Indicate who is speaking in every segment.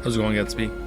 Speaker 1: How's it going, Gatsby?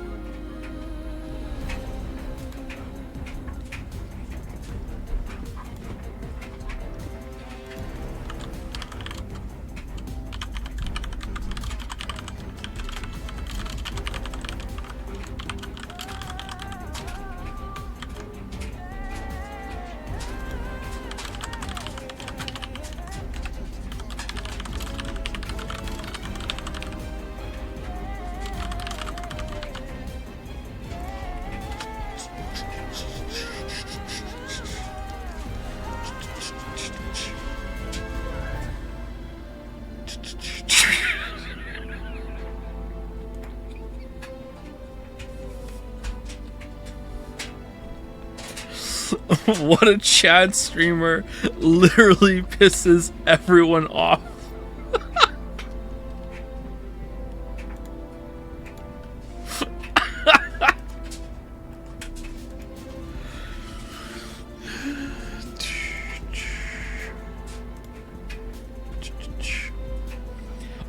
Speaker 1: What a Chad streamer literally pisses everyone off.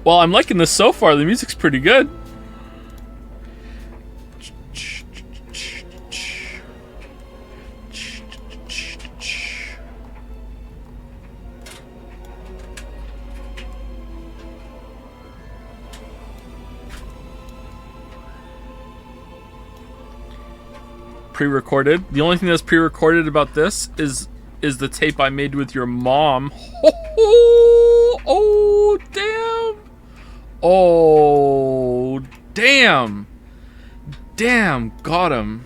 Speaker 1: Well, I'm liking this so far. The music's pretty good. Pre-recorded. The only thing that's pre-recorded about this is the tape I made with your mom. Oh, damn. Oh, damn. Damn, got him.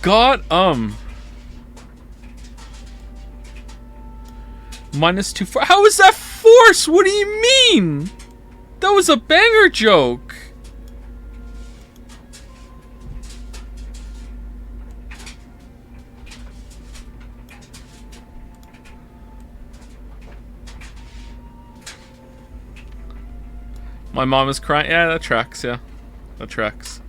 Speaker 1: Got him. -2. How is that force? What do you mean? That was a banger joke. My mom is crying. Yeah, that tracks. Yeah, that tracks.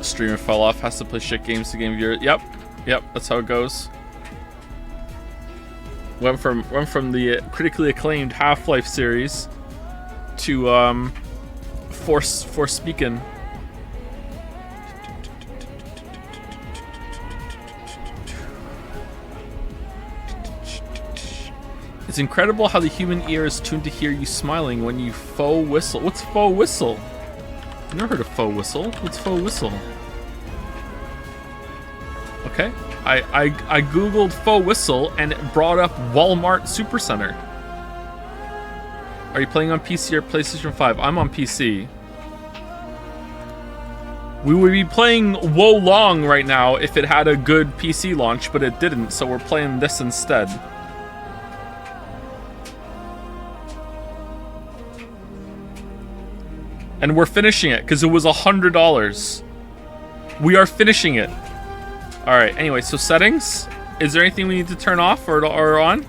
Speaker 1: Streamer fell off. Has to play shit games to gain viewers. Yep, that's how it goes. Went from the critically acclaimed Half-Life series to FORSPOKEN. It's incredible how the human ear is tuned to hear you smiling when you faux whistle. What's faux whistle? I've never heard of faux whistle. What's faux whistle? Okay. I googled faux whistle and it brought up Walmart Supercenter. Are you playing on PC or PlayStation 5? I'm on PC. We would be playing Wo Long right now if it had a good PC launch, but it didn't, so we're playing this instead. And we're finishing it, because it was $100. We are finishing it. Alright, anyway, so settings. Is there anything we need to turn off or on?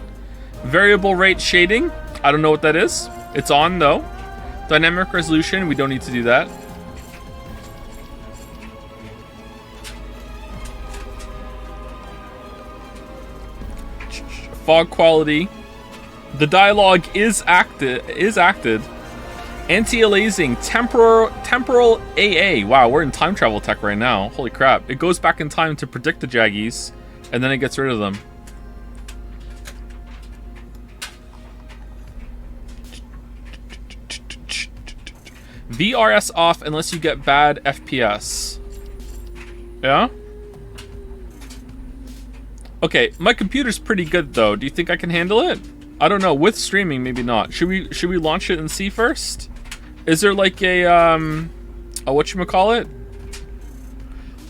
Speaker 1: Variable rate shading. I don't know what that is. It's on, though. Dynamic resolution. We don't need to do that. Fog quality. The dialogue is acted. Anti-aliasing, temporal AA. Wow, we're in time travel tech right now. Holy crap. It goes back in time to predict the Jaggies, and then it gets rid of them. VRS off unless you get bad FPS. Yeah? Okay, my computer's pretty good though. Do you think I can handle it? I don't know. With streaming, maybe not. Should we launch it and see first? Is there like a whatchamacallit?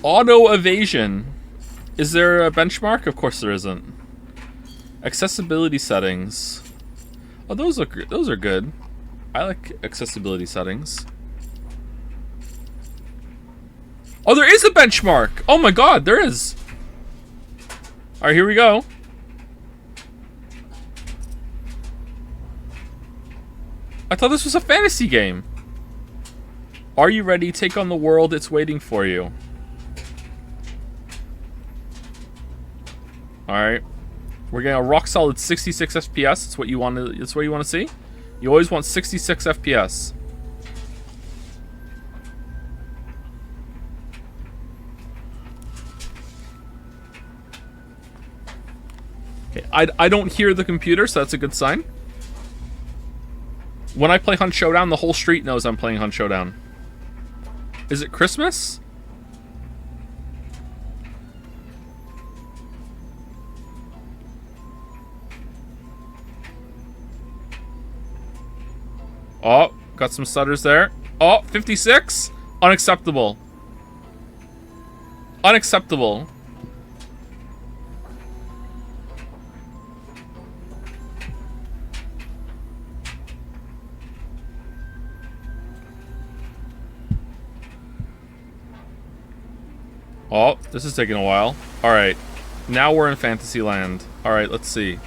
Speaker 1: Auto evasion. Is there a benchmark? Of course there isn't. Accessibility settings. Oh, those are good. I like accessibility settings. Oh, there is a benchmark. Oh my god, there is. All right, here we go. I thought this was a fantasy game. Are you ready? Take on the world. It's waiting for you. Alright. We're getting a rock solid 66 FPS. It's what you want to, it's what you want to see. You always want 66 FPS. Okay, I don't hear the computer, so that's a good sign. When I play Hunt Showdown, the whole street knows I'm playing Hunt Showdown. Is it Christmas? Oh, got some stutters there. Oh, 56? Unacceptable. Unacceptable. Oh, this is taking a while. Alright. Now we're in Fantasyland. Alright, let's see.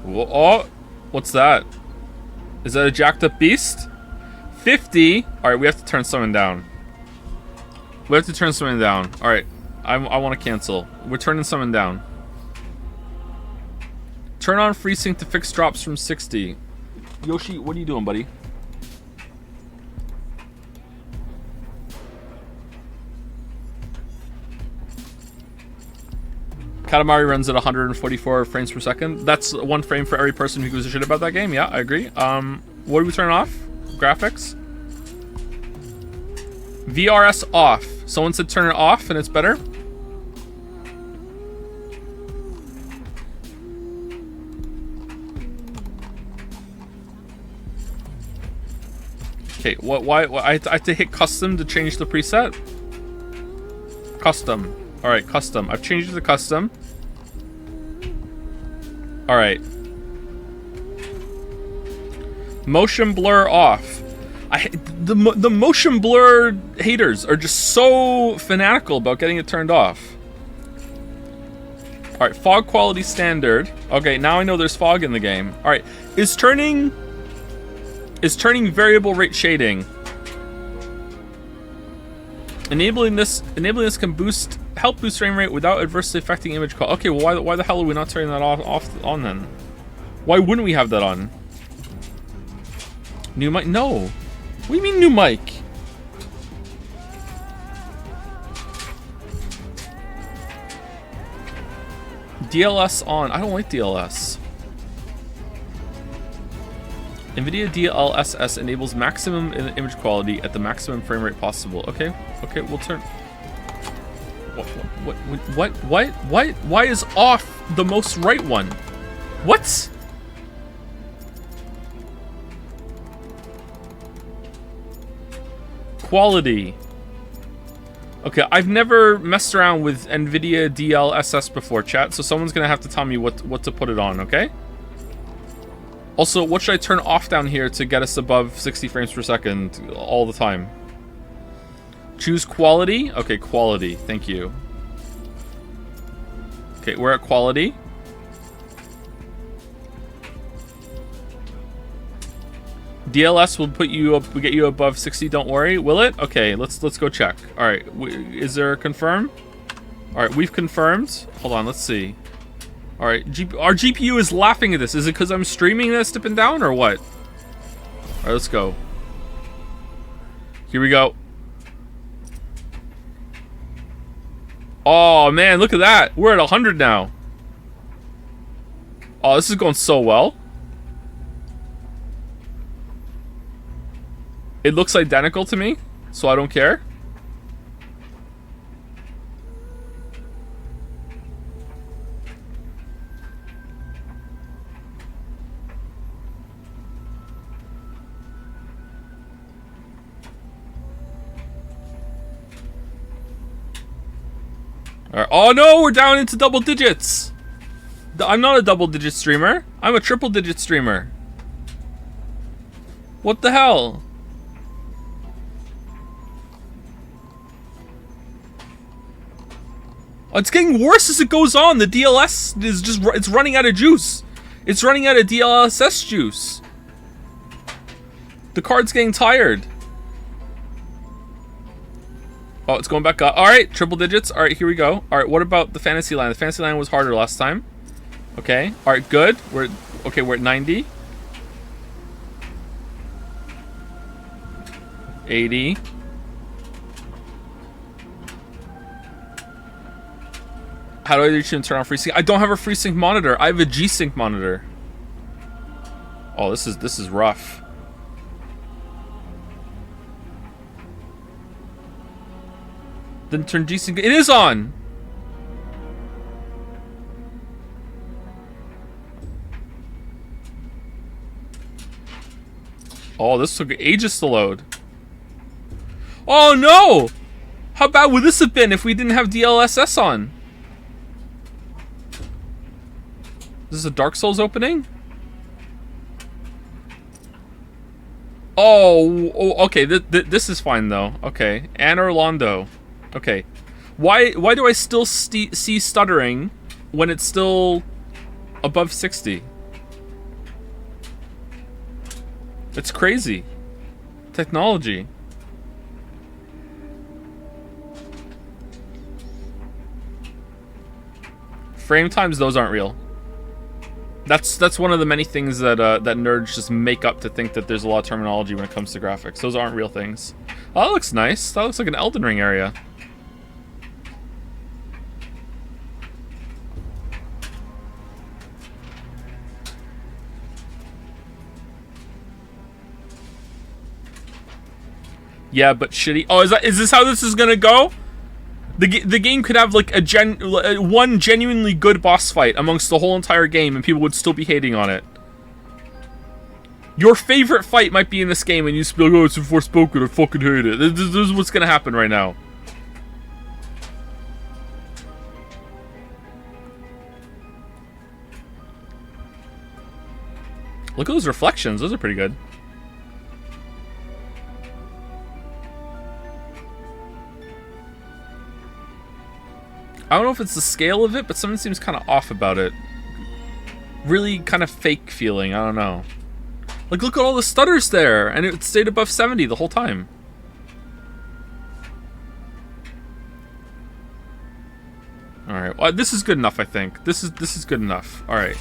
Speaker 1: Oh, what's that? Is that a jacked up beast? 50? Alright, we have to turn something down. We have to turn something down. Alright, I want to cancel. We're turning something down. Turn on FreeSync to fix drops from 60. Yoshi, what are you doing, buddy? Katamari runs at 144 frames per second. That's 1 frame for every person who gives a shit about that game. Yeah, I agree. What do we turn off? Graphics? VRS off. Someone said turn it off and it's better. Okay, why I have to hit custom to change the preset? Custom. Alright, custom. I've changed it to custom. Alright. Motion blur off. The motion blur haters are just so fanatical about getting it turned off. Alright, fog quality standard. Okay, now I know there's fog in the game. Alright, is turning variable rate shading. Enabling this can help boost frame rate without adversely affecting image quality. Okay, well why the hell are we not turning that on then? Why wouldn't we have that on? New mic? No. What do you mean new mic? DLS on. I don't like DLS. NVIDIA DLSS enables maximum image quality at the maximum frame rate possible. Okay, we'll turn. What? Why is off the most right one? What? Quality. Okay, I've never messed around with NVIDIA DLSS before, chat, so someone's gonna have to tell me what to put it on, okay? Also, what should I turn off down here to get us above 60 frames per second all the time? Choose quality? Okay, quality. Thank you. Okay, we're at quality. DLS will put you up, get you above 60, don't worry. Will it? Okay, let's go check. All right, is there a confirm? All right, we've confirmed. Hold on, let's see. All right, our GPU is laughing at this. Is it because I'm streaming this dipping down or what? All right, let's go. Here we go. Oh man, look at that. We're at 100 now. Oh, this is going so well. It looks identical to me, so I don't care. All right. Oh no, we're down into double digits. I'm not a double digit streamer. I'm a triple digit streamer. What the hell? Oh, it's getting worse as it goes on. The DLS is just, it's running out of juice. It's running out of DLSS juice. The card's getting tired. Oh, it's going back up. All right, triple digits. All right, here we go. All right, what about the fantasy line? The fantasy line was harder last time. Okay. All right, good. We're at 90. 80. How do I reach and turn on FreeSync? I don't have a FreeSync monitor. I have a G-Sync monitor. Oh, this is rough. Then turn G-Sync. It is on. Oh, this took ages to load. Oh no! How bad would this have been if we didn't have DLSS on? Is this a Dark Souls opening? Oh, okay. This is fine though. Okay, Anne Orlando. Okay, why do I still see stuttering when it's still above 60? It's crazy. Technology. Frame times, those aren't real. That's one of the many things that that nerds just make up to think that there's a lot of terminology when it comes to graphics. Those aren't real things. Oh, that looks nice. That looks like an Elden Ring area. Yeah, but shitty. Oh, is this how this is gonna go? The game could have like one genuinely good boss fight amongst the whole entire game, and people would still be hating on it. Your favorite fight might be in this game, and you just be like, "Oh, it's in Forspoken. I fucking hate it." This is what's gonna happen right now. Look at those reflections. Those are pretty good. I don't know if it's the scale of it, but something seems kind of off about it. Really kind of fake feeling. I don't know. Like, look at all the stutters there, and it stayed above 70 the whole time. All right, well, this is good enough, I think. This is good enough. All right.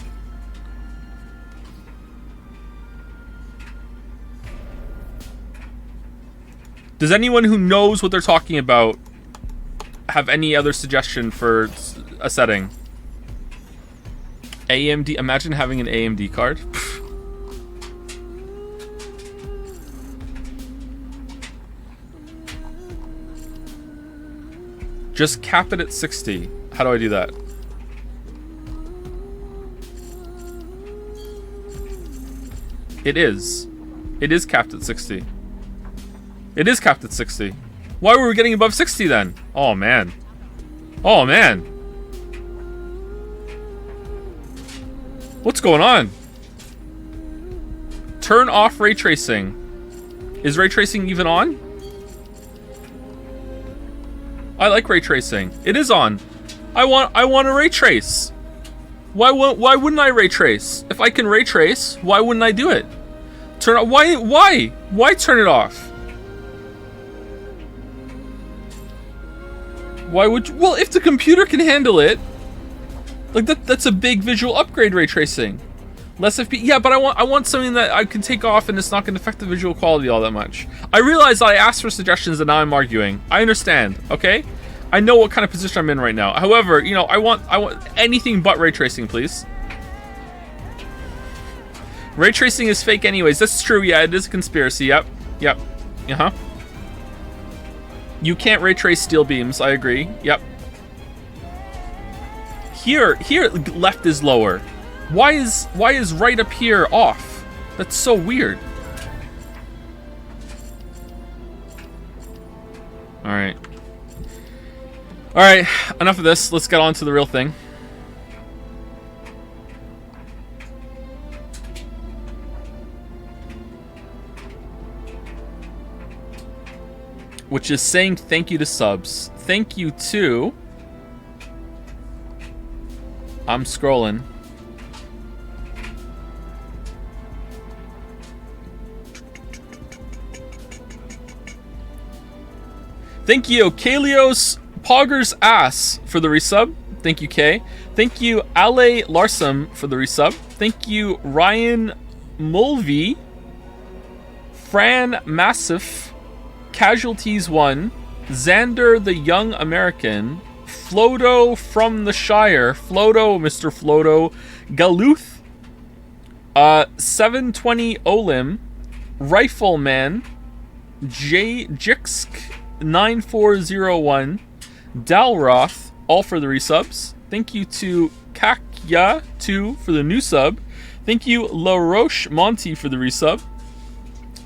Speaker 1: Does anyone who knows what they're talking about have any other suggestion for a setting? AMD. Imagine having an AMD card. Just cap it at 60. How do I do that? It is. It is capped at 60. It is capped at 60. Why were we getting above 60 then? Oh man. Oh man. What's going on? Turn off ray tracing. Is ray tracing even on? I like ray tracing. It is on. I want to ray trace. Why wouldn't I ray trace? If I can ray trace, why wouldn't I do it? Turn it. Why turn it off? Why would you? Well, if the computer can handle it, like that's a big visual upgrade, ray tracing. Less FP. Yeah, but I want something that I can take off and it's not going to affect the visual quality all that much. I realize that I asked for suggestions and now I'm arguing. I understand, okay? I know what kind of position I'm in right now. However, you know, I want anything but ray tracing, please. Ray tracing is fake anyways. That's true, yeah, it is a conspiracy. Yep. Uh-huh. You can't ray trace steel beams, I agree. Yep. Here, left is lower. Why is right up here off? That's so weird. Alright. Alright, enough of this. Let's get on to the real thing. Which is saying thank you to subs. Thank you to... I'm scrolling. Thank you, Kalios Pogger's Ass for the resub. Thank you, Kay. Thank you, Ale Larsam for the resub. Thank you, Ryan Mulvey, Fran Massif, Casualties 1, Xander the Young American, Flodo from the Shire, Flodo, Mr. Flodo, Galuth, 720 Olim, Rifleman, Jixk 9401, Dalroth, all for the resubs. Thank you to Kakya2 for the new sub. Thank you, La Roche Monty, for the resub.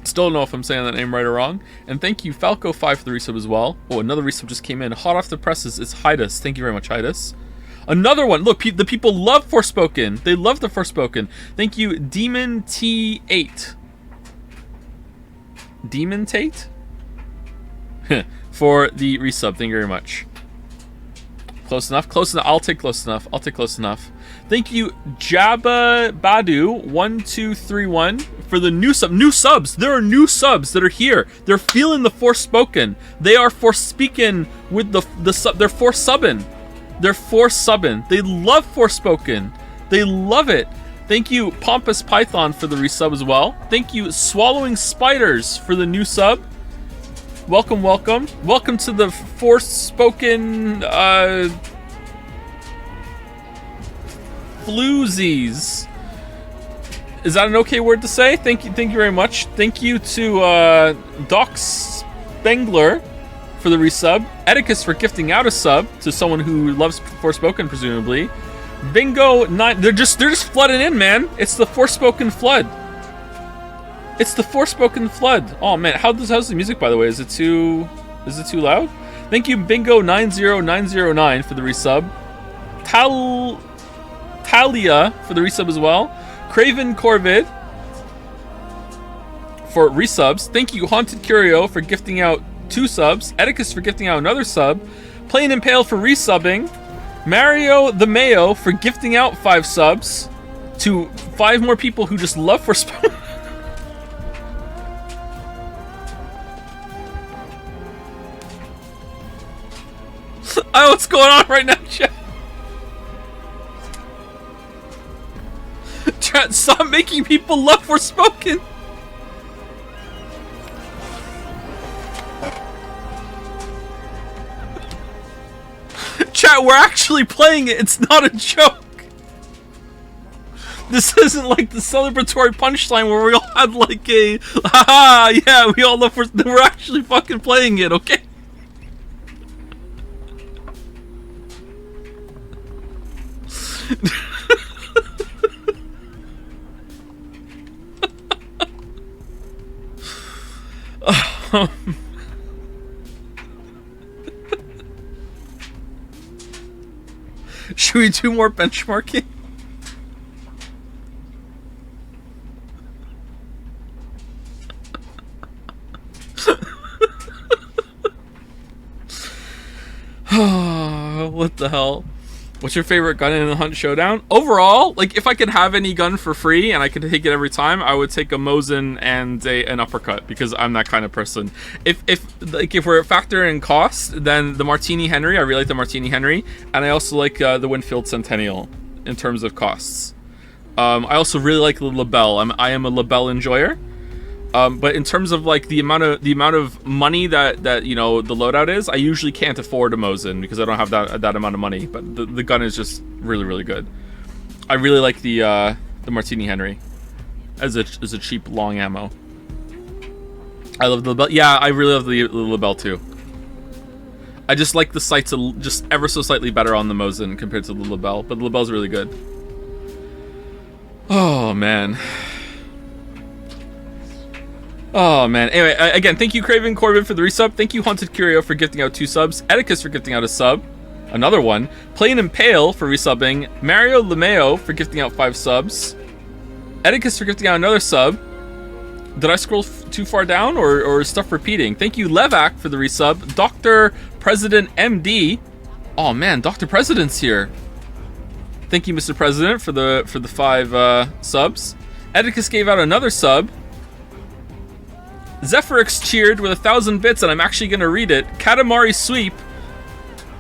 Speaker 1: Still don't know if I'm saying that name right or wrong. And thank you, Falco5 for the resub as well. Oh, another resub just came in. Hot off the presses. It's Hydus. Thank you very much, Hydus. Another one. Look, the people love Forspoken. They love the Forspoken. Thank you, Demon T8. Demon Tate? For the resub. Thank you very much. Close enough? Close enough. I'll take close enough. I'll take close enough. Thank you, Jabba Badu 1231 for the new sub. New subs. There are new subs that are here. They're feeling the Forspoken. They are Forspeaking with the sub. They're Forsubbing. They're Forsubbing. They love Forspoken. They love it. Thank you, Pompous Python, for the resub as well. Thank you, Swallowing Spiders, for the new sub. Welcome, welcome. Welcome to the Forspoken floozies. Is that an okay word to say? Thank you very much. Thank you to Doc Spengler for the resub. Edicus for gifting out a sub to someone who loves Forspoken, presumably. Bingo 9. They're just flooding in, man. It's the Forspoken flood. It's the Forspoken flood. Oh man, how's the music, by the way? Is it too loud? Thank you, Bingo 90909 for the resub. Talia for the resub as well. Craven Corvid for resubs. Thank you, Haunted Curio, for gifting out 2 subs. Edicus for gifting out another sub. Plain Impale for resubbing. Mario the Mayo for gifting out 5 subs to 5 more people who just love Forspoken. Oh, what's going on right now, chat? Chat, stop making people love Forspoken. Chat, we're actually playing it. It's not a joke. This isn't like the celebratory punchline where we all had like a, haha, yeah, we all love Forspoken. We're actually fucking playing it, okay? Should we do more benchmarking? What the hell? What's your favorite gun in the Hunt Showdown? Overall, like, if I could have any gun for free and I could take it every time, I would take a Mosin and an uppercut, because I'm that kind of person. If we're factoring cost, then the Martini Henry, I really like the Martini Henry, and I also like the Winfield Centennial in terms of costs. I also really like the LaBelle. I am a LaBelle enjoyer. But in terms of like the amount of money that you know the loadout is, I usually can't afford a Mosin because I don't have that amount of money. But the gun is just really good. I really like the Martini Henry as a cheap long ammo. I love the LaBelle. Yeah, I really love the LaBelle too. I just like the sights just ever so slightly better on the Mosin compared to the LaBelle, but the LaBelle's really good. Oh man. Oh man. Anyway, again, thank you Craven Corbin for the resub. Thank you Haunted Curio for gifting out 2 subs. Edicus for gifting out a sub. Another one. Plain Impale for resubbing. Mario Lemeo for gifting out 5 subs. Edicus for gifting out another sub. Did I scroll too far down or is stuff repeating? Thank you Levac for the resub. Dr. President MD. Oh man, Dr. President's here. Thank you Mr. President for the 5 subs. Edicus gave out another sub. Zephyrix cheered with 1,000 bits, and I'm actually going to read it. Katamari Sweep.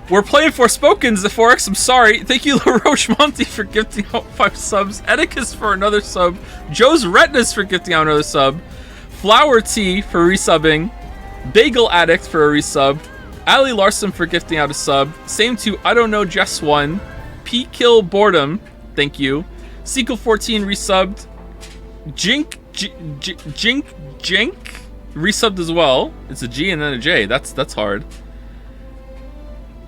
Speaker 1: We're playing Forspoken, Zephyrix. I'm sorry. Thank you, LaRoche Monty, for gifting out 5 subs. Edicus for another sub. Joe's Retinas for gifting out another sub. Flower Tea for resubbing. Bagel Addict for a resub. Ali Larson for gifting out a sub. Same to I Don't Know Jess 1. P Kill Boredom. Thank you. Sequel 14 resubbed. Jink resubbed as well. It's a G and then a J. That's hard.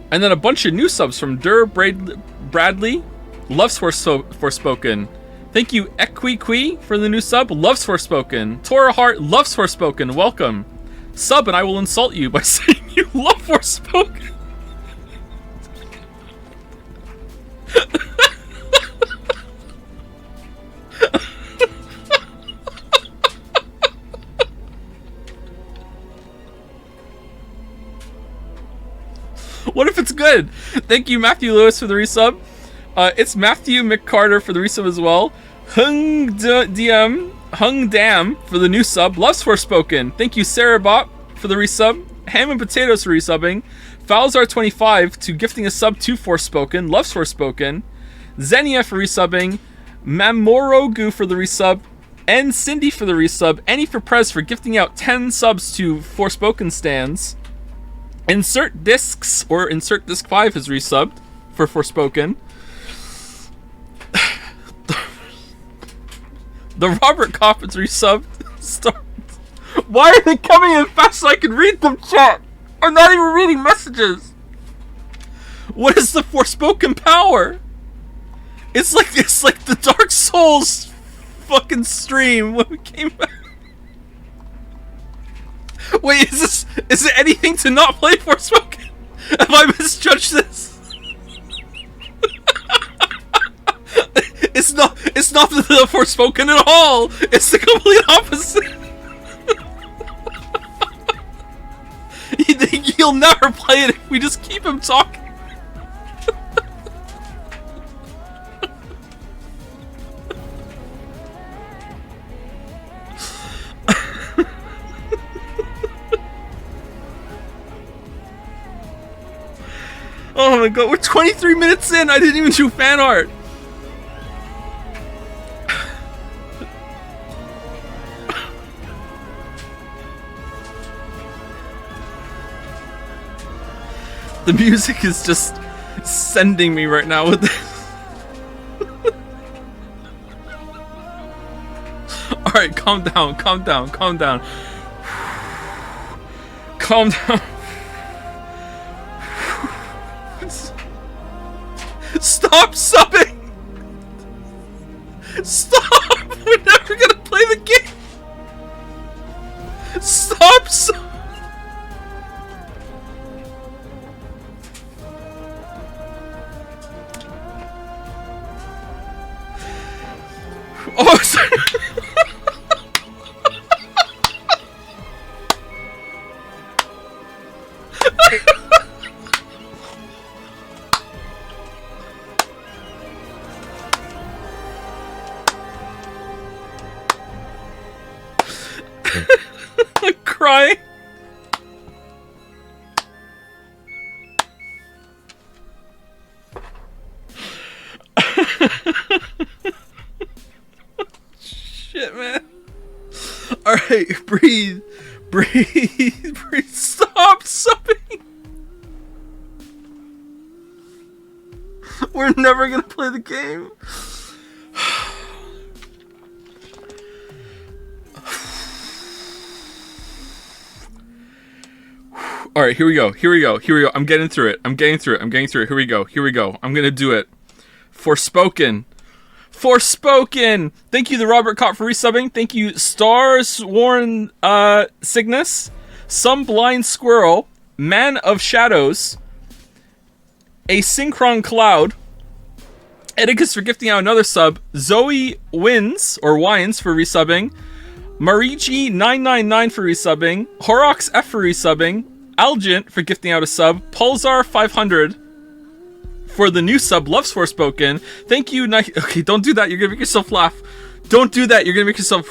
Speaker 1: And then a bunch of new subs from Bradley. Loves Forspoken. Thank you, Equiqui, for the new sub. Loves Forspoken. Tora Hart loves Forspoken. Welcome. Sub and I will insult you by saying you love Forspoken. What if it's good? Thank you, Matthew Lewis, for the resub. It's Matthew McCarter for the resub as well. Hung Dam for the new sub. Loves Forspoken. Thank you, Sarah Bop, for the resub. Ham and Potatoes for resubbing. Falzar25 to gifting a sub to Forspoken. Loves Forspoken. Xenia for resubbing. Mamorogu for the resub. And Cindy for the resub. Annie for Prez for gifting out 10 subs to Forspoken stands. Insert Discs, or Insert Disc 5 has resubbed for Forspoken. The Robert Coffins resubbed. Why are they coming in fast so I can read them, chat? I'm not even reading messages. What is the Forspoken power? It's like the Dark Souls fucking stream when we came back. Wait, is it anything to not play Forspoken? Have I misjudged this? It's not the Forspoken at all. It's the complete opposite. You think he'll never play it if we just keep him talking? Oh my god, we're 23 minutes in. I didn't even do fan art. The music is just sending me right now with this. Alright, calm down, calm down, calm down. Calm down. Stop subbing! Stop! We're never gonna play the game! Stop subbing! Oh, sorry. I'm crying. Shit, man. Alright, breathe. Breathe. Breathe. Stop subbing. We're never gonna play the game. Alright, here we go. Here we go. Here we go. I'm getting through it. I'm getting through it. I'm getting through it. Here we go. Here we go. I'm gonna do it. Forspoken. Forspoken! Thank you, the Robert Cott, for resubbing. Thank you, Stars Warren Cygnus, Some Blind Squirrel, Man of Shadows, A Synchron Cloud, Edicus for gifting out another sub, Zoe Wins, or Wines, for resubbing, Marigi999 for resubbing, Horox F for resubbing, Algent for gifting out a sub, Pulsar500 for the new sub, Loves Forspoken. Thank you, okay, don't do that. You're gonna make yourself laugh. Don't do that. You're gonna make yourself...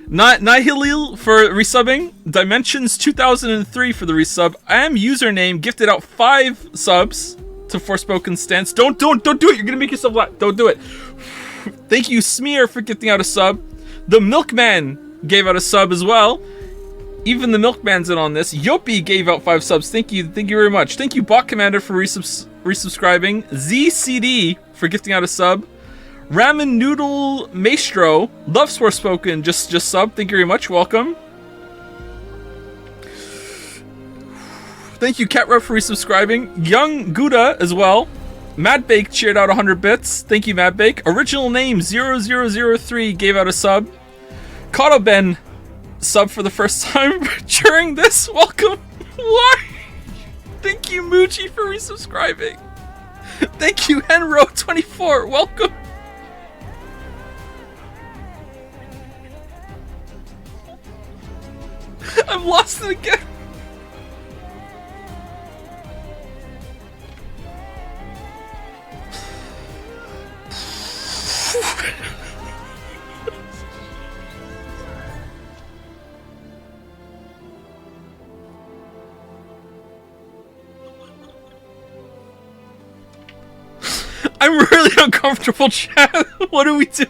Speaker 1: Not Nihilil for resubbing. Dimensions 2003 for the resub. I am username gifted out 5 subs to Forspoken stance. Don't do it. You're gonna make yourself laugh. Don't do it. Thank you, Smear, for gifting out a sub. The Milkman gave out a sub as well. Even the Milkman's in on this. Yopi gave out 5 subs. Thank you very much. Thank you, Bot Commander, for resubscribing. ZCD for gifting out a sub. Ramen Noodle Maestro loves Forspoken. Just sub. Thank you very much. Welcome. Thank you, Catrub, for resubscribing. Young Gouda as well. Madbake cheered out 100 bits. Thank you, Madbake. Original name 0003 gave out a sub. Kotoben sub for the first time during this. Welcome. Why? Thank you, Muji, for resubscribing. Thank you, Henro24. Welcome. I've lost it again. I'm really uncomfortable, chat. What are we doing?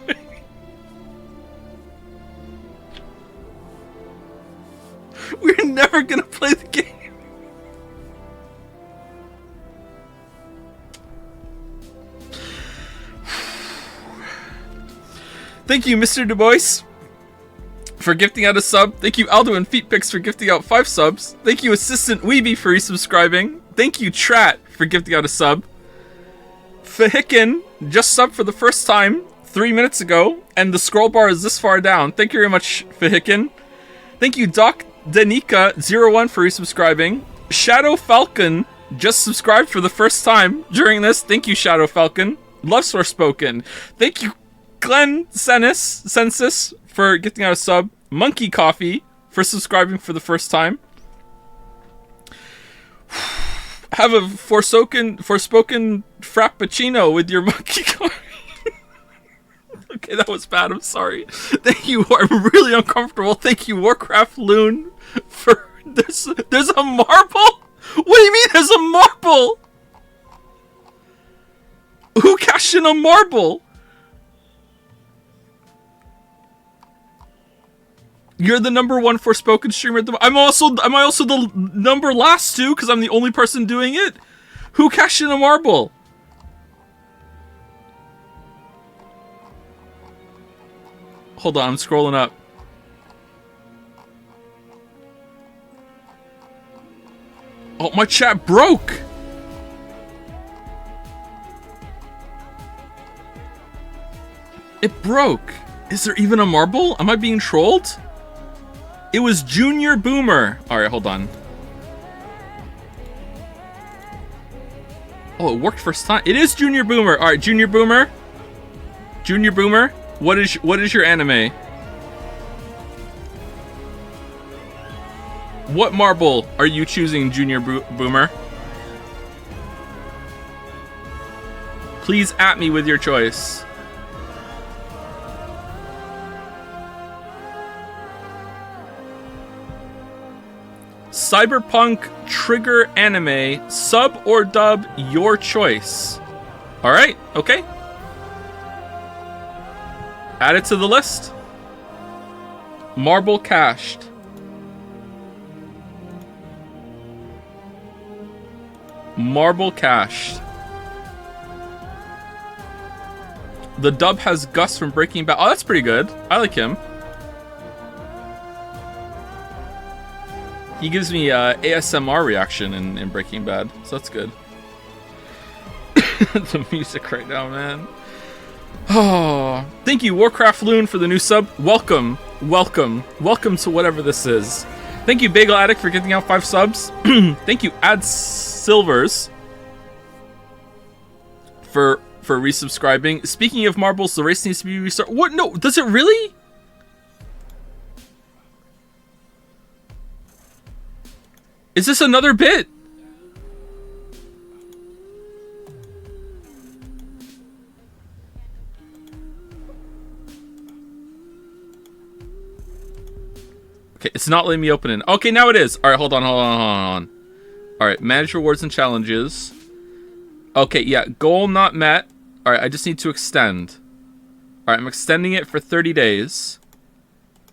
Speaker 1: We're never gonna play the game. Thank you, Mr. Du Bois, for gifting out a sub. Thank you, Aldo and Feetpix, for gifting out 5 subs. Thank you, Assistant Weeby, for resubscribing. Thank you, Trat, for gifting out a sub. Fahikin just subbed for the first time 3 minutes ago, and the scroll bar is this far down. Thank you very much, Fahikin. Thank you, Doc Danica01, for resubscribing. Shadow Falcon just subscribed for the first time during this. Thank you, Shadow Falcon. Love Forspoken. Thank you, Glenn Census, for gifting out a sub. Monkey Coffee for subscribing for the first time. Have a Forspoken Frappuccino with your monkey coffee. Okay, that was bad. I'm sorry. Thank you. I'm really uncomfortable. Thank you, Warcraft Loon, for there's a marble. What do you mean there's a marble? Who cashed in a marble? You're the #1 Forspoken streamer. Am I also the number last too? Because I'm the only person doing it. Who cashed in a marble? Hold on, I'm scrolling up. Oh, my chat broke. It broke. Is there even a marble? Am I being trolled? It was Junior Boomer. Alright, hold on. Oh, it worked first time. It is Junior Boomer. Alright, Junior Boomer. Junior Boomer, what is your anime? What marble are you choosing, Junior Boomer? Please at me with your choice. Cyberpunk Trigger Anime, sub or dub, your choice. Alright, okay. Add it to the list. Marble cached. Marble cached. The dub has Gus from Breaking Bad. Oh, that's pretty good. I like him. He gives me ASMR reaction in Breaking Bad, so that's good. The music right now, man. Oh, thank you, Warcraft Loon, for the new sub. Welcome to whatever this is. Thank you, Bagel Addict, for getting out 5 subs. Thank you, Ad Silvers, for resubscribing. Speaking of marbles, the race needs to be restarted. What? No, does it really? Is this another bit? Okay, it's not letting me open it. Okay, now it is. All right, hold on. All right, manage rewards and challenges. Okay, yeah, goal not met. All right, I just need to extend. All right, I'm extending it for 30 days.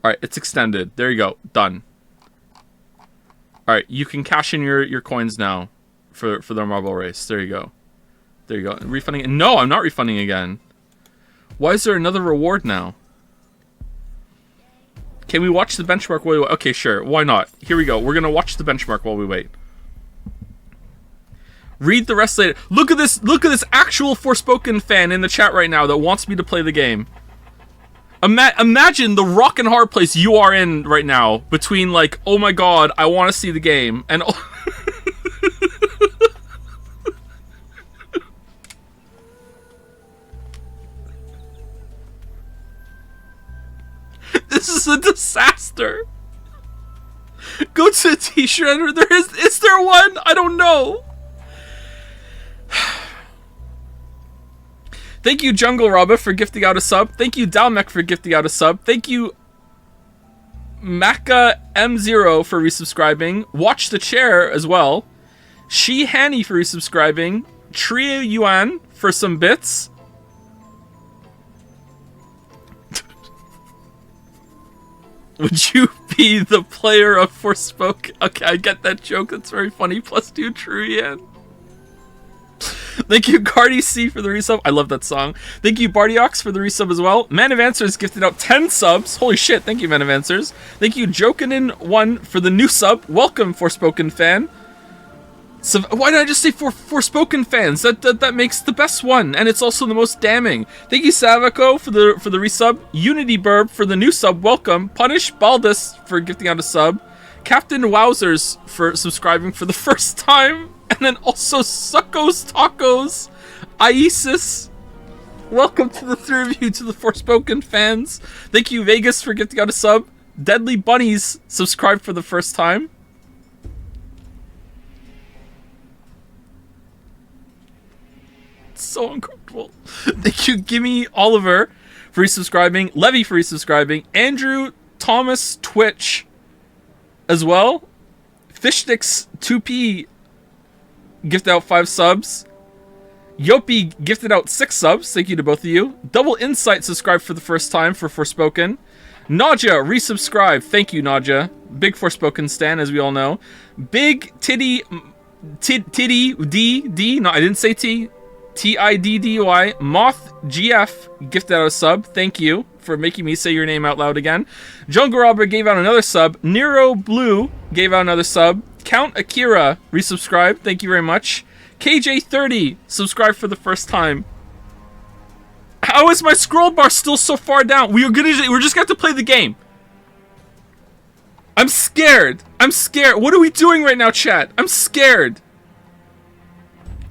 Speaker 1: All right, it's extended. There you go. Done. All right, you can cash in your coins now for the marble race. There you go. There you go. Refunding. No, I'm not refunding again. Why is there another reward now? Can we watch the benchmark while we wait? Okay, sure. Why not? Here we go. We're going to watch the benchmark while we wait. Read the rest later. Look at this. Look at this actual Forspoken fan in the chat right now that wants me to play the game. Imagine the rock and hard place you are in right now between like, oh my god, I want to see the game, and this is a disaster. Go to the t-shirt editor. Is there one? I don't know. Thank you, Jungle Robba, for gifting out a sub. Thank you, Dalmec, for gifting out a sub. Thank you, Maka M0, for resubscribing. Watch the Chair as well. She Hanny for resubscribing. Tria Yuan for some bits. Would you be the player of Forspoken? Okay, I get that joke. That's very funny. +2 True Yan. Thank you, Cardi C, for the resub. I love that song. Thank you, Bardiox, for the resub as well. Man of Answers gifted out 10 subs. Holy shit, thank you, Man of Answers. Thank you, Jokinin1, for the new sub. Welcome, Forspoken fan. So, why did I just say Forspoken fans? That makes the best one, and it's also the most damning. Thank you, Savako, for the resub. Unity Burb for the new sub. Welcome. Punish Baldus for gifting out a sub. Captain Wowzers for subscribing for the first time. And then also Suckos Tacos, Isis. Welcome to the three of you, to the Forspoken fans. Thank you, Vegas, for gifting out a sub. Deadly Bunnies subscribed for the first time. It's so uncomfortable. Thank you, Gimme Oliver, for resubscribing. Levy for resubscribing. Andrew Thomas Twitch as well. Fishdicks 2P gifted out 5 subs. Yopi gifted out 6 subs. Thank you to both of you. Double Insight subscribed for the first time for Forspoken. Naja resubscribed. Thank you, Naja. Big Forspoken stan, as we all know. Big Titty D. No, I didn't say T. Tiddy. Moth GF gifted out a sub. Thank you for making me say your name out loud again. Jungle Robber gave out another sub. Nero Blue gave out another sub. Count Akira resubscribed. Thank you very much. KJ30 subscribed for the first time. How is my scroll bar still so far down? We're just gonna have to play the game. I'm scared. I'm scared. What are we doing right now, chat? I'm scared.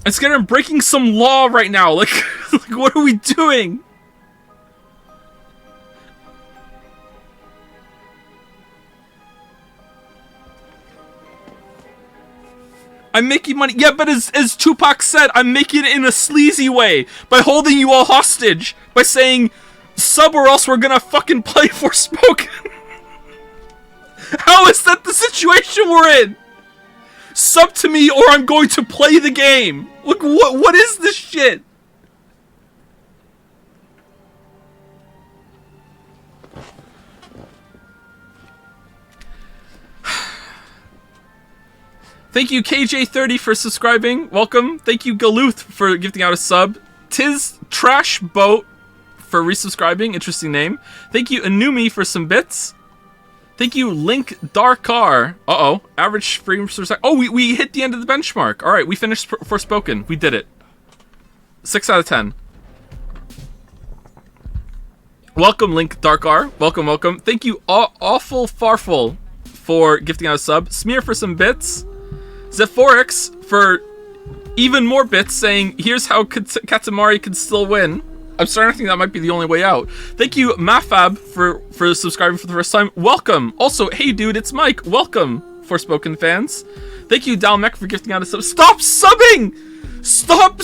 Speaker 1: I'm scared I'm breaking some law right now. Like what are we doing? I'm making money. Yeah, but as Tupac said, I'm making it in a sleazy way. By holding you all hostage. By saying, sub or else we're gonna fucking play Forspoken. How is that the situation we're in? Sub to me or I'm going to play the game. Look, what is this shit? Thank you, KJ30, for subscribing. Welcome. Thank you, Galuth, for gifting out a sub. Tis Trash Boat for resubscribing. Interesting name. Thank you, Anumi, for some bits. Thank you, Link Darkar. Uh-oh. Average frames per second. Oh, we hit the end of the benchmark. All right, we finished Forspoken. We did it. 6 out of 10. Welcome, Link Darkar. Welcome, welcome. Thank you, Awful Farful, for gifting out a sub. Smear for some bits. Zephorix for even more bits, saying, here's how Katamari can still win. I'm starting to think that might be the only way out. Thank you, Mafab, for subscribing for the first time. Welcome. Also, hey dude, it's Mike. Welcome, Forspoken fans. Thank you, Dalmec, for gifting out a sub. Stop subbing! Stop!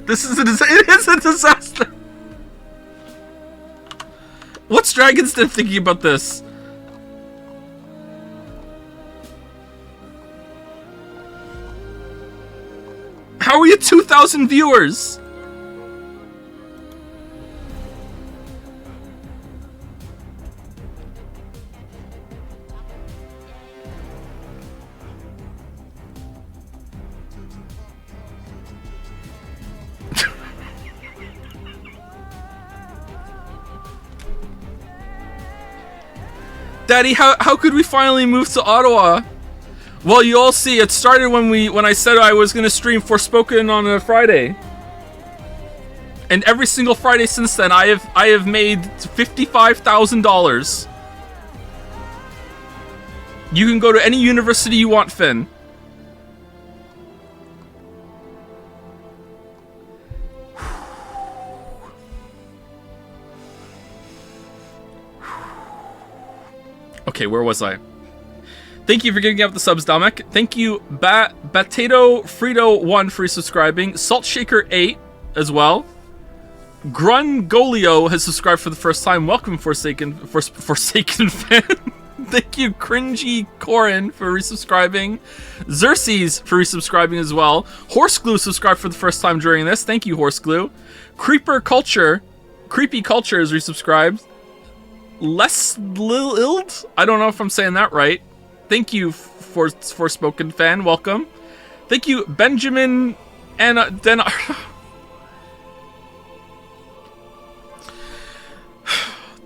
Speaker 1: This is it is a disaster. What's Dragon's Den thinking about this? How are you 2,000 viewers? Daddy, how could we finally move to Ottawa? Well, you all see, it started when I said I was gonna stream Forspoken on a Friday, and every single Friday since then, I have made $55,000. You can go to any university you want, Finn. Okay, where was I? Thank you for giving up the subs, Dominic. Thank you, Batato Frito 1 for subscribing. Salt Shaker 8 as well. Grungolio has subscribed for the first time. Welcome, Forsaken fan. Thank you, Cringy Corin, for resubscribing. Xerxes for resubscribing as well. Horseglue subscribed for the first time during this. Thank you, Horseglue. Creepy Culture is resubscribed. Leslild? I don't know if I'm saying that right. Thank you, Forspoken fan. Welcome. Thank you, Benjamin and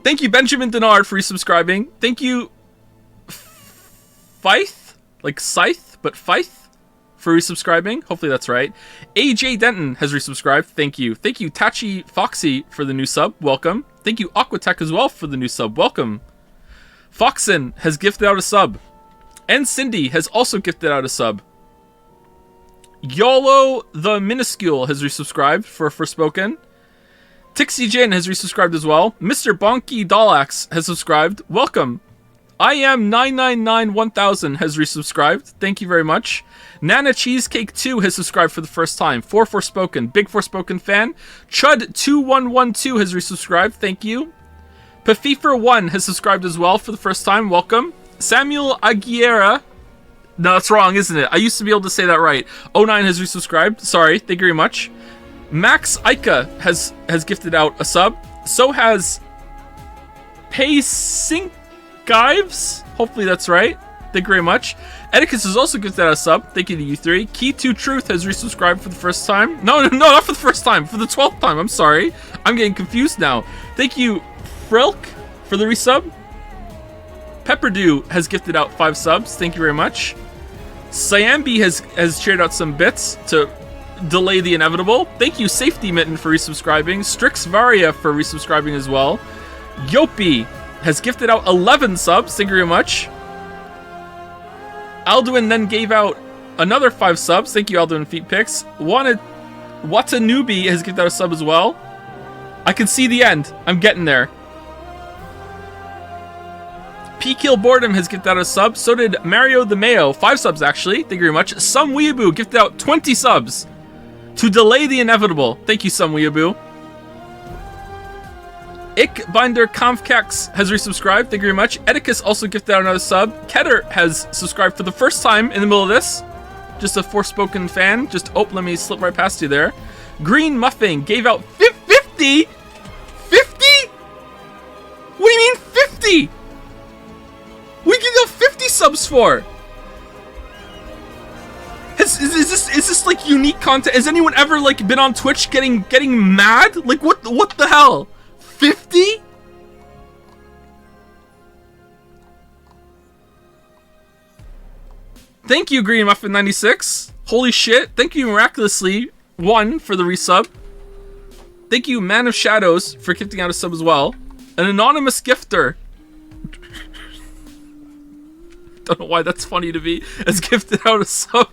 Speaker 1: Thank you, Benjamin Denard, for resubscribing. Thank you, Fythe, like Scythe, but Fythe, for resubscribing. Hopefully that's right. AJ Denton has resubscribed. Thank you. Thank you, Tachi Foxy, for the new sub. Welcome. Thank you, Aquatech, as well, for the new sub. Welcome. Foxen has gifted out a sub. And Cindy has also gifted out a sub. YOLO the Minuscule has resubscribed for Forspoken. Tixie Jin has resubscribed as well. Mr. Bonky Dolax has subscribed. Welcome. I am 9991000 has resubscribed. Thank you very much. Nana Cheesecake 2 has subscribed for the first time. For Forspoken. Big Forspoken fan. Chud2112 has resubscribed. Thank you. Pafifer1 has subscribed as well for the first time. Welcome. Samuel Aguilera. No, that's wrong, isn't it? I used to be able to say that right. 09 has resubscribed. Sorry. Thank you very much. Max Ika has gifted out a sub. So has Paysinkives. Hopefully that's right. Thank you very much. Edicus has also gifted out a sub. Thank you to you three. Key to Truth has resubscribed for the first time. No, not for the first time. For the 12th time. I'm sorry. I'm getting confused now. Thank you, Frilk, for the resub. Pepperdew has gifted out 5 subs. Thank you very much. Siambi has shared out some bits to delay the inevitable. Thank you, Safety Mitten, for resubscribing. Strix Varia for resubscribing as well. Yopi has gifted out 11 subs. Thank you very much. Alduin then gave out another 5 subs. Thank you, Alduin Feet Picks. Watanubi has gifted out a sub as well. I can see the end. I'm getting there. P-Kill Boredom has gifted out a sub. So did Mario the Mayo. 5 subs, actually. Thank you very much. Some Weeaboo gifted out 20 subs to delay the inevitable. Thank you, Some Weeaboo. Ickbinder Kampfkex has resubscribed. Thank you very much. Edicus also gifted out another sub. Keter has subscribed for the first time in the middle of this. Just a Forspoken fan. Just, oh, let me slip right past you there. Green Muffin gave out 50? 50? What do you mean 50? We can go 50 subs for. Is this like unique content? Has anyone ever like been on Twitch getting mad? Like what the hell? 50? Thank you, Green Muffin 96. Holy shit! Thank you, Miraculously 1 for the resub. Thank you, Man of Shadows, for gifting out a sub as well. An anonymous gifter. Don't know why that's funny to me. Has gifted out a sub.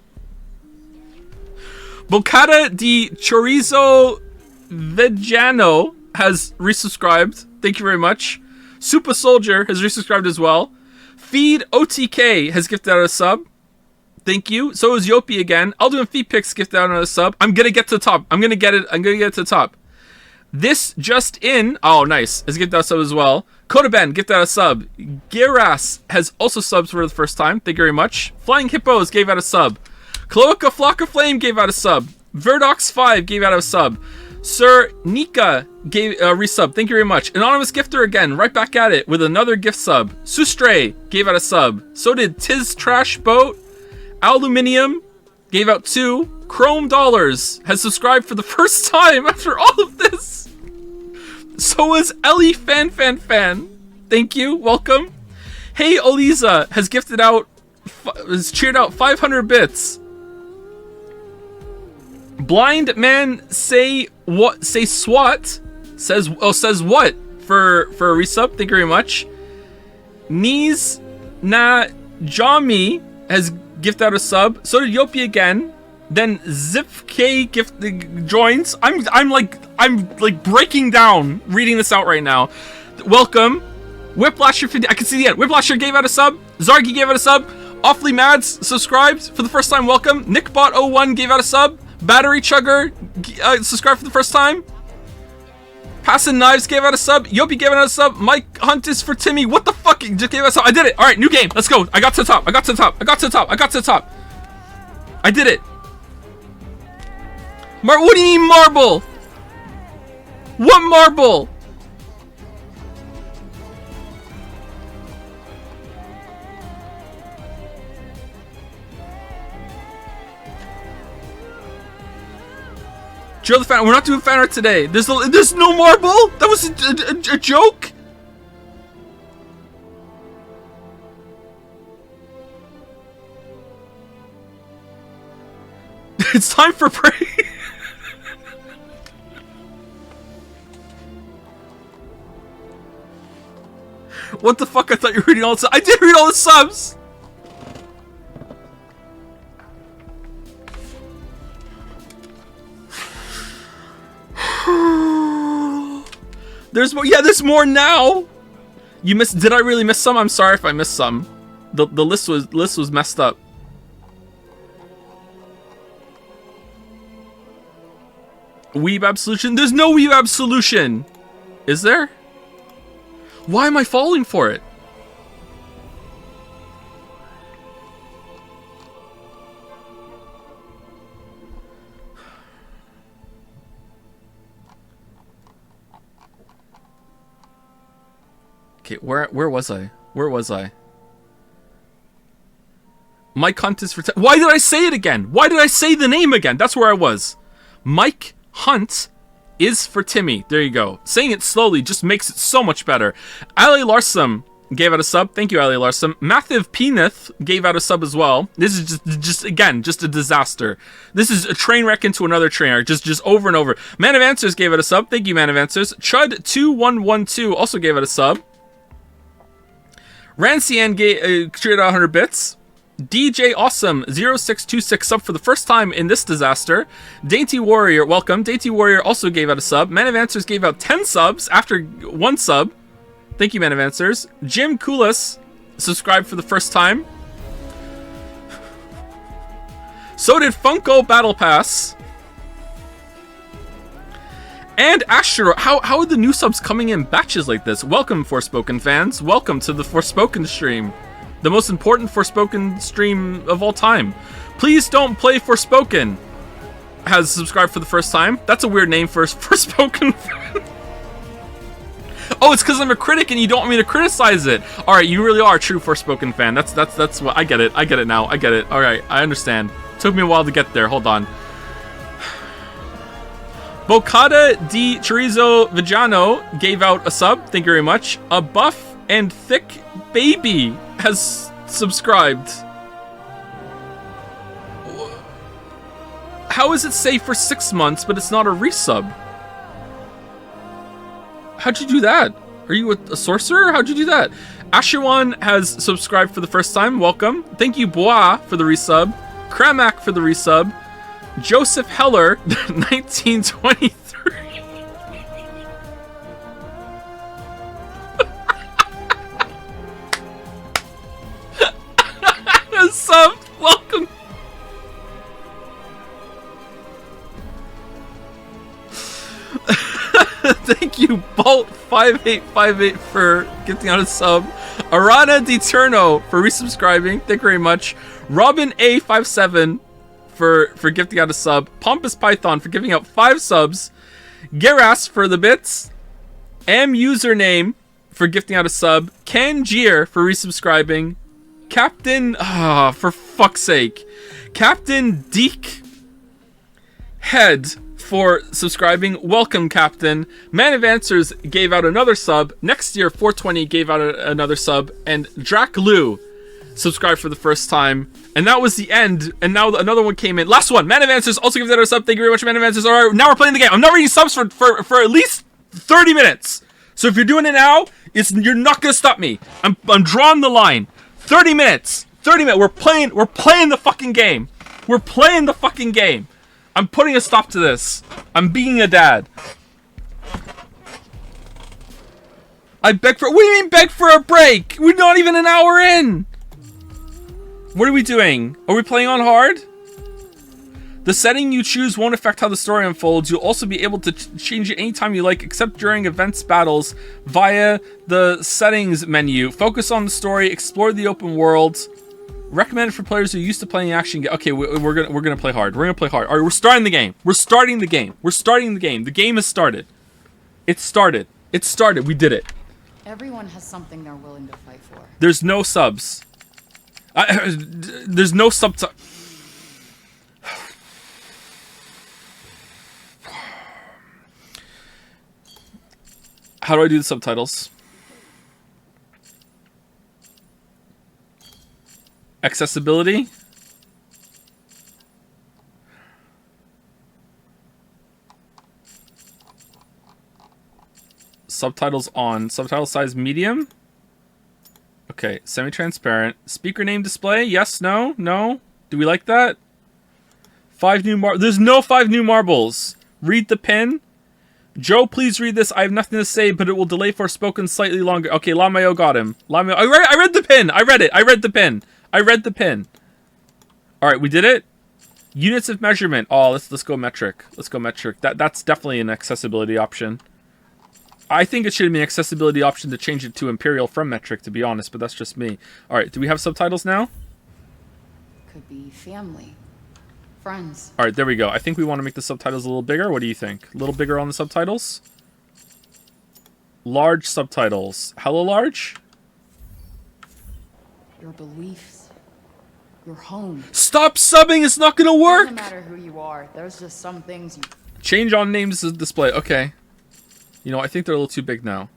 Speaker 1: Bocata di Chorizo Vegano has resubscribed. Thank you very much. Super Soldier has resubscribed as well. Feed OTK has gifted out a sub. Thank you. So is Yopi again. Alduin Feet Picks gifted out another sub. I'm gonna get to the top. I'm gonna get it to the top. This just in. Oh, nice. Has gifted out a sub as well. Kodaben gifted out a sub. Giras has also subbed for the first time. Thank you very much. Flying Hippos gave out a sub. Cloaca Flock of Flame gave out a sub. Verdox5 gave out a sub. Sir Nika gave a resub. Thank you very much. Anonymous Gifter again, right back at it with another gift sub. Sustre gave out a sub. So did Tiz Trash Boat. Aluminium gave out 2. Chrome Dollars has subscribed for the first time after all of this. So is Ellie Fan. Thank you. Welcome. Hey Oliza has gifted out, has cheered out 500 bits. Blind Man say SWAT says what for a resub. Thank you very much. Knees Na Jami has gifted out a sub. So did Yopi again. Then ZipK joins. I'm like breaking down reading this out right now. Welcome. Whiplasher 50. I can see the end. Whiplasher gave out a sub. Zargi gave out a sub. Awfully Mads subscribed for the first time. Welcome. Nickbot01 gave out a sub. Battery Chugger subscribed for the first time. Passin Knives gave out a sub. Yopi gave out a sub. Mike Hunt is for Timmy. What the fuck? Just gave out a sub. I did it. All right, new game. Let's go. I got to the top. I got to the top. I did it. What do you mean marble? What marble? Joe the fan. We're not doing fan art today. There's no marble. That was a joke. It's time for prey. What the fuck? I thought you were reading all the subs. I did read all the subs. There's more. Yeah, there's more now. You missed. Did I really miss some? I'm sorry if I missed some. The list was messed up. Weeb Absolution. There's no Weeb Absolution. Is there? Why am I falling for it? Okay, where was I? Where was I? Mike Hunt is for... Why did I say it again? Why did I say the name again? That's where I was. Mike Hunt is for Timmy. There you go. Saying it slowly just makes it so much better. Ali Larsam gave out a sub. Thank you, Ali Larsam. Mathiv Penith gave out a sub as well. This is just again, just a disaster. This is a train wreck into another train wreck. Just over and over. Man of Answers gave out a sub. Thank you, Man of Answers. Chud2112 also gave out a sub. Rancian cheered out 100 bits. DJ Awesome 0626 sub for the first time in this disaster. Dainty Warrior, welcome. Dainty Warrior also gave out a sub. Man of Answers gave out 10 subs after 1 sub. Thank you, Man of Answers. Jim Koulis subscribed for the first time. So did Funko Battle Pass. And Astro. How are the new subs coming in batches like this? Welcome, Forspoken fans. Welcome to the Forspoken stream. The most important Forspoken stream of all time. Please don't play Forspoken. Has subscribed for the first time. That's a weird name for Forspoken. Oh, it's because I'm a critic and you don't want me to criticize it. All right, you really are a true Forspoken fan. That's what I get it. I get it now. I get it. All right, I understand. Took me a while to get there. Hold on. Bocata di Chorizo Villano gave out a sub. Thank you very much. A buff and thick baby has subscribed. How is it safe for 6 months, but it's not a resub? How'd you do that? Are you a sorcerer? How'd you do that? Asherwan has subscribed for the first time. Welcome. Thank you, Bois, for the resub. Kramak for the resub. Joseph Heller, 1923. Sub, welcome. Thank you, Bolt5858 for gifting out a sub. Arana Deterno for resubscribing. Thank you very much. Robin A57 for gifting out a sub. Pompous Python for giving out 5 subs. Geras for the bits. Username for gifting out a sub. Kanjir for resubscribing. Captain, for fuck's sake. Captain Deek Head for subscribing. Welcome, Captain. Man of Answers gave out another sub. Next year, 420 gave out another sub. And Drac Lu subscribed for the first time. And that was the end. And now another one came in. Last one. Man of Answers also gave out a sub. Thank you very much, Man of Answers. All right, now we're playing the game. I'm not reading subs for at least 30 minutes. So if you're doing it now, you're not going to stop me. I'm drawing the line. 30 minutes. 30 minutes. We're playing the fucking game. We're playing the fucking game. I'm putting a stop to this. I'm being a dad. I beg for... What do you mean beg for a break? We're not even an hour in. What are we doing? Are we playing on hard? The setting you choose won't affect how the story unfolds. You'll also be able to change it anytime you like, except during events battles via the settings menu. Focus on the story. Explore the open world. Recommended for players who are used to playing action game. Okay, we're gonna play hard. We're gonna play hard. All right, we're starting the game. We're starting the game. We're starting the game. The game has started. It started. It started. We did it.
Speaker 2: Everyone has something they're willing to fight for.
Speaker 1: There's no subs. There's no subtitles. How do I do the subtitles? Accessibility? Subtitles on. Subtitle size medium? Okay, semi-transparent. Speaker name display? Yes, no, no? Do we like that? 5 new There's no 5 new marbles. Read the pin. Joe, please read this. I have nothing to say, but it will delay Forspoken slightly longer. Okay, Lamayo got him. Lamayo. I read the pin. I read it. I read the pin. I read the pin. All right, we did it. Units of measurement. Oh, let's go metric. Let's go metric. That's definitely an accessibility option. I think it should be an accessibility option to change it to imperial from metric, to be honest, but that's just me. All right, do we have subtitles now?
Speaker 2: Could be family, friends.
Speaker 1: All right, there we go. I think we want to make the subtitles a little bigger. What do you think? A little bigger on the subtitles? Large subtitles. Hello, large?
Speaker 2: Your beliefs. Your home.
Speaker 1: Stop subbing! It's not gonna work!
Speaker 2: Doesn't matter who you are. There's just some things you...
Speaker 1: Change on names to display. Okay. You know, I think they're a little too big now.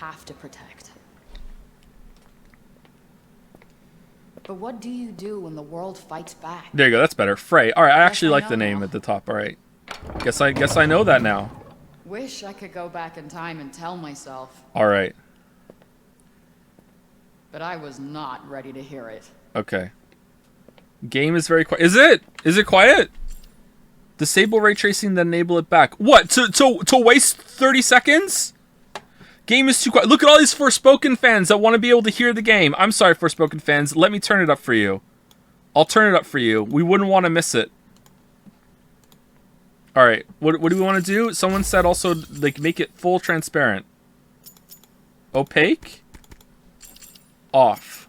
Speaker 2: Have to protect. But what do you do when the world fights back?
Speaker 1: There you go. That's better. Frey. All right. I actually like the name at the top. All right. Guess I know that now.
Speaker 2: Wish I could go back in time and tell myself.
Speaker 1: All right.
Speaker 2: But I was not ready to hear it.
Speaker 1: Okay. Game is very quiet. Is it? Is it quiet? Disable ray tracing, then enable it back. What? To waste 30 seconds? Game is too quiet. Look at all these Forspoken fans that want to be able to hear the game. I'm sorry, Forspoken fans. Let me turn it up for you. I'll turn it up for you. We wouldn't want to miss it. All right. What do we want to do? Someone said also, like, make it full transparent. Opaque? Off.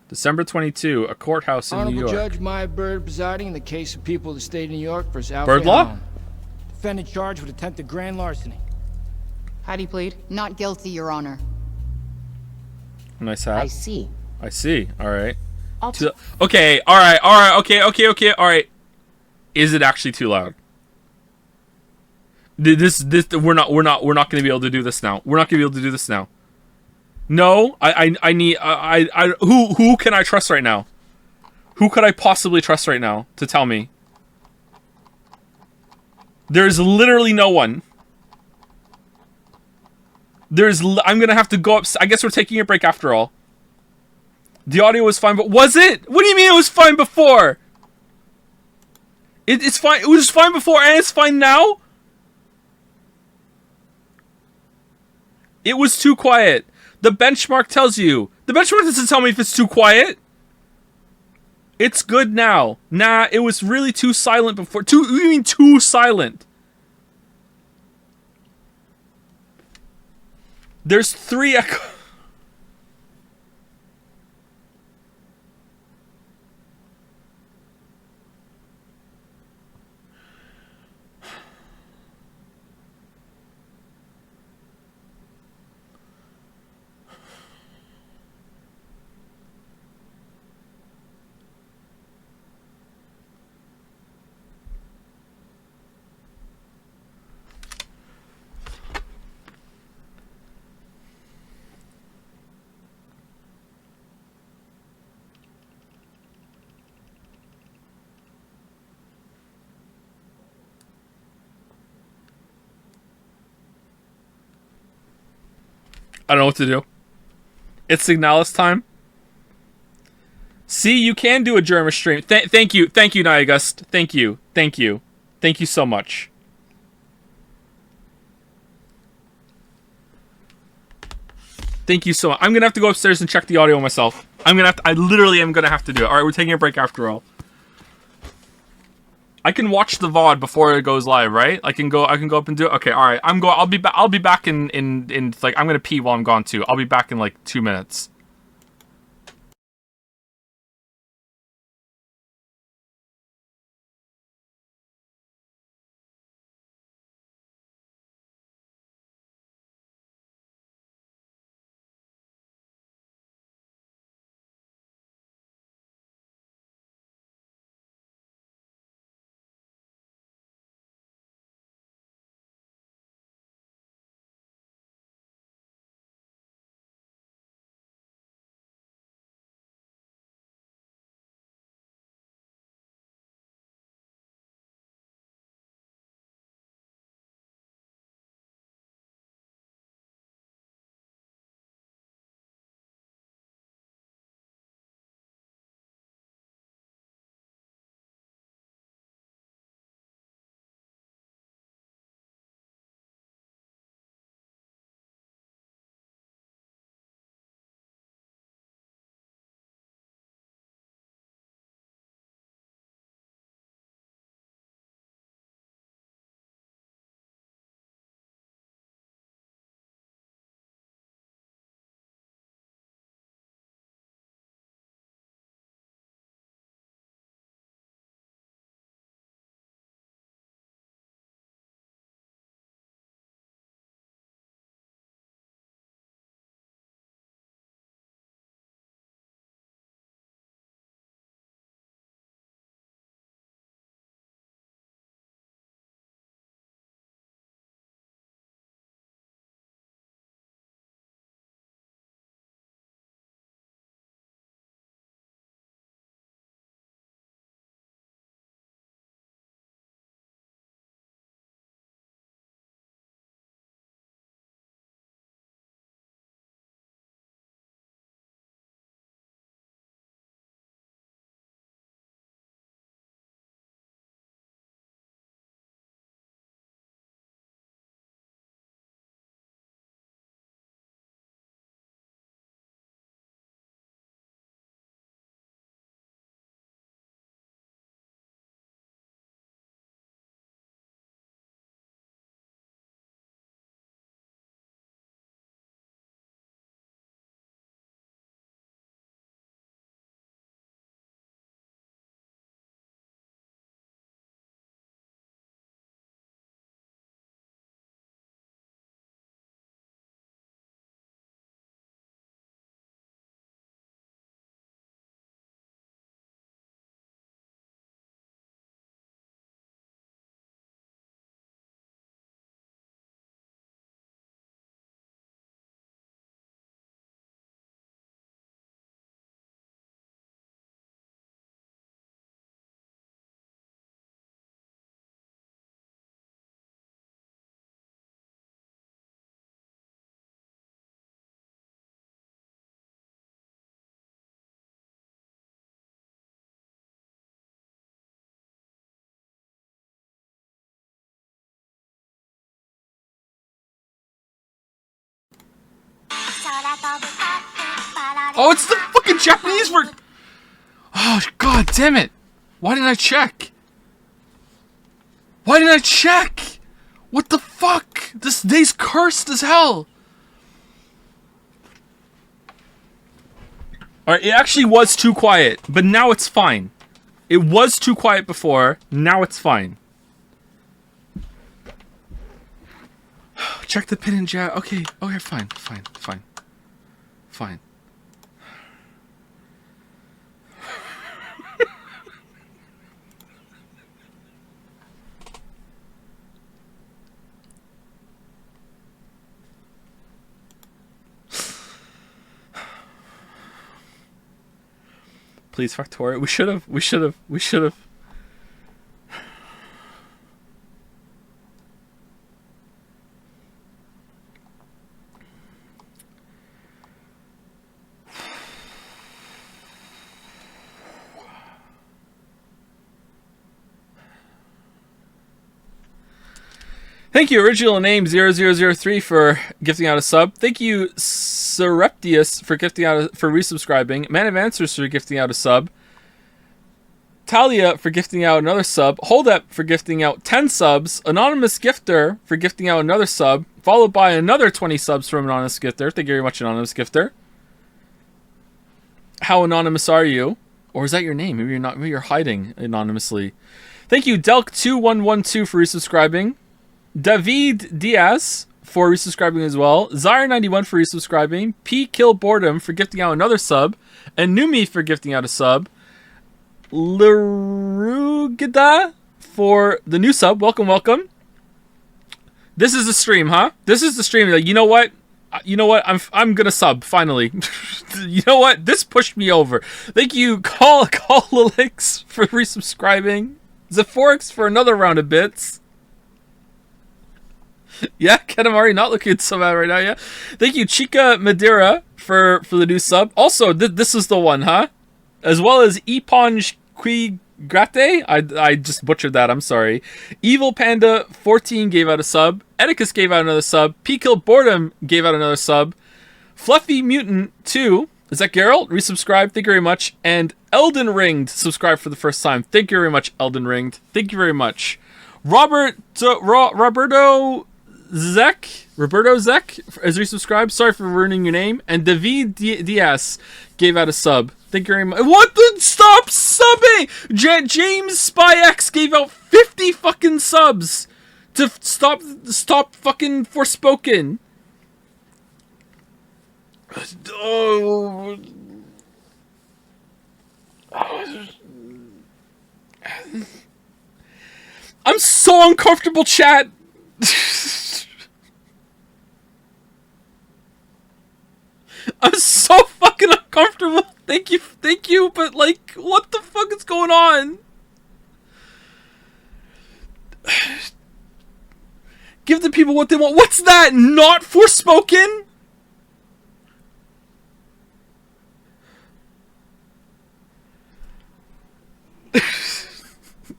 Speaker 1: December 22, a courthouse in New York.
Speaker 3: Honorable Judge Maya Bird presiding in the case of people of the state of New York versus Alfred
Speaker 1: Bird law?
Speaker 3: Allen. Defendant charged with attempted grand larceny.
Speaker 2: How do you plead? Not guilty, Your Honor.
Speaker 1: Nice hat.
Speaker 4: I see.
Speaker 1: I see. All right. Okay. All right. All right. Okay. Okay. Okay. All right. Is it actually too loud? This we're not going to be able to do this now. We're not going to be able to do this now. No, I need who can I trust right now? Who could I possibly trust right now to tell me? There's literally no one. I'm gonna have to go up. I guess we're taking a break after all. The audio was fine, but was it? What do you mean it was fine before? It's fine. It was fine before, and it's fine now. It was too quiet. The benchmark tells you. The benchmark doesn't tell me if it's too quiet. It's good now. Nah, it was really too silent before. You mean too silent? There's 3 echo. I don't know what to do. It's Signalis time. See, you can do a German stream. Thank you, Niagust. Thank you so much. Thank you so much. I'm gonna have to go upstairs and check the audio myself. I literally am gonna have to do it. All right, we're taking a break after all. I can watch the VOD before it goes live, right? I can go up and do it. Okay, all right. I'll be back in like I'm gonna pee while I'm gone too. I'll be back in like 2 minutes. Oh, it's the fucking Japanese word. Oh, god damn it. Why didn't I check? Why didn't I check? What the fuck? This day's cursed as hell. Alright, it actually was too quiet, but now it's fine. It was too quiet before, now it's fine. Check the pin and jab. Okay, okay, fine. Please, Factoria. We should have. Thank you, original name 0003 for gifting out a sub. Thank you, Sereptius for resubscribing. Man of Answers for gifting out a sub. Talia for gifting out another sub. Hold Up for gifting out 10 subs. Anonymous Gifter for gifting out another sub. Followed by another 20 subs from Anonymous Gifter. Thank you very much, Anonymous Gifter. How anonymous are you? Or is that your name? Maybe you're not. Maybe you're hiding anonymously. Thank you, Delk2112 for resubscribing. David Diaz for resubscribing as well. Zyre91 for resubscribing. P Kill Boredom for gifting out another sub. And Numi for gifting out a sub. Lerugida for the new sub. Welcome, welcome. This is the stream, huh? This is the stream. Like, you know what? I'm gonna sub finally. You know what? This pushed me over. Thank you, Call Lilix for resubscribing. Zephorix for another round of bits. Yeah, Katamari not looking so bad right now, yeah. Thank you, Chica Madeira, for the new sub. Also, this is the one, huh? As well as Eponge Qui Grate. I just butchered that, I'm sorry. Evil Panda 14 gave out a sub. Edicus gave out another sub. P-Kill Boredom gave out another sub. Fluffy Mutant 2. Is that Geralt? Resubscribed. Thank you very much. And Elden Ringed subscribed for the first time. Thank you very much, Elden Ringed. Thank you very much. Roberto Zek has resubscribed. Sorry for ruining your name. And David Diaz gave out a sub. Thank you very much. What the? Stop subbing! James SpyX gave out 50 fucking subs to stop fucking Forspoken. Oh. I'm so uncomfortable, chat. I'm so fucking uncomfortable. Thank you, but like, what the fuck is going on? Give the people what they want. What's that? Not Forspoken?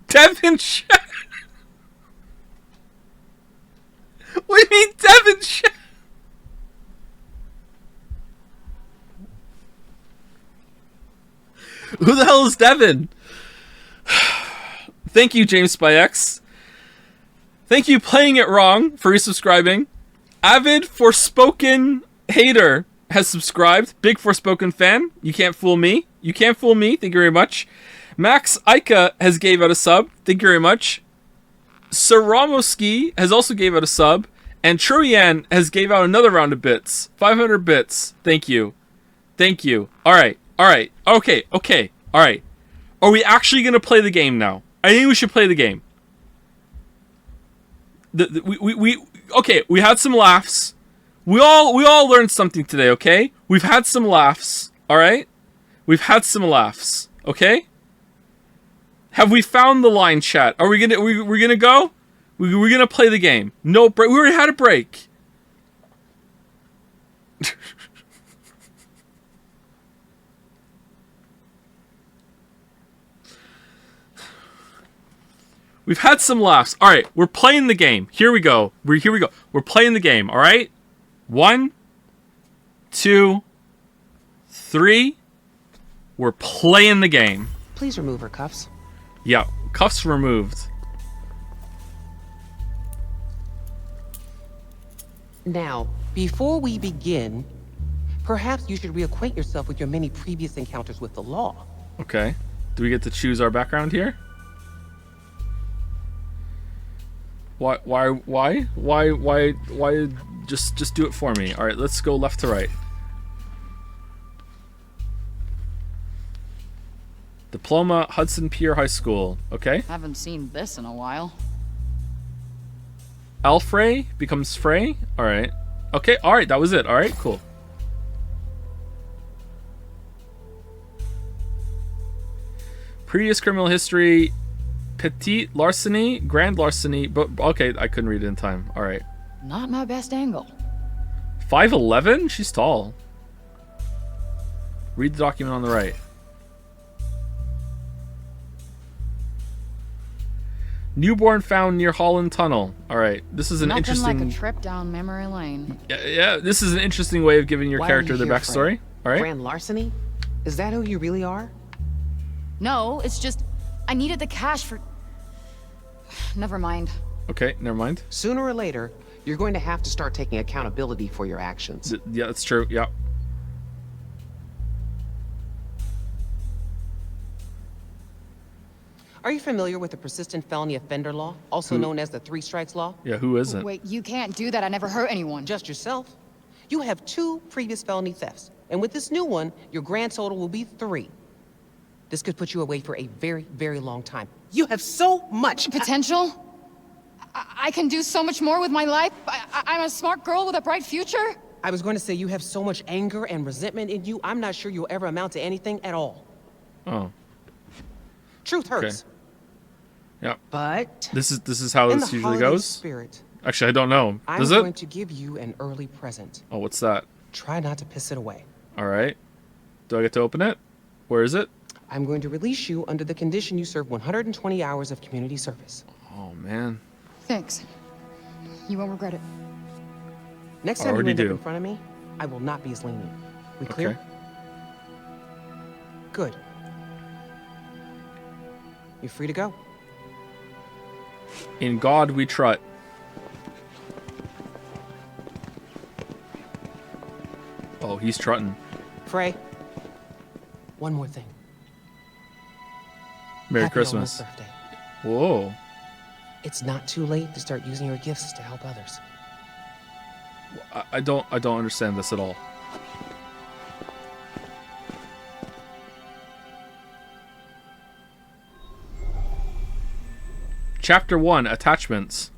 Speaker 1: Devin Chat. What do you mean, Devin Chat? Who the hell is Devin? Thank you, James SpyX. Thank you, Playing It Wrong, for resubscribing. Avid Forspoken Hater has subscribed. Big Forspoken fan. You can't fool me. You can't fool me. Thank you very much. Max Ika has gave out a sub. Thank you very much. Saramoski has also gave out a sub. And Troyan has gave out another round of bits. 500 bits. Thank you. Thank you. Alright. Alright. Okay. Okay. Alright. Are we actually going to play the game now? I think we should play the game. Okay, we had some laughs. We all learned something today, okay? We've had some laughs. Alright? We've had some laughs. Okay? Have we found the line, chat? Are we gonna we're gonna go? We're gonna play the game. No break. We already had a break. We've had some laughs. All right, we're playing the game. Here we go. We're playing the game. All right. 1, 2, 3. We're playing the game.
Speaker 4: Please remove her cuffs.
Speaker 1: Yeah, cuffs removed.
Speaker 4: Now, before we begin, perhaps you should reacquaint yourself with your many previous encounters with the law.
Speaker 1: Okay. Do we get to choose our background here? Why? Just do it for me. All right, let's go left to right. Diploma, Hudson Pier High School. Okay.
Speaker 2: Haven't seen this in a while.
Speaker 1: Alfrey becomes Frey. All right. Okay. All right. That was it. All right. Cool. Previous criminal history: petite larceny, grand larceny. But okay, I couldn't read it in time. All right.
Speaker 2: Not my best angle.
Speaker 1: 5'11"? She's tall. Read the document on the right. Newborn found near Holland Tunnel. All right, this is an
Speaker 2: Nothing
Speaker 1: interesting.
Speaker 2: like a trip down memory lane.
Speaker 1: Yeah, this is an interesting way of giving your
Speaker 4: Why are
Speaker 1: character
Speaker 4: you
Speaker 1: their
Speaker 4: here,
Speaker 1: backstory. All right.
Speaker 4: Grand larceny? Is that who you really are?
Speaker 2: No, it's just I needed the cash for. Never mind.
Speaker 1: Okay, never mind.
Speaker 4: Sooner or later, you're going to have to start taking accountability for your actions.
Speaker 1: Yeah, that's true. Yeah.
Speaker 4: Are you familiar with the persistent felony offender law, also known as the 3 strikes law?
Speaker 1: Yeah, who isn't?
Speaker 2: Wait, you can't do that. I never hurt anyone.
Speaker 4: Just yourself. You have 2 previous felony thefts, and with this new one, your grand total will be 3. This could put you away for a very, very long time. You have so much
Speaker 2: Potential? I can do so much more with my life. I'm a smart girl with a bright future.
Speaker 4: I was going to say you have so much anger and resentment in you, I'm not sure you'll ever amount to anything at all.
Speaker 1: Oh,
Speaker 4: Truth hurts.
Speaker 1: okay. Yeah.
Speaker 4: But
Speaker 1: This is how
Speaker 4: in
Speaker 1: this
Speaker 4: the
Speaker 1: usually
Speaker 4: holiday
Speaker 1: goes.
Speaker 4: spirit,
Speaker 1: Actually, I don't know.
Speaker 4: I'm
Speaker 1: Does
Speaker 4: going
Speaker 1: it?
Speaker 4: to give you an early present.
Speaker 1: Oh, what's that?
Speaker 4: Try not to piss it away.
Speaker 1: All right. Do I get to open it? Where is it?
Speaker 4: I'm going to release you under the condition you serve 120 hours of community service.
Speaker 1: Oh man.
Speaker 2: Thanks. You won't regret it.
Speaker 4: Next time you
Speaker 1: Already
Speaker 4: end up
Speaker 1: do.
Speaker 4: in front of me, I will not be as lenient. We clear?
Speaker 1: Okay.
Speaker 4: Good. You're free to go.
Speaker 1: In God we trust. Oh, he's trotting.
Speaker 4: Frey, one more thing.
Speaker 1: Merry
Speaker 4: Happy
Speaker 1: Christmas.
Speaker 4: almost birthday.
Speaker 1: Whoa.
Speaker 4: It's not too late to start using your gifts to help others.
Speaker 1: I don't understand this at all. Chapter 1, Attachments.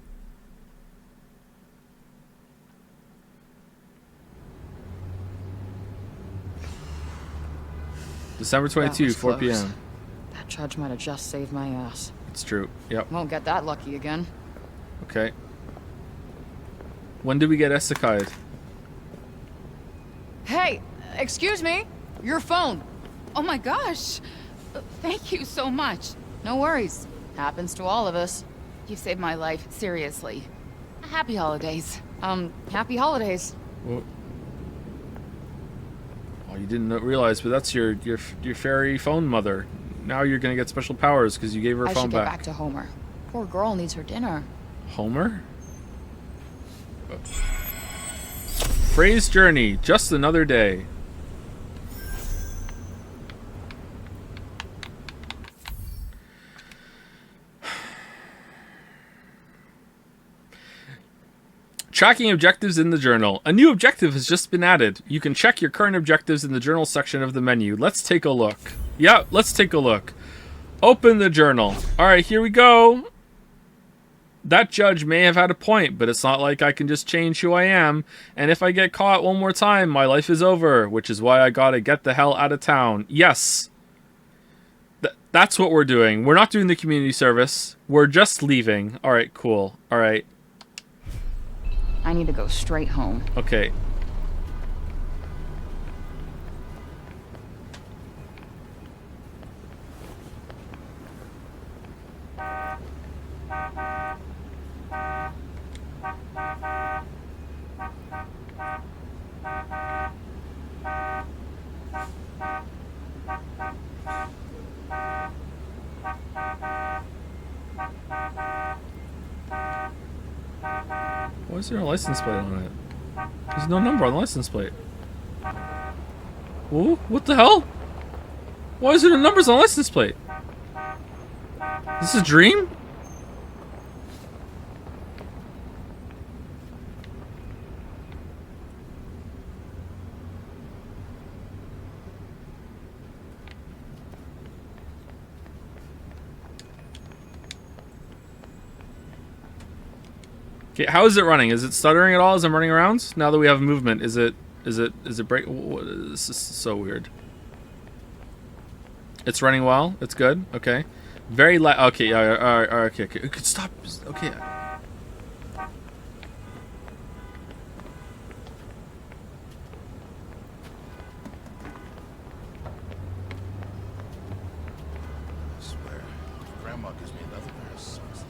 Speaker 1: December 22,
Speaker 2: was
Speaker 1: 4
Speaker 2: close.
Speaker 1: p.m.
Speaker 2: That judge might have just saved my ass.
Speaker 1: It's true. Yep.
Speaker 2: Won't get that lucky again.
Speaker 1: Okay. When did we get Isekai'd?
Speaker 2: Hey, excuse me. Your phone.
Speaker 5: Oh my gosh. Thank you so much.
Speaker 2: No worries. Happens to all of us.
Speaker 5: You saved my life, seriously. Happy holidays.
Speaker 2: Happy holidays.
Speaker 1: Well, oh, you didn't realize, but that's your fairy phone mother. Now you're gonna get special powers because you gave her
Speaker 2: I
Speaker 1: phone
Speaker 2: should get
Speaker 1: back.
Speaker 2: back to Homer. Poor girl needs her dinner.
Speaker 1: Homer? Frey's journey, just another day. Tracking objectives in the journal. A new objective has just been added. You can check your current objectives in the journal section of the menu. Let's take a look. Yeah, let's take a look. Open the journal. All right, here we go. That judge may have had a point, but it's not like I can just change who I am. And if I get caught one more time, my life is over, which is why I gotta get the hell out of town. Yes. That's what we're doing. We're not doing the community service. We're just leaving. All right, cool. All right.
Speaker 2: I need to go straight home.
Speaker 1: Okay. Why is there a license plate on it? There's no number on the license plate. Whoa, what the hell? Why is there no numbers on the license plate? Is this a dream? Okay, how is it running? Is it stuttering at all as I'm running around? Now that we have movement, is it break? This is so weird. It's running well. It's good. Okay, very light. Okay, all right, okay. It could stop. Okay.
Speaker 6: Swear, if Grandma gives me another pair of socks.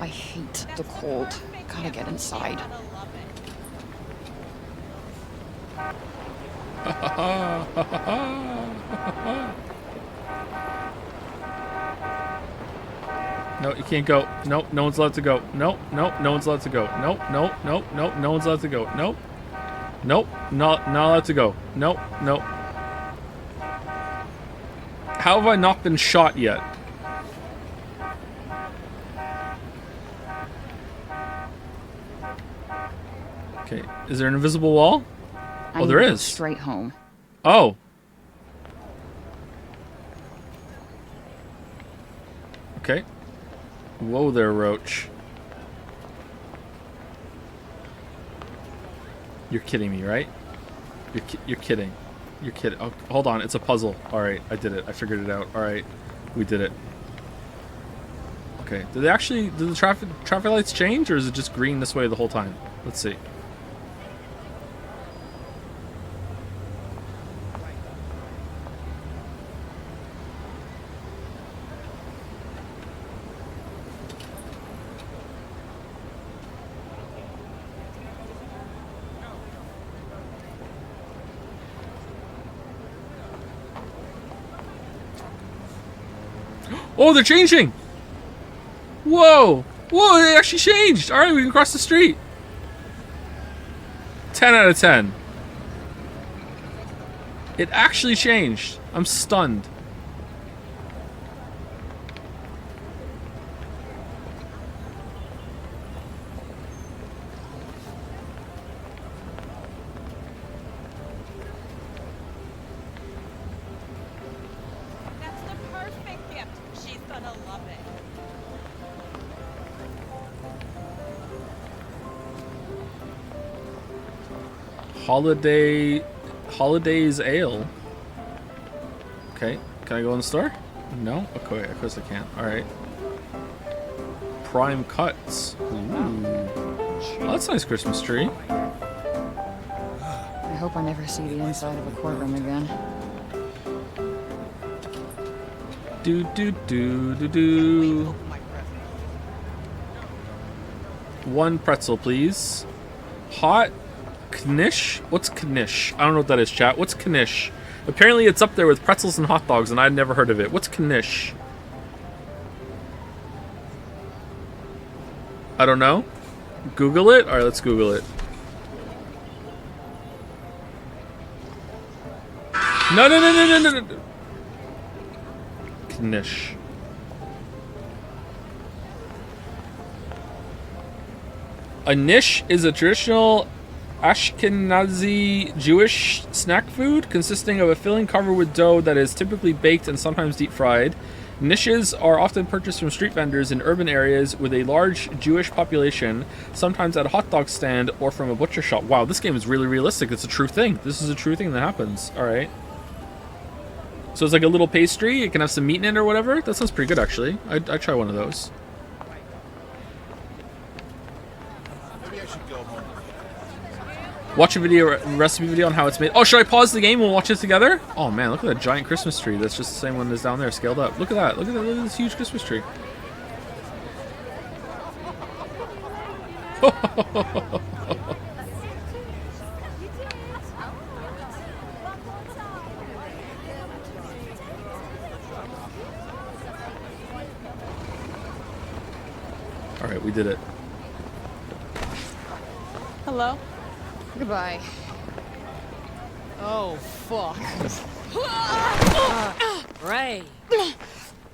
Speaker 2: I hate the cold. Gotta get inside.
Speaker 1: No, you can't go. Nope, no one's allowed to go. Nope, nope, no one's allowed to go. Nope, nope, nope, nope, no one's allowed to go. Nope. Nope, not allowed to go. Nope, nope. How have I not been shot yet? Okay, is there an invisible wall? Oh, there is.
Speaker 2: Straight home.
Speaker 1: Oh. Okay. Whoa there, Roach. You're kidding me, right? You're kidding. You're kidding. Oh, hold on, it's a puzzle. All right, I did it. I figured it out. All right, we did it. Okay. Did the traffic lights change, or is it just green this way the whole time? Let's see. Oh, they're changing! Whoa! Whoa, they actually changed! Alright, we can cross the street. 10 out of 10. It actually changed. I'm stunned. Holidays Ale. Okay, can I go in the store? No? Okay, of course I can't. Alright. Prime Cuts. Ooh. Oh, that's a nice Christmas tree.
Speaker 2: I hope I never see the inside of a courtroom again.
Speaker 1: Do do do do do. One pretzel, please. Hot knish? What's knish? I don't know what that is, chat. What's knish? Apparently it's up there with pretzels and hot dogs, and I'd never heard of it. What's knish? I don't know. Google it? Alright, let's Google it. No, no, no, no, no, no, no. Knish. A nish is a traditional Ashkenazi Jewish snack food consisting of a filling covered with dough that is typically baked and sometimes deep fried. Nishes are often purchased from street vendors in urban areas with a large Jewish population, sometimes at a hot dog stand or from a butcher shop. Wow, this game is really realistic. It's a true thing. This is a true thing that happens. All right. So it's like a little pastry. It can have some meat in it or whatever. That sounds pretty good, actually. I'd try one of those.
Speaker 6: Maybe I should go home.
Speaker 1: Watch a recipe video on how it's made. Oh, should I pause the game and we'll watch it together? Oh man, look at that giant Christmas tree. That's just the same one that's down there, scaled up. Look at that. Look at that. Look at this huge Christmas tree. We did it.
Speaker 2: Hello? Goodbye.
Speaker 7: Oh, fuck. Ray.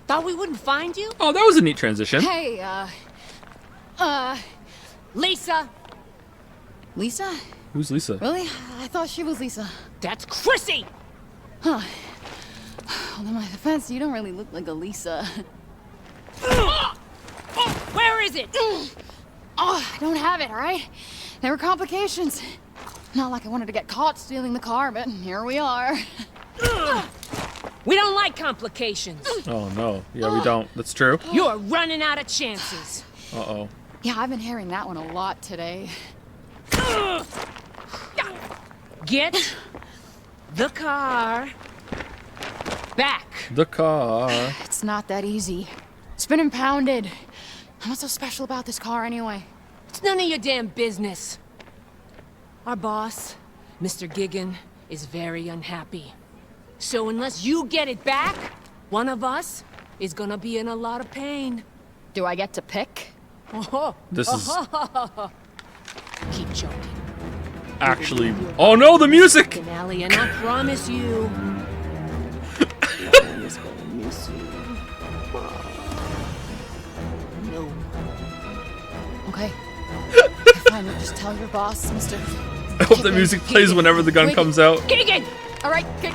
Speaker 7: Thought we wouldn't find you?
Speaker 1: Oh, that was a neat transition.
Speaker 2: Hey,
Speaker 7: Lisa!
Speaker 2: Lisa?
Speaker 1: Who's Lisa?
Speaker 2: Really? I thought she was Lisa.
Speaker 7: That's Chrissy!
Speaker 2: Huh. Well, in my defense, you don't really look like a Lisa.
Speaker 7: Where is it?
Speaker 2: Oh, I don't have it, all right? There were complications. Not like I wanted to get caught stealing the car, but here we are.
Speaker 7: We don't like complications.
Speaker 1: Oh no. Yeah, we don't. That's true.
Speaker 7: You're running out of chances.
Speaker 1: Uh-oh.
Speaker 2: Yeah, I've been hearing that one a lot today.
Speaker 7: Get the car back.
Speaker 1: The car.
Speaker 2: It's not that easy. It's been impounded. What's so special about this car anyway?
Speaker 7: It's none of your damn business. Our boss, Mr. Gigan, is very unhappy. So unless you get it back, one of us is gonna be in a lot of pain.
Speaker 2: Do I get to pick?
Speaker 7: Oh,
Speaker 1: This is
Speaker 7: keep joking.
Speaker 1: actually... Oh no, the music!
Speaker 7: Finale, and I promise you,
Speaker 2: He's gonna miss you.
Speaker 7: no.
Speaker 2: Okay. Fine, we'll just tell your boss, Mr.
Speaker 1: I hope the music plays whenever the gun
Speaker 2: Wait.
Speaker 1: comes out.
Speaker 7: Gigan!
Speaker 2: All right, quick,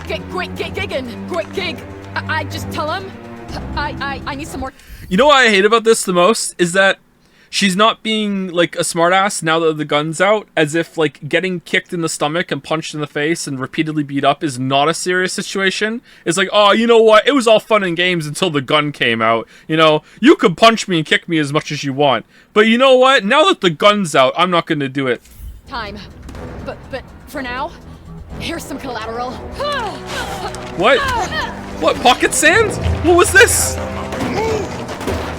Speaker 2: Gigan. Quick, gig. I just tell him. I need some more.
Speaker 1: You know what I hate about this the most? Is that she's not being, like, a smartass now that the gun's out, as if, like, getting kicked in the stomach and punched in the face and repeatedly beat up is not a serious situation. It's like, oh, you know what? It was all fun and games until the gun came out. You know, you could punch me and kick me as much as you want. But you know what? Now that the gun's out, I'm not going to do it.
Speaker 2: Time. But for now, here's some collateral.
Speaker 1: What? What, pocket sand? What was this?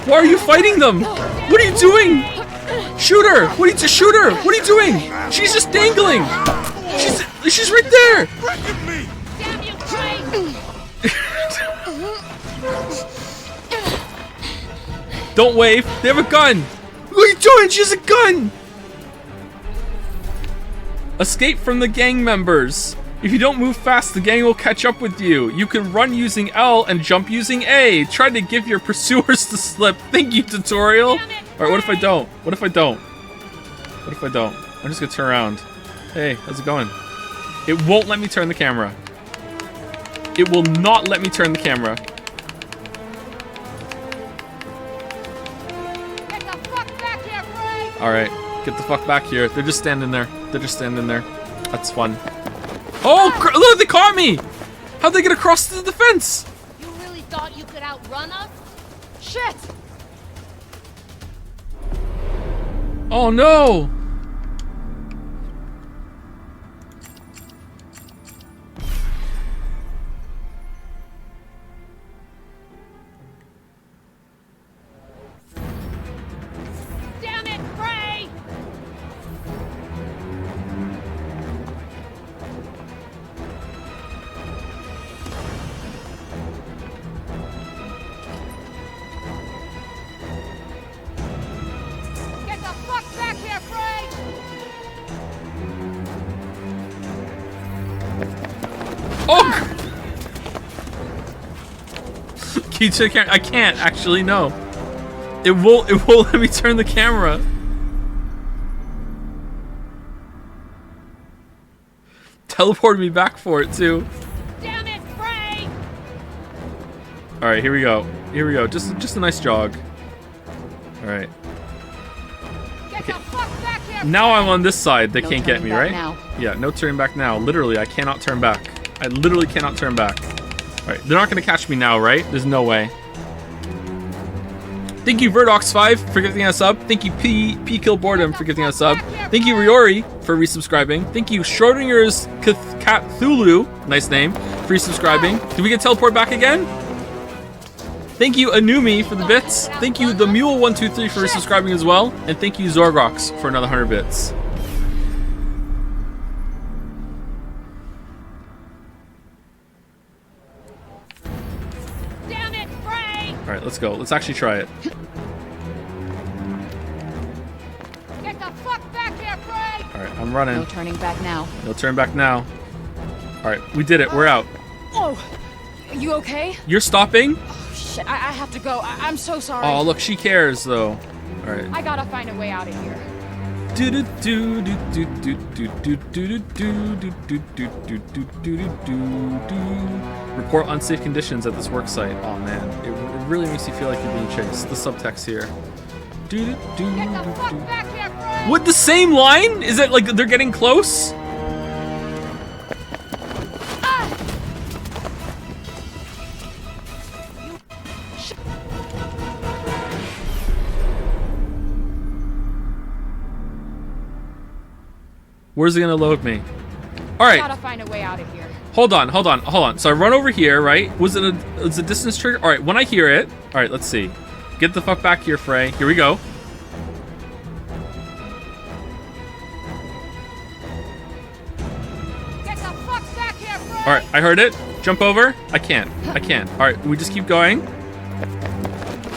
Speaker 1: Why are you fighting them? What are you doing? Shoot her! Shoot her! What are you doing? She's just dangling! She's right there!
Speaker 7: Damn you, Craig!
Speaker 1: Don't wave. They have a gun. What are you doing? She has a gun! Escape from the gang members. If you don't move fast, the gang will catch up with you. You can run using L and jump using A. Try to give your pursuers the slip. Thank you, tutorial. Alright, what if I don't? What if I don't? What if I don't? I'm just gonna turn around. Hey, how's it going? It won't let me turn the camera. It will not let me turn the camera.
Speaker 2: Get the fuck back here, Frank!
Speaker 1: Alright, get the fuck back here. They're just standing there. They're just standing there. That's fun. Oh, look, they caught me! How'd they get across the fence?
Speaker 7: You really thought you could outrun us?
Speaker 2: Shit!
Speaker 1: Oh no!
Speaker 7: Damn it, Ray!
Speaker 2: Get the fuck back here, Frank!
Speaker 1: Oh! Can you turn the camera? I can't actually, no. It won't let me turn the camera. Teleported me back for it too.
Speaker 7: Damn it, Ray!
Speaker 1: Alright, here we go. Here we go. Just a nice jog. Alright.
Speaker 2: Get the fuck back here!
Speaker 1: Now I'm on this side. They
Speaker 2: No
Speaker 1: can't get
Speaker 2: turning
Speaker 1: me,
Speaker 2: back
Speaker 1: right?
Speaker 2: now.
Speaker 1: Yeah, no turning back now. Literally, I cannot turn back. I literally cannot turn back. Alright, they're not gonna catch me now, right? There's no way. Thank you, Verdox5 for gifting us up. Thank you, P Kill Boredom for gifting us up. Thank you, Riori for resubscribing. Thank you, Schrodinger's Cthulhu, nice name, for resubscribing. Did we get teleport back again? Thank you, Anumi, for the bits. Thank you, the Mule123 for resubscribing as well. And thank you, Zorgrox, for another 100 bits.
Speaker 7: Damn it, Ray!
Speaker 1: Alright, let's go. Let's actually try it. running.
Speaker 2: No turning back now.
Speaker 1: No turn back now. All right, we did it. We're out.
Speaker 2: Oh, you okay?
Speaker 1: You're stopping?
Speaker 2: Oh, shit, I have to go. I'm so sorry.
Speaker 1: Oh, look, she cares though. All right.
Speaker 2: I gotta find a way out of here.
Speaker 1: Report unsafe conditions at this work site. Oh man, it really makes you feel like you're being chased. The subtext here.
Speaker 2: Get the fuck back here, Frank!
Speaker 1: With the same line? Is it like they're getting close? Where's it gonna load me? All right.
Speaker 2: Gotta find a way out of here.
Speaker 1: Hold on. So I run over here, right? Was it a distance trigger? All right, when I hear it. All right, let's see. Get the fuck back here, Frey. Here we go.
Speaker 2: Get the fuck back here, Frank!
Speaker 1: All right, I heard it. Jump over. I can't. All right, we just keep going.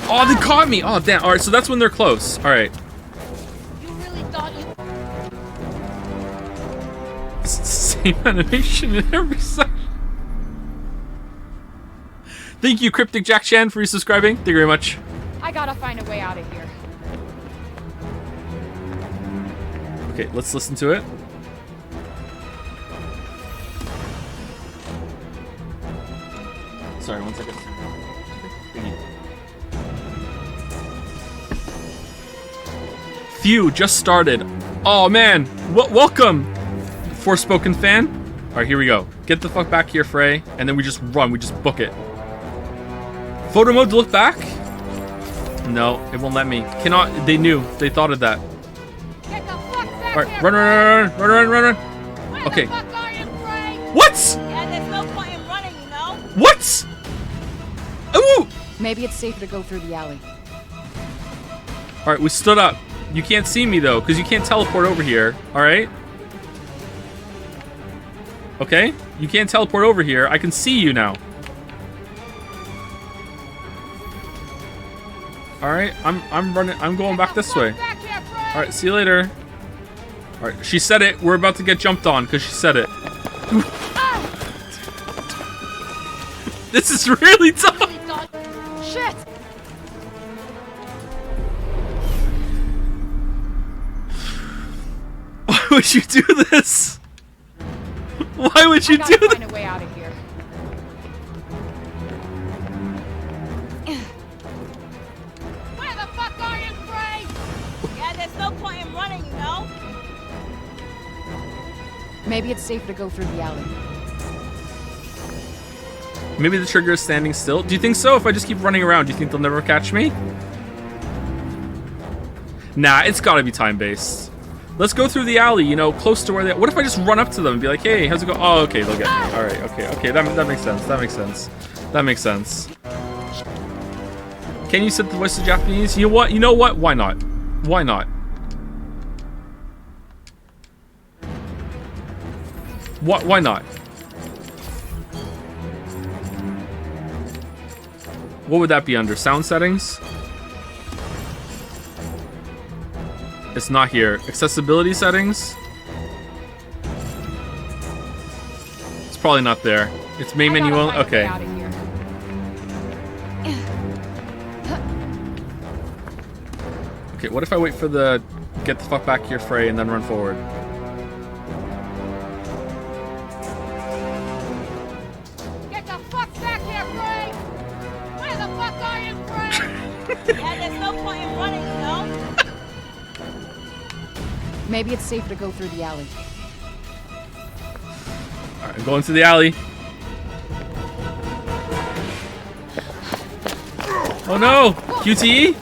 Speaker 1: Oh, they caught me. Oh, damn. All right, so that's when they're close. All right.
Speaker 2: You really thought you...
Speaker 1: It's the same animation in every section. Thank you, Cryptic Jack Chan, for resubscribing. Thank you very much.
Speaker 2: I gotta find a way out of here.
Speaker 1: Okay, let's listen to it. Sorry, 1 second. Thank you. Phew, just started. Oh man, welcome, Forspoken fan. All right, here we go. Get the fuck back here, Frey, and then we just run. We just book it. Photo mode to look back? No, it won't let me. Cannot. They knew. They thought of that.
Speaker 2: Get the fuck back
Speaker 1: All right,
Speaker 2: here,
Speaker 1: run.
Speaker 2: Where
Speaker 1: Okay.
Speaker 2: the fuck are you, Frank?
Speaker 1: What?
Speaker 8: Yeah, there's no point in running, you know?
Speaker 1: What? Ooh!
Speaker 2: Maybe it's safer to go through the alley.
Speaker 1: All right, we stood up. You can't see me though, because you can't teleport over here. All right. Okay, you can't teleport over here. I can see you now. All right, I'm running. I'm going back this way. All right, see you later. All right, she said it. We're about to get jumped on because she said it. This is really tough.
Speaker 2: Shit!
Speaker 1: Why would you do this? Why would you
Speaker 2: I gotta
Speaker 1: do
Speaker 2: find
Speaker 1: this?
Speaker 2: a way out of here. Where the fuck are you, Frank?
Speaker 8: Yeah, there's no point in running, you know?
Speaker 2: Maybe it's safer to go through the alley.
Speaker 1: Maybe the trigger is standing still. Do you think so? If I just keep running around, do you think they'll never catch me? Nah, it's gotta be time-based. Let's go through the alley, you know, close to where they... What if I just run up to them and be like, hey, how's it go? Oh, okay, they'll get me. All right, okay. That makes sense. That makes sense. Can you set the voice to Japanese? You know what? Why not? Why not? Why not? What would that be under? Sound settings? It's not here. Accessibility settings? It's probably not there. It's main menu only? Okay. Okay, what if I wait for the get the fuck back here Frey and then run forward?
Speaker 2: Get the fuck back here, Frank! Where the fuck are you, Frank?
Speaker 8: Yeah, there's no point in running, you know?
Speaker 2: Maybe it's safer to go through the alley.
Speaker 1: Alright, I'm going to the alley. Oh no! QTE?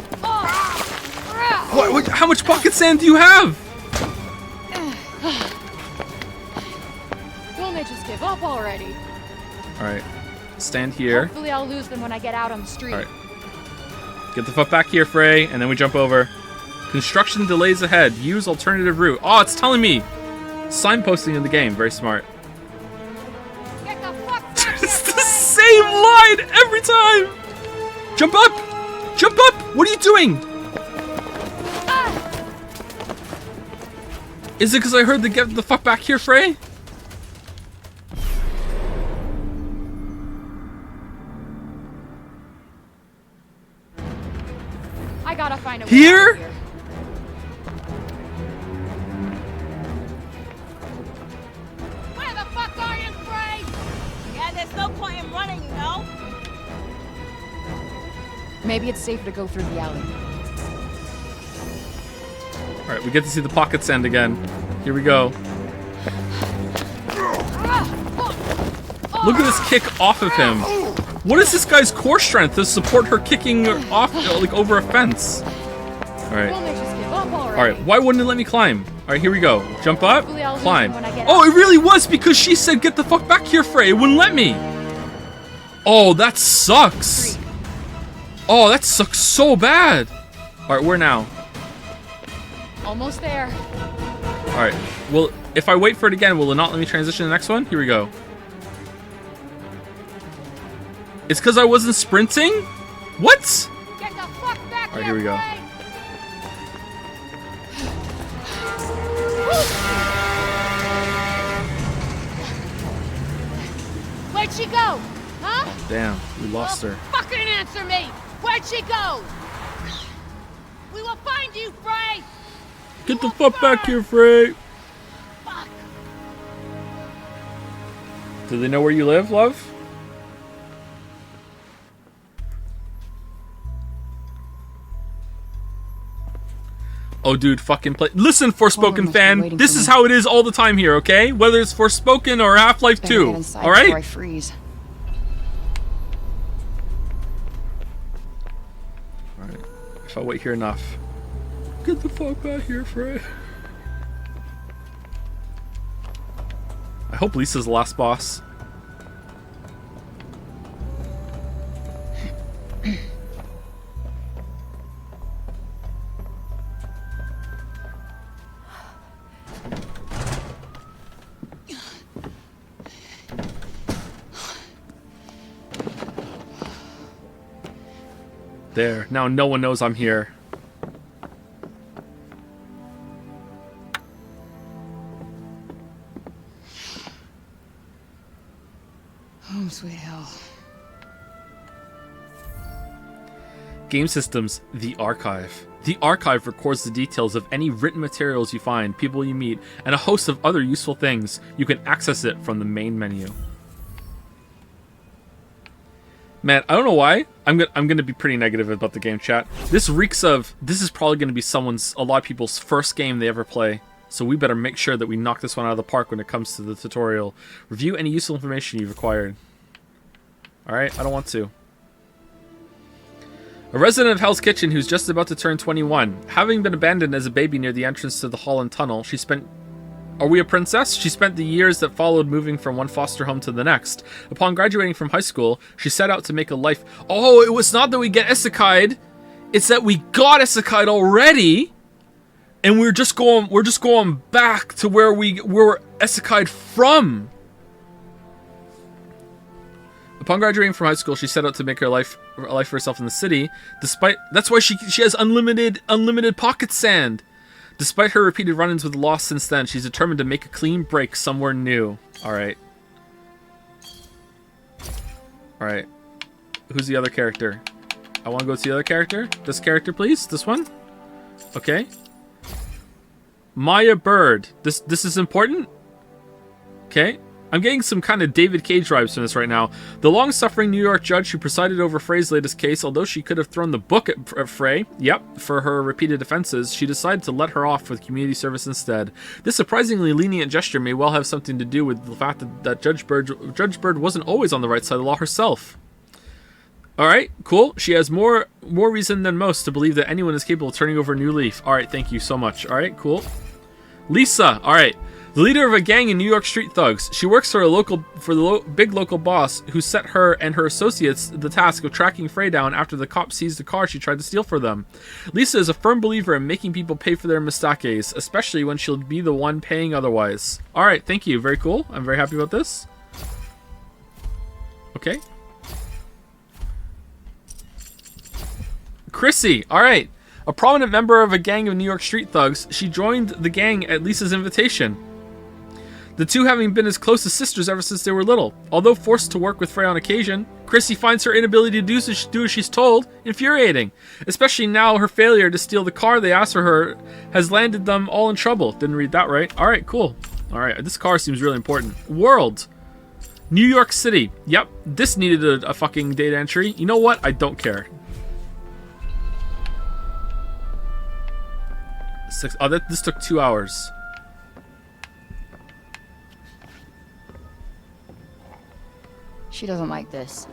Speaker 1: What, how much pocket sand do you have?
Speaker 2: Don't they just give up already?
Speaker 1: Alright. Stand here.
Speaker 2: Hopefully I'll lose them when I get out on the street.
Speaker 1: Alright. Get the fuck back here, Frey, and then we jump over. Construction delays ahead. Use alternative route. Oh, it's telling me. Signposting in the game. Very smart.
Speaker 2: Get the fuck back
Speaker 1: It's the same line every time. Jump up. Jump up. What are you doing? Is it because I heard the get the fuck back here, Frey?
Speaker 2: I gotta find a way
Speaker 1: Here?
Speaker 2: out of here.
Speaker 8: Where the fuck are you, Frey? Yeah, there's no point in running, you know?
Speaker 2: Maybe it's safer to go through the alley.
Speaker 1: All right, we get to see the pocket sand again. Here we go. Look at this kick off of him. What is this guy's core strength to support her kicking off like over a fence? All right.
Speaker 2: Won't they just give up already?
Speaker 1: All right. Why wouldn't it let me climb? All right, here we go. Jump up,
Speaker 2: Hopefully I'll lose
Speaker 1: climb.
Speaker 2: him when I get
Speaker 1: Oh,
Speaker 2: out.
Speaker 1: it really was because she said, "Get the fuck back here, Frey." It wouldn't let me. Oh, that sucks. Oh, that sucks so bad. All right, where now?
Speaker 2: Almost there.
Speaker 1: All right. Well, if I wait for it again, will it not let me transition to the next one? Here we go. It's because I wasn't sprinting? What?
Speaker 2: Get the fuck back
Speaker 1: All right, here we go.
Speaker 2: Where'd she go? Huh?
Speaker 1: Damn, we lost her.
Speaker 2: Fucking answer me! Where'd she go? We will find you, Frey!
Speaker 1: Get the fuck back here, Frey.
Speaker 2: Fuck!
Speaker 1: Do they know where you live, love? Oh, dude, fucking play. Listen, Forspoken
Speaker 2: must be
Speaker 1: fan,
Speaker 2: waiting
Speaker 1: this
Speaker 2: for
Speaker 1: is
Speaker 2: me.
Speaker 1: how it is all the time here, okay? Whether it's Forspoken or Half-Life
Speaker 2: Better
Speaker 1: 2,
Speaker 2: get inside
Speaker 1: all
Speaker 2: before I
Speaker 1: right?
Speaker 2: freeze.
Speaker 1: All right. If I wait here enough. Get the fuck back here, Frey. I hope Lisa's the last boss. There. Now no one knows I'm here.
Speaker 2: Home sweet hell.
Speaker 1: Game systems, the archive. The archive records the details of any written materials you find, people you meet, and a host of other useful things. You can access it from the main menu. Man, I don't know why. I'm gonna be pretty negative about the game, chat. This reeks of, this is probably gonna be a lot of people's first game they ever play. So we better make sure that we knock this one out of the park when it comes to the tutorial. Review any useful information you've acquired. Alright, I don't want to. A resident of Hell's Kitchen who's just about to turn 21. Having been abandoned as a baby near the entrance to the Holland Tunnel, she spent... Are we a princess? She spent the years that followed moving from one foster home to the next. Upon graduating from high school, she set out to make a life... Oh, it was not that we get isekai'd. It's that we got isekai'd already. And we're just going back to where we were isekai'd from. Upon graduating from high school, she set out to make a life for herself in the city. That's why she has unlimited pocket sand. Despite her repeated run-ins with the loss since then, she's determined to make a clean break somewhere new. Alright. Alright. Who's the other character? I want to go to the other character. This character, please. This one. Okay. Maya Bird. This is important? Okay. I'm getting some kind of David Cage vibes from this right now. The long-suffering New York judge who presided over Frey's latest case, although she could have thrown the book at Frey, for her repeated offenses, she decided to let her off with community service instead. This surprisingly lenient gesture may well have something to do with the fact that Judge Bird wasn't always on the right side of the law herself. Alright, cool. She has more reason than most to believe that anyone is capable of turning over a new leaf. Alright, thank you so much. Alright, cool. Lisa, alright. The leader of a gang in New York street thugs. She works for the big local boss who set her and her associates the task of tracking Frey down after the cops seized the car she tried to steal for them. Lisa is a firm believer in making people pay for their mistakes, especially when she'll be the one paying otherwise. Alright, thank you. Very cool. I'm very happy about this. Okay. Chrissy, alright. A prominent member of a gang of New York street thugs, she joined the gang at Lisa's invitation. The two having been as close as sisters ever since they were little. Although forced to work with Frey on occasion, Chrissy finds her inability to do as she's told infuriating. Especially now her failure to steal the car they asked for her has landed them all in trouble. Didn't read that right. Alright, cool. Alright, this car seems really important. World. New York City. Yep, this needed a fucking data entry. You know what? I don't care. This took 2 hours.
Speaker 2: She doesn't like this,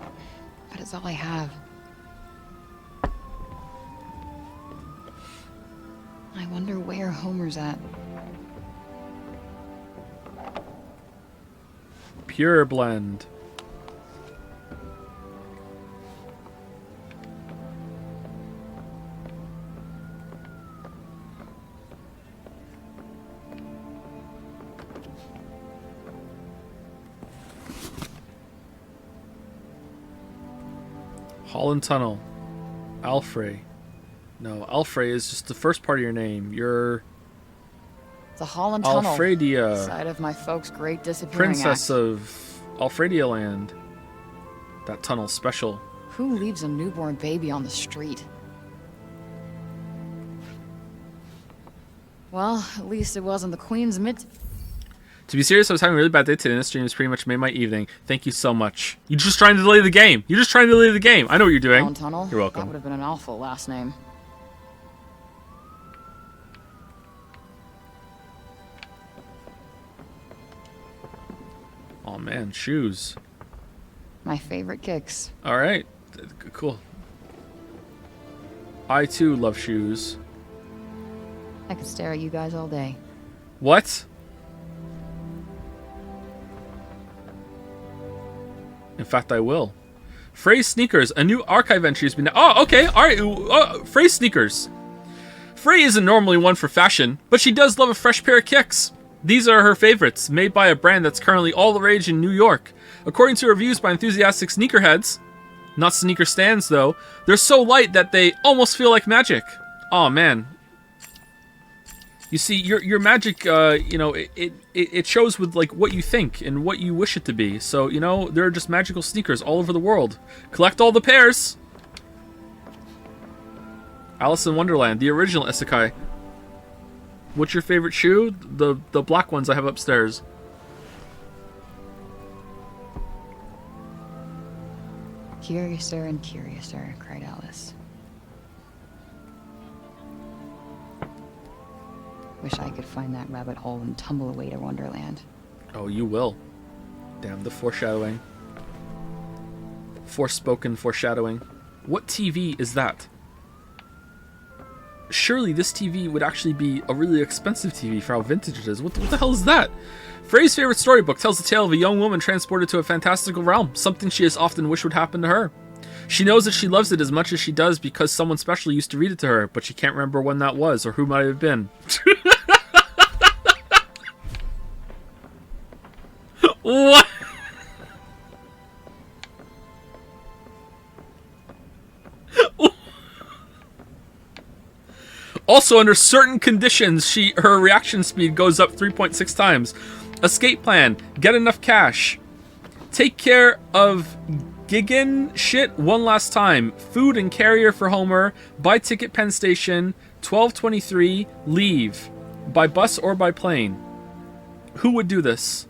Speaker 2: but it's all I have. I wonder where Homer's at.
Speaker 1: Pure blend. Holland Tunnel. Alfrey. No, Alfrey is just the first part of your name. You're
Speaker 2: The Holland Tunnel.
Speaker 1: Alfredia.
Speaker 2: Site of my folks' great disappearing
Speaker 1: Princess
Speaker 2: act.
Speaker 1: of Alfredia Land. That tunnel's special.
Speaker 2: Who leaves a newborn baby on the street? Well, at least it wasn't the Queen's mid...
Speaker 1: To be serious, I was having a really bad day today, and this stream has pretty much made my evening. Thank you so much. You're just trying to delay the game. You're just trying to delay the game. I know what you're doing.
Speaker 2: Holland Tunnel?
Speaker 1: You're welcome.
Speaker 2: That would have been an awful last name.
Speaker 1: Oh man, shoes.
Speaker 2: My favorite kicks.
Speaker 1: All right, cool. I too love shoes.
Speaker 2: I could stare at you guys all day.
Speaker 1: What? In fact, I will. Frey's Sneakers. A new archive entry has been... Oh, okay. All right. Frey's Sneakers. Frey isn't normally one for fashion, but she does love a fresh pair of kicks. These are her favorites, made by a brand that's currently all the rage in New York. According to reviews by enthusiastic sneakerheads, not sneaker stands though, they're so light that they almost feel like magic. Oh man. You see, your magic, you know, it shows with like what you think and what you wish it to be. So, you know, there are just magical sneakers all over the world. Collect all the pairs. Alice in Wonderland, the original isekai. What's your favorite shoe? The black ones I have upstairs.
Speaker 2: Curiouser and curiouser, cried Alice. Wish I could find that rabbit hole and tumble away to Wonderland.
Speaker 1: Oh, you will. Damn, the foreshadowing. Forspoken foreshadowing. What TV is that? Surely this TV would actually be a really expensive TV for how vintage it is. What the hell is that? Frey's favorite storybook tells the tale of a young woman transported to a fantastical realm, something she has often wished would happen to her. She knows that she loves it as much as she does because someone special used to read it to her, but she can't remember when that was or who might have been. What? Also, under certain conditions, her reaction speed goes up 3.6 times. Escape plan. Get enough cash. Take care of Giggin shit one last time. Food and carrier for Homer. Buy ticket Penn Station. 12:23. Leave. By bus or by plane. Who would do this?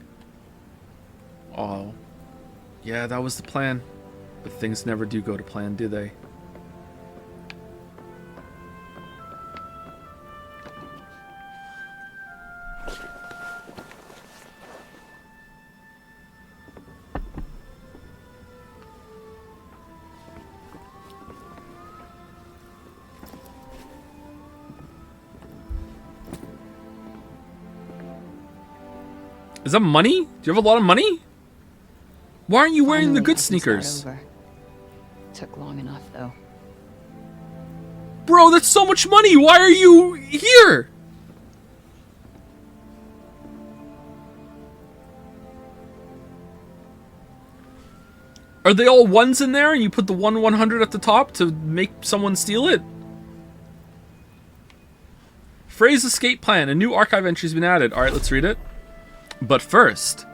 Speaker 1: Oh. Yeah, that was the plan. But things never do go to plan, do they? Is that money? Do you have a lot of money? Why aren't you wearing the good sneakers?
Speaker 2: Took long enough, though.
Speaker 1: Bro, that's so much money! Why are you here? Are they all ones in there and you put the 100 at the top to make someone steal it? Frey's escape plan. A new archive entry has been added. All right, let's read it. But first,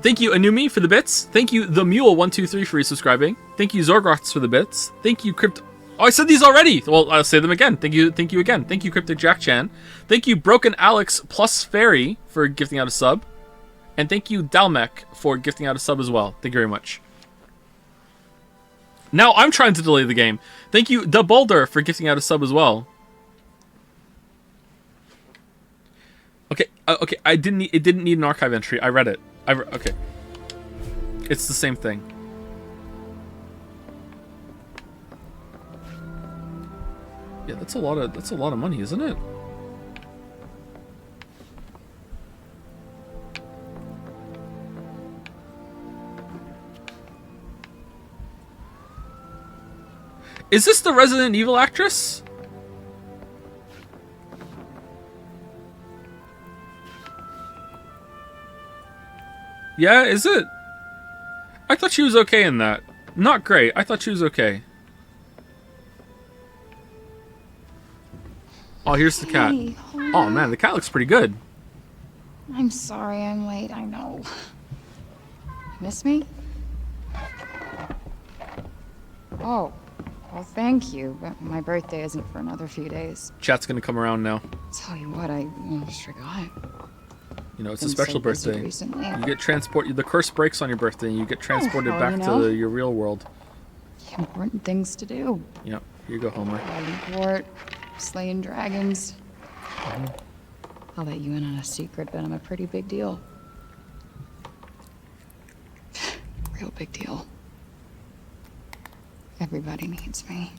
Speaker 1: thank you, Anumi, for the bits. Thank you, The Mule123 for resubscribing. Thank you, Zorgrots, for the bits. Thank you, Crypto... Oh, I said these already. Well, I'll say them again. Thank you again. Thank you, Cryptic Jack Chan. Thank you, Broken Alex plus Fairy for gifting out a sub. And thank you, Dalmec, for gifting out a sub as well. Thank you very much. Now I'm trying to delay the game. Thank you, The Boulder, for gifting out a sub as well. Okay, okay. It didn't need an archive entry. I read it. Okay. It's the same thing. Yeah, that's a lot of money, isn't it? Is this the Resident Evil actress? Yeah, is it? I thought she was okay in that. Not great. I thought she was okay. Oh, here's the cat.
Speaker 2: Hey,
Speaker 1: Oh man, the cat looks pretty good.
Speaker 2: I'm sorry I'm late, I know. Miss me? Oh, well, thank you, but my birthday isn't for another few days.
Speaker 1: Chat's gonna come around now.
Speaker 2: Tell you what, I almost forgot.
Speaker 1: You know, it's a
Speaker 2: Been
Speaker 1: special
Speaker 2: so busy
Speaker 1: birthday.
Speaker 2: recently.
Speaker 1: You get transport. The curse breaks on your birthday, and you get transported
Speaker 2: well,
Speaker 1: back
Speaker 2: you know.
Speaker 1: to your real world.
Speaker 2: Important things to do.
Speaker 1: Yep. Here you go, Homer.
Speaker 2: Port, slaying dragons. I'll let you in on a secret, but I'm a pretty big deal. Real big deal. Everybody needs me.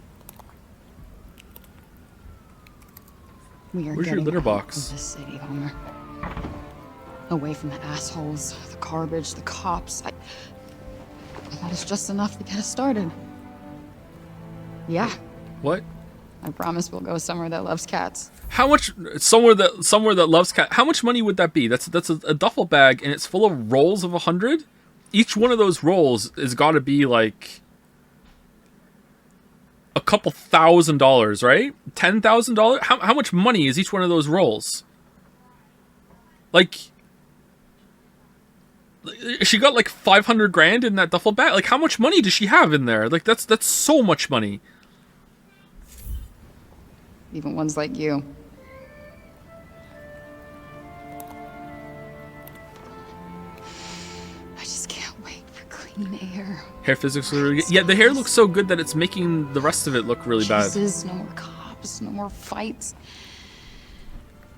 Speaker 2: We are
Speaker 1: Where's your
Speaker 2: getting
Speaker 1: litter
Speaker 2: out
Speaker 1: box?
Speaker 2: of the city, Homer. Away from the assholes, the garbage, the cops. That is just enough to get us started. Yeah,
Speaker 1: What?
Speaker 2: I promise we'll go somewhere that loves cats.
Speaker 1: How much? Somewhere that loves cat. How much money would that be? That's a duffel bag, and it's full of rolls of 100. Each one of those rolls has got to be like a couple $1,000, right? $10,000. How much money is each one of those rolls? Like, she got like 500 grand in that duffel bag. Like, how much money does she have in there? Like, that's so much money.
Speaker 2: Even ones like you. I just can't wait for clean air.
Speaker 1: Hair physics are really good. Yeah, the hair looks so good that it's making the rest of it look really bad.
Speaker 2: Jesus, no more cops, no more fights.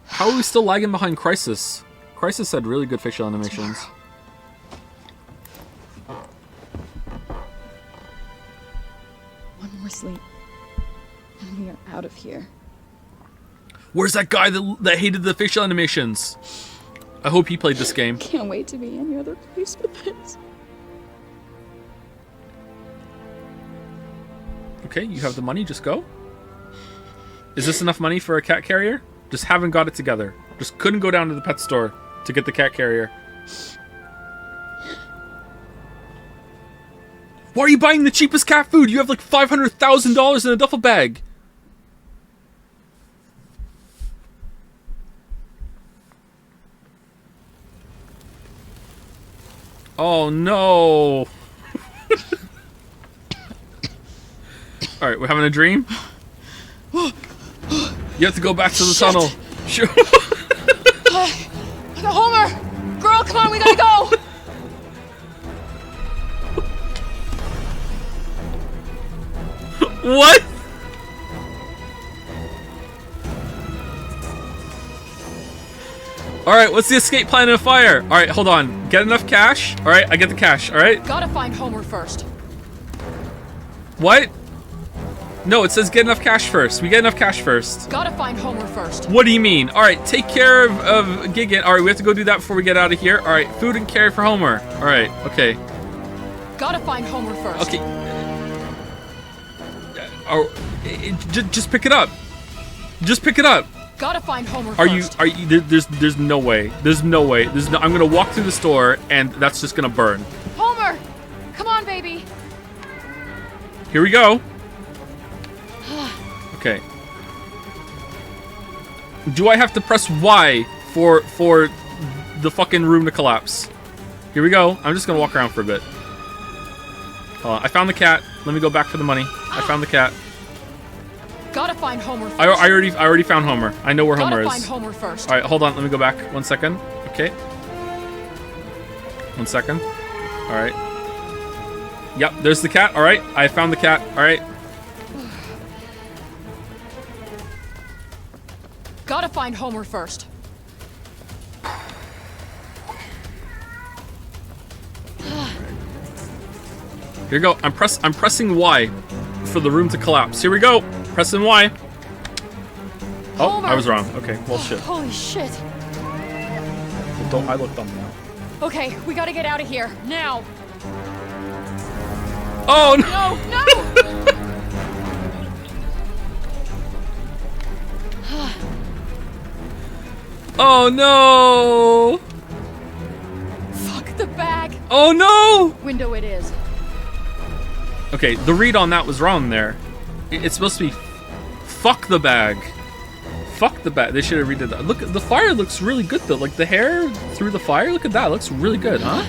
Speaker 1: How are we still lagging behind Crisis? Crisis had really good facial animations.
Speaker 2: One more sleep, and we are out of here.
Speaker 1: Where's that guy that hated the facial animations? I hope he played this game.
Speaker 2: Can't wait to be any other place but this.
Speaker 1: Okay, you have the money, just go. Is this enough money for a cat carrier? Just haven't got it together. Just couldn't go down to the pet store to get the cat carrier. Why are you buying the cheapest cat food? You have like $500,000 in a duffel bag. Oh no. Alright, we're having a dream? You have to go back to the tunnel. Sure.
Speaker 2: Homer! Girl, come on, we gotta go!
Speaker 1: What? Alright, what's the escape plan in a fire? Alright, hold on. Get enough cash? Alright, I get the cash, alright?
Speaker 2: Gotta find Homer first.
Speaker 1: What? No, it says get enough cash first. We get enough cash first.
Speaker 2: Gotta find Homer first.
Speaker 1: What do you mean? Alright, take care of Gigan. Alright, we have to go do that before we get out of here. Alright, food and carry for Homer. Alright, okay.
Speaker 2: Gotta find Homer first.
Speaker 1: Okay. Just pick it up. Just pick it up.
Speaker 2: Gotta find Homer
Speaker 1: Are
Speaker 2: first.
Speaker 1: you there's no way. There's no way. I'm gonna walk through the store and that's just gonna burn.
Speaker 2: Homer! Come on, baby.
Speaker 1: Here we go. Okay. Do I have to press Y for the fucking room to collapse? Here we go. I'm just gonna walk around for a bit. I found the cat. Let me go back for the money. I found the cat.
Speaker 2: Gotta find Homer first.
Speaker 1: I already found Homer. I know where Homer is.
Speaker 2: Gotta find Homer first.
Speaker 1: All right, hold on. Let me go back 1 second. Okay. 1 second. All right. Yep, there's the cat. All right, I found the cat. All right.
Speaker 2: Gotta find Homer first.
Speaker 1: Here you go. I'm pressing Y for the room to collapse. Here we go. Pressing Y. Oh,
Speaker 2: Homer.
Speaker 1: I was wrong. Okay, well, shit.
Speaker 2: Holy shit.
Speaker 1: Well, don't I look dumb now?
Speaker 2: Okay, we gotta get out of here now.
Speaker 1: Oh no!
Speaker 2: No, no.
Speaker 1: Oh no!
Speaker 2: Fuck the bag.
Speaker 1: Oh no!
Speaker 2: Window it is.
Speaker 1: Okay, the read on that was wrong there. It's supposed to be fuck the bag. Fuck the bag. They should have redid that. Look, the fire looks really good though. Like the hair through the fire. Look at that. It looks really good, huh?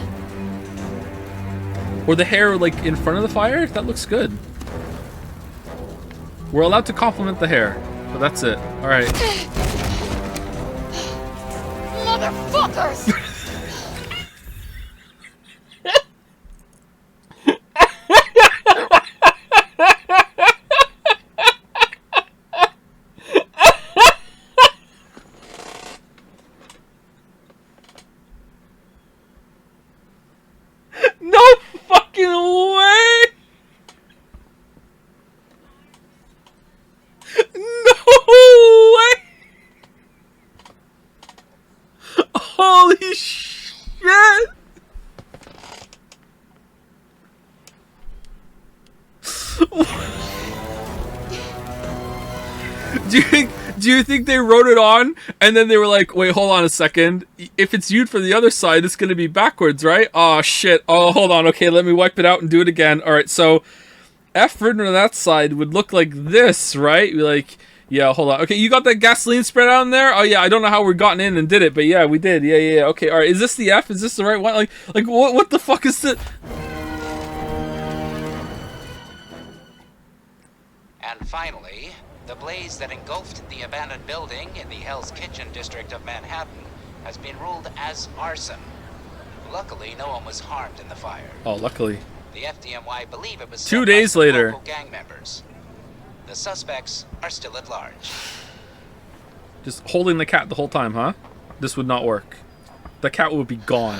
Speaker 1: Or the hair like in front of the fire. That looks good. We're allowed to compliment the hair, but that's it. All right.
Speaker 2: Motherfuckers!
Speaker 1: No fucking way! No way! Holy shit! Do you think they wrote it on and then they were like, wait, hold on a second. If it's viewed from the other side, it's going to be backwards, right? Oh, shit. Oh, hold on. Okay, let me wipe it out and do it again. All right, so F written on that side would look like this, right? Like, yeah, hold on. Okay, you got that gasoline spread out in there? Oh, yeah, I don't know how we gotten in and did it, but yeah, we did. Yeah. Okay, all right. Is this the F? Is this the right one? Like what the fuck is this?
Speaker 9: And finally, the blaze that engulfed the abandoned building in the Hell's Kitchen district of Manhattan has been ruled as arson. Luckily, no one was harmed in the fire.
Speaker 1: Oh, luckily.
Speaker 9: The FDNY believe it was
Speaker 1: 2 days later.
Speaker 9: local gang members. The suspects are still at large.
Speaker 1: Just holding the cat the whole time, huh? This would not work. The cat would be gone.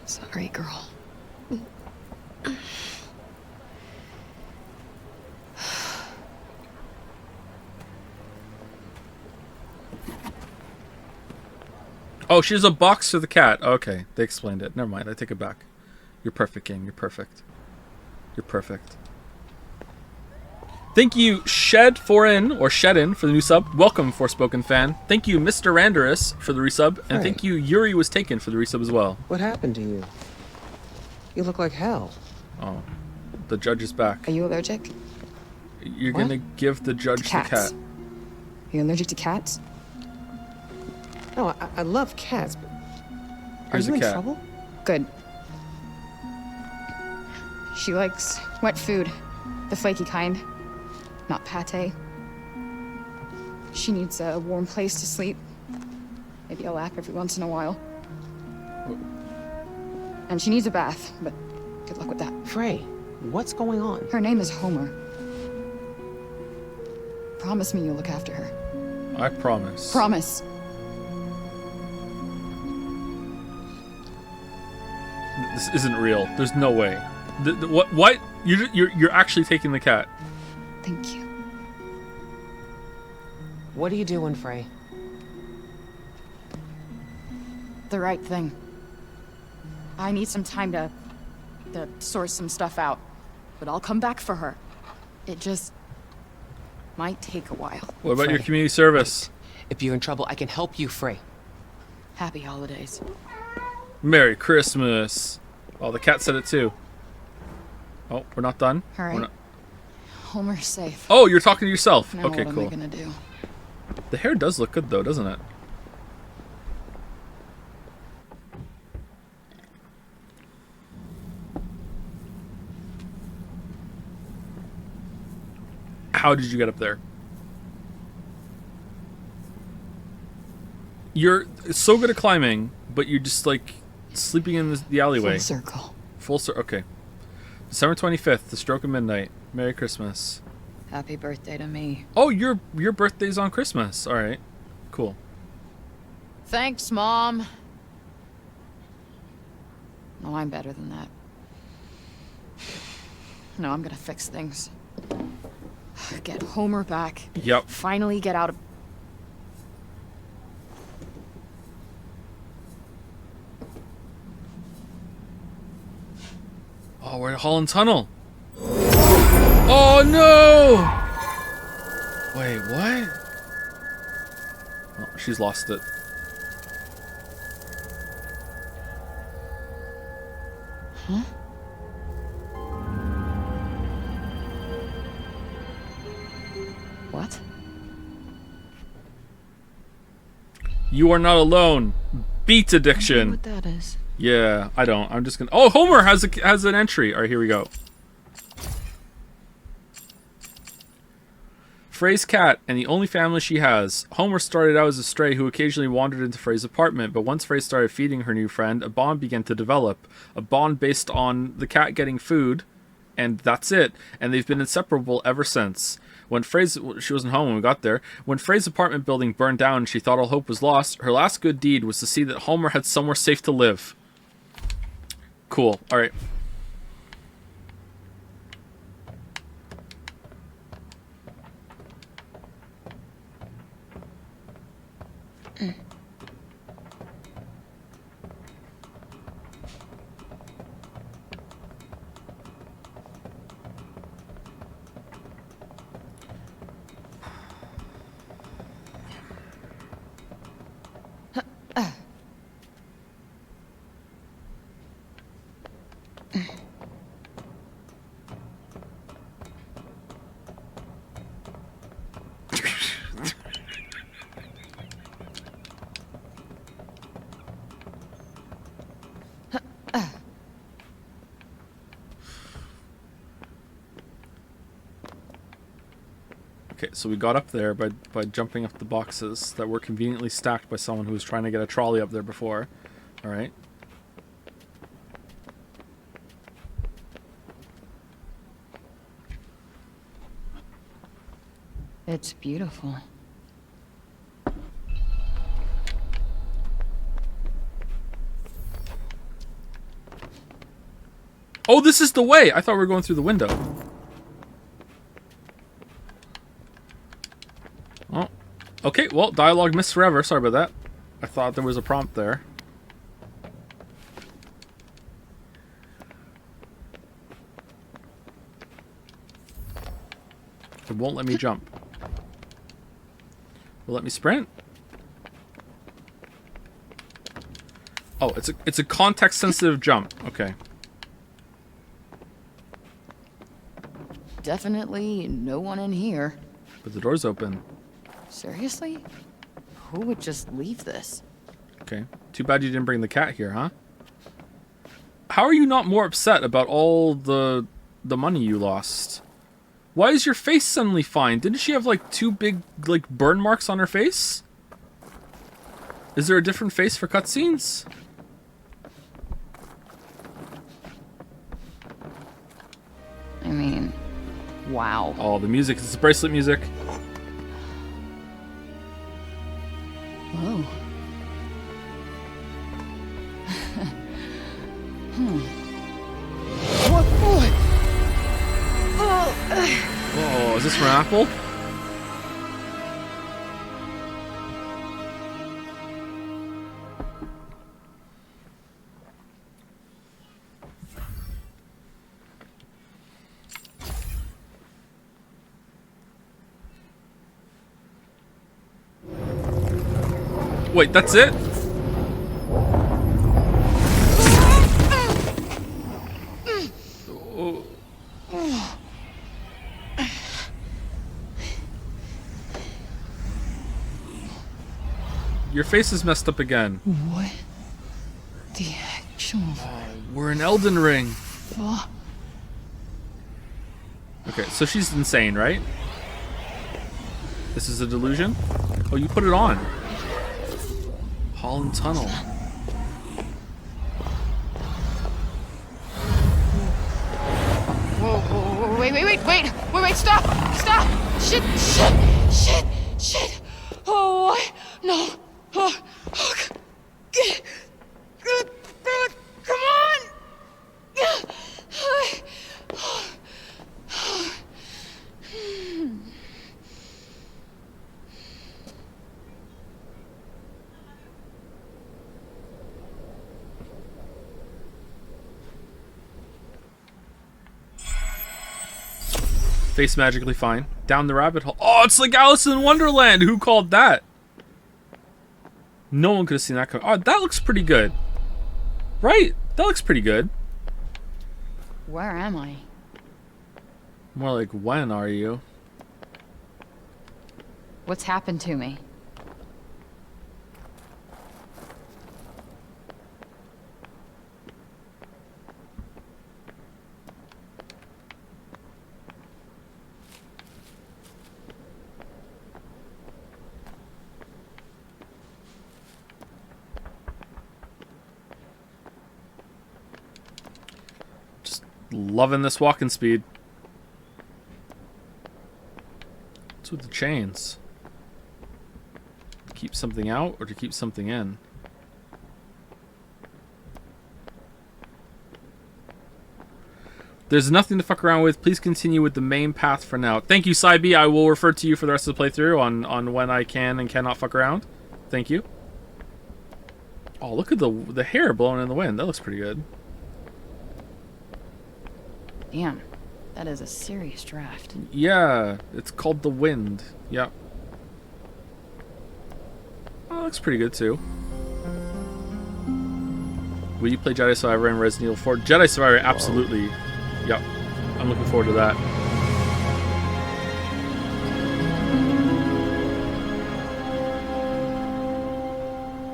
Speaker 2: Sorry, girl.
Speaker 1: Oh, she has a box for the cat. Okay, they explained it. Never mind, I take it back. You're perfect, gang. You're perfect. You're perfect. Thank you, Shedin for the new sub. Welcome, Forspoken fan. Thank you, Mr. Randerus for the resub. And thank you, Yuri Was Taken for the resub as well.
Speaker 4: What happened to you? You look like hell.
Speaker 1: Oh, the judge is back.
Speaker 2: Are you allergic?
Speaker 1: You're gonna give the judge the cat.
Speaker 2: Are you allergic to cats?
Speaker 4: No, I love cats, but
Speaker 1: Here's
Speaker 4: are you
Speaker 1: a cat.
Speaker 4: in trouble?
Speaker 2: Good. She likes wet food, the flaky kind, not pate. She needs a warm place to sleep, maybe a lap every once in a while. And she needs a bath, but good luck with that.
Speaker 4: Frey, what's going on?
Speaker 2: Her name is Homer. Promise me you'll look after her.
Speaker 1: I promise.
Speaker 2: Promise.
Speaker 1: This isn't real. There's no way. What? You're actually taking the cat.
Speaker 2: Thank you.
Speaker 4: What are you doing, Frey?
Speaker 2: The right thing. I need some time to sort some stuff out, but I'll come back for her. It just might take a while.
Speaker 1: What about your
Speaker 4: Frey.
Speaker 1: community service?
Speaker 4: If you're in trouble, I can help you, Frey.
Speaker 2: Happy holidays.
Speaker 1: Merry Christmas. Oh, the cat said it too. Oh, we're not done?
Speaker 2: All right.
Speaker 1: We're not...
Speaker 2: Homer's safe.
Speaker 1: Oh, you're talking to yourself.
Speaker 2: Now
Speaker 1: Okay,
Speaker 2: what
Speaker 1: cool.
Speaker 2: am I gonna do?
Speaker 1: The hair does look good though, doesn't it? How did you get up there? You're so good at climbing, but you're just like sleeping in the alleyway.
Speaker 2: Full circle.
Speaker 1: Full circle. Okay. December 25th, the stroke of midnight. Merry Christmas.
Speaker 2: Happy birthday to me.
Speaker 1: Oh, your birthday's on Christmas. All right. Cool.
Speaker 2: Thanks, Mom. No, I'm better than that. No, I'm gonna fix things. Get Homer back.
Speaker 1: Yep.
Speaker 2: Finally get out of...
Speaker 1: Oh, we're in Holland Tunnel. Oh no! Wait, what? Oh, she's lost it.
Speaker 2: Huh? What?
Speaker 1: You are not alone. Beat
Speaker 2: I
Speaker 1: addiction.
Speaker 2: wonder what that is.
Speaker 1: Yeah, I don't. I'm just gonna. Oh, Homer has an entry. All right, here we go. Frey's cat and the only family she has. Homer started out as a stray who occasionally wandered into Frey's apartment, but once Frey started feeding her new friend, a bond began to develop. A bond based on the cat getting food, and that's it. And they've been inseparable ever since. When she wasn't home when we got there. When Frey's apartment building burned down and she thought all hope was lost, her last good deed was to see that Homer had somewhere safe to live. Cool. All right. Okay, so we got up there by jumping up the boxes that were conveniently stacked by someone who was trying to get a trolley up there before. All right.
Speaker 2: It's beautiful.
Speaker 1: Oh, this is the way! I thought we were going through the window. Oh. Okay, well, dialogue missed forever. Sorry about that. I thought there was a prompt there. It won't let me jump. Will let me sprint? Oh, it's a context-sensitive jump. Okay.
Speaker 2: Definitely no one in here.
Speaker 1: But the door's open.
Speaker 2: Seriously? Who would just leave this?
Speaker 1: Okay. Too bad you didn't bring the cat here, huh? How are you not more upset about all the money you lost? Why is your face suddenly fine? Didn't she have like 2 big like burn marks on her face? Is there a different face for cutscenes?
Speaker 2: I mean, wow.
Speaker 1: Oh, the music. It's the bracelet music.
Speaker 2: Whoa. What?
Speaker 1: Oh, is this from Apple? Wait, that's it? Your face is messed up again.
Speaker 2: What the actual
Speaker 1: We're in Elden Ring.
Speaker 2: fuck?
Speaker 1: Okay, so she's insane, right? This is a delusion? Oh, you put it on. Holland Tunnel.
Speaker 2: Whoa, wait, stop! Shit! Oh, no. Oh, come on!
Speaker 1: Face magically fine. Down the rabbit hole. Oh, it's like Alice in Wonderland. Who called that? No one could have seen that coming. Oh, that looks pretty good. Right? That looks pretty good.
Speaker 2: Where am I?
Speaker 1: More like, when are you?
Speaker 2: What's happened to me?
Speaker 1: Loving this walking speed. What's with the chains? To keep something out or to keep something in? There's nothing to fuck around with. Please continue with the main path for now. Thank you, Cyb. I will refer to you for the rest of the playthrough on when I can and cannot fuck around. Thank you. Oh, look at the hair blowing in the wind. That looks pretty good.
Speaker 2: Damn, that is a serious draft.
Speaker 1: Yeah, it's called The Wind. Yep. Oh, looks pretty good too. Will you play Jedi Survivor and Resident Evil 4? Jedi Survivor, absolutely. Yep. I'm looking forward to that.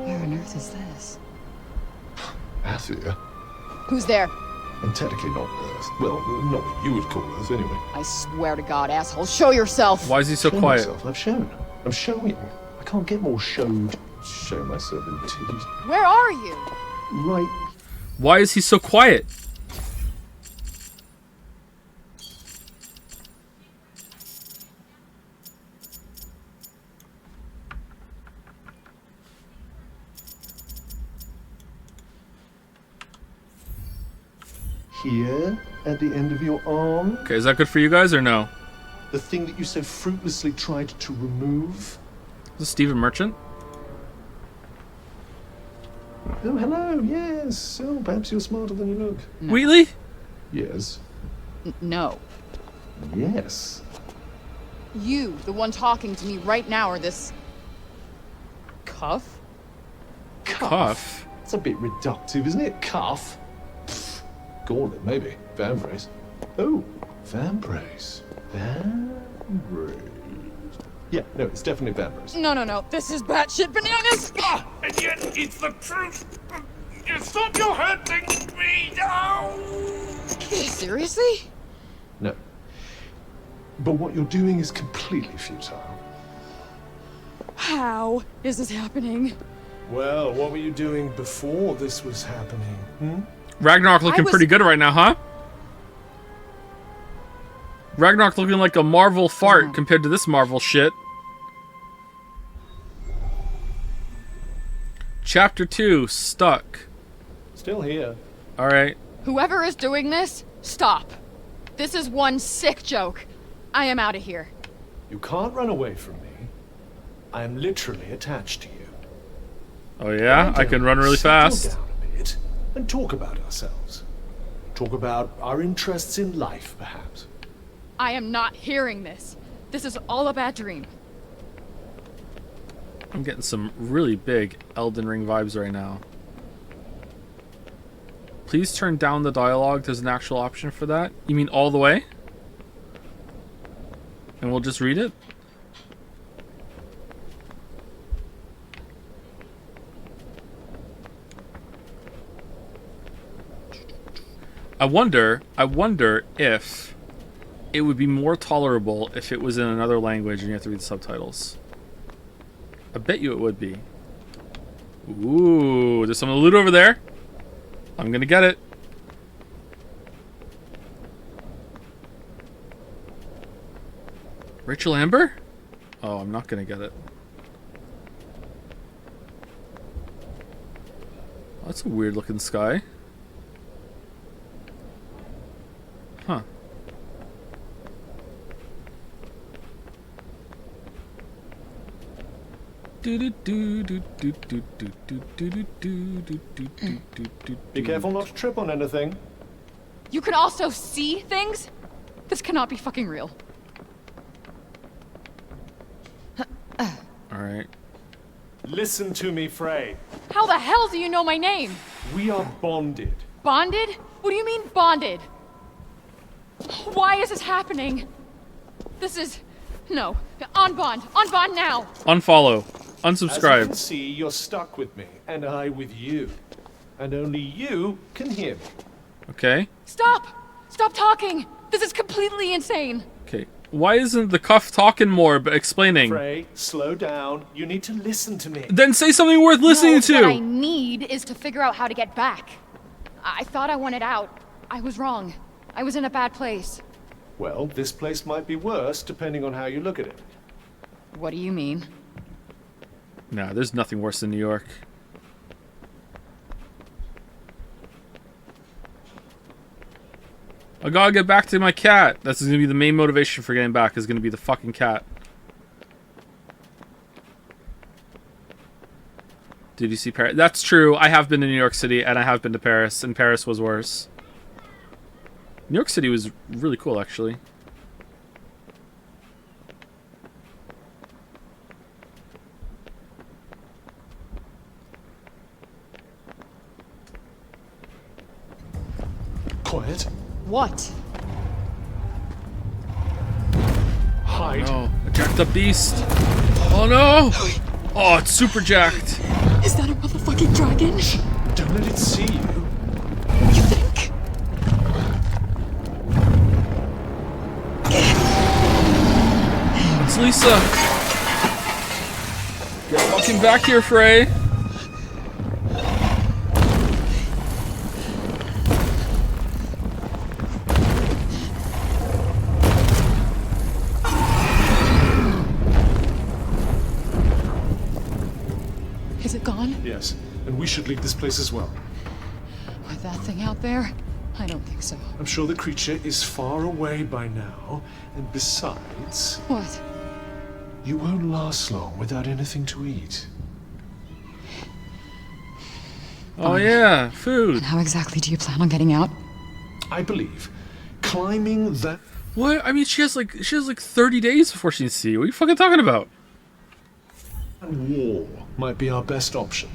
Speaker 2: Where on earth is this?
Speaker 10: Athia.
Speaker 2: Who's there?
Speaker 10: And technically not Earth. Well, not what you would call Earth, anyway.
Speaker 2: I swear to God, asshole, show yourself!
Speaker 1: Why is he so
Speaker 10: Show
Speaker 1: quiet?
Speaker 10: myself. I've shown. I'm showing. I can't get more showed. Show myself in tears.
Speaker 2: Where are you?
Speaker 10: Right.
Speaker 1: Why is he so quiet?
Speaker 10: Here, at the end of your arm.
Speaker 1: Okay, is that good for you guys or no?
Speaker 10: The thing that you so fruitlessly tried to remove.
Speaker 1: Is this Stephen Merchant?
Speaker 10: Oh, hello, yes. Oh, perhaps you're smarter than you look.
Speaker 2: No.
Speaker 1: Wheatley?
Speaker 10: Yes.
Speaker 2: No.
Speaker 10: Yes.
Speaker 2: You, the one talking to me right now, or this... cuff?
Speaker 1: Cuff?
Speaker 10: It's a bit reductive, isn't it? Cuff? Pfft. Gauntlet, maybe. Vambrace. Oh, Vambrace. Vambrace. Yeah, no, it's definitely Vambrace.
Speaker 2: No. This is batshit bananas!
Speaker 6: And yet it's the truth. Stop your hurting me now.
Speaker 2: Seriously?
Speaker 10: No. But what you're doing is completely futile.
Speaker 2: How is this happening?
Speaker 11: Well, what were you doing before this was happening? Hmm?
Speaker 1: Ragnarok looking pretty good right now, huh? Ragnarok looking like a Marvel fart compared to this Marvel shit. Chapter 2, Stuck.
Speaker 11: Still here.
Speaker 1: Alright.
Speaker 2: Whoever is doing this, stop. This is one sick joke. I am out of here.
Speaker 11: You can't run away from me. I am literally attached to you.
Speaker 1: Oh yeah? I can run really fast.
Speaker 11: Settle down a bit and talk about ourselves. Talk about our interests in life, perhaps.
Speaker 2: I am not hearing this. This is all a bad dream.
Speaker 1: I'm getting some really big Elden Ring vibes right now. Please turn down the dialogue. There's an actual option for that. You mean all the way? And we'll just read it? I wonder if it would be more tolerable if it was in another language and you have to read the subtitles. I bet you it would be. Ooh, there's some loot over there. I'm gonna get it. Rachel Amber? Oh, I'm not gonna get it. Oh, that's a weird looking sky. Huh.
Speaker 11: Be careful not to trip on anything.
Speaker 2: You can also see things? This cannot be fucking real.
Speaker 1: Alright.
Speaker 11: Listen to me, Frey.
Speaker 2: How the hell do you know my name?
Speaker 11: We are bonded.
Speaker 2: Bonded? What do you mean bonded? Why is this happening? This is... No. On bond now.
Speaker 1: Unfollow.
Speaker 11: As you
Speaker 1: Unsubscribe.
Speaker 11: can see, you're stuck with me, and I with you. And only you can hear me.
Speaker 1: Okay.
Speaker 2: Stop! Stop talking! This is completely insane.
Speaker 1: Okay. Why isn't the cuff talking more but explaining?
Speaker 11: Frey, slow down. You need to listen to me.
Speaker 1: Then say something worth listening to!
Speaker 2: What I need is to figure out how to get back. I thought I wanted out. I was wrong. I was in a bad place.
Speaker 11: Well, this place might be worse, depending on how you look at it.
Speaker 2: What do you mean?
Speaker 1: Nah, there's nothing worse than New York. I gotta get back to my cat. That's gonna be the main motivation for getting back, is gonna be the fucking cat. Did you see Paris? That's true. I have been to New York City, and I have been to Paris, and Paris was worse. New York City was really cool, actually.
Speaker 11: Quiet.
Speaker 2: What?
Speaker 11: Hide.
Speaker 1: Oh, a jacked up beast. Oh no! Oh, it's super jacked.
Speaker 2: Is that a motherfucking dragon?
Speaker 11: Don't let it see you.
Speaker 2: You think?
Speaker 1: It's Lisa. Get fucking back here, Frey.
Speaker 2: Is it gone?
Speaker 11: Yes, and we should leave this place as well.
Speaker 2: With that thing out there? I don't think so.
Speaker 11: I'm sure the creature is far away by now, and besides,
Speaker 2: What?
Speaker 11: you won't last long without anything to eat.
Speaker 1: Oh yeah, food.
Speaker 2: And how exactly do you plan on getting out?
Speaker 11: I believe climbing that
Speaker 1: What? I mean, she has like 30 days before she can see. What are you fucking talking about?
Speaker 11: wall might be our best option.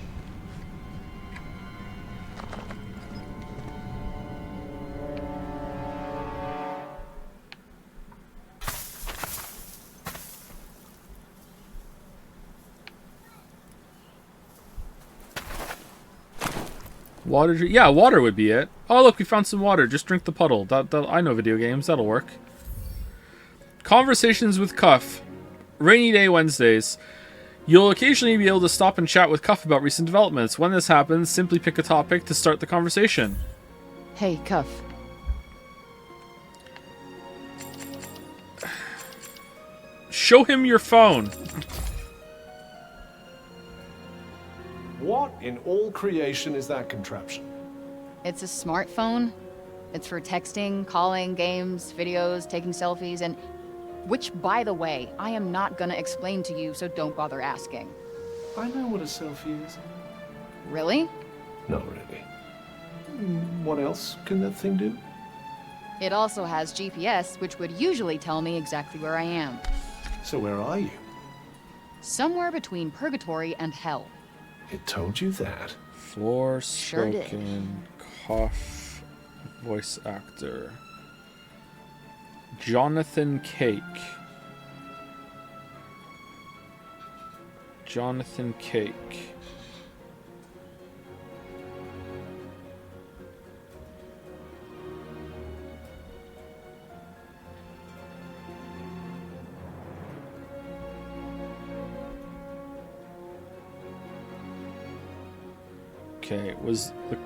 Speaker 1: Water? Yeah, water would be it. Oh, look, we found some water. Just drink the puddle. I know video games. That'll work. Conversations with Cuff. Rainy day Wednesdays. You'll occasionally be able to stop and chat with Cuff about recent developments. When this happens, simply pick a topic to start the conversation.
Speaker 2: Hey, Cuff.
Speaker 1: Show him your phone.
Speaker 11: What in all creation is that contraption?
Speaker 2: It's a smartphone. It's for texting, calling, games, videos, taking selfies, and... Which, by the way, I am not gonna explain to you, so don't bother asking.
Speaker 11: I know what a selfie is.
Speaker 2: Really?
Speaker 11: Not really. What else can that thing do?
Speaker 2: It also has GPS, which would usually tell me exactly where I am.
Speaker 11: So where are you?
Speaker 2: Somewhere between purgatory and hell.
Speaker 11: It told you that.
Speaker 1: Forspoken, Cuff, voice actor. Jonathan Cake. Jonathan Cake. Okay, was the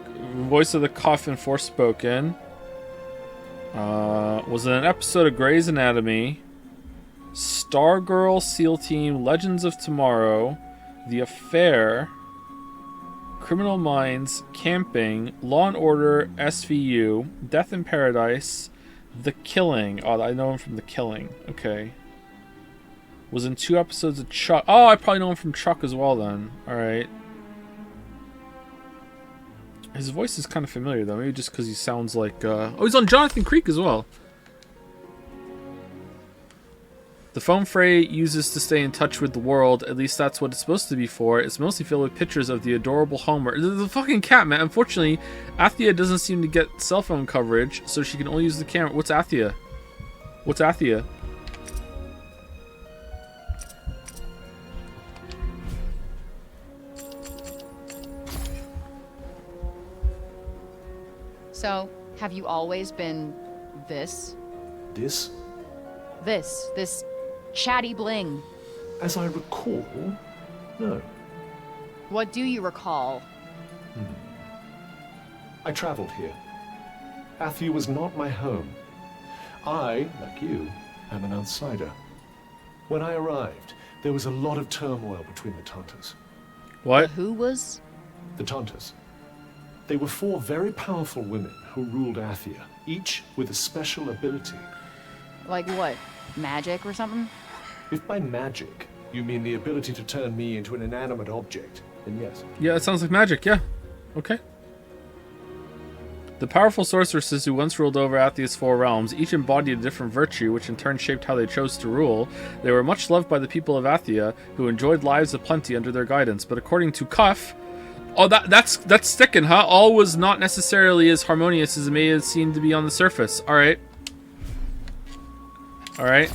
Speaker 1: voice of the Cuff in Forspoken. Was in an episode of Grey's Anatomy. Stargirl, SEAL Team, Legends of Tomorrow, The Affair, Criminal Minds, Camping, Law and Order, SVU, Death in Paradise, The Killing. Oh, I know him from The Killing. Okay. Was in 2 episodes of Chuck. Oh, I probably know him from Chuck as well then. Alright. His voice is kind of familiar though. Maybe just because he sounds like... Oh, he's on Jonathan Creek as well. The phone Frey uses to stay in touch with the world, at least that's what it's supposed to be for. It's mostly filled with pictures of the adorable Homer. The fucking cat, man. Unfortunately, Athia doesn't seem to get cell phone coverage, so she can only use the camera. What's Athia? What's Athia?
Speaker 2: So, have you always been this?
Speaker 11: This?
Speaker 2: This chatty bling.
Speaker 11: As I recall, no.
Speaker 2: What do you recall?
Speaker 11: I traveled here. Athia was not my home. I, like you, am an outsider. When I arrived, there was a lot of turmoil between the Tantas.
Speaker 1: What?
Speaker 2: Who was?
Speaker 11: The Tantas. They were 4 very powerful women who ruled Athia, each with a special ability.
Speaker 2: Like what? Magic or something?
Speaker 11: If by magic you mean the ability to turn me into an inanimate object, then yes.
Speaker 1: Yeah, it sounds like magic, yeah. Okay. The powerful sorceresses who once ruled over Athia's 4 realms, each embodied a different virtue, which in turn shaped how they chose to rule. They were much loved by the people of Athia, who enjoyed lives of plenty under their guidance. But according to Cuff... Oh, that's sticking, huh? All was not necessarily as harmonious as it may have seemed to be on the surface. Alright. Alright.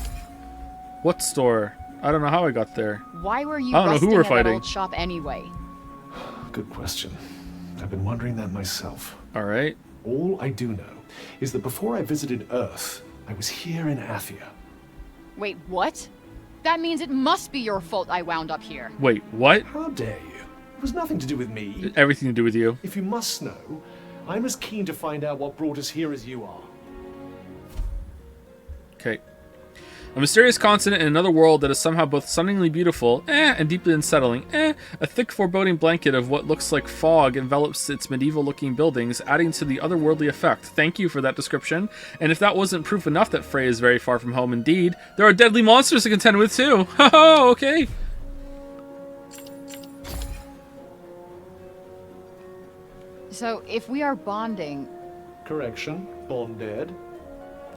Speaker 1: What store? I don't know how I got there.
Speaker 2: Why were you
Speaker 1: I don't know who we're
Speaker 2: rusting at that
Speaker 1: fighting.
Speaker 2: old shop anyway?
Speaker 11: Good question. I've been wondering that myself.
Speaker 1: Alright.
Speaker 11: All I do know is that before I visited Earth, I was here in Athia.
Speaker 2: Wait, what? That means it must be your fault I wound up here.
Speaker 1: Wait, what?
Speaker 11: How dare you? It was nothing to do with me.
Speaker 1: Everything to do with you.
Speaker 11: If you must know, I'm as keen to find out what brought us here as you are.
Speaker 1: Okay. A mysterious continent in another world that is somehow both stunningly beautiful, and deeply unsettling, A thick foreboding blanket of what looks like fog envelops its medieval-looking buildings, adding to the otherworldly effect. Thank you for that description. And if that wasn't proof enough that Frey is very far from home indeed, there are deadly monsters to contend with too. Oh, okay.
Speaker 2: So, if we are bonding...
Speaker 11: Correction. Bonded.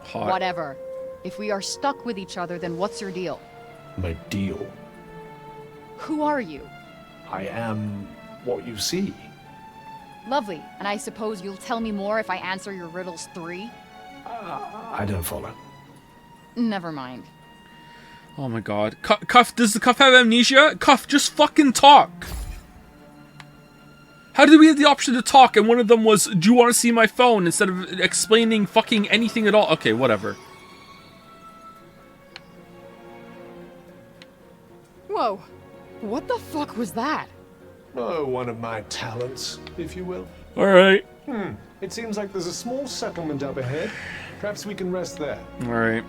Speaker 1: Hot.
Speaker 2: Whatever. If we are stuck with each other, then what's your deal?
Speaker 11: My deal.
Speaker 2: Who are you?
Speaker 11: I am what you see.
Speaker 2: Lovely. And I suppose you'll tell me more if I answer your riddles 3?
Speaker 11: I don't follow.
Speaker 2: Never mind.
Speaker 1: Oh my god. Cuff, does the Cuff have amnesia? Cuff, just fucking talk! How did we have the option to talk and one of them was, do you want to see my phone, instead of explaining fucking anything at all? Okay, whatever.
Speaker 2: Whoa. What the fuck was that?
Speaker 11: Oh, one of my talents, if you will.
Speaker 1: Alright.
Speaker 11: It seems like there's a small settlement up ahead. Perhaps we can rest there.
Speaker 1: Alright.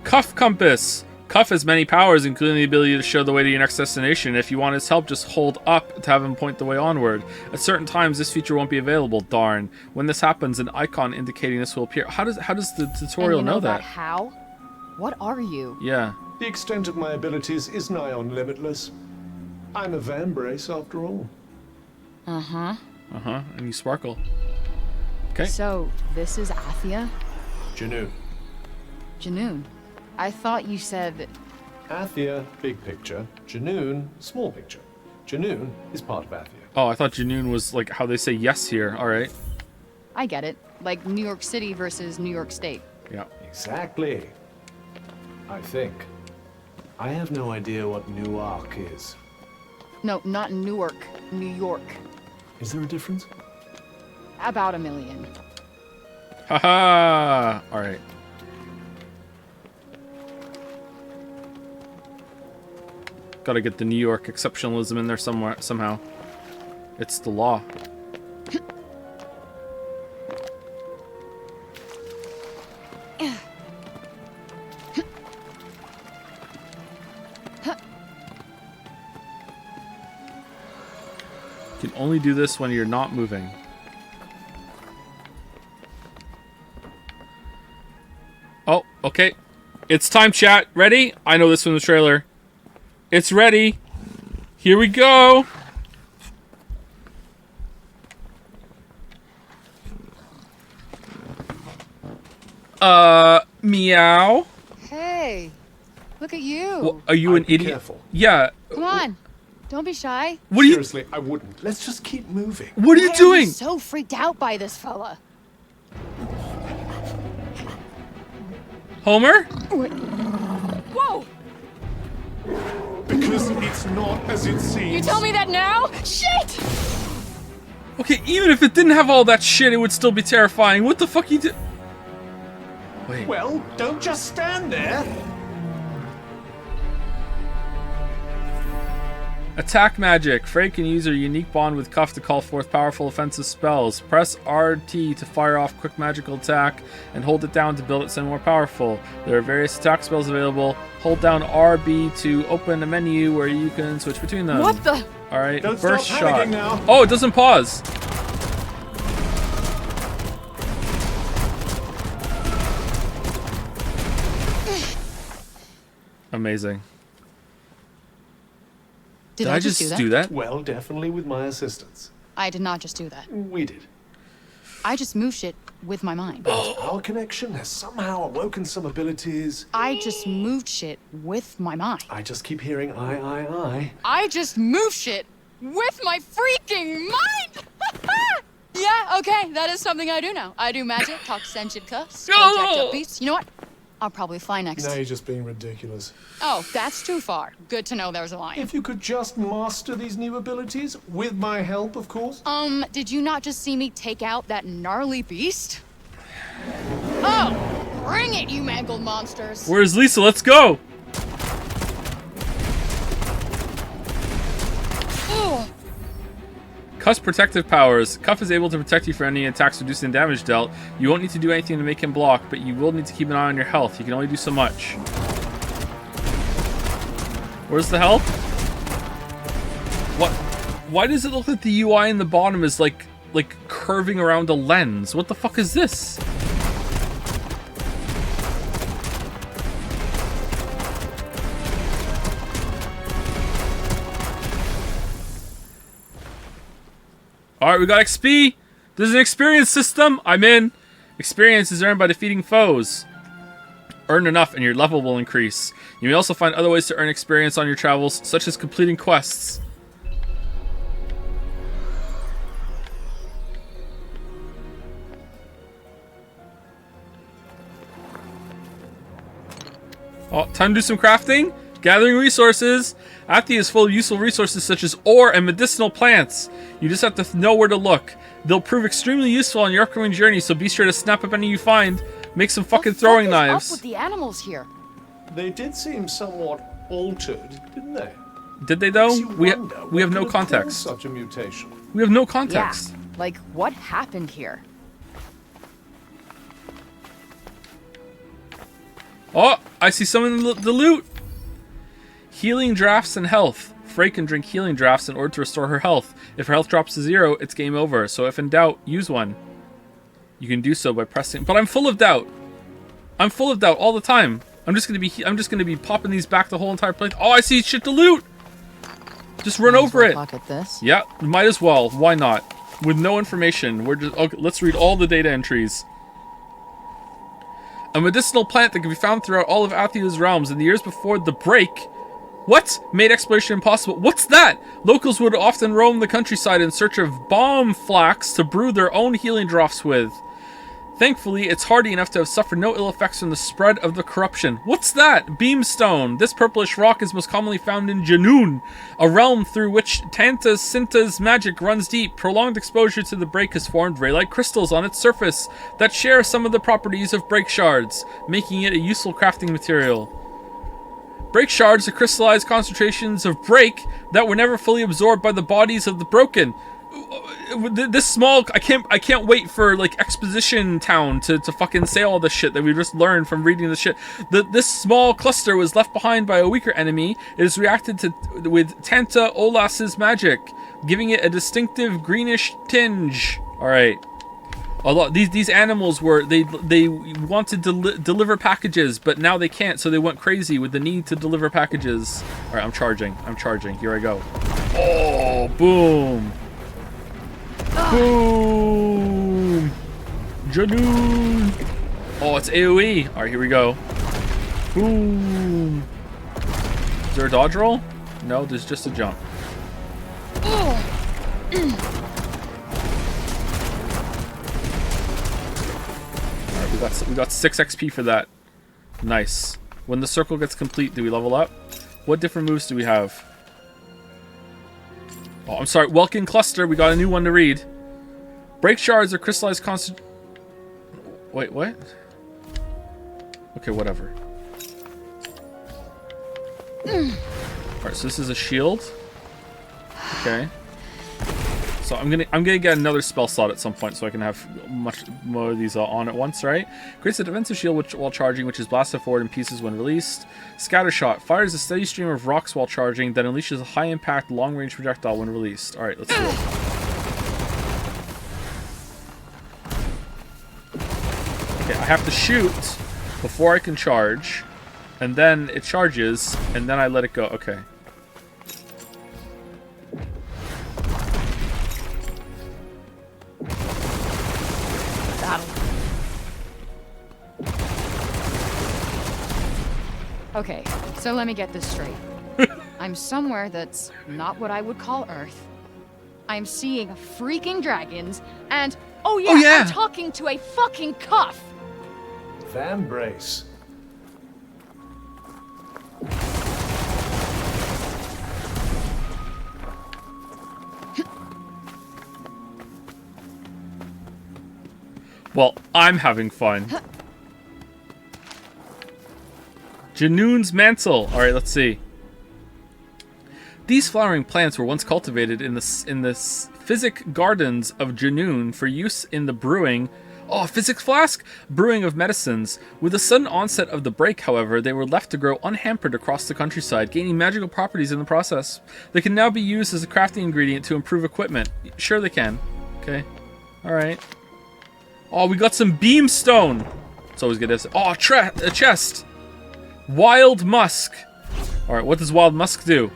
Speaker 1: Cuff Compass. Cuff has many powers, including the ability to show the way to your next destination. If you want his help, just hold up to have him point the way onward. At certain times, this feature won't be available. Darn. When this happens, an icon indicating this will appear. How does the tutorial
Speaker 2: and you know
Speaker 1: that?
Speaker 2: How? What are you?
Speaker 1: Yeah.
Speaker 11: The extent of my abilities is nigh on limitless. I'm a Vambrace, after all.
Speaker 2: Uh-huh.
Speaker 1: Uh-huh. And you sparkle. Okay.
Speaker 2: So, this is Athia?
Speaker 11: Janoon.
Speaker 2: Janoon. I thought you said...
Speaker 11: Athia, big picture. Janoon, small picture. Janoon is part of Athia.
Speaker 1: Oh, I thought Janoon was like how they say yes here. Alright.
Speaker 2: I get it. Like New York City versus New York State.
Speaker 1: Yeah.
Speaker 11: Exactly. I think. I have no idea what Newark is.
Speaker 2: No, not Newark. New York.
Speaker 11: Is there a difference?
Speaker 2: About 1 million.
Speaker 1: Haha! Alright. Gotta get the New York exceptionalism in there somewhere, somehow. It's the law. You can only do this when you're not moving. Oh, okay. It's time, chat. Ready? I know this from the trailer. It's ready. Here we go. Meow.
Speaker 2: Hey, look at you.
Speaker 1: Well, are you an idiot?
Speaker 11: Careful.
Speaker 1: Yeah.
Speaker 2: Come on. Don't be shy.
Speaker 1: What are you?
Speaker 11: Seriously, I wouldn't. Let's just keep moving.
Speaker 1: What are you
Speaker 2: Why
Speaker 1: doing?
Speaker 2: Are you so freaked out by this fella?
Speaker 1: Homer?
Speaker 7: Whoa!
Speaker 11: Because it's not as it seems.
Speaker 2: You tell me that now? Shit!
Speaker 1: Okay, even if it didn't have all that shit, it would still be terrifying. What the fuck you do? Wait.
Speaker 11: Well, don't just stand there.
Speaker 1: Attack magic. Frey can use her unique bond with Cuff to call forth powerful offensive spells. Press RT to fire off quick magical attack and hold it down to build it something more powerful. There are various attack spells available. Hold down RB to open a menu where you can switch between them.
Speaker 2: What the?
Speaker 1: Alright,
Speaker 11: Don't
Speaker 1: burst
Speaker 11: stop
Speaker 1: shot.
Speaker 11: panicking now.
Speaker 1: Oh, it doesn't pause. Amazing.
Speaker 2: Did I just
Speaker 1: do that?
Speaker 11: Well, definitely with my assistance.
Speaker 2: I did not just do that.
Speaker 11: We did.
Speaker 2: I just moved shit with my mind.
Speaker 11: Our connection has somehow awoken some abilities.
Speaker 2: I just moved shit with my mind.
Speaker 11: I just keep hearing I.
Speaker 2: I just moved shit with my freaking mind! Yeah, okay, that is something I do now. I do magic, talk sentient cuffs, protect up beasts. You know what? I'll probably fly next.
Speaker 11: Now you're just being ridiculous.
Speaker 2: Oh, that's too far. Good to know there's a line.
Speaker 11: If you could just master these new abilities, with my help, of course.
Speaker 2: Did you not just see me take out that gnarly beast? Oh, bring it, you mangled monsters.
Speaker 1: Where's Lisa? Let's go! Cuff's protective powers. Cuff is able to protect you from any attacks reducing damage dealt. You won't need to do anything to make him block, but you will need to keep an eye on your health. You can only do so much. Where's the health? What? Why does it look like the UI in the bottom is like curving around a lens? What the fuck is this? Alright, we got XP. There's an experience system. I'm in. Experience is earned by defeating foes. Earn enough and your level will increase. You may also find other ways to earn experience on your travels, such as completing quests. Oh, time to do some crafting. Gathering resources. Athi is full of useful resources such as ore and medicinal plants. You just have to know where to look. They'll prove extremely useful on your upcoming journey, so be sure to snap up any you find. Make some fucking throwing knives.
Speaker 2: What's up with the animals here?
Speaker 11: They did seem somewhat altered, didn't they?
Speaker 1: Did they though? We have no
Speaker 11: What could
Speaker 1: context.
Speaker 11: cause such a mutation.
Speaker 1: We have no context.
Speaker 2: Yeah, like what happened here?
Speaker 1: Oh, I see some in the loot. Healing drafts and health. Frey can drink healing drafts in order to restore her health. If her health drops to 0, it's game over. So if in doubt, use one. You can do so by pressing. But I'm full of doubt. I'm full of doubt all the time. I'm just gonna be popping these back the whole entire place. Oh, I see shit to loot. Just run over it.
Speaker 2: Look at this.
Speaker 1: Yeah, might as well. Why not? With no information, we're just okay. Let's read all the data entries. A medicinal plant that can be found throughout all of Athia's realms in the years before the break. What? Made exploration impossible. What's that? Locals would often roam the countryside in search of bomb flax to brew their own healing draughts with. Thankfully, it's hardy enough to have suffered no ill effects from the spread of the corruption. What's that? Beamstone. This purplish rock is most commonly found in Janoon, a realm through which Tanta Sinta's magic runs deep. Prolonged exposure to the break has formed ray-like crystals on its surface that share some of the properties of break shards, making it a useful crafting material. Break shards are crystallized concentrations of break that were never fully absorbed by the bodies of the broken. this small, I can't wait for like Exposition Town to fucking say all this shit that we just learned from reading this shit. This small cluster was left behind by a weaker enemy. It has reacted with Tanta Olas's magic, giving it a distinctive greenish tinge. All right. A lot these animals were they wanted to deliver packages, but now they can't, so they went crazy with the need to deliver packages. All right, I'm charging. Here I go. Oh, boom. Boom! Janoon! Oh, it's AoE. Alright, here we go. Boom! Is there a dodge roll? No, there's just a jump. Alright, we got 6 XP for that. Nice. When the circle gets complete, do we level up? What different moves do we have? Oh, I'm sorry. Welkin Cluster. We got a new one to read. Break shards or crystallized constant. Wait, what? Okay, whatever. Alright, so this is a shield. Okay. So I'm gonna get another spell slot at some point so I can have much more of these on at once, right? Creates a defensive shield while charging, which is blasted forward in pieces when released. Scatter shot fires a steady stream of rocks while charging, then unleashes a high impact, long range projectile when released. All right, let's do it. Okay, I have to shoot before I can charge, and then it charges, and then I let it go. Okay.
Speaker 2: Okay, so let me get this straight. I'm somewhere that's not what I would call Earth. I'm seeing freaking dragons, and oh yeah, I'm talking to a fucking cuff.
Speaker 11: Fan brace.
Speaker 1: Well, I'm having fun. Janoon's Mantle. All right, let's see. These flowering plants were once cultivated in the physic gardens of Janoon for use in the brewing. Oh, physics flask? Brewing of medicines. With the sudden onset of the break, however, they were left to grow unhampered across the countryside, gaining magical properties in the process. They can now be used as a crafting ingredient to improve equipment. Sure they can. Okay. All right. Oh, we got some beamstone. It's always good to say. Oh, a chest. Wild musk. All right, what does wild musk do?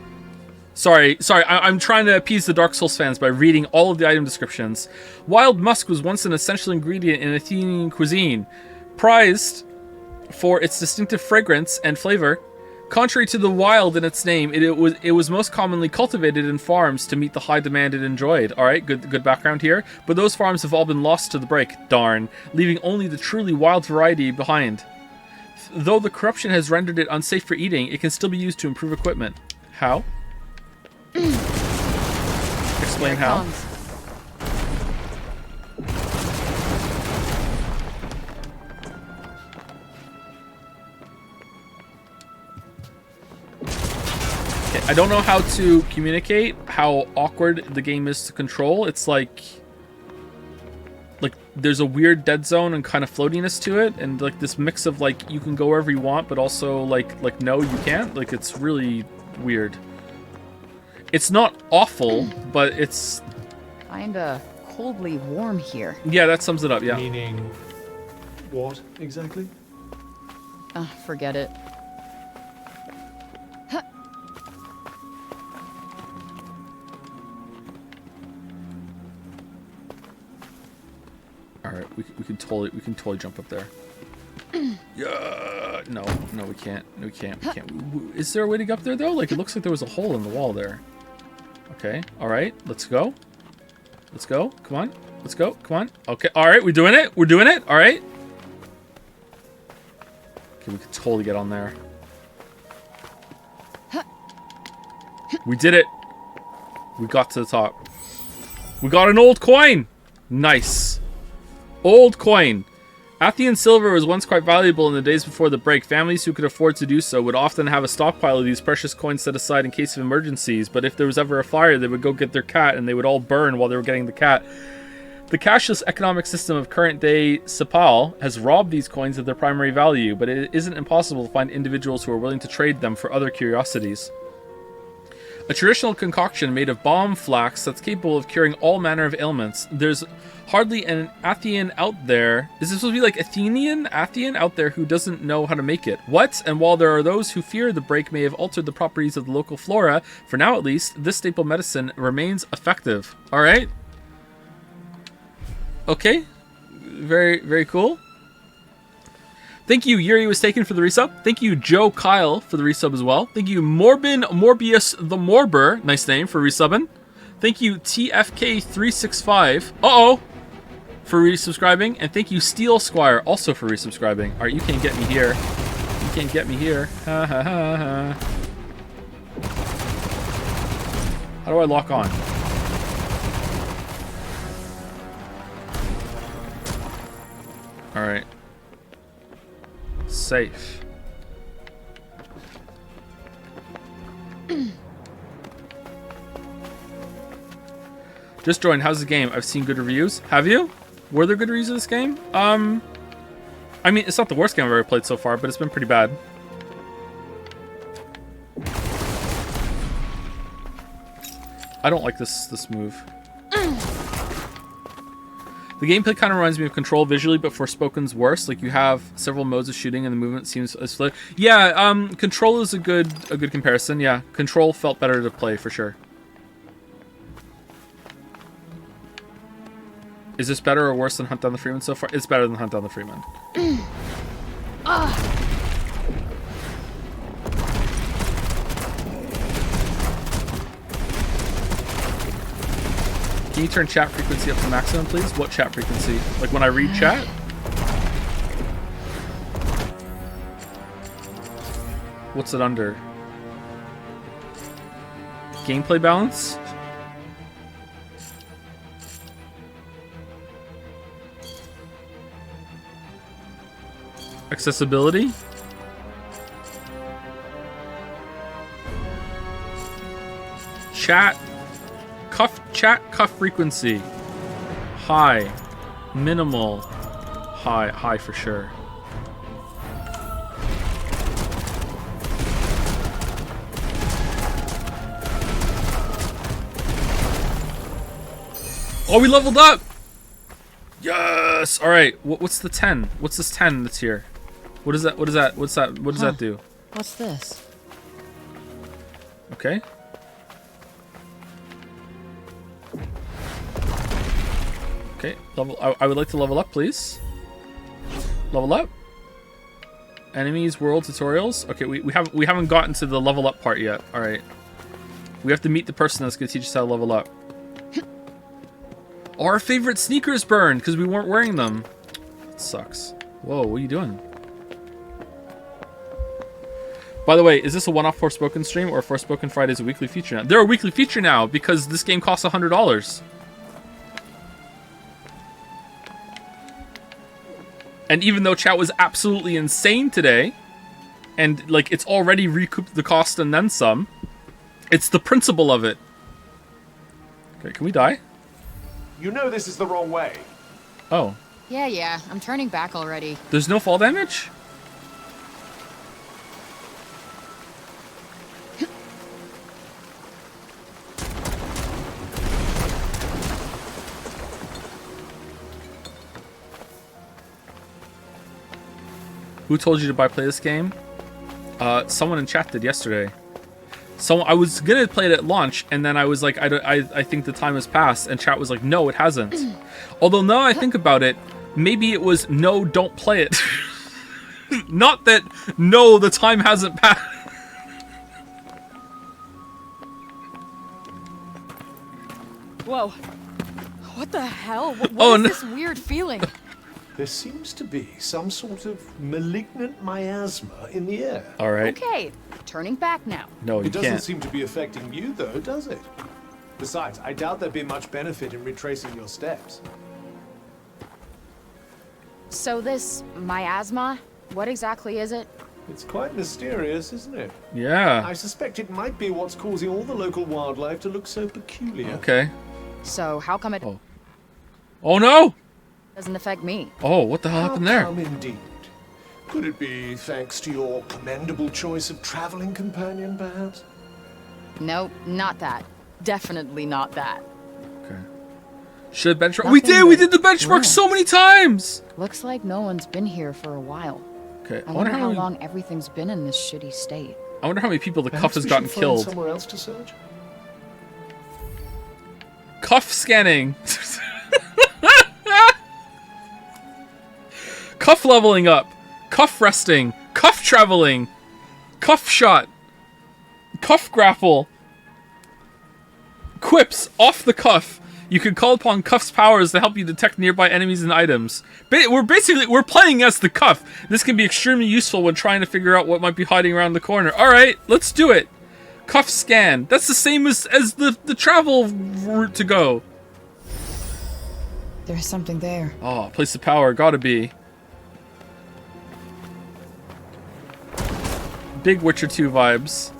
Speaker 1: Sorry, I'm trying to appease the Dark Souls fans by reading all of the item descriptions. Wild musk was once an essential ingredient in Athenian cuisine, prized for its distinctive fragrance and flavor. Contrary to the wild in its name, it was most commonly cultivated in farms to meet the high demand it enjoyed. All right, good background here. But those farms have all been lost to the break, darn, leaving only the truly wild variety behind. Though the corruption has rendered it unsafe for eating, it can still be used to improve equipment. How? Explain how. Okay, I don't know how to communicate how awkward the game is to control. It's like there's a weird dead zone and kind of floatiness to it, and like this mix of like you can go wherever you want, but also like no, you can't. Like it's really weird. It's not awful, but it's
Speaker 2: kinda coldly warm here.
Speaker 1: Yeah, that sums it up. Yeah.
Speaker 11: Meaning what exactly?
Speaker 2: Forget it.
Speaker 1: All right, we can totally jump up there. Yeah, no, we can't. Is there a way to get up there though? Like it looks like there was a hole in the wall there. Okay, all right, let's go. Come on, let's go. Come on. Okay, all right, we're doing it. All right. Okay, we could totally get on there. We did it. We got to the top. We got an old coin. Nice. Old coin. Athian silver was once quite valuable in the days before the break. Families who could afford to do so would often have a stockpile of these precious coins set aside in case of emergencies, but if there was ever a fire, they would go get their cat and they would all burn while they were getting the cat. The cashless economic system of current-day Sepal has robbed these coins of their primary value, but it isn't impossible to find individuals who are willing to trade them for other curiosities. A traditional concoction made of balm flax that's capable of curing all manner of ailments. There's hardly an Athian out there. Is this supposed to be like Athian out there who doesn't know how to make it? What? And while there are those who fear the break may have altered the properties of the local flora, for now at least, this staple medicine remains effective. Alright. Okay. Very, very cool. Thank you, Yuri was taken for the resub. Thank you, Joe Kyle, for the resub as well. Thank you, Morbin Morbius the Morber, nice name, for resubbing. Thank you, TFK365, for resubscribing. And thank you, Steel Squire, also for resubscribing. Alright, you can't get me here. You can't get me here. Ha ha ha ha. How do I lock on? Alright. Safe. Just joined. How's the game? I've seen good reviews. Have you? Were there good reviews of this game? I mean, it's not the worst game I've ever played so far, but it's been pretty bad. I don't like this move. The gameplay kind of reminds me of Control visually, but Forspoken's worse. Like, you have several modes of shooting and the movement seems as fluid. Yeah, Control is a good comparison. Yeah, Control felt better to play for sure. Is this better or worse than Hunt Down the Freeman so far? It's better than Hunt Down the Freeman. Can you turn chat frequency up to maximum, please? What chat frequency? Like when I read chat? What's it under? Gameplay balance? Accessibility? Chat cuff frequency. High. Minimal. High for sure. Oh, we leveled up! Yes! Alright, what's the 10? What's this 10 that's here? What is that? What does that do?
Speaker 5: What's this?
Speaker 1: Okay. Okay, I would like to level up, please. Level up. Enemies, world tutorials. Okay, we haven't gotten to the level up part yet. All right, we have to meet the person that's gonna teach us how to level up. Our favorite sneakers burned because we weren't wearing them. It sucks. Whoa, what are you doing? By the way, is this a one-off Forspoken stream or Forspoken Fridays a weekly feature now? They're a weekly feature now because this game costs $100. And even though chat was absolutely insane today, and like it's already recouped the cost and then some, it's the principle of it. Okay, can we die?
Speaker 11: You know this is the wrong way.
Speaker 1: Oh.
Speaker 2: Yeah, I'm turning back already.
Speaker 1: There's no fall damage? Who told you to play this game? Someone in chat did yesterday. So I was gonna play it at launch, and then I was like, I think the time has passed, and chat was like, no, it hasn't. Although now I think about it, maybe it was no, don't play it. Not that no, the time hasn't passed.
Speaker 2: Whoa. What the hell? What is this weird feeling?
Speaker 11: There seems to be some sort of malignant miasma in the air.
Speaker 1: All right.
Speaker 2: Okay, turning back now.
Speaker 1: No, you
Speaker 11: It doesn't
Speaker 1: can't.
Speaker 11: seem to be affecting you, though, does it? Besides, I doubt there'd be much benefit in retracing your steps.
Speaker 2: So this miasma, what exactly is it?
Speaker 11: It's quite mysterious, isn't it?
Speaker 1: Yeah.
Speaker 11: I suspect it might be what's causing all the local wildlife to look so peculiar.
Speaker 1: Okay.
Speaker 2: So how come it
Speaker 1: Oh no!
Speaker 2: doesn't affect me?
Speaker 1: Oh, what the hell happened there?
Speaker 11: How come indeed? Could it be thanks to your commendable choice of traveling companion, perhaps?
Speaker 2: Nope, not that. Definitely not that.
Speaker 1: Okay. Should benchmark. We did the benchmark so many times!
Speaker 2: Looks like no one's been here for a while.
Speaker 1: Okay,
Speaker 2: I wonder how long everything's been in this shitty state.
Speaker 1: I wonder how many people the
Speaker 11: Perhaps
Speaker 1: cuff has
Speaker 11: we
Speaker 1: gotten
Speaker 11: should find
Speaker 1: killed.
Speaker 11: somewhere else to search?
Speaker 1: Cuff scanning. Cuff leveling up. Cuff resting. Cuff traveling. Cuff shot. Cuff grapple. Quips off the cuff. You can call upon Cuff's powers to help you detect nearby enemies and items. We're playing as the Cuff. This can be extremely useful when trying to figure out what might be hiding around the corner. Alright, let's do it. Cuff scan. That's the same as the travel route to go.
Speaker 2: There's something there.
Speaker 1: Oh, place of power. Gotta be. Big Witcher 2 vibes.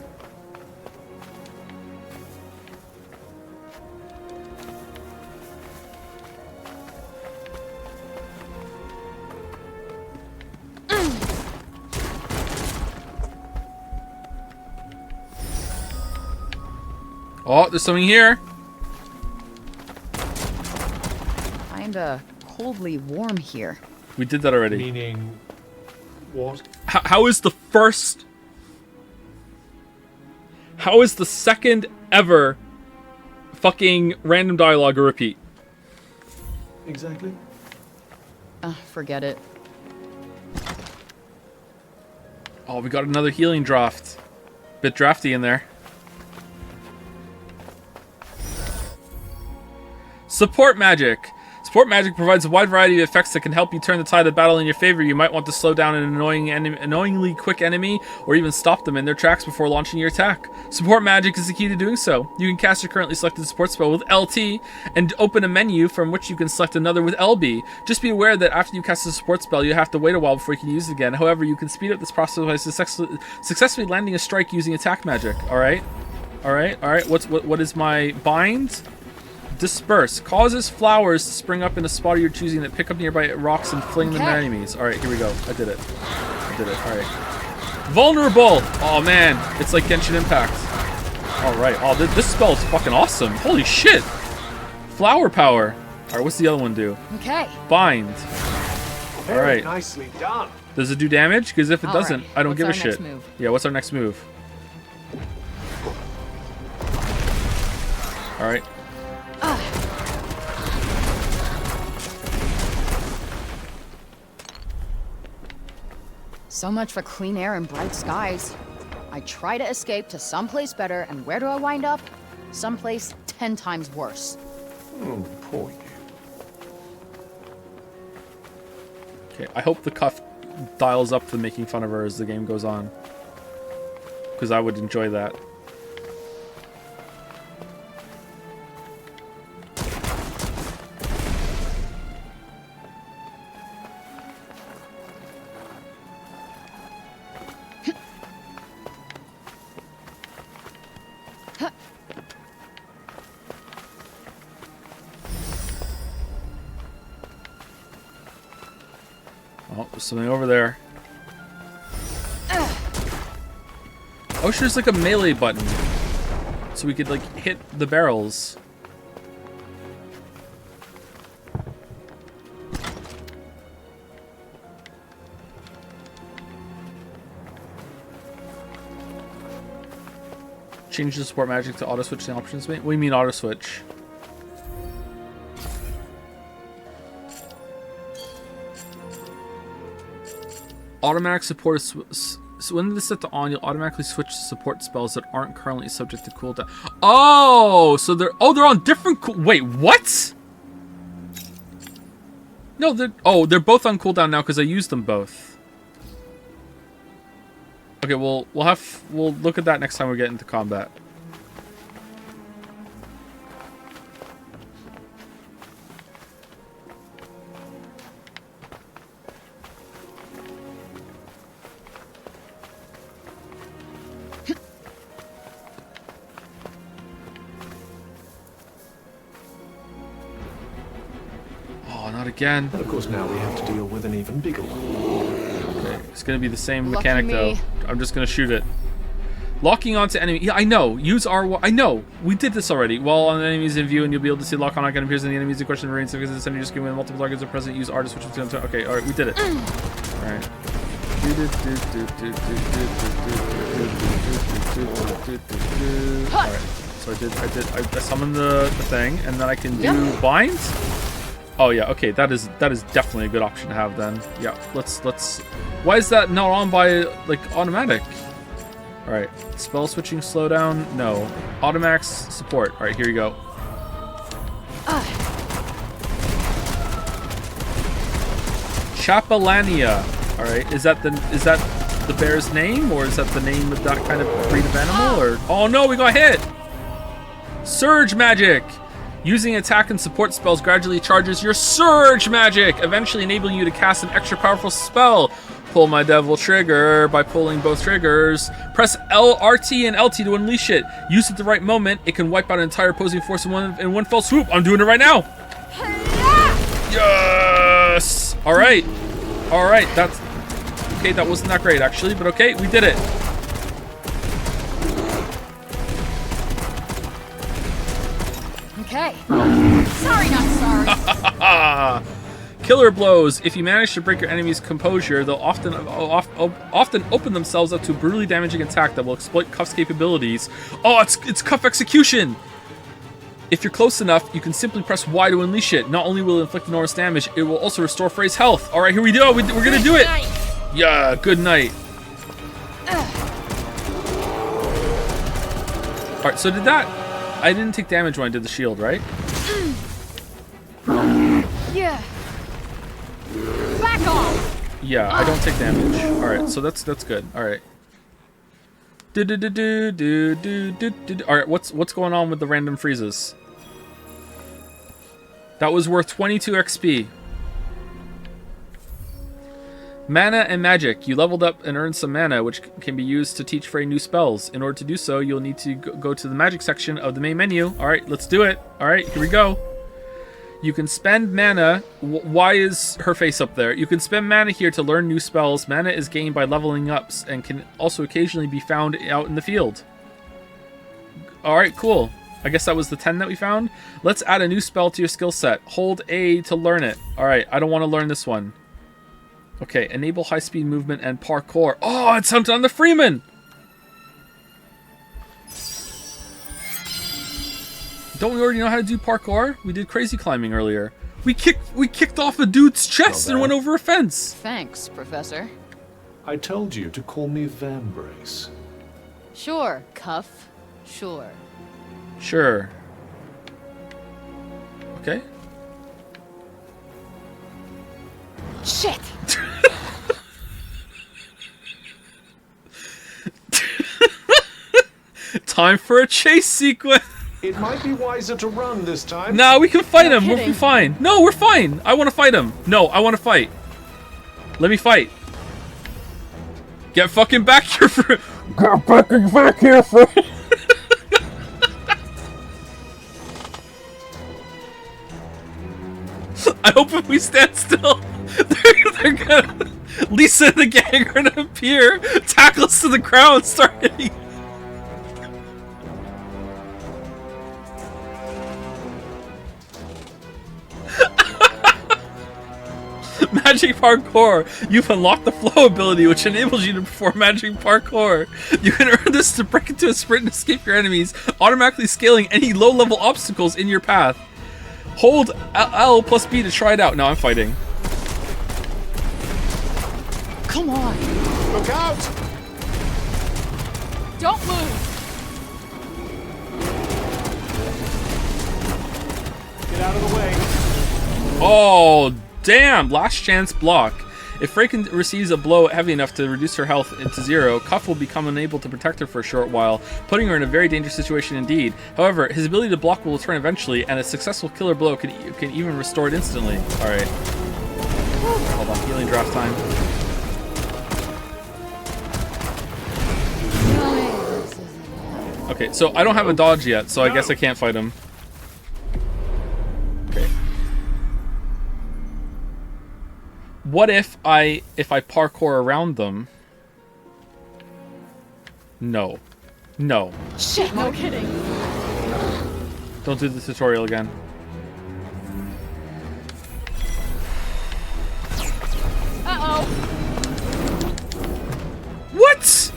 Speaker 1: Oh, there's something here.
Speaker 2: Kinda coldly warm here.
Speaker 1: We did that already.
Speaker 11: Meaning what?
Speaker 1: How is the first... How is the second ever fucking random dialogue a repeat?
Speaker 11: Exactly.
Speaker 2: Forget it.
Speaker 1: Oh, we got another healing draft. Bit drafty in there. Support magic. Support magic provides a wide variety of effects that can help you turn the tide of battle in your favor. You might want to slow down an annoyingly quick enemy, or even stop them in their tracks before launching your attack. Support magic is the key to doing so. You can cast your currently selected support spell with LT, and open a menu from which you can select another with LB. Just be aware that after you cast a support spell, you have to wait a while before you can use it again. However, you can speed up this process by successfully landing a strike using attack magic. Alright. Alright, alright. What is my bind? Disperse. Causes flowers to spring up in a spot of your choosing that pick up nearby rocks and fling them at enemies. Alright, here we go. I did it. Alright. Vulnerable! Oh man, it's like Genshin Impact. Alright. Oh, this spell is fucking awesome. Holy shit! Flower power. Alright, what's the other one do?
Speaker 2: Okay.
Speaker 1: Bind. Alright.
Speaker 11: Nicely done.
Speaker 1: Does it do damage? Because if it doesn't,
Speaker 2: Alright,
Speaker 1: I don't
Speaker 2: what's
Speaker 1: give a
Speaker 2: our
Speaker 1: shit.
Speaker 2: next move?
Speaker 1: Yeah, what's our next move? Alright.
Speaker 2: So much for clean air and bright skies. I try to escape to someplace better, and where do I wind up? Someplace 10 times worse.
Speaker 11: Oh, poor you.
Speaker 1: Okay, I hope the cuff dials up the making fun of her as the game goes on. Because I would enjoy that. Oh, there's something over there. Oh, there's like a melee button. So we could like hit the barrels. Change the support magic to auto switch the options. What do you mean auto switch? Automatic support is so when this is set to on, you'll automatically switch to support spells that aren't currently subject to cooldown. Oh, so they're on different wait, what? No, they're both on cooldown now because I used them both. Okay, we'll look at that next time we get into combat. again.
Speaker 11: And of course now we have to deal with an even bigger one.
Speaker 1: Okay, it's gonna be the same
Speaker 2: Lucky
Speaker 1: mechanic
Speaker 2: me.
Speaker 1: though. I'm just gonna shoot it. Locking onto enemy. Yeah, I know. Use R1. I know. We did this already. While on enemies in view, and you'll be able to see lock on icon appears in the enemies in question range. So because it's just giving multiple targets are present. Use R to switch between them. Okay, all right, we did it. All right. All right. So I summoned the thing, and then I can do bind. Oh yeah. Okay, that is definitely a good option to have then. Yeah. Let's. Why is that not on by like automatic? Alright, spell switching slowdown, no. Automax support. Alright, here you go. Chapelania. Alright, is that the bear's name, or is that the name of that kind of breed of animal? Or oh no, we got hit! Surge magic! Using attack and support spells gradually charges your surge magic, eventually enabling you to cast an extra powerful spell. Pull my devil trigger by pulling both triggers. Press RT and LT to unleash it. Use it at the right moment. It can wipe out an entire opposing force in one fell swoop. I'm doing it right now. Yes! Alright. Alright, that's... Okay, that wasn't that great actually, but okay, we did it.
Speaker 2: Okay. Sorry, not sorry.
Speaker 1: Killer blows. If you manage to break your enemy's composure, they'll often open themselves up to a brutally damaging attack that will exploit Cuff's capabilities. Oh, it's Cuff execution! If you're close enough, you can simply press Y to unleash it. Not only will it inflict enormous damage, it will also restore Frey's health. All right, here we go. We're gonna do it. Yeah, good night. All right, so did that? I didn't take damage when I did the shield, right?
Speaker 2: Yeah. Back off.
Speaker 1: Yeah, I don't take damage. All right, so that's good. All right. All right, what's going on with the random freezes? That was worth 22 XP. Mana and magic. You leveled up and earned some mana, which can be used to teach Frey new spells. In order to do so, you'll need to go to the magic section of the main menu. All right, let's do it. All right, here we go. You can spend mana. Why is her face up there? You can spend mana here to learn new spells. Mana is gained by leveling up and can also occasionally be found out in the field. Alright, cool. I guess that was the 10 that we found. Let's add a new spell to your skill set. Hold A to learn it. Alright, I don't want to learn this one. Okay, enable high-speed movement and parkour. Oh, it's something on the Freeman! Don't we already know how to do parkour? We did crazy climbing earlier. We kicked off a dude's chest and went over a fence.
Speaker 2: Thanks, Professor.
Speaker 11: I told you to call me Vambrace.
Speaker 2: Sure, Cuff. Sure.
Speaker 1: Sure. Okay.
Speaker 2: Shit!
Speaker 1: Time for a chase sequence.
Speaker 11: It might be wiser to run this time.
Speaker 1: No, we can fight him. We'll
Speaker 2: kidding.
Speaker 1: be fine. No, we're fine. I want to fight him. No, I want to fight. Let me fight. Get fucking back here for... Get fucking back here for... I hope if we stand still, they're gonna... Lisa and the gang are gonna appear, tackle us to the ground, start hitting... Magic parkour. You've unlocked the flow ability, which enables you to perform magic parkour. You can earn this to break into a sprint and escape your enemies, automatically scaling any low-level obstacles in your path. Hold L plus B to try it out. Now I'm fighting.
Speaker 2: Come on.
Speaker 3: Look out!
Speaker 2: Don't move.
Speaker 3: Get out of the way.
Speaker 1: Oh, damn! Last chance block. If Freyken receives a blow heavy enough to reduce her health into 0, Cuff will become unable to protect her for a short while, putting her in a very dangerous situation indeed. However, his ability to block will return eventually, and a successful killer blow can even restore it instantly. Alright. Hold on, healing draft time. Okay, so I don't have a dodge yet, so I guess I can't fight him. Okay. What if I parkour around them? No. No.
Speaker 2: Shit, no kidding.
Speaker 1: Don't do the tutorial again.
Speaker 2: Uh-oh.
Speaker 1: What?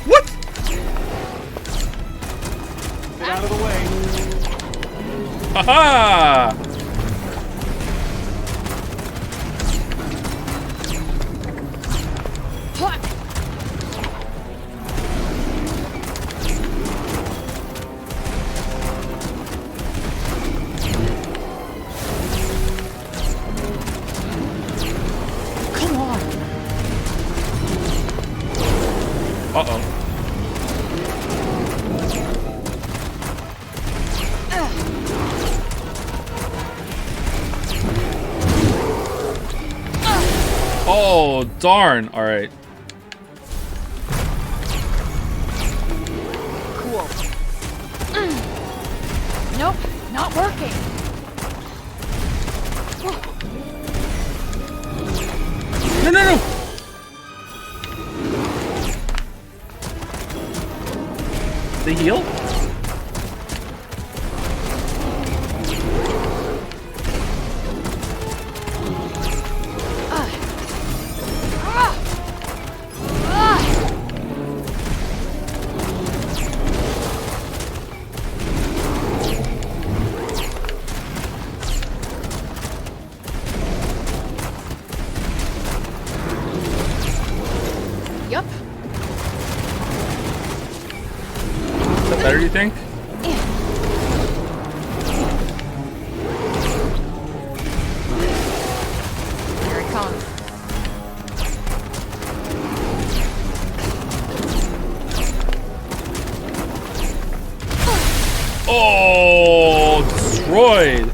Speaker 1: What?
Speaker 11: Get out of the way.
Speaker 1: Haha!
Speaker 2: Come on.
Speaker 1: Uh-oh. Oh, darn. All right.
Speaker 2: Cool. Nope, not working.
Speaker 1: No, no, no. They heal?
Speaker 2: Yup.
Speaker 1: Is that better, do you think?
Speaker 2: Here it comes.
Speaker 1: Oh, destroyed.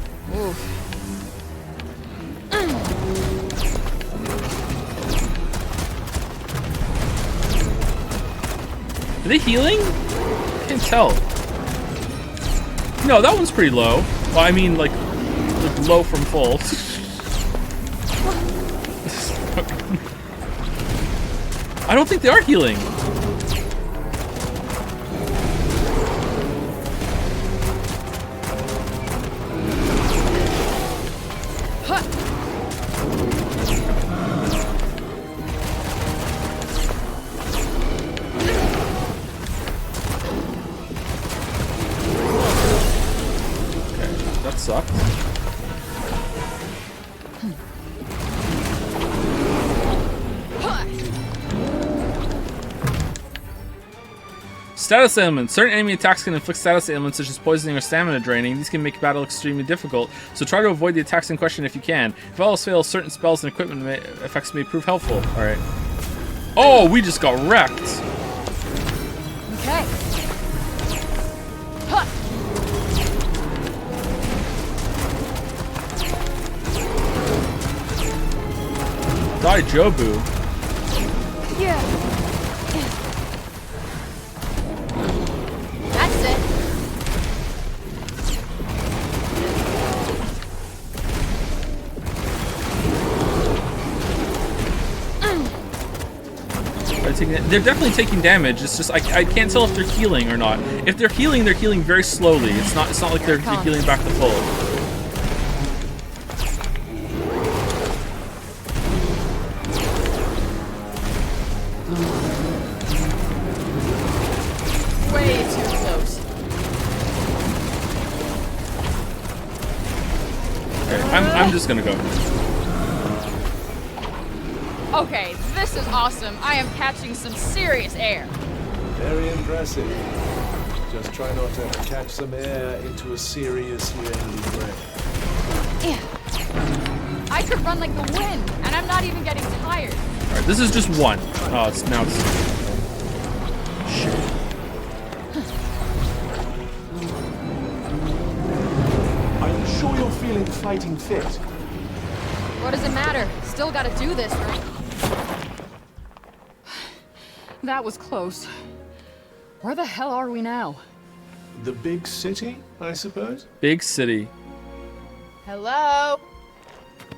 Speaker 1: Are they healing? I can't tell. No, that one's pretty low. Well, I mean, like low from full. I don't think they are healing. That sucked. Status ailments. Certain enemy attacks can inflict status ailments such as poisoning or stamina draining. These can make battle extremely difficult, so try to avoid the attacks in question if you can. If all else fails, certain spells and equipment effects may prove helpful. Alright. Oh, we just got wrecked.
Speaker 2: Okay. Huh.
Speaker 1: Die, Jobu.
Speaker 2: Yeah. That's it.
Speaker 1: They're definitely taking damage. It's just I can't tell if they're healing or not. If they're healing very slowly. It's not like they're healing back to full.
Speaker 2: Way too close.
Speaker 1: Okay, I'm just gonna go.
Speaker 2: Okay, this is awesome. I am catching some serious air.
Speaker 11: Very impressive. Just try not to catch some air into a seriously angry brain.
Speaker 2: Yeah. I could run like the wind, and I'm not even getting tired.
Speaker 1: All right, this is just one. Oh, it's now. Shit.
Speaker 11: Are you sure you're feeling fighting fit?
Speaker 2: What does it matter? Still gotta do this, right? That was close. Where the hell are we now?
Speaker 11: The big city, I suppose?
Speaker 1: Big city.
Speaker 2: Hello?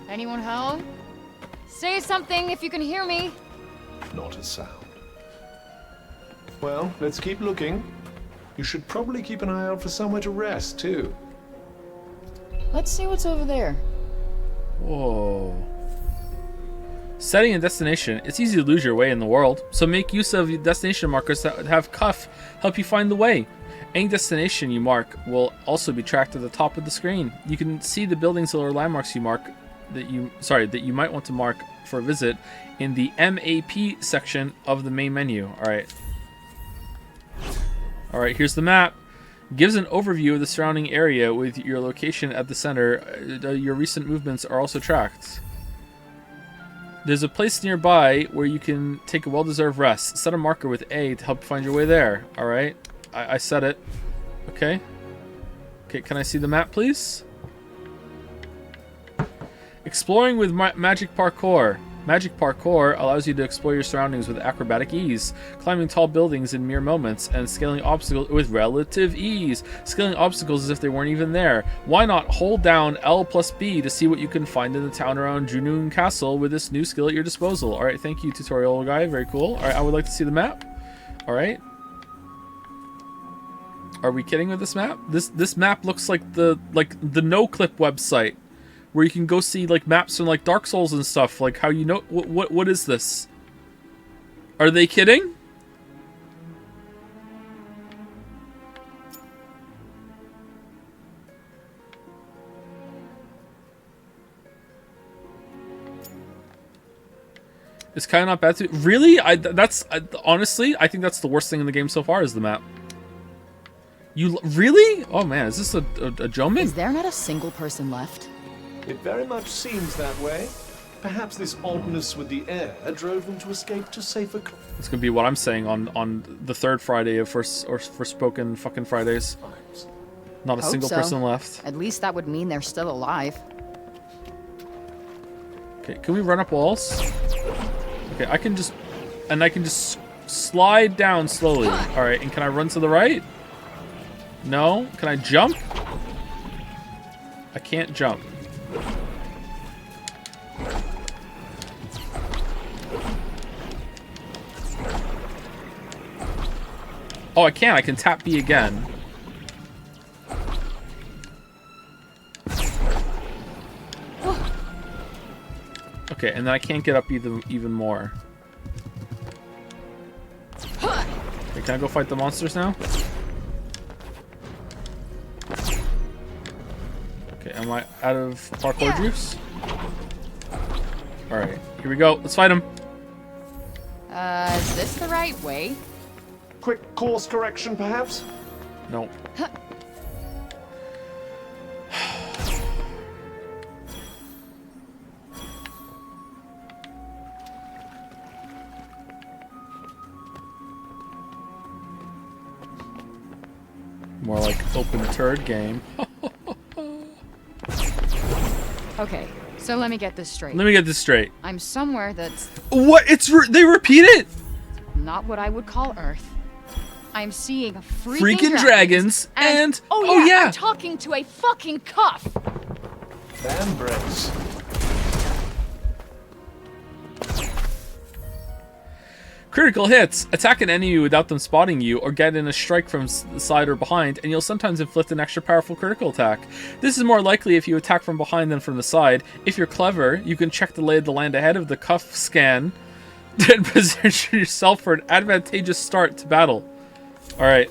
Speaker 2: Anyone home? Say something if you can hear me.
Speaker 11: Not a sound. Well, let's keep looking. You should probably keep an eye out for somewhere to rest, too.
Speaker 2: Let's see what's over there.
Speaker 1: Whoa. Setting a destination. It's easy to lose your way in the world, so make use of destination markers that have cuff help you find the way. Any destination you mark will also be tracked at the top of the screen. You can see the buildings or landmarks you mark that you might want to mark for a visit in the MAP section of the main menu. All right, here's the map. Gives an overview of the surrounding area with your location at the center. Your recent movements are also tracked. There's a place nearby where you can take a well-deserved rest. Set a marker with A to help you find your way there. All right, I set it. Okay. Okay, can I see the map, please? Exploring with magic parkour. Magic parkour allows you to explore your surroundings with acrobatic ease, climbing tall buildings in mere moments, and scaling obstacles with relative ease. Scaling obstacles as if they weren't even there. Why not hold down L plus B to see what you can find in the town around Junoon Castle with this new skill at your disposal? Alright, thank you, tutorial guy. Very cool. Alright, I would like to see the map. Alright. Are we kidding with this map? This map looks like the NoClip website, where you can go see like maps from like Dark Souls and stuff. Like how you know what is this? Are they kidding? It's kind of not bad too. Really? Honestly, I think that's the worst thing in the game so far is the map. You really? Oh man, is this a Jomin?
Speaker 2: Is there not a single person left?
Speaker 11: It very much seems that way. Perhaps this oddness with the air drove them to escape to safer...
Speaker 1: It's gonna be what I'm saying on the third Friday of Forspoken fucking Fridays. Not a single person left.
Speaker 2: At least that would mean they're still alive.
Speaker 1: Okay, can we run up walls? Okay, I can just slide down slowly. All right, and can I run to the right? No. Can I jump? I can't jump. Oh, I can. I can tap B again. Okay, and then I can't get up even more. Okay, can I go fight the monsters now? Okay, am I out of parkour juice? Alright, here we go. Let's fight him.
Speaker 2: Is this the right way?
Speaker 11: Quick course correction, perhaps?
Speaker 1: No. More like open turd game.
Speaker 2: Okay, so let me get this straight.
Speaker 1: Let me get this straight.
Speaker 2: I'm somewhere that's...
Speaker 1: What? They repeat it?
Speaker 2: Not what I would call Earth. I'm seeing
Speaker 1: freaking dragons and...
Speaker 2: Oh yeah, I'm talking to a fucking cuff!
Speaker 11: Fan brace.
Speaker 1: Critical hits. Attack an enemy without them spotting you, or get in a strike from the side or behind, and you'll sometimes inflict an extra powerful critical attack. This is more likely if you attack from behind than from the side. If you're clever, you can check the lay of the land ahead of the cuff scan and position yourself for an advantageous start to battle. Alright.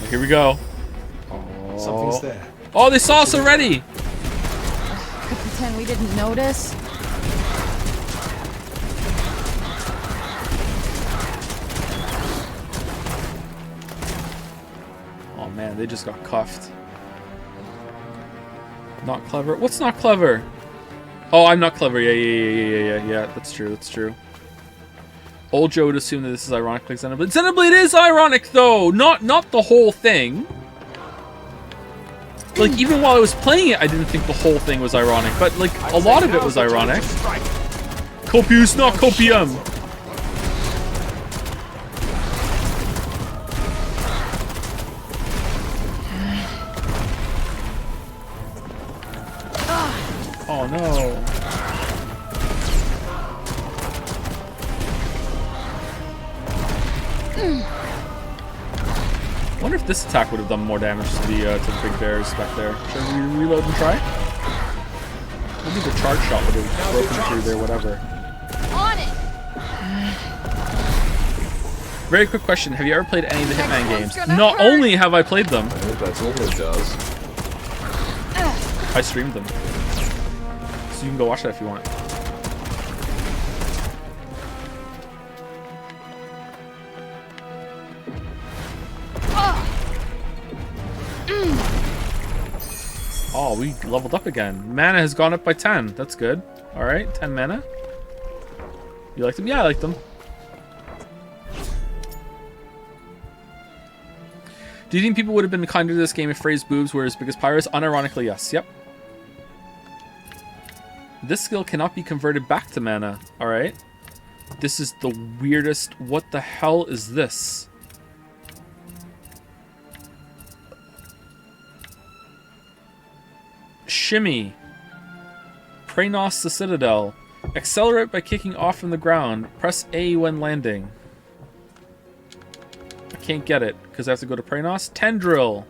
Speaker 1: Here we go. Oh.
Speaker 11: Something's there.
Speaker 1: Oh, they saw us already!
Speaker 2: Could pretend we didn't notice.
Speaker 1: Oh man, they just got cuffed. Not clever. What's not clever? Oh, I'm not clever. Yeah. That's true. That's true. Old Joe would assume that this is ironic like Xenoblade. Xenoblade is ironic though, not the whole thing. Like even while I was playing it, I didn't think the whole thing was ironic, but like a lot of it was ironic. Copious, not copium. Oh no. I wonder if this attack would have done more damage to the big bears back there. Should we reload and try? Maybe the charge shot would have broken through there, whatever.
Speaker 8: On it!
Speaker 1: Very quick question. Have you ever played any of the Hitman games? Not only have I played them,
Speaker 10: I hope that's all it does.
Speaker 1: I streamed them. So you can go watch that if you want. Oh, we leveled up again. Mana has gone up by 10. That's good. Alright, 10 mana. You like them? Yeah, I like them. Do you think people would have been kinder to this game if Frey's boobs were as big as Pyro's? Unironically, yes. Yep. This skill cannot be converted back to mana. Alright. This is the weirdest... What the hell is this? Shimmy. Praenos the Citadel. Accelerate by kicking off from the ground. Press A when landing. I can't get it because I have to go to Praenos. Tendril.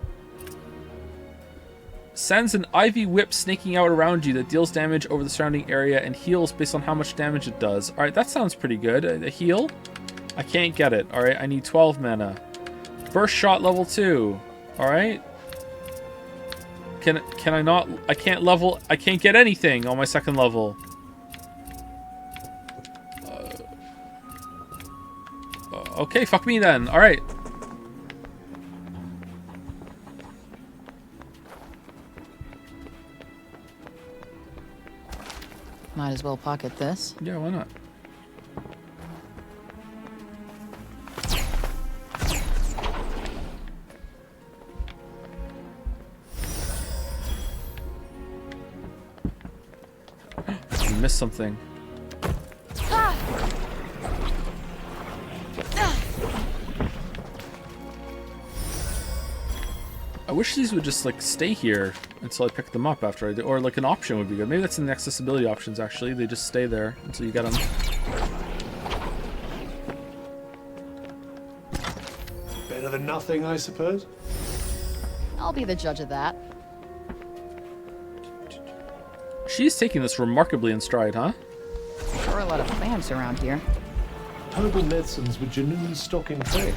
Speaker 1: Sends an Ivy Whip snaking out around you that deals damage over the surrounding area and heals based on how much damage it does. Alright, that sounds pretty good. A heal? I can't get it. Alright, I need 12 mana. Burst shot level 2. Alright. Can I not... I can't level... I can't get anything on my second level. Okay, fuck me then. Alright.
Speaker 2: Might as well pocket this.
Speaker 1: Yeah, why not? You missed something. I wish these would just like stay here until I pick them up after I do, or like an option would be good. Maybe that's in the accessibility options actually. They just stay there until you get them.
Speaker 11: Better than nothing, I suppose.
Speaker 2: I'll be the judge of that.
Speaker 1: She's taking this remarkably in stride, huh?
Speaker 2: Sure a lot of plants around here.
Speaker 11: Herbal medicines with genuine stock in trade.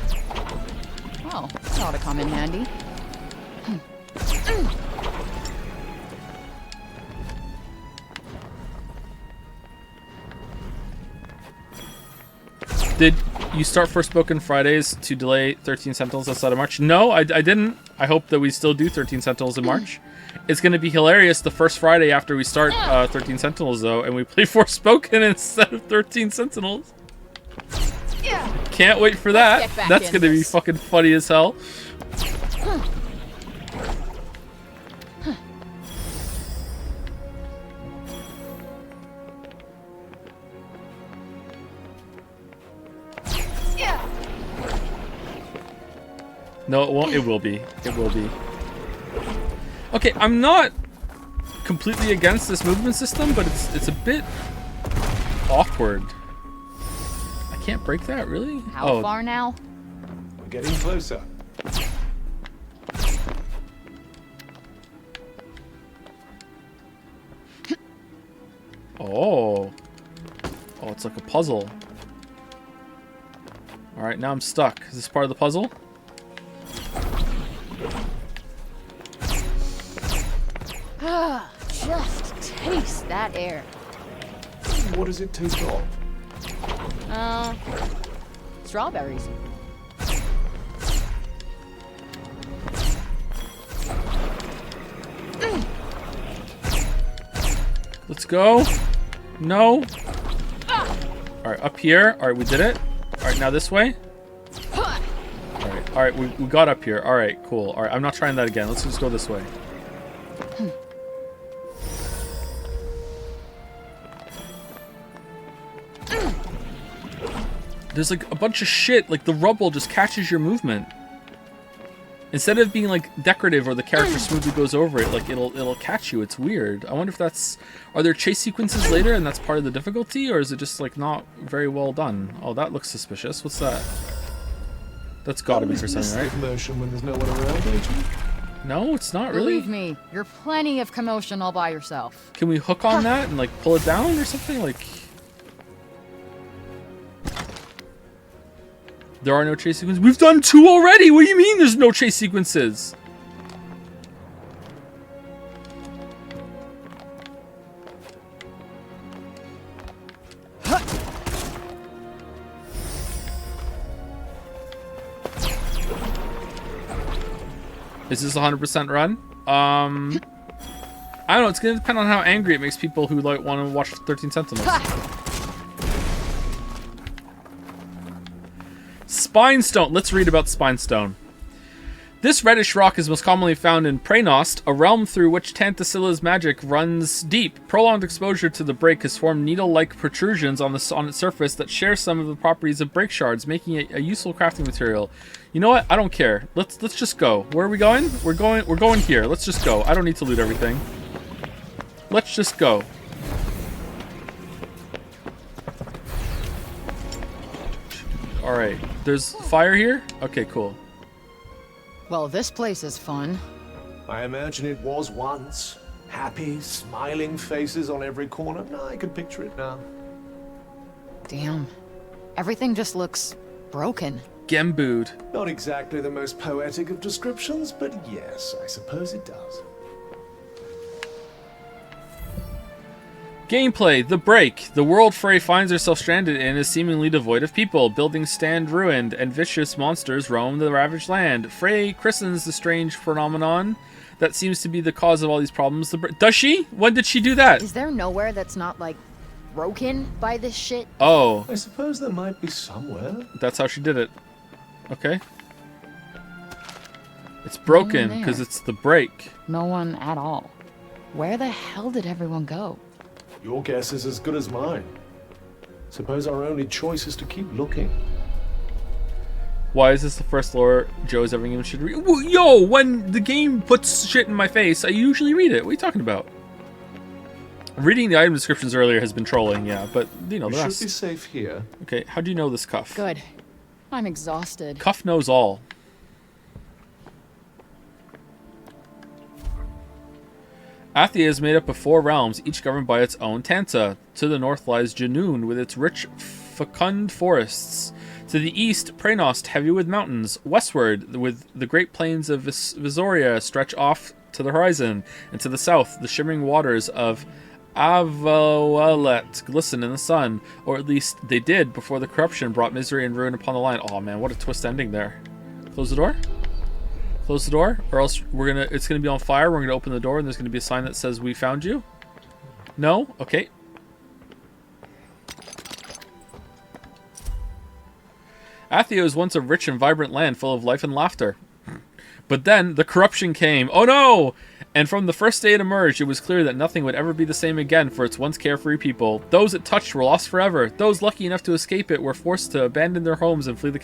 Speaker 2: Well, that ought to come in handy.
Speaker 1: Did you start Forspoken Fridays to delay 13 Sentinels outside of March? No, I didn't. I hope that we still do 13 Sentinels in March. It's going to be hilarious the first Friday after we start 13 Sentinels, though, and we play Forspoken instead of 13 Sentinels. Can't wait for that. That's going to be fucking funny as hell. No, it won't. It will be. It will be. Okay, I'm not completely against this movement system, but it's a bit awkward. I can't break that, really?
Speaker 2: How far now?
Speaker 11: We're getting closer.
Speaker 1: Oh. Oh, it's like a puzzle. Alright, now I'm stuck. Is this part of the puzzle?
Speaker 2: Just taste that air.
Speaker 11: What does it taste of?
Speaker 2: Strawberries.
Speaker 1: Let's go. No. Alright, up here. Alright, we did it. Alright, now this way. Alright, we got up here. Alright, cool. Alright, I'm not trying that again. Let's just go this way. There's like a bunch of shit, like the rubble just catches your movement. Instead of being like decorative or the character smoothly goes over it, like it'll catch you. It's weird. I wonder if that's... Are there chase sequences later and that's part of the difficulty? Or is it just like not very well done? Oh, that looks suspicious. What's that? That's gotta be for
Speaker 11: Isn't this
Speaker 1: something, right?
Speaker 11: commotion when there's no one around, Agent?
Speaker 1: No, it's not really.
Speaker 2: Believe me, you're plenty of commotion all by yourself.
Speaker 1: Can we hook on that and like pull it down or something? Like, there are no chase sequences. We've done 2 already. What do you mean there's no chase sequences? Is this 100% run? I don't know. It's gonna depend on how angry it makes people who like want to watch 13 Sentinels. Spine Stone. Let's read about Spine Stone. This reddish rock is most commonly found in Praenost, a realm through which Tantasilla's magic runs deep. Prolonged exposure to the break has formed needle-like protrusions on its surface that share some of the properties of break shards, making it a useful crafting material. You know what? I don't care. Let's just go. Where are we going? We're going here. Let's just go. I don't need to loot everything. Let's just go. All right. There's fire here? Okay, cool.
Speaker 2: Well, this place is fun.
Speaker 11: I imagine it was once. Happy, smiling faces on every corner. No, I can picture it now.
Speaker 2: Damn. Everything just looks broken.
Speaker 1: Gembooed.
Speaker 11: Not exactly the most poetic of descriptions, but yes, I suppose it does.
Speaker 1: Gameplay, The Break. The world Frey finds herself stranded in is seemingly devoid of people. Buildings stand ruined, and vicious monsters roam the ravaged land. Frey christens the strange phenomenon that seems to be the cause of all these problems. Does she? When did she do that?
Speaker 2: Is there nowhere that's not, like, broken by this shit?
Speaker 1: Oh.
Speaker 11: I suppose there might be somewhere.
Speaker 1: That's how she did it. Okay. It's broken
Speaker 2: No one
Speaker 1: because
Speaker 2: there.
Speaker 1: it's the break.
Speaker 2: No one at all. Where the hell did everyone go?
Speaker 11: Your guess is as good as mine. Suppose our only choice is to keep looking.
Speaker 1: Why is this the first lore Joe's ever given shit to read? Yo, when the game puts shit in my face, I usually read it. What are you talking about? Reading the item descriptions earlier has been trolling, yeah, but you know
Speaker 11: We
Speaker 1: the
Speaker 11: should
Speaker 1: rest.
Speaker 11: be safe here.
Speaker 1: Okay, how do you know this cuff?
Speaker 2: Good. I'm exhausted.
Speaker 1: Cuff knows all. Athia is made up of 4 realms, each governed by its own Tanta. To the north lies Janoon, with its rich, fecund forests. To the east, Praenost, heavy with mountains. Westward, with the great plains of Visoria stretch off to the horizon. And to the south, the shimmering waters of Avoelet glisten in the sun. Or at least they did before the corruption brought misery and ruin upon the land. Oh man, what a twist ending there. Close the door? Close the door, or else it's gonna be on fire. We're gonna open the door and there's gonna be a sign that says "We found you." No? Okay. Athia was once a rich and vibrant land full of life and laughter. But then the corruption came. Oh no! And from the first day it emerged, it was clear that nothing would ever be the same again for its once carefree people. Those it touched were lost forever. Those lucky enough to escape it were forced to abandon their homes and flee the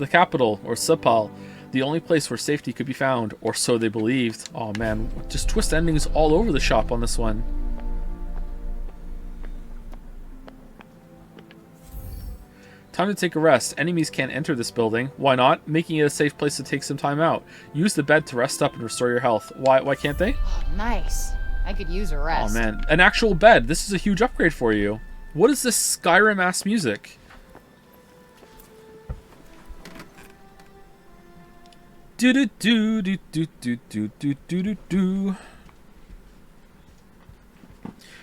Speaker 1: capital, or Supal. The only place where safety could be found, or so they believed. Oh man, just twist endings all over the shop on this one. Time to take a rest. Enemies can't enter this building. Why not? Making it a safe place to take some time out. Use the bed to rest up and restore your health. Why can't they?
Speaker 2: Oh, nice. I could use a rest.
Speaker 1: Oh man, an actual bed. This is a huge upgrade for you. What is this Skyrim-ass music? Do do do do do do do do do do do.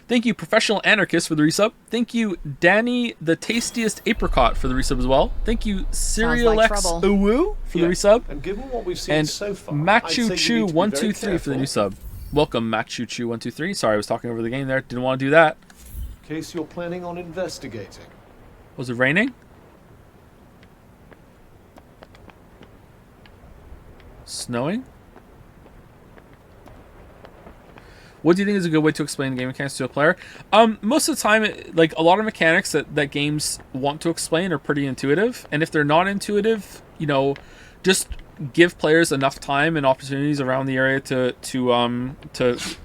Speaker 1: Thank you, Professional Anarchist, for the resub. Thank you, Danny, the Tastiest Apricot, for the resub as well. Thank you, Serial
Speaker 2: like
Speaker 1: X
Speaker 2: trouble.
Speaker 1: Uwu, for the resub.
Speaker 11: And given what we've seen
Speaker 1: And
Speaker 11: so far, I'd
Speaker 1: Machu
Speaker 11: say you
Speaker 1: Chu
Speaker 11: need to be
Speaker 1: 123
Speaker 11: very
Speaker 1: for the new
Speaker 11: careful.
Speaker 1: sub. Welcome, Machu Chu 123. Sorry, I was talking over the game there. Didn't want to do that.
Speaker 11: In case you're planning on investigating.
Speaker 1: Was it raining? Snowing? What do you think is a good way to explain game mechanics to a player? Most of the time, like a lot of mechanics that games want to explain are pretty intuitive. And if they're not intuitive, you know, just give players enough time and opportunities around the area to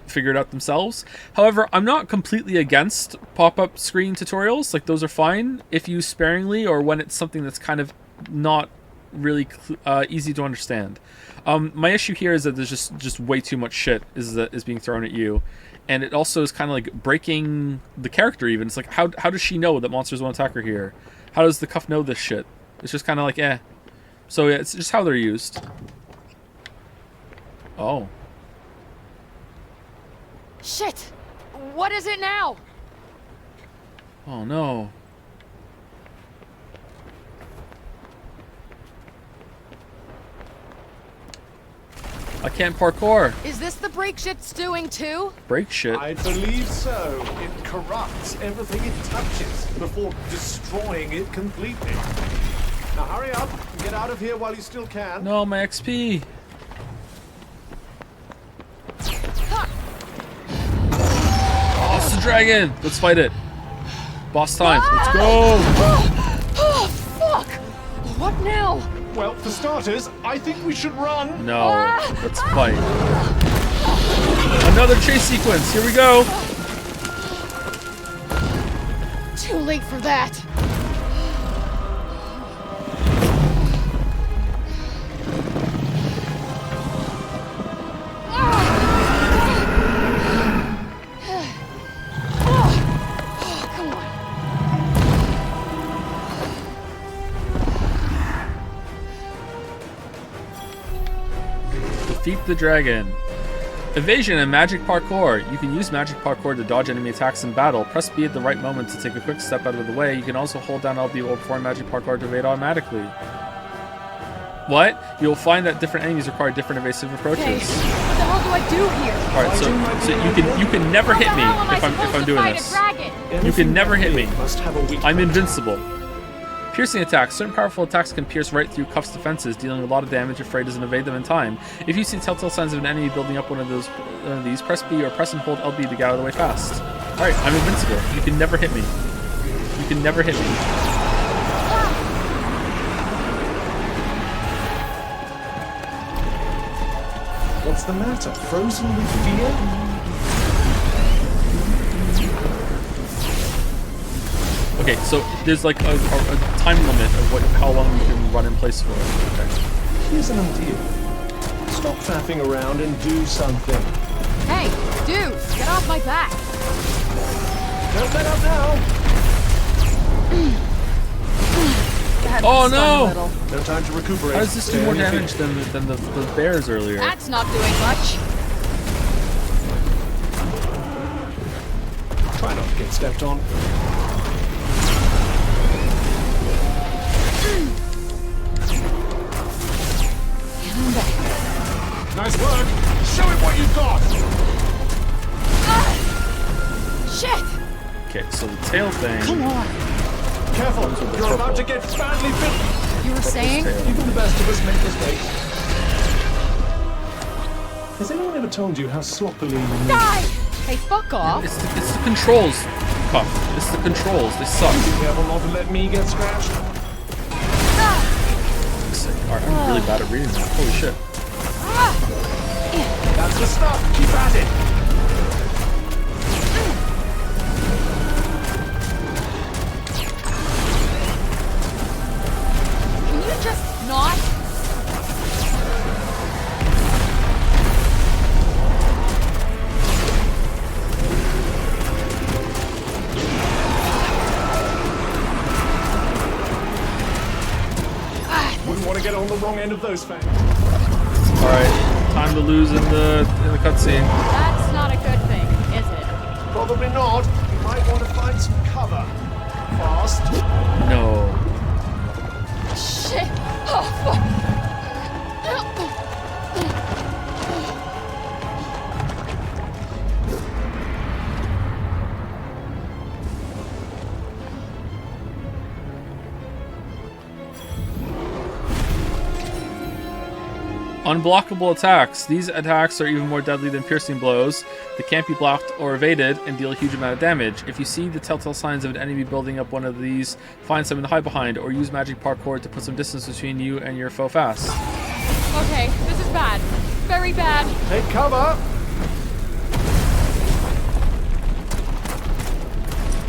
Speaker 1: figure it out themselves. However, I'm not completely against pop-up screen tutorials. Like those are fine if used sparingly or when it's something that's kind of not really easy to understand. My issue here is that there's just way too much shit is being thrown at you, and it also is kind of like breaking the character. Even it's like how does she know that monsters won't attack her here? How does the cuff know this shit? It's just kind of like eh. So yeah, it's just how they're used. Oh.
Speaker 2: Shit! What is it now?
Speaker 1: Oh no. I can't parkour.
Speaker 2: Is this the break shit's doing too?
Speaker 1: Break shit?
Speaker 11: I believe so. It corrupts everything it touches before destroying it completely. Now hurry up and get out of here while you still can.
Speaker 1: No, my XP. Oh, it's the dragon. Let's fight it. Boss time. Let's go.
Speaker 2: Oh, fuck! What now?
Speaker 11: Well, for starters, I think we should run.
Speaker 1: No, let's fight. Another chase sequence. Here we go.
Speaker 2: Too late for that.
Speaker 1: Defeat the dragon. Evasion and magic parkour. You can use magic parkour to dodge enemy attacks in battle. Press B at the right moment to take a quick step out of the way. You can also hold down LB or perform magic parkour to evade automatically. What? You'll find that different enemies require different evasive approaches.
Speaker 2: Hey, what the hell do I do here?
Speaker 1: Alright, so you can never hit me if I'm doing this. You can never hit me. I'm invincible. Piercing attacks. Certain powerful attacks can pierce right through Cuff's defenses, dealing a lot of damage if Frey doesn't evade them in time. If you see telltale signs of an enemy building up one of these, press B or press and hold LB to get out of the way fast. Alright, I'm invincible. You can never hit me. You can never hit me.
Speaker 11: What's the matter? Frozen with fear?
Speaker 1: Okay, so there's like a time limit of how long you can run in place for. Okay.
Speaker 11: Here's an idea. Stop faffing around and do something.
Speaker 2: Hey, dude, get off my back.
Speaker 11: Don't let up now.
Speaker 1: Oh no!
Speaker 11: No time to recuperate.
Speaker 1: How does this do more damage than the bears earlier?
Speaker 2: That's not doing much.
Speaker 11: Try not to get stepped on. Nice work. Show him what you've got.
Speaker 2: Shit.
Speaker 1: Okay, so the tail thing.
Speaker 2: Come on.
Speaker 11: Careful. You're about to get badly bitten.
Speaker 2: You were saying?
Speaker 11: Even the best of us make mistakes. Has anyone ever told you how sloppily you move?
Speaker 2: Die! Hey, fuck off.
Speaker 1: It's the controls, Cuff. It's the controls. They suck.
Speaker 11: Be careful not to let me get scratched.
Speaker 1: Alright, I'm really bad at reading that. Holy shit.
Speaker 11: That's the stuff. Keep at it.
Speaker 2: Can you just not?
Speaker 11: Wouldn't want to get on the wrong end of those fangs.
Speaker 1: Alright, time to lose in the cutscene.
Speaker 2: That's not a good thing, is it?
Speaker 11: Probably not. You might want to find some cover. Fast.
Speaker 1: No.
Speaker 2: Shit! Oh, fuck!
Speaker 1: Unblockable attacks. These attacks are even more deadly than piercing blows. They can't be blocked or evaded and deal a huge amount of damage. If you see the telltale signs of an enemy building up one of these, find something to hide behind or use magic parkour to put some distance between you and your foe fast.
Speaker 2: Okay, this is bad. Very bad.
Speaker 11: Take cover.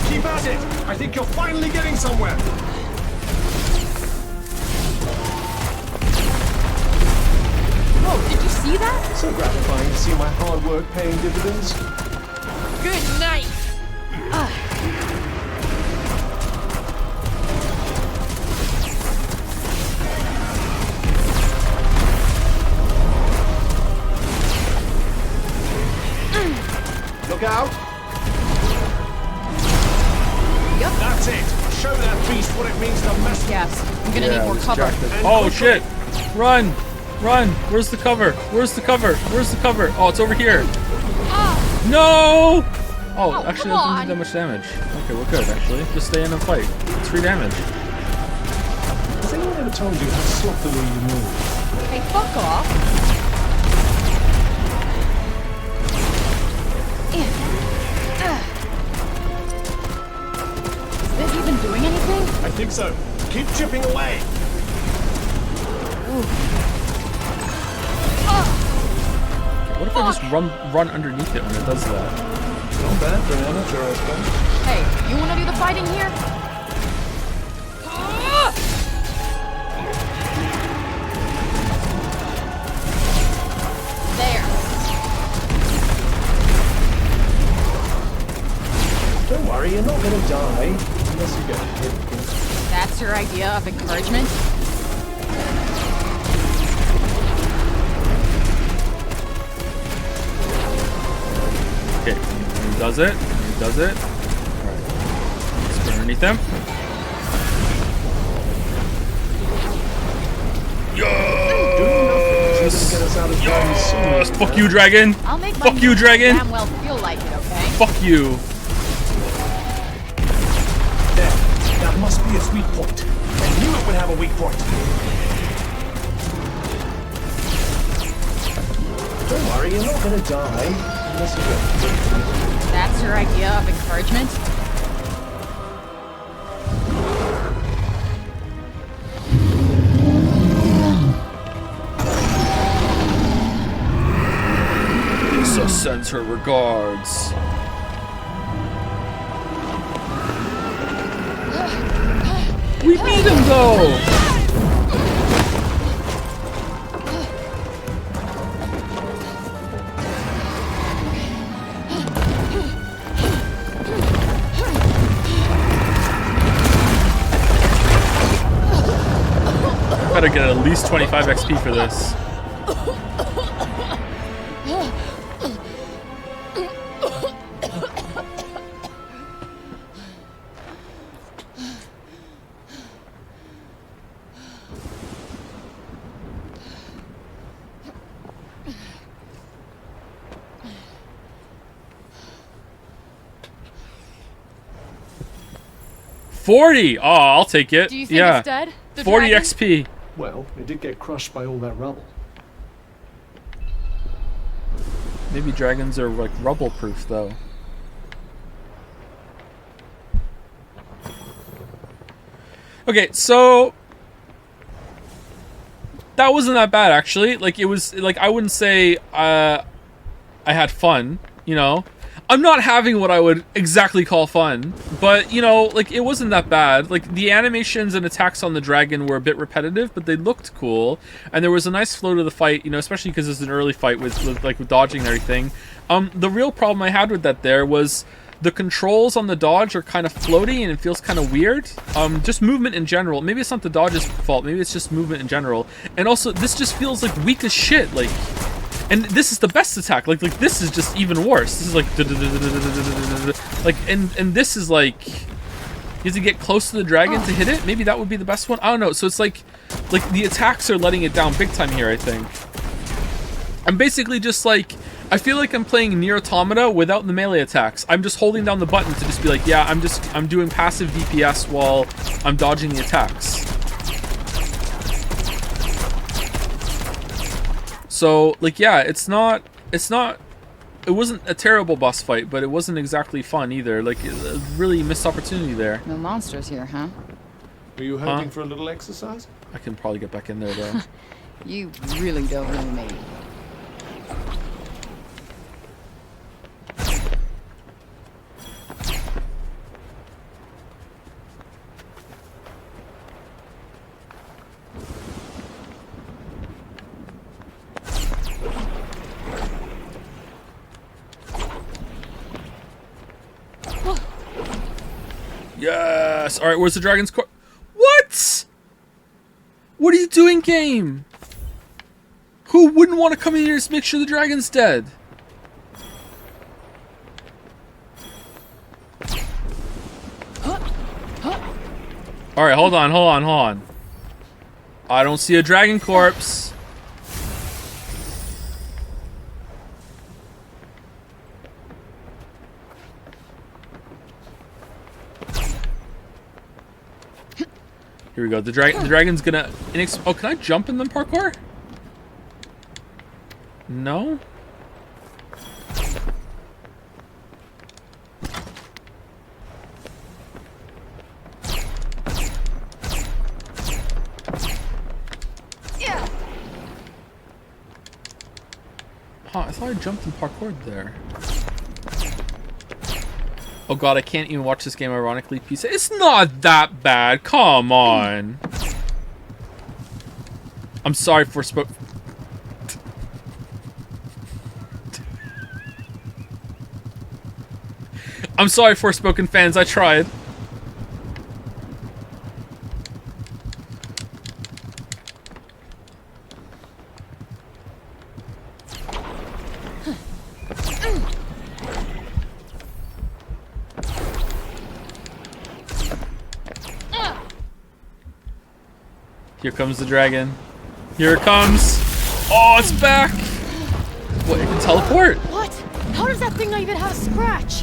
Speaker 11: Keep at it. I think you're finally getting somewhere. So gratifying to see my hard work paying dividends.
Speaker 7: Good night.
Speaker 11: Look out!
Speaker 2: Yep.
Speaker 11: That's it. Show that beast what it means to mess.
Speaker 2: Yes, I'm gonna need more cover.
Speaker 1: Oh shit! Run! Run! Where's the cover? Where's the cover? Where's the cover? Oh, it's over here. No! Oh, actually, that didn't do that much damage. Okay, we're good, actually. Just stay in and fight. It's free damage.
Speaker 11: Has anyone ever told you how sloppily you move?
Speaker 2: Hey, fuck off. Is this even doing anything?
Speaker 11: I think so. Keep chipping away.
Speaker 1: What if I just run underneath it when it does that?
Speaker 11: Not bad for an amateur, I suppose.
Speaker 2: Hey, you wanna do the fighting here? There.
Speaker 11: Don't worry, you're not gonna die unless you get hit.
Speaker 2: That's your idea of encouragement?
Speaker 1: Okay, he does it. He does it. Alright. Let's go underneath them. Yes! Fuck you, dragon!
Speaker 2: I'll make
Speaker 1: Fuck you, dragon!
Speaker 2: damn well feel like it, okay?
Speaker 1: Fuck you!
Speaker 11: There. That must be its weak point. I knew it would have a weak point. Don't worry, you're not gonna die unless you get.
Speaker 2: That's your idea of encouragement?
Speaker 1: Lisa sends her regards. We beat him though! I better get at least 25 XP for this. $40! Oh, I'll take it.
Speaker 2: Do you think
Speaker 1: yeah.
Speaker 2: it's dead? The
Speaker 1: 40
Speaker 2: dragon?
Speaker 1: XP.
Speaker 11: Well, it did get crushed by all that rubble.
Speaker 1: Maybe dragons are like rubble proof though. Okay, so that wasn't that bad actually. Like it was like I wouldn't say I had fun, you know. I'm not having what I would exactly call fun, but you know, like it wasn't that bad. Like the animations and attacks on the dragon were a bit repetitive, but they looked cool, and there was a nice flow to the fight, you know, especially because it's an early fight with dodging and everything. The real problem I had with that there was the controls on the dodge are kind of floaty and it feels kind of weird. Just movement in general. Maybe it's not the dodge's fault. Maybe it's just movement in general. And also, this just feels like weak as shit. Like. And this is the best attack. Like this is just even worse. This is like and this is like you have to get close to the dragon to hit it. Maybe that would be the best one. I don't know. So it's like the attacks are letting it down big time here. I think. I'm basically just like I feel like I'm playing Nier Automata without the melee attacks. I'm just holding down the button to just be like, yeah, I'm doing passive DPS while I'm dodging the attacks. So, like, yeah, it wasn't a terrible boss fight, but it wasn't exactly fun either. Like, a really missed opportunity there.
Speaker 2: No monsters here, huh?
Speaker 11: Were you hoping for a little exercise?
Speaker 1: I can probably get back in there, though.
Speaker 2: You really don't know me.
Speaker 1: Yes! Alright, where's the dragon's corpse? What? What are you doing, game? Who wouldn't want to come in here to make sure the dragon's dead? Alright, hold on. I don't see a dragon corpse. Here we go. The dragon's gonna... Oh, can I jump in the parkour? No? Huh, I thought I jumped and parkoured there. Oh god, I can't even watch this game ironically. It's not that bad. Come on. I'm sorry for I'm sorry, Forspoken fans. I tried. Here comes the dragon. Here it comes. Oh, it's back. What, it can teleport?
Speaker 2: What? How does that thing not even have a scratch?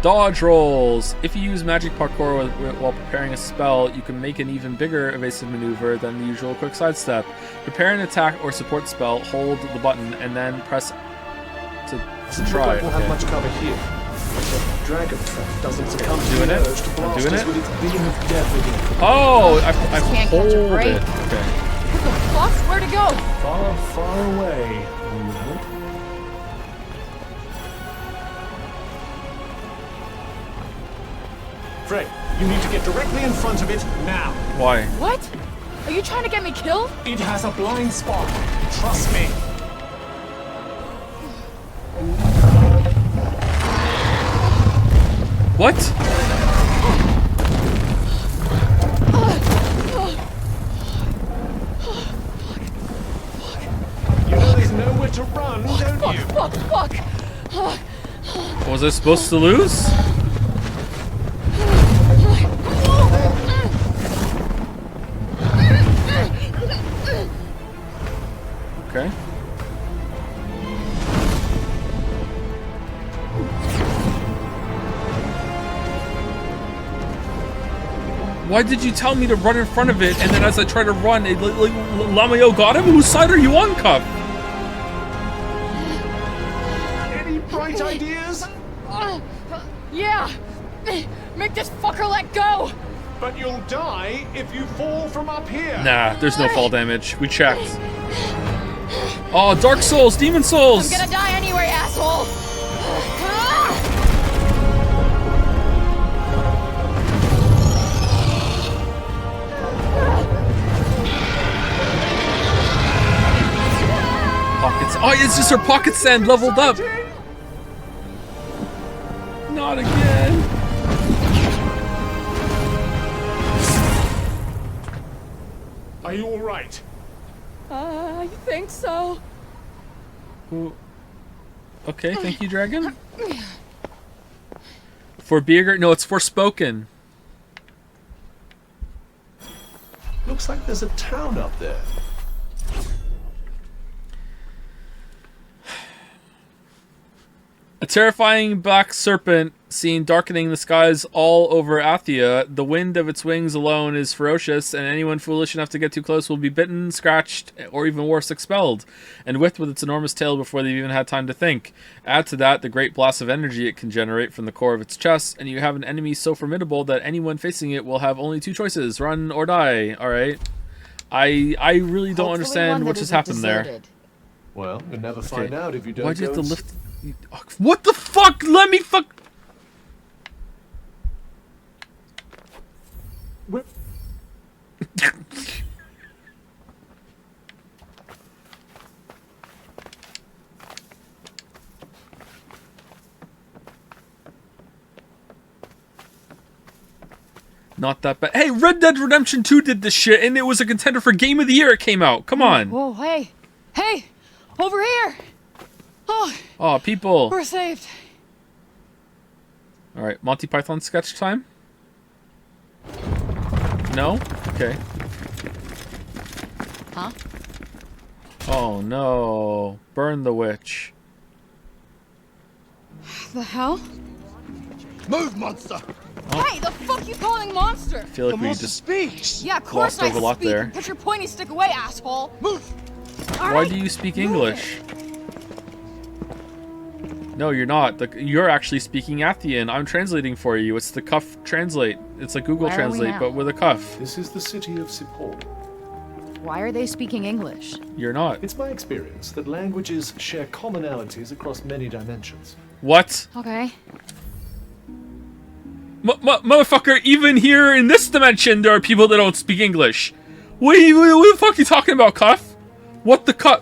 Speaker 1: Dodge rolls. If you use magic parkour while preparing a spell, you can make an even bigger evasive maneuver than the usual quick sidestep. Prepare an attack or support spell, hold the button, and then press to try.
Speaker 11: We'll have much cover here. The dragon trap doesn't succumb to
Speaker 1: Doing
Speaker 11: the
Speaker 1: it.
Speaker 11: urge to
Speaker 1: I'm
Speaker 11: blast
Speaker 1: doing
Speaker 11: us
Speaker 1: it.
Speaker 11: with its beam of death again.
Speaker 1: Oh, I
Speaker 2: can't
Speaker 1: hold
Speaker 2: catch a break.
Speaker 1: it. Okay.
Speaker 2: What the fuck? Where to go?
Speaker 11: Far, far away, we hope. Frey, you need to get directly in front of it now.
Speaker 1: Why?
Speaker 2: What? Are you trying to get me killed?
Speaker 11: It has a blind spot. Trust me.
Speaker 1: What?
Speaker 11: You know there's nowhere to run, don't you?
Speaker 2: Fuck.
Speaker 1: Was I supposed to lose? Okay. Why did you tell me to run in front of it, and then as I try to run, Lamayo got him? Whose side are you on, Cup?
Speaker 11: Any bright ideas?
Speaker 2: Yeah. Make this fucker let go.
Speaker 11: But you'll die if you fall from up here.
Speaker 1: Nah, there's no fall damage. We checked. Oh, Dark Souls, Demon Souls!
Speaker 2: I'm gonna die anyway, asshole.
Speaker 1: Pockets. Oh, it's just her pocket sand leveled up. Not again.
Speaker 11: Are you all right?
Speaker 2: I think so.
Speaker 1: Ooh. Okay, thank you, Dragon. For Beer, no, it's Forspoken.
Speaker 11: Looks like there's a town up there.
Speaker 1: A terrifying black serpent seen darkening the skies all over Athia. The wind of its wings alone is ferocious, and anyone foolish enough to get too close will be bitten, scratched, or even worse, expelled, and whipped with its enormous tail before they've even had time to think. Add to that the great blast of energy it can generate from the core of its chest, and you have an enemy so formidable that anyone facing it will have only two choices, run or die. Alright. I really don't understand what just happened there.
Speaker 11: Well, you'll never find out if you don't.
Speaker 1: Why'd you have to lift... What the fuck? Let me fuck... Not that bad. Hey, Red Dead Redemption 2 did this shit, and it was a contender for Game of the Year. It came out. Come on.
Speaker 2: Whoa, hey. Hey! Over here!
Speaker 1: Oh, people.
Speaker 2: We're saved.
Speaker 1: All right, Monty Python sketch time? No? Okay.
Speaker 2: Huh?
Speaker 1: Oh, no. Burn the witch.
Speaker 2: The hell?
Speaker 6: Move, monster!
Speaker 2: Hey, the fuck you calling monster?
Speaker 1: I feel like we just
Speaker 6: speaks.
Speaker 2: Yeah, of course
Speaker 1: glossed over a lot
Speaker 2: speak.
Speaker 1: there.
Speaker 2: Put your pointy stick away, asshole.
Speaker 6: Move!
Speaker 1: Why do you speak English? No, you're not. You're actually speaking Athian. I'm translating for you. It's the cuff translate. It's like Google
Speaker 2: Where are we
Speaker 1: Translate,
Speaker 2: now?
Speaker 1: but with a cuff.
Speaker 11: This is the city of Sipol.
Speaker 2: Why are they speaking English?
Speaker 1: You're not.
Speaker 11: It's my experience that languages share commonalities across many dimensions.
Speaker 1: What?
Speaker 2: Okay.
Speaker 1: Motherfucker, even here in this dimension, there are people that don't speak English. What the fuck are you talking about, Cuff? What the cuff?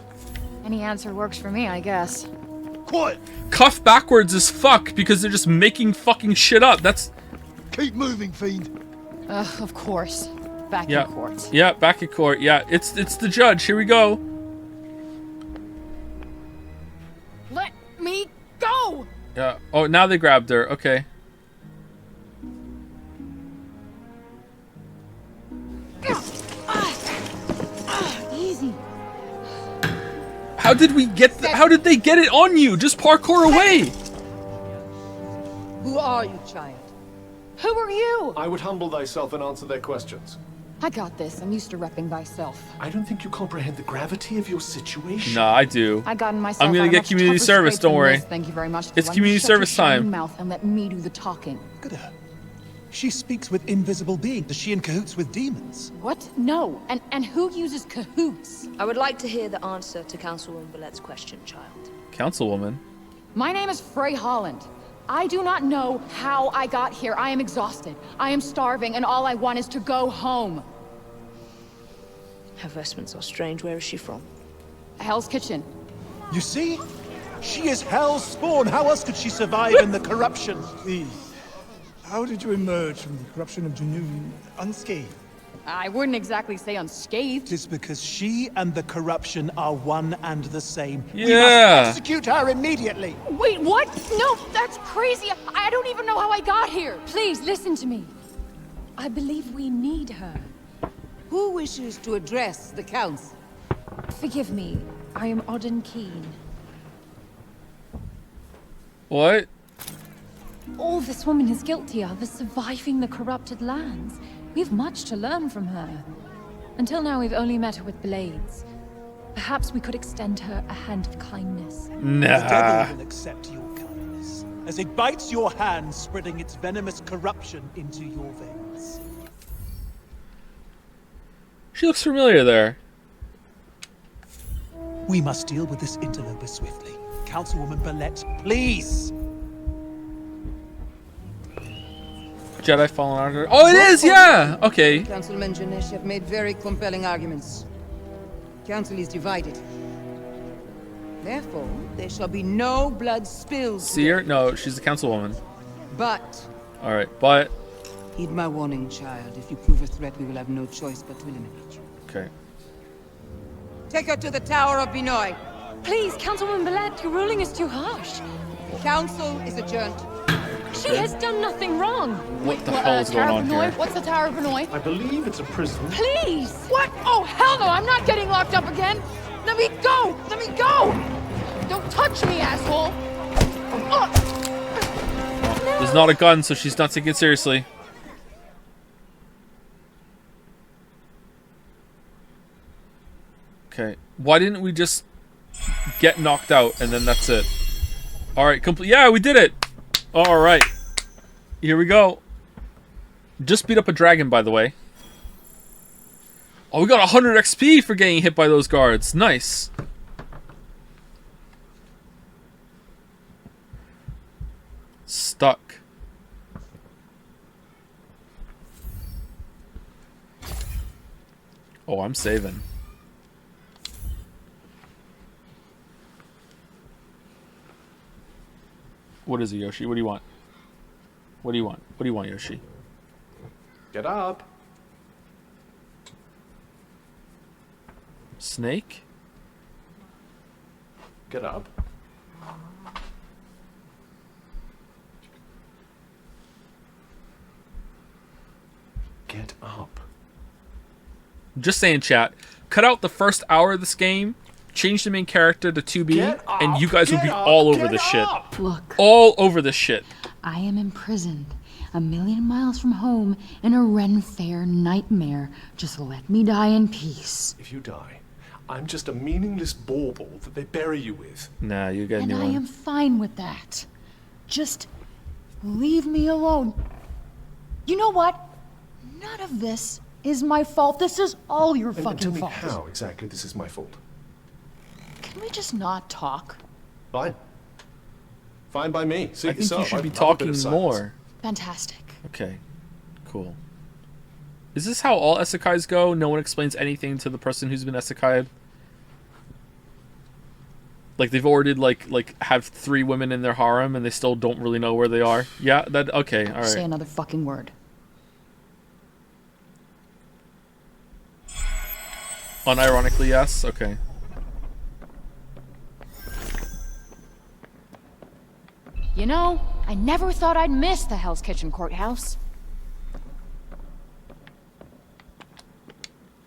Speaker 2: Any answer works for me, I guess.
Speaker 6: Quiet!
Speaker 1: Cuff backwards is fuck because they're just making fucking shit up. That's...
Speaker 6: Keep moving, fiend.
Speaker 2: Ugh, of course. Back
Speaker 1: Yeah.
Speaker 2: in court.
Speaker 1: Yeah, back in court. Yeah, it's the judge. Here we go.
Speaker 2: Let me go!
Speaker 1: Yeah. Oh, now they grabbed her. Okay.
Speaker 2: Easy.
Speaker 1: How did we get? How did they get it on you? Just parkour away.
Speaker 4: Who are you, child?
Speaker 2: Who are you?
Speaker 11: I would humble thyself and answer their questions.
Speaker 2: I got this. I'm used to repping thyself.
Speaker 11: I don't think you comprehend the gravity of your situation.
Speaker 1: No, I do.
Speaker 2: I gotten myself
Speaker 1: I'm gonna
Speaker 2: out of
Speaker 1: get
Speaker 2: much
Speaker 1: community
Speaker 2: tougher
Speaker 1: service.
Speaker 2: scrapes
Speaker 1: Don't
Speaker 2: than
Speaker 1: worry.
Speaker 2: this. Thank you very much.
Speaker 1: It's
Speaker 2: Why don't you
Speaker 1: community
Speaker 2: shut your
Speaker 1: service time.
Speaker 2: shining mouth and let me do the talking.
Speaker 12: Look at her. She speaks with invisible beings. Is she in cahoots with demons?
Speaker 2: What? No. And who uses cahoots?
Speaker 13: I would like to hear the answer to Councilwoman Villette's question, child.
Speaker 1: Councilwoman.
Speaker 2: My name is Frey Holland. I do not know how I got here. I am exhausted. I am starving, and all I want is to go home.
Speaker 13: Her vestments are strange. Where is she from?
Speaker 2: Hell's Kitchen.
Speaker 12: You see? She is hell's spawn. How else could she survive in the corruption?
Speaker 6: Please. How did you emerge from the corruption of Junoon unscathed?
Speaker 2: I wouldn't exactly say unscathed.
Speaker 12: It is because she and the corruption are one and the same. We
Speaker 1: Yeah.
Speaker 12: must execute her immediately.
Speaker 2: Wait, what? No, that's crazy. I don't even know how I got here. Please, listen to me. I believe we need her.
Speaker 4: Who wishes to address the council?
Speaker 2: Forgive me. I am Odin Keen.
Speaker 1: What?
Speaker 14: All this woman is guilty of is surviving the corrupted lands. We have much to learn from her. Until now, we've only met her with blades. Perhaps we could extend her a hand of kindness.
Speaker 12: The devil will accept your kindness, as it bites your hand, spreading its venomous corruption into your veins.
Speaker 1: She looks familiar there.
Speaker 12: We must deal with this interloper swiftly. Councilwoman Billette, please!
Speaker 1: Jedi Fallen Order. Oh, it is. Yeah. Okay.
Speaker 4: Councilman Janesh have made very compelling arguments. Council is divided. Therefore, there shall be no blood spills.
Speaker 1: See her? No, she's the councilwoman.
Speaker 4: But
Speaker 1: All right, but
Speaker 4: heed my warning, child. If you prove a threat, we will have no choice but to eliminate you.
Speaker 1: okay.
Speaker 4: Take her to the Tower of Binoy.
Speaker 14: Please, Councilwoman Billette, your ruling is too harsh.
Speaker 4: Council is adjourned.
Speaker 14: She has done nothing wrong.
Speaker 1: What the hell is going on here?
Speaker 2: What's the Tower of Benoit?
Speaker 11: I believe it's a prison.
Speaker 14: Please!
Speaker 2: What? Oh, hell no! I'm not getting locked up again! Let me go! Let me go! Don't touch me, asshole!
Speaker 1: There's not a gun, so she's not taking it seriously. Okay. Why didn't we just get knocked out and then that's it? All right, complete. Yeah, we did it. All right. Here we go. Just beat up a dragon, by the way. Oh, we got 100 XP for getting hit by those guards. Nice. Stuck. Oh, I'm saving. What is it, Yoshi? What do you want? What do you want? What do you want, Yoshi?
Speaker 11: Get up.
Speaker 1: Snake?
Speaker 11: Get up. Get up.
Speaker 1: Just saying, chat. Cut out the first hour of this game, change the main character to 2B, and you guys will be all over this shit.
Speaker 2: Look.
Speaker 1: All over this shit.
Speaker 2: I am imprisoned, a million miles from home, in a Ren Fair nightmare. Just let me die in peace.
Speaker 11: If you die, I'm just a meaningless bauble that they bury you with.
Speaker 1: Nah, you get a
Speaker 2: And
Speaker 1: new
Speaker 2: I
Speaker 1: one.
Speaker 2: am fine with that. Just leave me alone. You know what? None of this is my fault. This is all your
Speaker 11: And
Speaker 2: fucking
Speaker 11: tell me
Speaker 2: fault.
Speaker 11: how exactly this is my fault.
Speaker 2: Can we just not talk?
Speaker 11: Fine. Fine by me.
Speaker 1: I
Speaker 11: Suit
Speaker 1: think
Speaker 11: yourself.
Speaker 1: you should
Speaker 11: I'd
Speaker 1: be
Speaker 11: love a bit
Speaker 1: talking
Speaker 11: of silence.
Speaker 1: more.
Speaker 2: Fantastic.
Speaker 1: Okay. Cool. Is this how all isekais go? No one explains anything to the person who's been isekai'd? Like they've already like have 3 women in their harem and they still don't really know where they are? Yeah, that okay, alright.
Speaker 2: Say another fucking word.
Speaker 1: Unironically, yes? Okay.
Speaker 2: You know, I never thought I'd miss the Hell's Kitchen courthouse.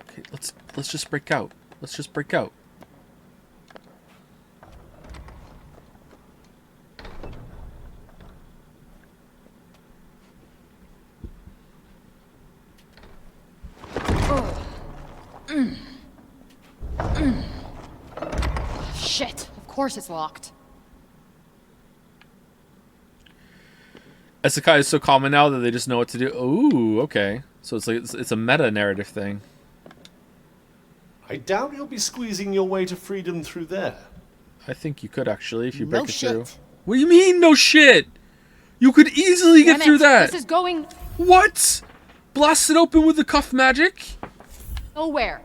Speaker 1: Okay, let's just break out. Let's just break out.
Speaker 2: Shit, of course it's locked.
Speaker 1: Isekai is so common now that they just know what to do. Ooh, okay. So it's like it's a meta narrative thing.
Speaker 11: I doubt you'll be squeezing your way to freedom through there.
Speaker 1: I think you could actually if you break
Speaker 2: No
Speaker 1: it
Speaker 2: shit.
Speaker 1: through. What do you mean no shit? You could easily get
Speaker 2: Damn
Speaker 1: through
Speaker 2: it,
Speaker 1: that.
Speaker 2: This is going
Speaker 1: What? Blast it open with the cuff magic?
Speaker 2: nowhere.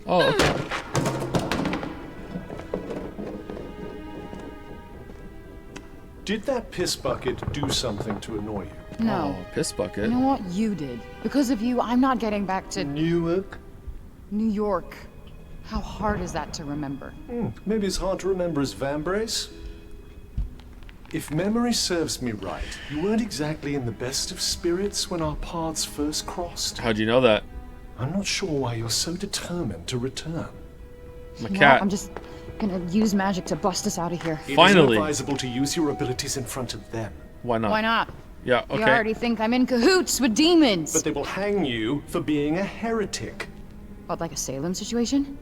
Speaker 1: Oh, okay.
Speaker 11: Did that piss bucket do something to annoy you?
Speaker 2: No.
Speaker 1: Oh, piss bucket.
Speaker 2: You know what? You did. Because of you, I'm not getting back to
Speaker 11: Newark?
Speaker 2: New York. How hard is that to remember?
Speaker 11: Maybe as hard to remember as Vambrace? If memory serves me right, you weren't exactly in the best of spirits when our paths first crossed.
Speaker 1: How'd you know that?
Speaker 11: I'm not sure why you're so determined to return.
Speaker 1: My
Speaker 2: You know,
Speaker 1: cat.
Speaker 2: I'm just gonna use magic to bust us out of here.
Speaker 1: Finally.
Speaker 11: It is advisable to use your abilities in front of them.
Speaker 1: Why not?
Speaker 2: Why not?
Speaker 1: Yeah,
Speaker 2: You
Speaker 1: okay.
Speaker 2: already think I'm in cahoots with demons.
Speaker 11: But they will hang you for being a heretic.
Speaker 2: What, like a Salem situation?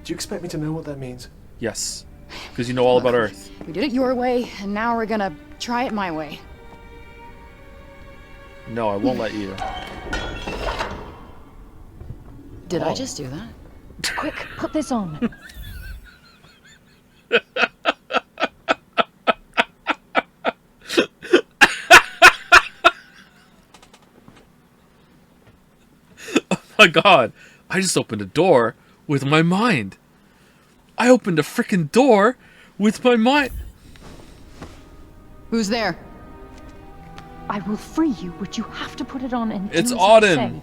Speaker 11: Do you expect me to know what that means?
Speaker 1: Yes. Because you know all about Earth.
Speaker 2: We did it your way, and now we're gonna try it my way.
Speaker 1: No, I won't let you.
Speaker 2: Did
Speaker 1: Oh.
Speaker 2: I just do that?
Speaker 14: Quick, put this on.
Speaker 1: Oh my god. I just opened a door with my mind. I opened a freaking door with my mind.
Speaker 2: Who's there?
Speaker 14: I will free you, but you have to put it on and
Speaker 1: It's
Speaker 14: do as I say.
Speaker 1: Auden.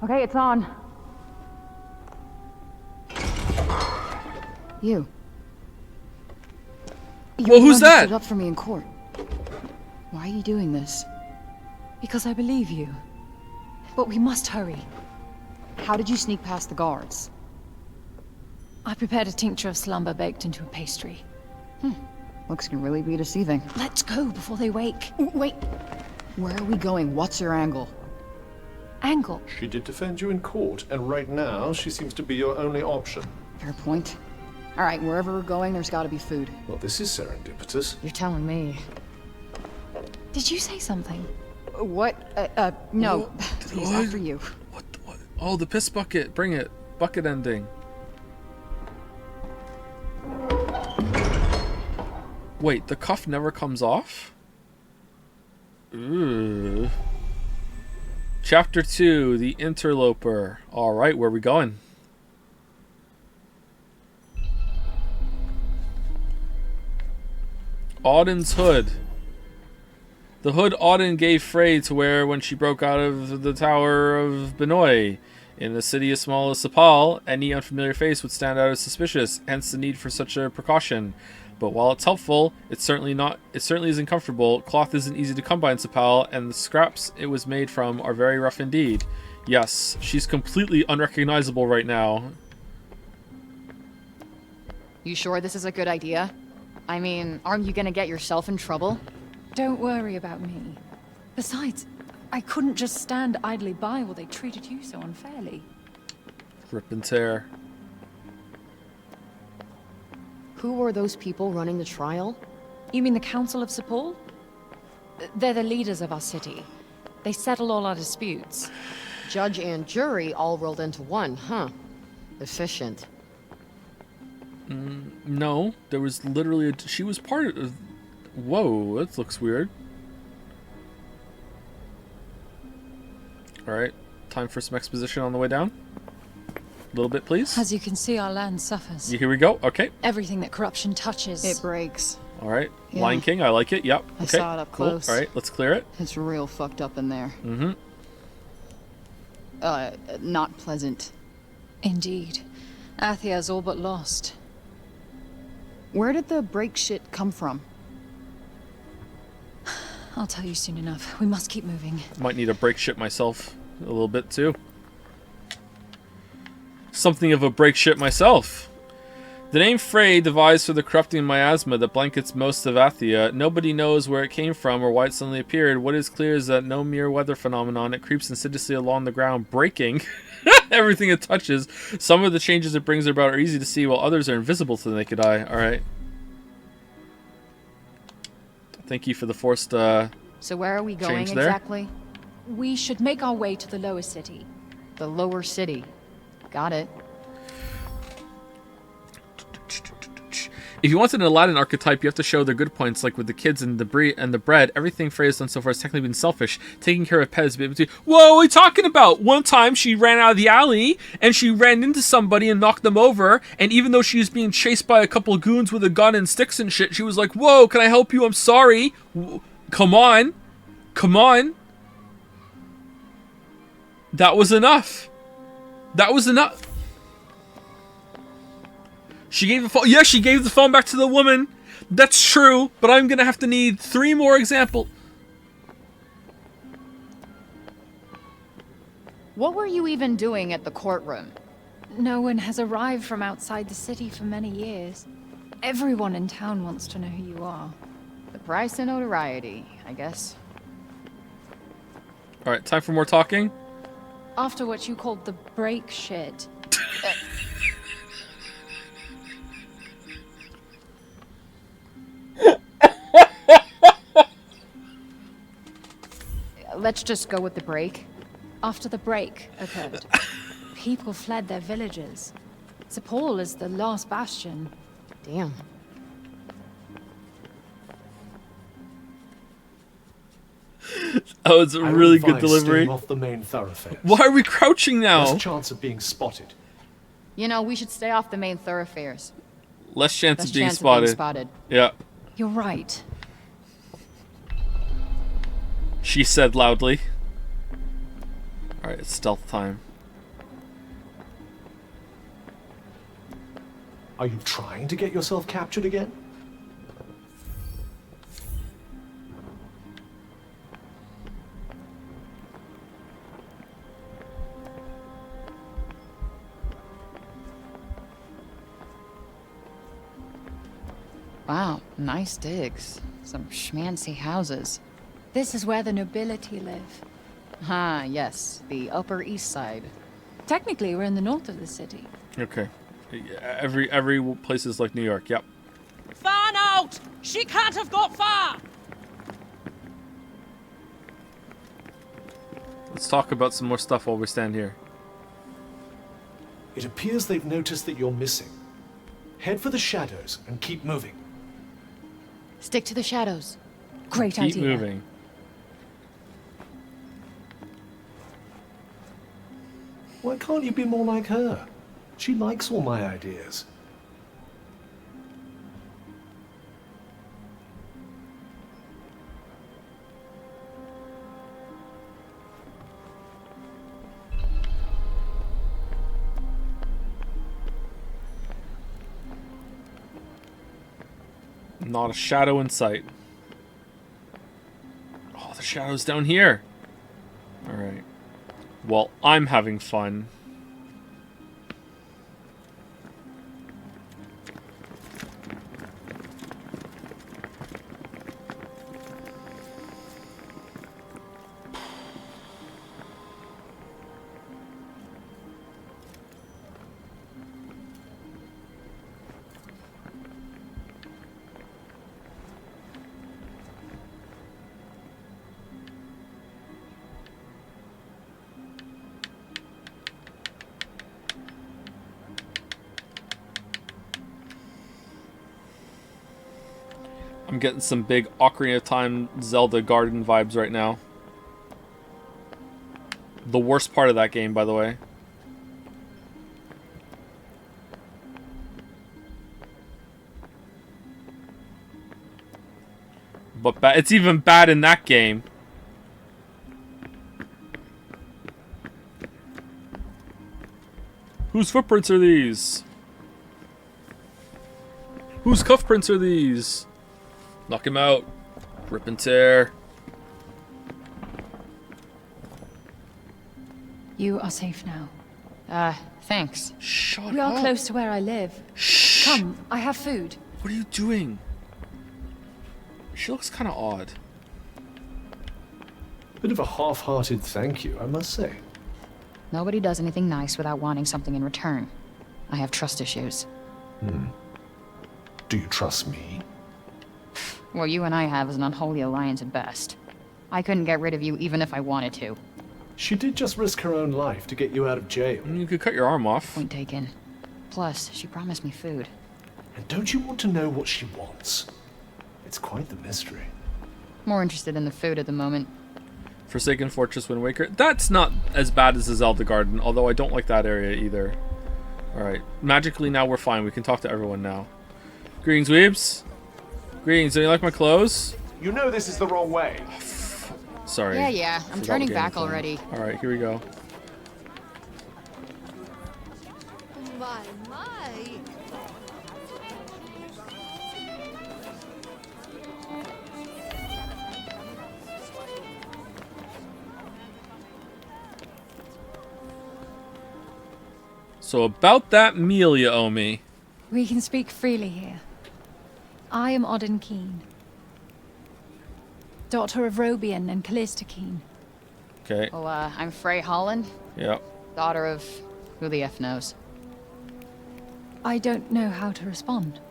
Speaker 2: Okay, it's on. You.
Speaker 1: Well, who's
Speaker 2: the one who
Speaker 1: that?
Speaker 2: stood up for me in court. Why are you doing this?
Speaker 14: Because I believe you. But we must hurry.
Speaker 2: How did you sneak past the guards?
Speaker 14: I prepared a tincture of slumber baked into a pastry.
Speaker 2: Looks can really be deceiving.
Speaker 14: Let's go before they wake.
Speaker 2: Wait. Where are we going? What's your angle?
Speaker 14: Angle.
Speaker 11: She did defend you in court, and right now she seems to be your only option.
Speaker 2: Fair point. All right, wherever we're going, there's got to be food.
Speaker 11: Well, this is serendipitous.
Speaker 2: You're telling me.
Speaker 14: Did you say something?
Speaker 2: What? No. Please, after you.
Speaker 1: Oh, the piss bucket. Bring it. Bucket ending. Wait, the cuff never comes off? Ooh. Chapter 2, The Interloper. Alright, where are we going? Auden's hood. The hood Auden gave Frey to wear when she broke out of the Tower of Benoy. In a city as small as Sepal, any unfamiliar face would stand out as suspicious, hence the need for such a precaution. But while it's helpful, it certainly isn't comfortable. Cloth isn't easy to come by in Sepal, and the scraps it was made from are very rough indeed. Yes, she's completely unrecognizable right now.
Speaker 2: You sure this is a good idea? I mean, aren't you gonna get yourself in trouble?
Speaker 14: Don't worry about me. Besides, I couldn't just stand idly by while they treated you so unfairly.
Speaker 1: Rip and tear.
Speaker 2: Who were those people running the trial?
Speaker 14: You mean the Council of Sepal? They're the leaders of our city. They settle all our disputes.
Speaker 2: Judge and jury all rolled into one, huh? Efficient.
Speaker 1: No, there was literally she was part of... Whoa, that looks weird. Alright, time for some exposition on the way down. A little bit, please.
Speaker 14: As you can see, our land suffers.
Speaker 1: Here we go, okay.
Speaker 14: Everything that corruption touches...
Speaker 2: It breaks.
Speaker 1: Alright,
Speaker 2: Yeah.
Speaker 1: Lion King, I like it, yep.
Speaker 2: I
Speaker 1: Okay,
Speaker 2: saw it up
Speaker 1: cool.
Speaker 2: close.
Speaker 1: Alright, let's clear it.
Speaker 2: It's real fucked up in there.
Speaker 1: Mm-hmm.
Speaker 2: Not pleasant.
Speaker 14: Indeed. Athia's all but lost.
Speaker 2: Where did the break shit come from?
Speaker 14: I'll tell you soon enough. We must keep moving.
Speaker 1: Might need a break ship myself a little bit too. Something of a break ship myself. The name Frey devised for the corrupting miasma that blankets most of Athia. Nobody knows where it came from or why it suddenly appeared. What is clear is that no mere weather phenomenon. It creeps insidiously along the ground, breaking everything it touches. Some of the changes it brings about are easy to see, while others are invisible to the naked eye. Alright. Thank you for the forced
Speaker 2: So where are we going
Speaker 1: change there.
Speaker 2: exactly?
Speaker 14: We should make our way to the lower city.
Speaker 2: The lower city. Got it.
Speaker 1: If you wanted an Aladdin archetype, you have to show their good points, like with the kids and the bread. Everything Frey has done so far has technically been selfish. Taking care of pets, whoa, what are you talking about? One time she ran out of the alley and she ran into somebody and knocked them over. And even though she was being chased by a couple of goons with a gun and sticks and shit, she was like, "Whoa, can I help you? I'm sorry." Come on, come on. That was enough. That was enough. She gave the phone. Yeah, she gave the phone back to the woman. That's true, but I'm gonna have to need 3 more examples.
Speaker 2: What were you even doing at the courtroom?
Speaker 14: No one has arrived from outside the city for many years. Everyone in town wants to know who you are.
Speaker 2: The price of notoriety, I guess.
Speaker 1: All right, time for more talking.
Speaker 14: After what you called the break shit.
Speaker 2: Let's just go with the break.
Speaker 14: After the break occurred, people fled their villages. Sepal is the last bastion.
Speaker 2: Damn.
Speaker 1: Oh, it's a really good delivery.
Speaker 11: Off the main thoroughfare.
Speaker 1: Why are we crouching now?
Speaker 11: Less chance of being spotted.
Speaker 2: You know, we should stay off the main thoroughfares.
Speaker 1: Less chance
Speaker 2: Less
Speaker 1: of being
Speaker 2: chance
Speaker 1: spotted.
Speaker 2: Of being spotted.
Speaker 1: Yeah.
Speaker 14: You're right.
Speaker 1: She said loudly. Alright, it's stealth time.
Speaker 11: Are you trying to get yourself captured again?
Speaker 2: Wow, nice digs. Some schmancy houses.
Speaker 14: This is where the nobility live.
Speaker 2: Ah, yes, the Upper East Side.
Speaker 14: Technically, we're in the north of the city.
Speaker 1: Okay. Every place is like New York, yep.
Speaker 8: Far out! She can't have got far!
Speaker 1: Let's talk about some more stuff while we stand here.
Speaker 11: It appears they've noticed that you're missing. Head for the shadows and keep moving.
Speaker 2: Stick to the shadows.
Speaker 14: Great
Speaker 1: Keep
Speaker 14: idea.
Speaker 1: moving.
Speaker 11: Why can't you be more like her? She likes all my ideas.
Speaker 1: Not a shadow in sight. Oh, the shadow's down here. Alright. Well, I'm having fun. I'm getting some big Ocarina of Time Zelda Garden vibes right now. The worst part of that game, by the way. But it's even bad in that game. Whose footprints are these? Whose cuff prints are these? Knock him out. Rip and tear.
Speaker 14: You are safe now.
Speaker 2: Thanks.
Speaker 1: Shut
Speaker 14: We are
Speaker 1: up.
Speaker 14: close to where I live.
Speaker 1: Shh.
Speaker 14: Come, I have food.
Speaker 1: What are you doing? She looks kind of odd.
Speaker 11: Bit of a half-hearted thank you, I must say.
Speaker 2: Nobody does anything nice without wanting something in return. I have trust issues.
Speaker 11: Do you trust me?
Speaker 2: What you and I have is an unholy alliance at best. I couldn't get rid of you even if I wanted to.
Speaker 11: She did just risk her own life to get you out of jail.
Speaker 1: You could cut your arm off.
Speaker 2: Point taken. Plus, she promised me food.
Speaker 11: And don't you want to know what she wants? It's quite the mystery.
Speaker 2: More interested in the food at the moment.
Speaker 1: Forsaken Fortress Wind Waker. That's not as bad as the Zelda Garden, although I don't like that area either. Alright. Magically now we're fine. We can talk to everyone now. Greetings, weebs. Greetings. Do you like my clothes?
Speaker 15: You know this is the wrong way.
Speaker 1: Sorry.
Speaker 2: Yeah. I'm turning back already.
Speaker 1: Alright, here we go.
Speaker 8: My.
Speaker 1: So about that meal you owe me.
Speaker 14: We can speak freely here. I am Odin Keen, daughter of Robian and Callista Keen.
Speaker 1: Okay.
Speaker 2: Well, I'm Frey Holland,
Speaker 1: Yeah.
Speaker 2: daughter of who the F knows.
Speaker 14: I don't know how to respond.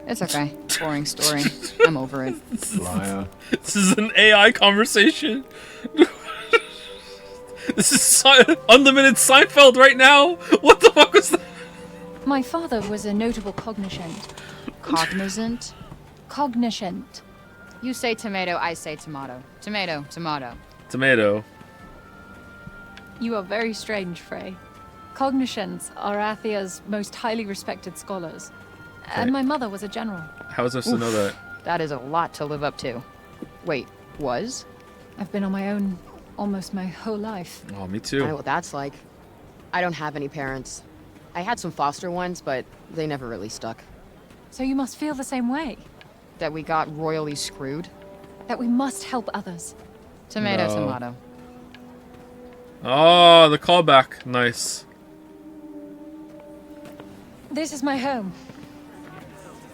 Speaker 2: It's okay. Boring story. I'm over it.
Speaker 11: Liar.
Speaker 1: This is an AI conversation. This is unlimited Seinfeld right now. What the fuck was that?
Speaker 14: My father was a notable cognoscent.
Speaker 2: Cognizant?
Speaker 14: Cognoscent.
Speaker 2: You say tomato, I say tomato. Tomato, tomato.
Speaker 1: Tomato.
Speaker 14: You are very strange, Frey. Cognoscents are Athia's most highly respected scholars. And my mother was a general.
Speaker 1: How was I supposed to know that?
Speaker 2: That is a lot to live up to. Wait, was?
Speaker 14: I've been on my own almost my whole life.
Speaker 1: Oh, me
Speaker 2: I
Speaker 1: too.
Speaker 2: know what that's like. I don't have any parents. I had some foster ones, but they never really stuck.
Speaker 14: So you must feel the same way.
Speaker 2: That we got royally screwed?
Speaker 14: That we must help others.
Speaker 2: Tomato,
Speaker 1: No.
Speaker 2: tomato.
Speaker 1: Oh, the callback. Nice.
Speaker 14: This is my home.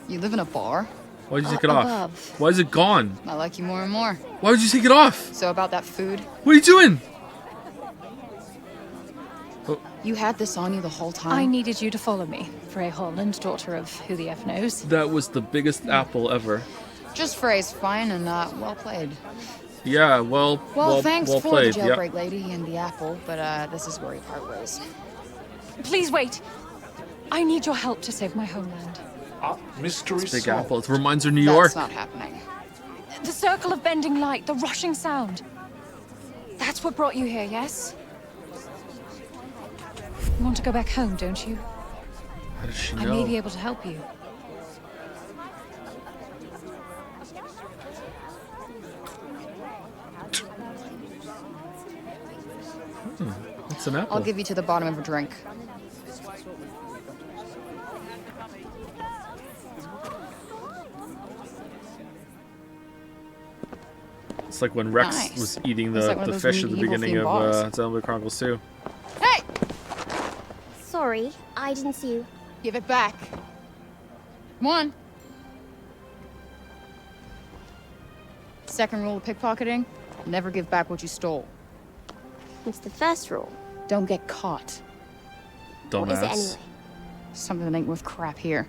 Speaker 2: You live in a bar?
Speaker 1: Why'd you take it off?
Speaker 14: Above.
Speaker 1: Why is it gone?
Speaker 2: I like you more and more.
Speaker 1: Why would you take it off?
Speaker 2: So about that food?
Speaker 1: What are you doing?
Speaker 2: You had this on you the whole time?
Speaker 14: I needed you to follow me, Frey Holland, daughter of who the F knows.
Speaker 1: That was the biggest apple ever.
Speaker 2: Just phrase fine and well played.
Speaker 1: Yeah, well
Speaker 2: thanks
Speaker 1: well
Speaker 2: for
Speaker 1: played.
Speaker 2: the
Speaker 1: Yep.
Speaker 2: jailbreak lady and the apple, but this is where we part ways.
Speaker 14: Please wait. I need your help to save my homeland.
Speaker 11: Mystery
Speaker 1: Big
Speaker 11: solved.
Speaker 1: Apple. It reminds her of New York.
Speaker 2: That's not happening.
Speaker 14: The circle of bending light, the rushing sound. That's what brought you here, yes? You want to go back home, don't you?
Speaker 1: How does she
Speaker 14: I
Speaker 1: know?
Speaker 14: may be able to help you.
Speaker 1: It's an apple.
Speaker 2: I'll give you to the bottom of a drink.
Speaker 1: It's like when Rex
Speaker 2: Nice.
Speaker 1: was eating
Speaker 2: Looks like one
Speaker 1: the
Speaker 2: of those
Speaker 1: fish at the
Speaker 2: medieval
Speaker 1: beginning
Speaker 2: themed
Speaker 1: of
Speaker 2: bars.
Speaker 1: Xenoblade Chronicles 2.
Speaker 2: Hey!
Speaker 15: Sorry, I didn't see you.
Speaker 2: Give it back. Come on. Second rule of pickpocketing, never give back what you stole.
Speaker 15: What's the first rule?
Speaker 2: Don't get caught.
Speaker 1: Dumbass.
Speaker 15: What is it anyway?
Speaker 2: Something that ain't worth crap here.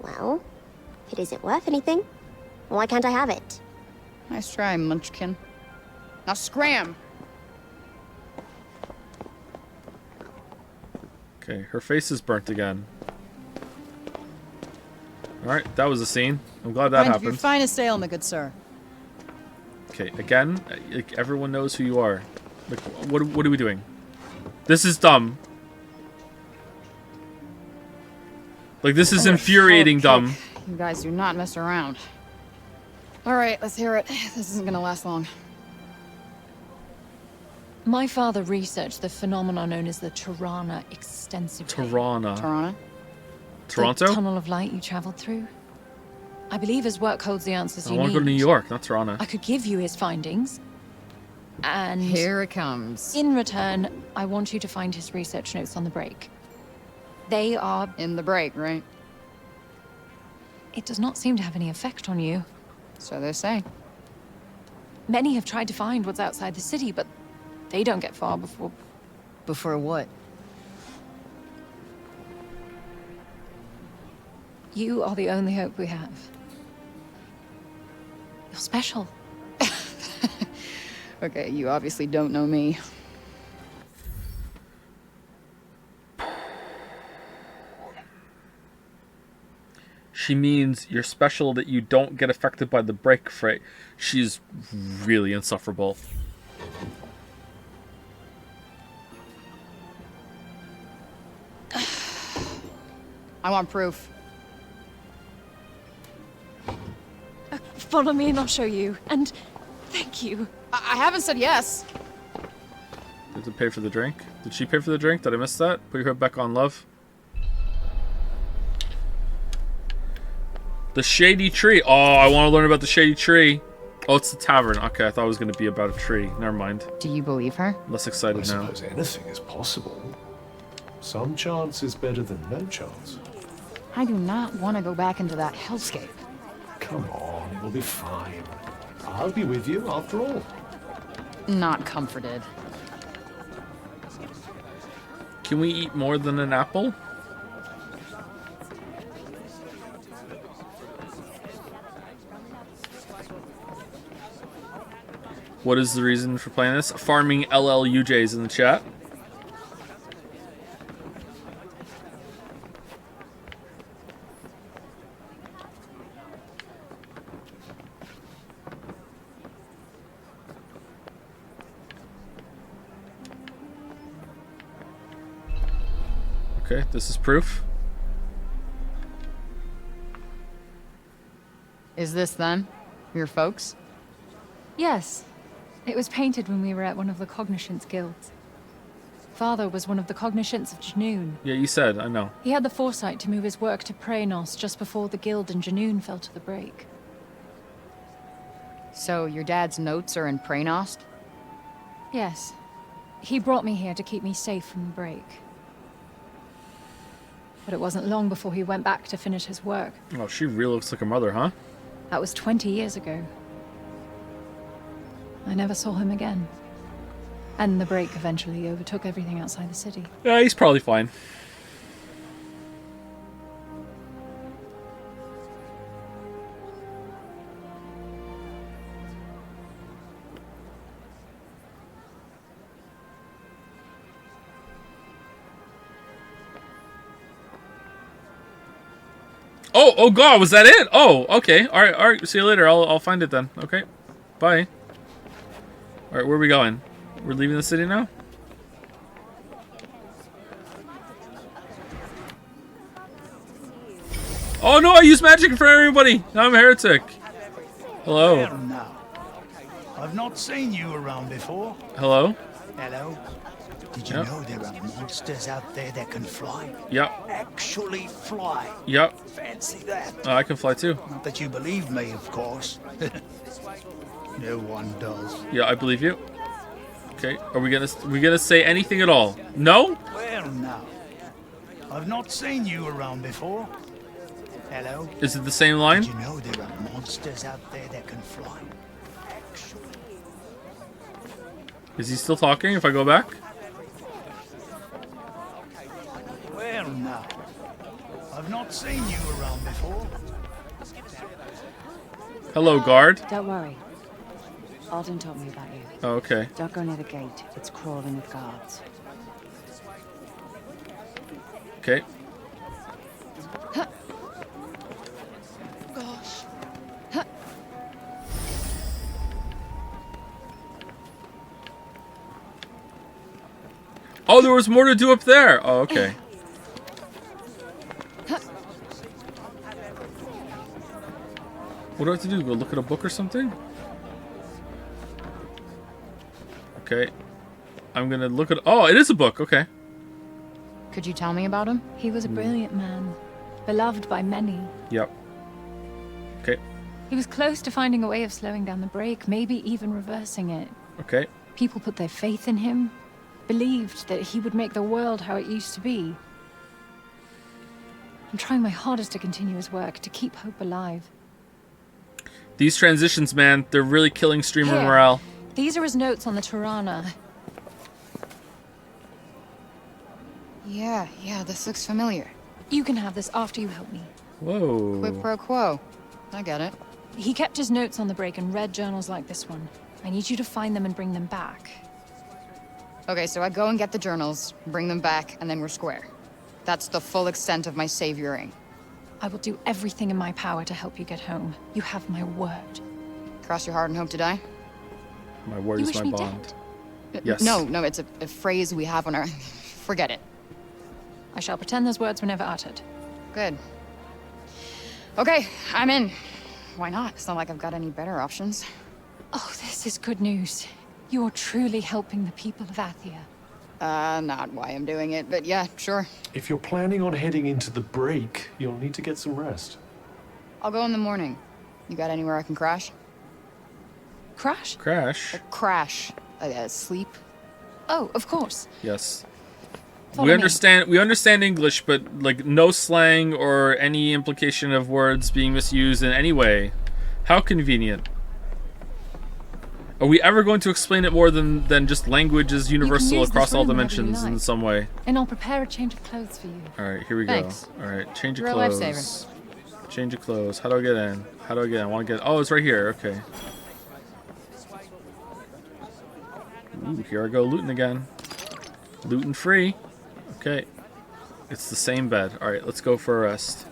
Speaker 15: Well, if it isn't worth anything, why can't I have it?
Speaker 2: Nice try, Munchkin. Now scram!
Speaker 1: Okay, her face is burnt again. Alright, that was a scene. I'm glad that
Speaker 2: Find your
Speaker 1: happened.
Speaker 2: finest ale, my good sir.
Speaker 1: Okay, again, like, everyone knows who you are. Like, what are we doing? This is dumb. Like, this is infuriating dumb.
Speaker 2: You guys do not mess around. Alright, let's hear it. This isn't gonna last long.
Speaker 14: My father researched the phenomenon known as the Tirana extensively.
Speaker 1: Tirana.
Speaker 2: Tirana?
Speaker 1: Toronto?
Speaker 14: The tunnel of light you traveled through. I believe his work holds the answers
Speaker 1: I
Speaker 14: you
Speaker 1: want
Speaker 14: need.
Speaker 1: to go to New York, not Toronto.
Speaker 14: I could give you his findings. And
Speaker 2: here it comes.
Speaker 14: In return, I want you to find his research notes on the break. They are...
Speaker 2: In the break, right?
Speaker 14: It does not seem to have any effect on you.
Speaker 2: So they say.
Speaker 14: Many have tried to find what's outside the city, but they don't get far before...
Speaker 2: Before what?
Speaker 14: You are the only hope we have. You're special.
Speaker 2: Okay, you obviously don't know me.
Speaker 1: She means you're special that you don't get affected by the break freight. She's really insufferable.
Speaker 2: I want proof.
Speaker 14: Follow me and I'll show you. And thank you.
Speaker 2: I haven't said yes.
Speaker 1: Did you pay for the drink? Did she pay for the drink? Did I miss that? Put your hood back on, love. The shady tree. Oh, I want to learn about the shady tree. Oh, it's the tavern. Okay, I thought it was going to be about a tree. Never mind.
Speaker 2: Do you believe her?
Speaker 1: Less excited
Speaker 11: I
Speaker 1: now.
Speaker 11: suppose anything is possible. Some chance is better than no chance.
Speaker 2: I do not want to go back into that hellscape.
Speaker 11: Come on, it will be fine. I'll be with you after all.
Speaker 2: Not comforted.
Speaker 1: Can we eat more than an apple? What is the reason for playing this? Farming LLUJs in the chat. Okay, this is proof.
Speaker 2: Is this them? Your folks?
Speaker 14: Yes. It was painted when we were at one of the Cognoscence guilds. Father was one of the Cognoscence of Janoon.
Speaker 1: Yeah, you said, I know.
Speaker 14: He had the foresight to move his work to Praenos just before the guild and Janoon fell to the break.
Speaker 2: So your dad's notes are in Praenost?
Speaker 14: Yes. He brought me here to keep me safe from the break. But it wasn't long before he went back to finish his work.
Speaker 1: Oh, she really looks like her mother, huh?
Speaker 14: That was 20 years ago. I never saw him again. And the break eventually overtook everything outside the city.
Speaker 1: Yeah, he's probably fine. Oh God, was that it? Oh, okay. All right. See you later. I'll find it then. Okay, bye. All right, where are we going? We're leaving the city now. Oh no! I use magic for everybody. Now I'm a heretic. Hello.
Speaker 16: Well, now, I've not seen you around before.
Speaker 1: Hello.
Speaker 16: Hello. Did you know there are monsters out there that can fly?
Speaker 1: Yep.
Speaker 16: Actually fly.
Speaker 1: Yep.
Speaker 16: Fancy that.
Speaker 1: Oh, I can fly too.
Speaker 16: Not that you believe me, of course. No one does.
Speaker 1: Yeah, I believe you. Okay. Are we gonna say anything at all? No.
Speaker 16: Well, now, I've not seen you around before. Hello.
Speaker 1: Is it the same line?
Speaker 16: Did you know there are monsters out there that can fly?
Speaker 1: Is he still talking? If I go back.
Speaker 16: Well, now, I've not seen you around before.
Speaker 1: Hello, guard.
Speaker 17: Don't worry. Alden told me about you.
Speaker 1: Oh, okay.
Speaker 17: Don't go near the gate. It's crawling with guards.
Speaker 1: Okay.
Speaker 2: Gosh.
Speaker 1: Oh, there was more to do up there. Oh, okay. What do I have to do? Go look at a book or something? Okay. I'm gonna look at... Oh, it is a book. Okay.
Speaker 2: Could you tell me about him?
Speaker 14: He was a brilliant man, beloved by many.
Speaker 1: Yep. Okay.
Speaker 14: He was close to finding a way of slowing down the break, maybe even reversing it.
Speaker 1: Okay.
Speaker 14: People put their faith in him, believed that he would make the world how it used to be. I'm trying my hardest to continue his work, to keep hope alive.
Speaker 1: These transitions, man, they're really killing streamer
Speaker 14: Here.
Speaker 1: morale.
Speaker 14: These are his notes on the Tirana.
Speaker 2: Yeah, this looks familiar.
Speaker 14: You can have this after you help me.
Speaker 1: Whoa.
Speaker 2: Quid pro quo. I get it.
Speaker 14: He kept his notes on the break and read journals like this one. I need you to find them and bring them back.
Speaker 2: Okay, so I go and get the journals, bring them back, and then we're square. That's the full extent of my savioring.
Speaker 14: I will do everything in my power to help you get home. You have my word.
Speaker 2: Cross your heart and hope to die?
Speaker 1: My word
Speaker 14: You
Speaker 1: is
Speaker 14: wish
Speaker 1: my
Speaker 14: me
Speaker 1: bond.
Speaker 2: Yes. No, it's a phrase we have on our... Forget it.
Speaker 14: I shall pretend those words were never uttered.
Speaker 2: Good. Okay, I'm in. Why not? It's not like I've got any better options.
Speaker 14: Oh, this is good news. You're truly helping the people of Athia.
Speaker 2: Not why I'm doing it, but yeah, sure.
Speaker 11: If you're planning on heading into the break, you'll need to get some rest.
Speaker 2: I'll go in the morning. You got anywhere I can crash?
Speaker 14: Crash?
Speaker 1: Crash?
Speaker 2: Crash. Sleep?
Speaker 14: Oh, of course.
Speaker 1: Yes.
Speaker 14: Follow
Speaker 1: We
Speaker 14: me.
Speaker 1: understand English, but like no slang or any implication of words being misused in any way. How convenient. Are we ever going to explain it more than just language is universal
Speaker 14: use
Speaker 1: across
Speaker 14: this
Speaker 1: all
Speaker 14: room whenever you
Speaker 1: dimensions in
Speaker 14: like.
Speaker 1: some way?
Speaker 14: And I'll prepare a change of clothes for you.
Speaker 1: Alright, here we
Speaker 2: Thanks.
Speaker 1: go. Alright, change of
Speaker 2: You're a
Speaker 1: clothes.
Speaker 2: lifesaver.
Speaker 1: Change of clothes. How do I get in? How do I get in? I want to get... Oh, it's right here. Okay. Ooh, here I go looting again. Looting free. Okay. It's the same bed. Alright, let's go for a rest.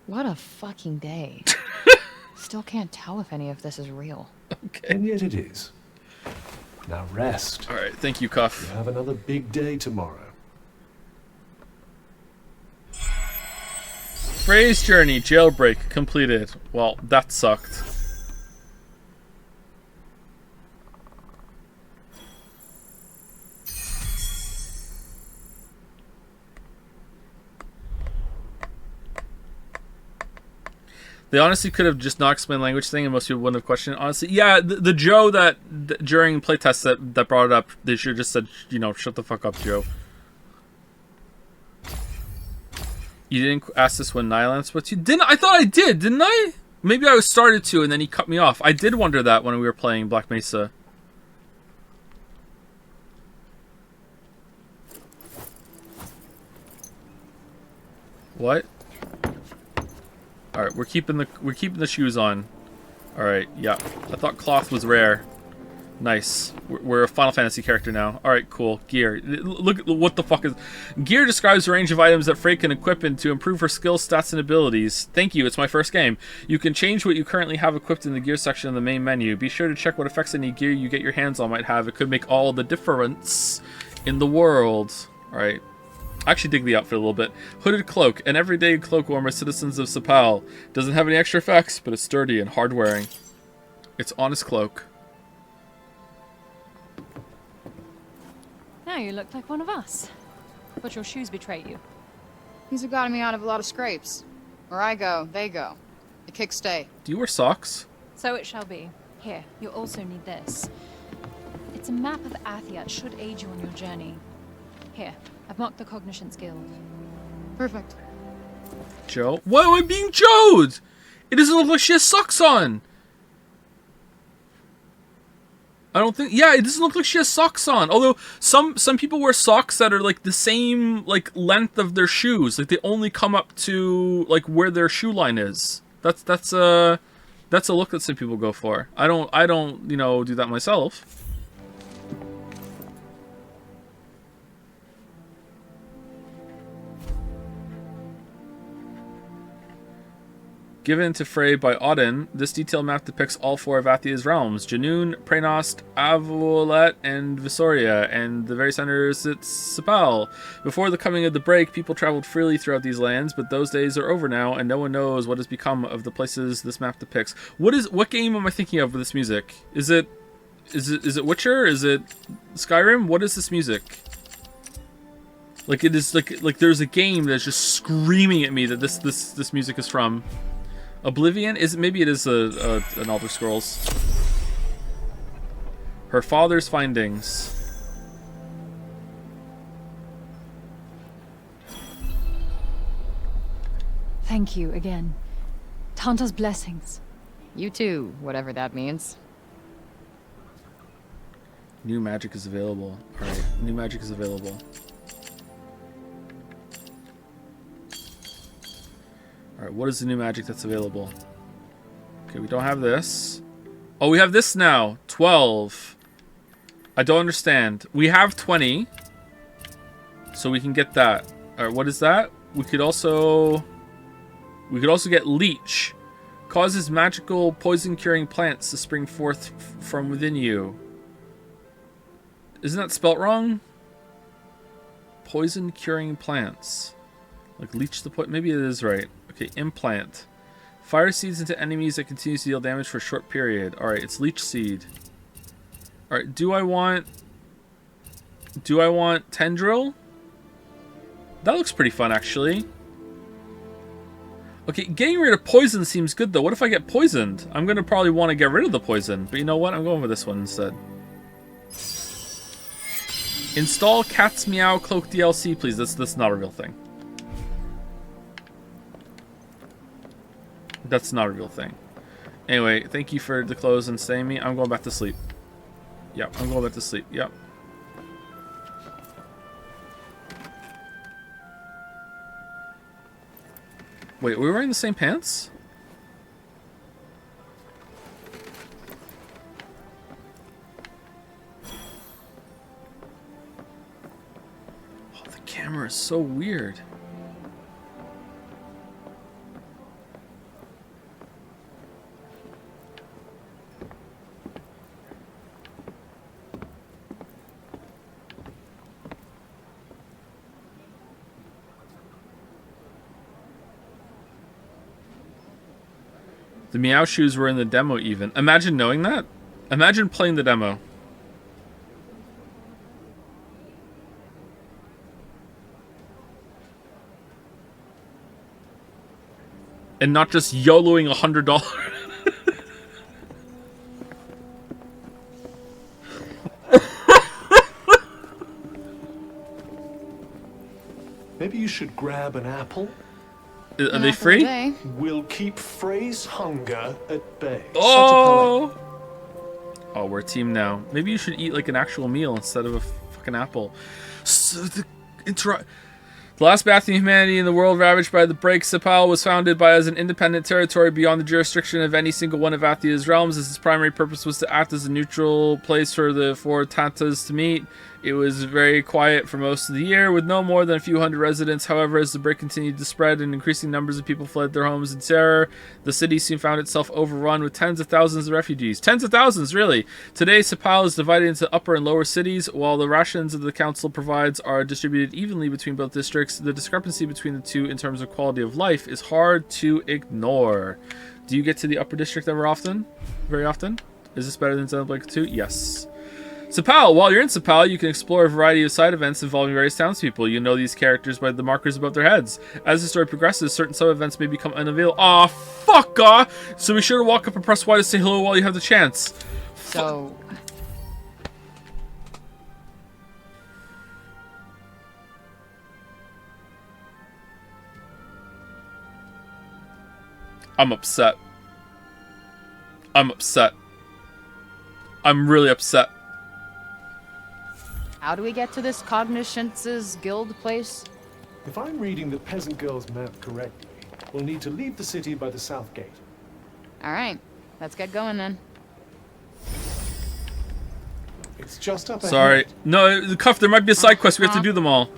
Speaker 2: What a fucking day. Still can't tell if any of this is real.
Speaker 1: Okay.
Speaker 11: And yet it is. Now rest.
Speaker 1: Alright, thank you, Cuff.
Speaker 11: You have another big day tomorrow.
Speaker 1: Frey's journey, jailbreak, completed. Well, that sucked. They honestly could have just not explained the language thing, and most people wouldn't have questioned it. Honestly, yeah, the Joe that during playtest that brought it up, they should have just said, you know, shut the fuck up, Joe. You didn't ask this when Nyland but you didn't. I thought I did, didn't I? Maybe I was started to, and then he cut me off. I did wonder that when we were playing Black Mesa. What? All right, we're keeping the shoes on. All right, yeah. I thought cloth was rare. Nice. We're a Final Fantasy character now. Alright, cool. Gear. Look, what the fuck is... Gear describes a range of items that Frey can equip in to improve her skills, stats, and abilities. Thank you, it's my first game. You can change what you currently have equipped in the gear section of the main menu. Be sure to check what effects any gear you get your hands on might have. It could make all the difference in the world. Alright. I actually dig the outfit a little bit. Hooded cloak. An everyday cloak worn by citizens of Sapal. Doesn't have any extra effects, but it's sturdy and hard wearing. It's honest cloak.
Speaker 14: Now you look like one of us. But your shoes betray you.
Speaker 2: These have gotten me out of a lot of scrapes. Where I go, they go. The kicks stay.
Speaker 1: Do you wear socks?
Speaker 14: So it shall be. Here, you'll also need this. It's a map of Athia. It should aid you on your journey. Here, I've marked the Cognition Guild.
Speaker 2: Perfect.
Speaker 1: Joe? Why am I being Joed? It doesn't look like she has socks on. I don't think... Yeah, it doesn't look like she has socks on. Although, some people wear socks that are, like, the same, like, length of their shoes. Like, they only come up to, like, where their shoe line is. That's a look that some people go for. I don't, you know, do that myself. Given to Frey by Odin, this detailed map depicts all 4 of Athia's realms: Janoon, Praenost, Avolet, and Visoria, and the very center sits Sapal. Before the coming of the break, people traveled freely throughout these lands, but those days are over now, and no one knows what has become of the places this map depicts. What game am I thinking of with this music? Is it Witcher? Is it Skyrim? What is this music? Like, it is like there's a game that's just screaming at me that this music is from. Oblivion? Maybe it is an Elder Scrolls. Her father's findings.
Speaker 14: Thank you again. Tanta's blessings.
Speaker 2: You too, whatever that means.
Speaker 1: New magic is available. Alright, new magic is available. Alright, what is the new magic that's available? Okay, we don't have this. Oh, we have this now. 12. I don't understand. We have 20. So we can get that. Alright, what is that? We could also get Leech. Causes magical poison-curing plants to spring forth from within you. Isn't that spelt wrong? Poison-curing plants. Like leech the poison. Maybe it is right. Okay, implant. Fire seeds into enemies that continues to deal damage for a short period. Alright, it's leech seed. Alright, do I want tendril? That looks pretty fun, actually. Okay, getting rid of poison seems good, though. What if I get poisoned? I'm going to probably want to get rid of the poison. But you know what? I'm going with this one instead. Install Cat's Meow Cloak DLC, please. That's not a real thing. That's not a real thing. Anyway, thank you for the clothes and staying me. I'm going back to sleep. Yep, I'm going back to sleep. Yep. Wait, are we wearing the same pants? Oh, the camera is so weird. The Meow shoes were in the demo even. Imagine knowing that. Imagine playing the demo. And not just YOLOing $100.
Speaker 11: Maybe you should grab an apple.
Speaker 1: Are they free?
Speaker 11: We'll keep Frey's hunger at bay.
Speaker 1: Oh! Oh, we're a team now. Maybe you should eat like an actual meal instead of a fucking apple. So The last bastion of humanity in the world ravaged by the break, Sepal was founded by as an independent territory beyond the jurisdiction of any single one of Athia's realms, as its primary purpose was to act as a neutral place for the four Tantas to meet. It was very quiet for most of the year, with no more than a few hundred residents. However, as the break continued to spread and increasing numbers of people fled their homes in terror, the city soon found itself overrun with tens of thousands of refugees. Tens of thousands, really! Today, Sepal is divided into upper and lower cities. While the rations that the council provides are distributed evenly between both districts, the discrepancy between the two in terms of quality of life is hard to ignore. Do you get to the upper district ever often? Very often? Is this better than Xenoblade 2? Yes. Sepal. While you're in Sepal, you can explore a variety of side events involving various townspeople. You know these characters by the markers above their heads. As the story progresses, certain sub-events may become unavailable. Aw, fuck off! So be sure to walk up and press Y to say hello while you have the chance.
Speaker 2: So...
Speaker 1: I'm upset. I'm upset. I'm really upset.
Speaker 2: How do we get to this Cognoscence's guild place?
Speaker 11: If I'm reading the peasant girl's map correctly, we'll need to leave the city by the south gate.
Speaker 2: Alright, let's get going then.
Speaker 11: It's just up ahead.
Speaker 1: Sorry. No, the Cuff, there might be a side quest. We have to do them all.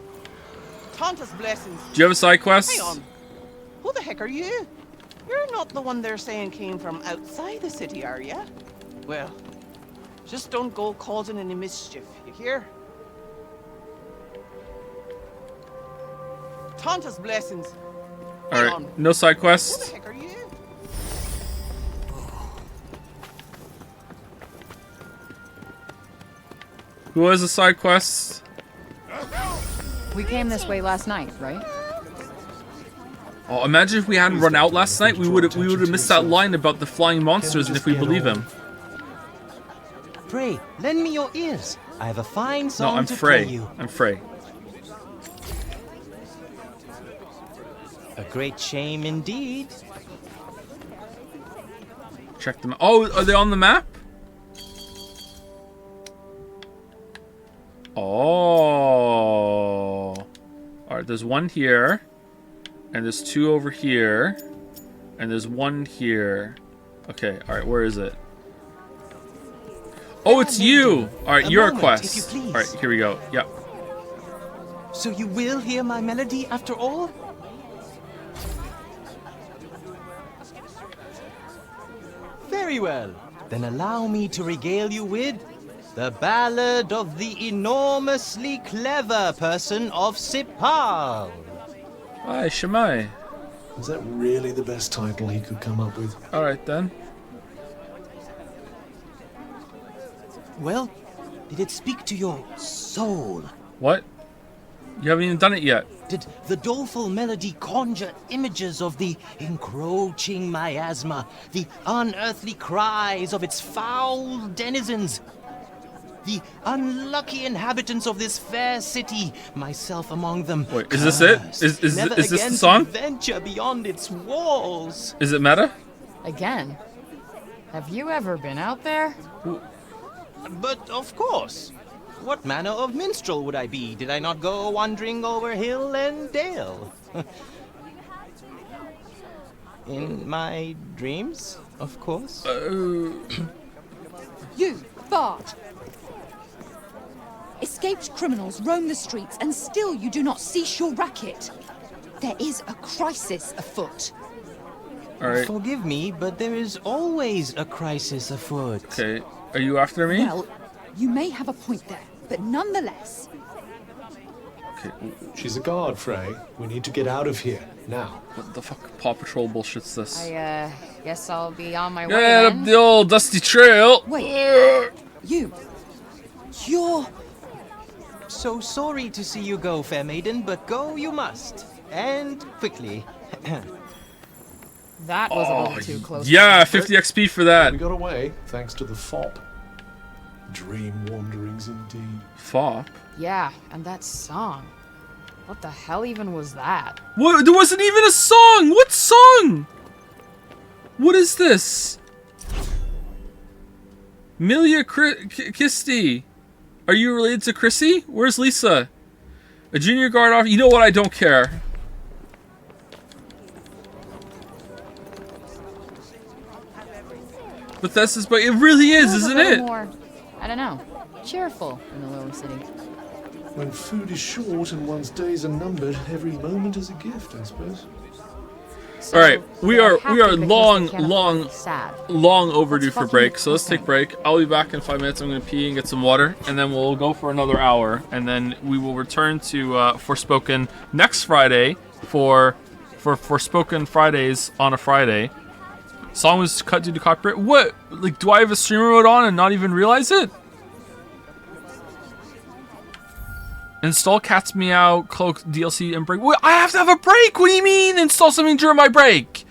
Speaker 4: Tanta's blessings.
Speaker 1: Do you have a side quest?
Speaker 4: Hang on. Who the heck are you? You're not the one they're saying came from outside the city, are you? Well, just don't go causing any mischief, you hear? Tanta's blessings.
Speaker 1: Alright, no side quest.
Speaker 4: Who the heck are you?
Speaker 1: Who has a side quest?
Speaker 2: We came this way last night, right?
Speaker 1: Oh, imagine if we hadn't run out last night, we would have missed that line about the flying monsters, and if we believe him.
Speaker 18: Pray, lend me your ears. I have a fine
Speaker 1: No,
Speaker 18: song
Speaker 1: I'm
Speaker 18: to
Speaker 1: Frey.
Speaker 18: play you.
Speaker 1: I'm Frey.
Speaker 18: A great shame indeed.
Speaker 1: Check them. Oh, are they on the map? Oh. Alright, there's one here. And there's two over here. And there's one here. Okay, alright, where is it? Oh, it's you! Alright, your quest. Alright, here we go. Yep.
Speaker 18: So you will hear my melody after all? Very well. Then allow me to regale you with the ballad of the enormously clever person of Sepal.
Speaker 1: Hi, Shemai.
Speaker 11: Is that really the best title he could come up with?
Speaker 1: Alright then.
Speaker 18: Well, did it speak to your soul?
Speaker 1: What? You haven't even done it yet.
Speaker 18: Did the doleful melody conjure images of the encroaching miasma, the unearthly cries of its foul denizens, the unlucky inhabitants of this fair city, myself among them?
Speaker 1: Wait, is this it? Is this the song?
Speaker 18: Venture beyond its walls.
Speaker 1: Is it meta?
Speaker 2: Again? Have you ever been out there?
Speaker 18: But of course. What manner of minstrel would I be, did I not go wandering over hill and dale? In my dreams, of course.
Speaker 14: You, Bard! Escaped criminals roam the streets, and still you do not cease your racket. There is a crisis afoot.
Speaker 1: All right.
Speaker 18: Forgive me, but there is always a crisis afoot.
Speaker 1: Okay. Are you after me?
Speaker 14: Well, you may have a point there, but nonetheless...
Speaker 1: Okay.
Speaker 11: She's a guard, Frey. We need to get out of here, now.
Speaker 1: What the fuck Paw Patrol bullshit's this?
Speaker 2: I, guess I'll be on my way
Speaker 1: Get
Speaker 2: then.
Speaker 1: up the old dusty trail!
Speaker 14: Wait, you're...
Speaker 18: So sorry to see you go, fair maiden, but go you must. And quickly.
Speaker 2: That was a little too close.
Speaker 1: Yeah, 50 XP for that.
Speaker 11: We got away, thanks to the fop. Dream wanderings indeed.
Speaker 1: Fop?
Speaker 2: Yeah, and that song. What the hell even was that?
Speaker 1: What? There wasn't even a song! What song? What is this? Milia Kisti. Are you related to Chrissy? Where's Lisa? A junior guard officer. You know what? I don't care. Bethesda's, but it really is, isn't it?
Speaker 2: More, I don't know, cheerful in the lower city.
Speaker 11: When food is short and one's days are numbered, every moment is a gift, I suppose.
Speaker 1: All right, we are long overdue
Speaker 2: Let's
Speaker 1: for
Speaker 2: fucking
Speaker 1: break. So let's
Speaker 2: listen.
Speaker 1: take break. I'll be back in 5 minutes. I'm gonna pee and get some water, and then we'll go for another hour, and then we will return to Forspoken next Friday for Forspoken Fridays on a Friday. Song was cut due to copyright. What? Like, do I have a streamer mode on and not even realize it? Install Cat's Meow, Cloak, DLC, and break. Wait, I have to have a break! What do you mean? Install something during my break!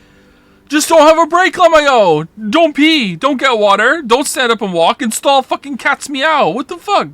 Speaker 1: Just don't have a break, Lamayo! Don't pee! Don't get water! Don't stand up and walk! Install fucking Cat's Meow! What the fuck?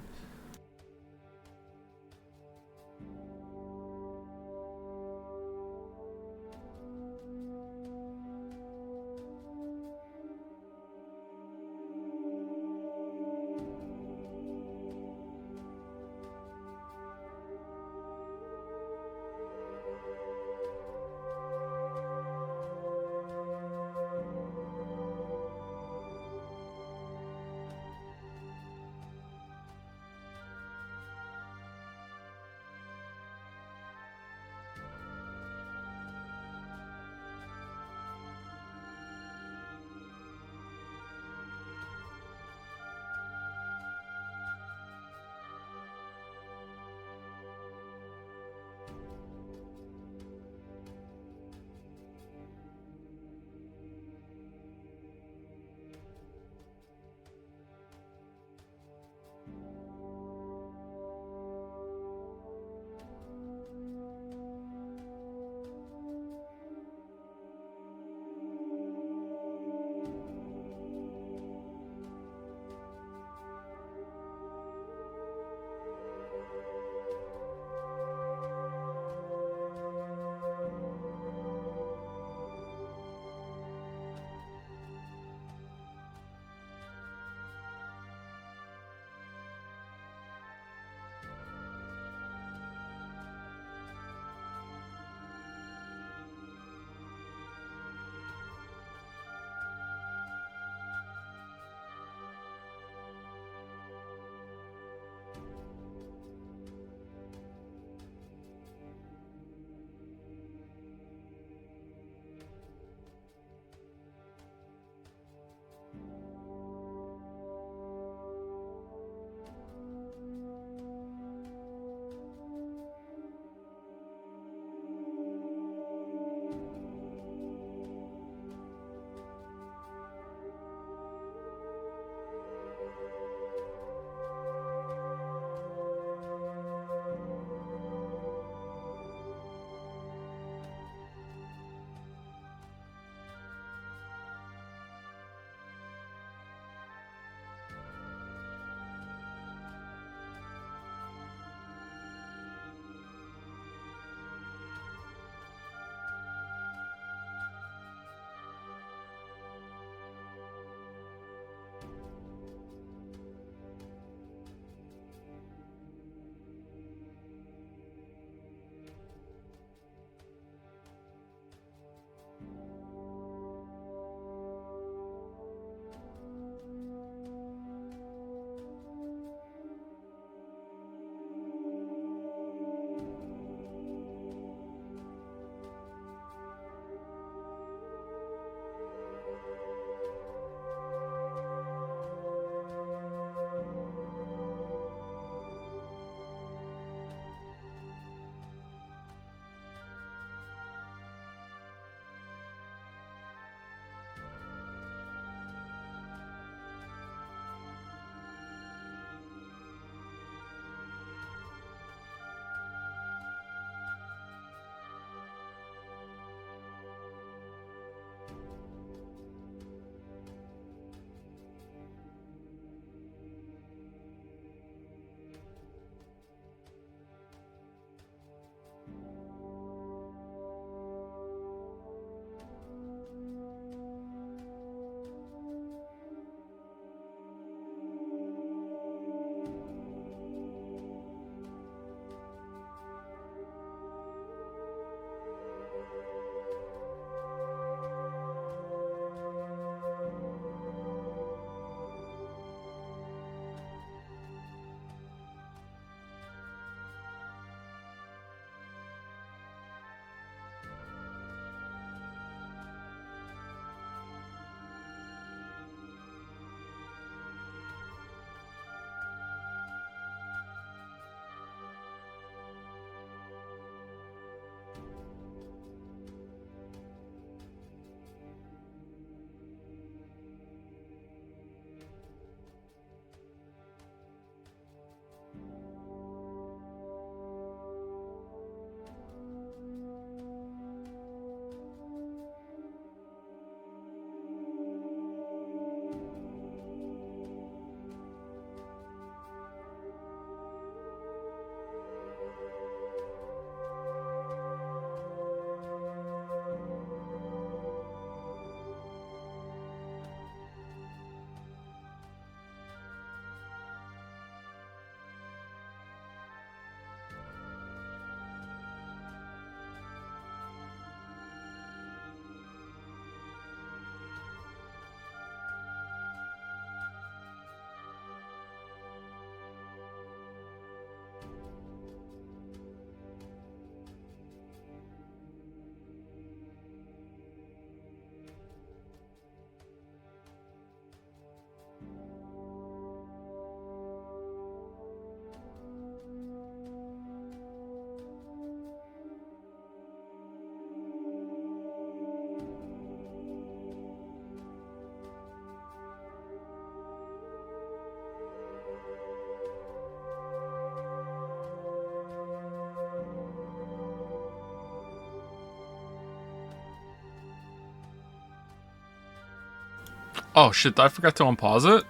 Speaker 1: Oh shit, I forgot to unpause it?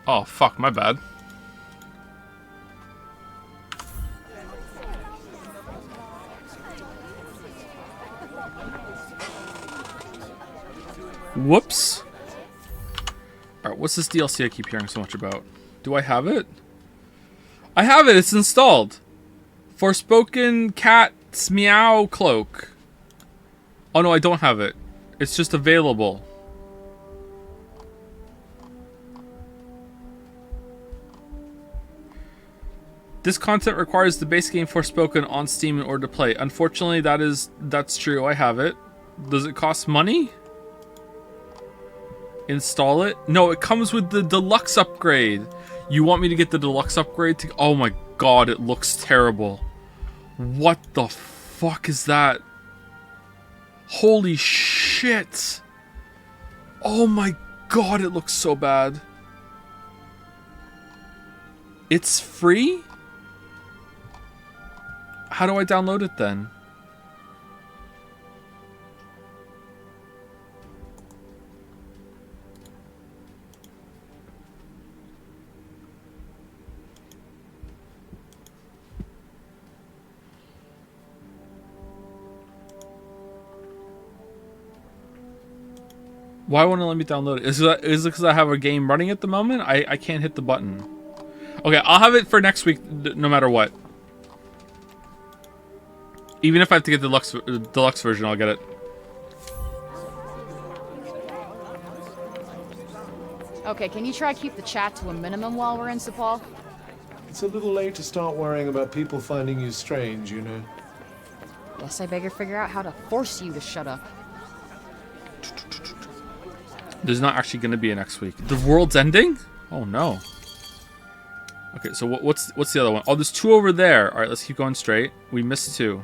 Speaker 1: Oh fuck, my bad. Whoops. Alright, what's this DLC I keep hearing so much about? Do I have it? I have it, it's installed. Forspoken Cat's Meow Cloak. Oh no, I don't have it. It's just available. This content requires the base game Forspoken on Steam in order to play. Unfortunately, that's true. I have it. Does it cost money? Install it? No, it comes with the deluxe upgrade. You want me to get the deluxe upgrade to... Oh my god, it looks terrible. What the fuck is that? Holy shit. Oh my god, it looks so bad. It's free? How do I download it then? Why won't it let me download it? Is it because I have a game running at the moment? I can't hit the button. Okay, I'll have it for next week no matter what. Even if I have to get the deluxe version, I'll get it.
Speaker 2: Okay, can you try keep the chat to a minimum while we're in Sepal?
Speaker 11: It's a little late to start worrying about people finding you strange, you know.
Speaker 2: Guess I better figure out how to force you to shut up.
Speaker 1: There's not actually going to be a next week. The world's ending? Oh no. Okay, so what's the other one? Oh, there's two over there. All right, let's keep going straight. We missed two.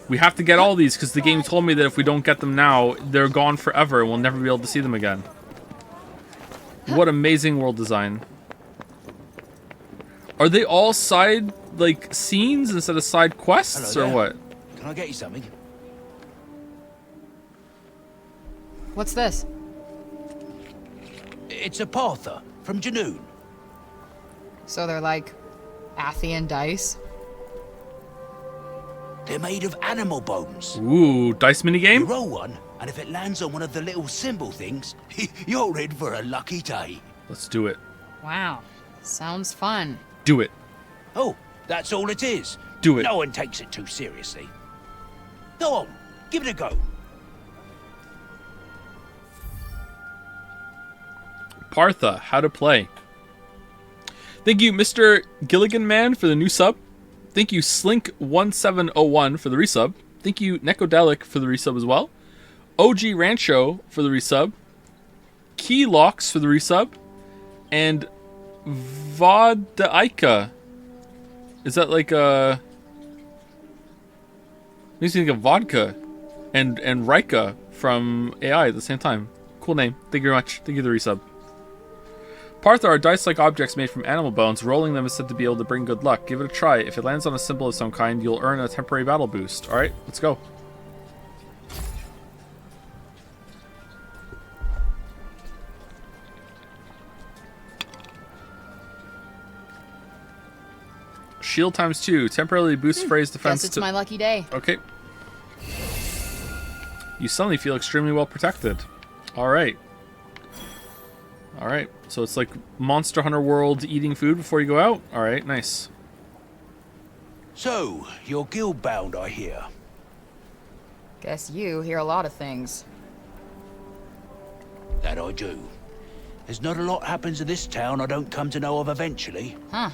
Speaker 1: We have to get all these because the game told me that if we don't get them now, they're gone forever and we'll never be able to see them again. What amazing world design. Are they all side, like, scenes instead of side quests?
Speaker 16: Hello
Speaker 1: or
Speaker 16: there.
Speaker 1: what?
Speaker 16: Can I get you something?
Speaker 2: What's this?
Speaker 16: It's a Partha from Janoon.
Speaker 2: So they're like Athian dice?
Speaker 16: They're made of animal bones.
Speaker 1: Ooh, dice minigame?
Speaker 16: You roll one, and if it lands on one of the little symbol things, you're in for a lucky day.
Speaker 1: Let's do it.
Speaker 2: Wow. Sounds fun.
Speaker 1: Do it.
Speaker 16: Oh, that's all it is.
Speaker 1: Do it.
Speaker 16: No one takes it too seriously. Go on, give it a go.
Speaker 1: Partha, how to play. Thank you, Mr. Gilligan Man, for the new sub. Thank you, Slink1701 for the resub. Thank you, Necodelic for the resub as well. OG Rancho for the resub. Keylocks for the resub. And Vodaika. Is that like a... Makes me think of vodka. And Rika from AI at the same time. Cool name. Thank you very much. Thank you for the resub. Partha are dice-like objects made from animal bones. Rolling them is said to be able to bring good luck. Give it a try. If it lands on a symbol of some kind, you'll earn a temporary battle boost. Alright, let's go. Shield times 2. Temporarily boosts phrase defense.
Speaker 2: Guess it's my lucky day.
Speaker 1: Okay. You suddenly feel extremely well protected. Alright. Alright, so it's like Monster Hunter World eating food before you go out? Alright, nice.
Speaker 16: So, you're guild-bound, I hear.
Speaker 2: Guess you hear a lot of things.
Speaker 16: That I do. There's not a lot happens in this town I don't come to know of eventually.
Speaker 2: Huh.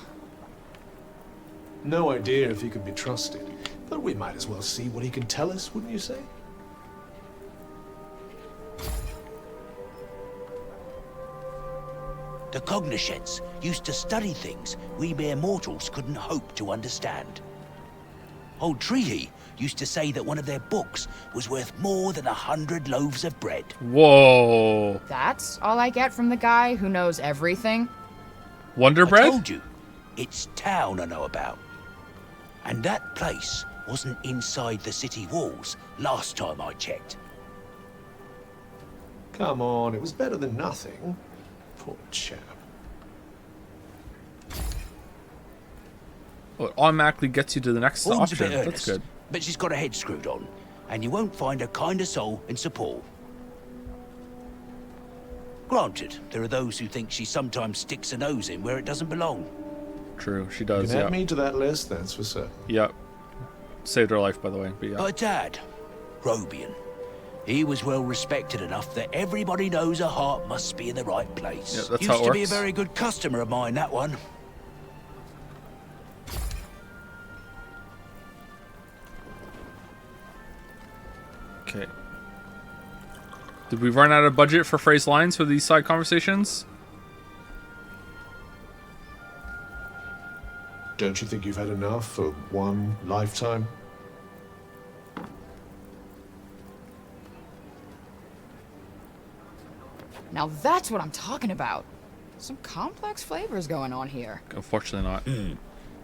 Speaker 11: No idea if he can be trusted, but we might as well see what he can tell us, wouldn't you say?
Speaker 16: The Cognoscents used to study things we mere mortals couldn't hope to understand. Old Treaty used to say that one of their books was worth more than 100 loaves of bread.
Speaker 1: Whoa.
Speaker 2: That's all I get from the guy who knows everything?
Speaker 1: Wonder Bread?
Speaker 16: I told you, it's town I know about. And that place wasn't inside the city walls last time I checked.
Speaker 11: Come on, it was better than nothing. Poor chap.
Speaker 1: Well, it automatically gets you to the next
Speaker 16: Horn's a
Speaker 1: option.
Speaker 16: bit
Speaker 1: That's
Speaker 16: earnest,
Speaker 1: good.
Speaker 16: but she's got her head screwed on, and you won't find a kinder soul in Sir Paul. Granted, there are those who think she sometimes sticks her nose in where it doesn't belong.
Speaker 1: True, she
Speaker 11: You
Speaker 1: does.
Speaker 11: can
Speaker 1: Yeah.
Speaker 11: add me to that list, that's for certain.
Speaker 1: Yep. Saved her life, by the way. But yeah.
Speaker 16: Her dad, Robian, he was well respected enough that everybody knows her heart must be in the right place.
Speaker 1: Yeah, that's
Speaker 16: Used
Speaker 1: how it
Speaker 16: to be a
Speaker 1: works.
Speaker 16: very good customer of mine, that one.
Speaker 1: Okay. Did we run out of budget for phrase lines for these side conversations?
Speaker 11: Don't you think you've had enough for one lifetime?
Speaker 2: Now that's what I'm talking about. Some complex flavors going on here.
Speaker 1: Unfortunately not.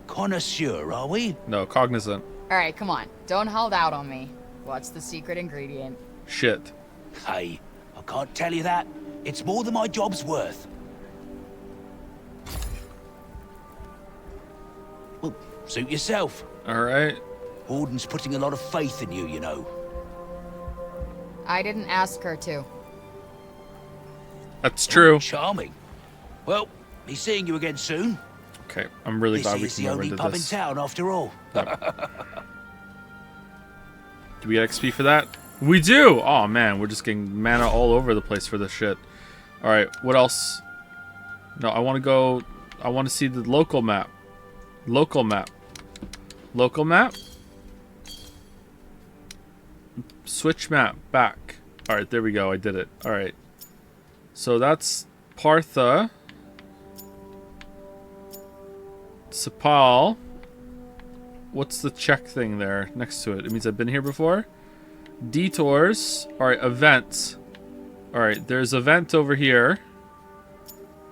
Speaker 16: Connoisseur, are we?
Speaker 1: No, cognizant.
Speaker 2: All right, come on. Don't hold out on me. What's the secret ingredient?
Speaker 1: Shit.
Speaker 16: Hey, I can't tell you that. It's more than my job's worth. Well, suit yourself.
Speaker 1: All right.
Speaker 16: Auden's putting a lot of faith in you, you know.
Speaker 2: I didn't ask her to.
Speaker 1: That's true.
Speaker 16: Charming. Well, he's seeing you again soon.
Speaker 1: Okay, I'm really glad we
Speaker 16: This is
Speaker 1: came
Speaker 16: the
Speaker 1: over
Speaker 16: only
Speaker 1: into
Speaker 16: pub
Speaker 1: this.
Speaker 16: in town, after all.
Speaker 1: Do we get XP for that? We do! Oh man, we're just getting mana all over the place for this shit. Alright, what else? No, I want to go... I want to see the local map. Local map. Local map? Switch map. Back. Alright, there we go. I did it. Alright. So that's Partha. Sepal. What's the check thing there next to it? It means I've been here before. Detours. Alright, events. Alright, there's event over here.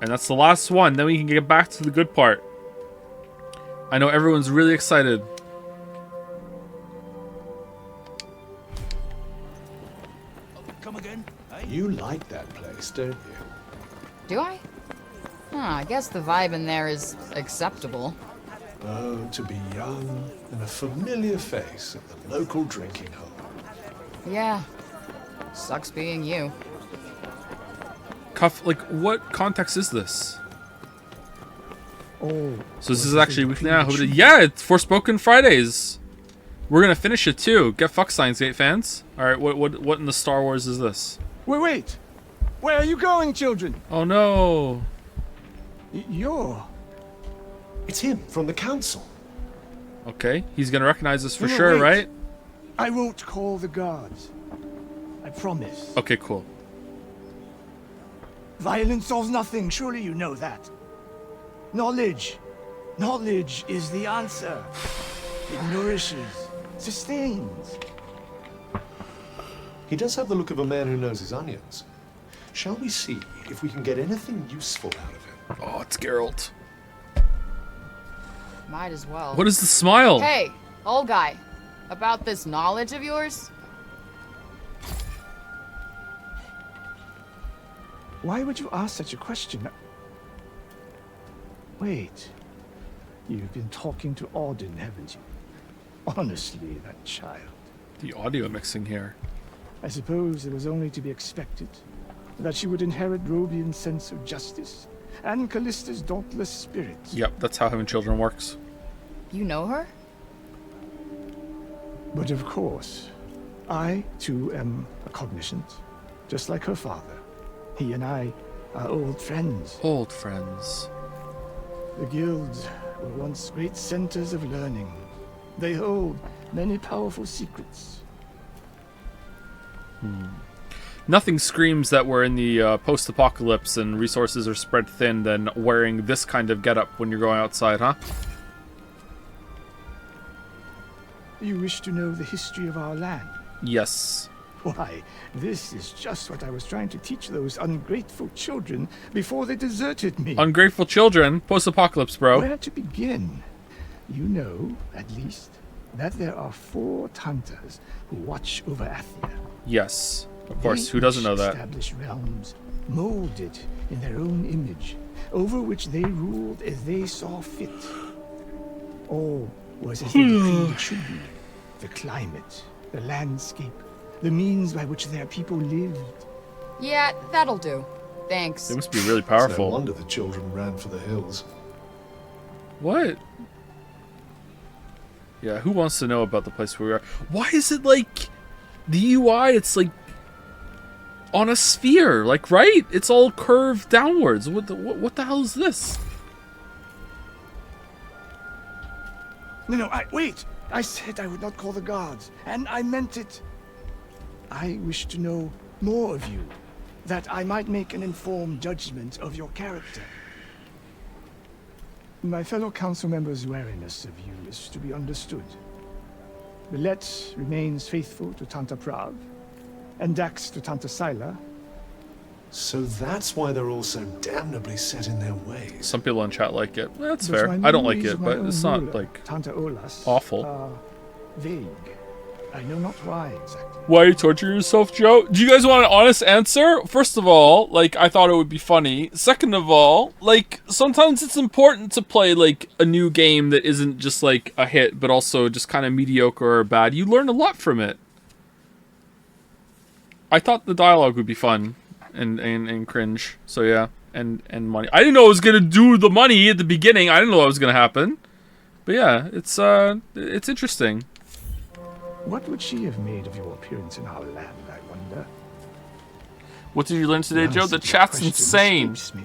Speaker 1: And that's the last one. Then we can get back to the good part. I know everyone's really excited.
Speaker 16: Come again?
Speaker 11: You like that place, don't you?
Speaker 2: Do I? Huh, I guess the vibe in there is acceptable.
Speaker 11: Oh, to be young and a familiar face at the local drinking hole.
Speaker 2: Yeah. Sucks being you.
Speaker 1: Cuff, like, what context is this?
Speaker 3: Oh.
Speaker 1: So this is actually weekly now. Yeah, it's Forspoken Fridays. We're gonna finish it too. Get fucked, Science Gate fans. All right, what in the Star Wars is this?
Speaker 3: Wait. Where are you going, children?
Speaker 1: Oh no.
Speaker 3: You're...
Speaker 11: It's him from the council.
Speaker 1: Okay, he's gonna recognize us for
Speaker 3: No,
Speaker 1: sure,
Speaker 3: wait.
Speaker 1: right?
Speaker 3: I won't call the guards. I promise.
Speaker 1: Okay, cool.
Speaker 3: Violence solves nothing, surely you know that. Knowledge. Knowledge is the answer. It nourishes, sustains.
Speaker 11: He does have the look of a man who knows his onions. Shall we see if we can get anything useful out of him?
Speaker 1: Oh, it's Geralt.
Speaker 2: Might as well.
Speaker 1: What is the smile?
Speaker 2: Hey, old guy. About this knowledge of yours?
Speaker 3: Why would you ask such a question? Wait. You've been talking to Auden, haven't you? Honestly, that child.
Speaker 1: The audio mixing here.
Speaker 3: I suppose it was only to be expected that she would inherit Robian's sense of justice and Callista's dauntless spirit.
Speaker 1: Yep, that's how having children works.
Speaker 2: You know her?
Speaker 3: But of course, I too am a cognizant, just like her father. He and I are old friends.
Speaker 1: Old friends.
Speaker 3: The guilds were once great centers of learning. They hold many powerful secrets.
Speaker 1: Nothing screams that we're in the post-apocalypse and resources are spread thin than wearing this kind of getup when you're going outside, huh?
Speaker 3: You wish to know the history of our land?
Speaker 1: Yes.
Speaker 3: Why, this is just what I was trying to teach those ungrateful children before they deserted me.
Speaker 1: Ungrateful children. Post-apocalypse, bro.
Speaker 3: Where to begin? You know, at least, that there are 4 Tantas who watch over Athia.
Speaker 1: Yes. Of course, who doesn't know that?
Speaker 3: Established realms, molded in their own image, over which they ruled as they saw fit. All was as they decreed it should be. The climate, the landscape, the means by which their people lived.
Speaker 2: Yeah, that'll do. Thanks.
Speaker 1: They must be really
Speaker 11: It's no
Speaker 1: powerful.
Speaker 11: wonder the children ran for the hills.
Speaker 1: What? Yeah, who wants to know about the place where we are? Why is it like the UI? It's like on a sphere, like, right? It's all curved downwards. What the hell is this?
Speaker 3: No, wait! I said I would not call the guards, and I meant it. I wish to know more of you, that I might make an informed judgment of your character. My fellow council members' wariness of you is to be understood. Billet remains faithful to Tanta Prav, and Dax to Tanta Sila.
Speaker 11: So that's why they're all so damnably set in their ways.
Speaker 1: Some people in chat like it. That's
Speaker 3: But
Speaker 1: fair.
Speaker 3: my
Speaker 1: I don't like
Speaker 3: memories
Speaker 1: it,
Speaker 3: of my
Speaker 1: but it's
Speaker 3: own
Speaker 1: not
Speaker 3: ruler,
Speaker 1: like
Speaker 3: Tanta Olas,
Speaker 1: awful.
Speaker 3: are vague. I know not why exactly.
Speaker 1: Why are you torturing yourself, Joe? Do you guys want an honest answer? First of all, like, I thought it would be funny. Second of all, like, sometimes it's important to play, like, a new game that isn't just, like, a hit, but also just kind of mediocre or bad. You learn a lot from it. I thought the dialogue would be fun and cringe. So, yeah. And money. I didn't know I was going to do the money at the beginning. I didn't know what was going to happen. But, yeah, it's interesting.
Speaker 3: What would she have made of your appearance in our land, I wonder?
Speaker 1: What did you learn today,
Speaker 3: The
Speaker 1: Joe?
Speaker 3: answer
Speaker 1: The
Speaker 3: to your
Speaker 1: chat's
Speaker 3: question
Speaker 1: insane.
Speaker 3: escapes me.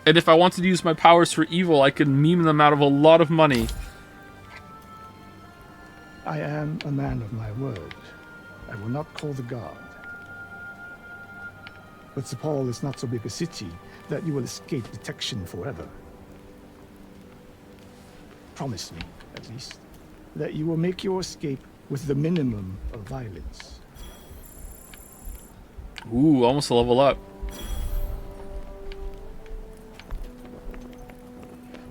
Speaker 1: And if I wanted to use my powers for evil, I could meme them out of a lot of money.
Speaker 3: I am a man of my word. I will not call the guard. But Sepal is not so big a city that you will escape detection forever. Promise me, at least, that you will make your escape with the minimum of violence.
Speaker 1: Ooh, almost a level up.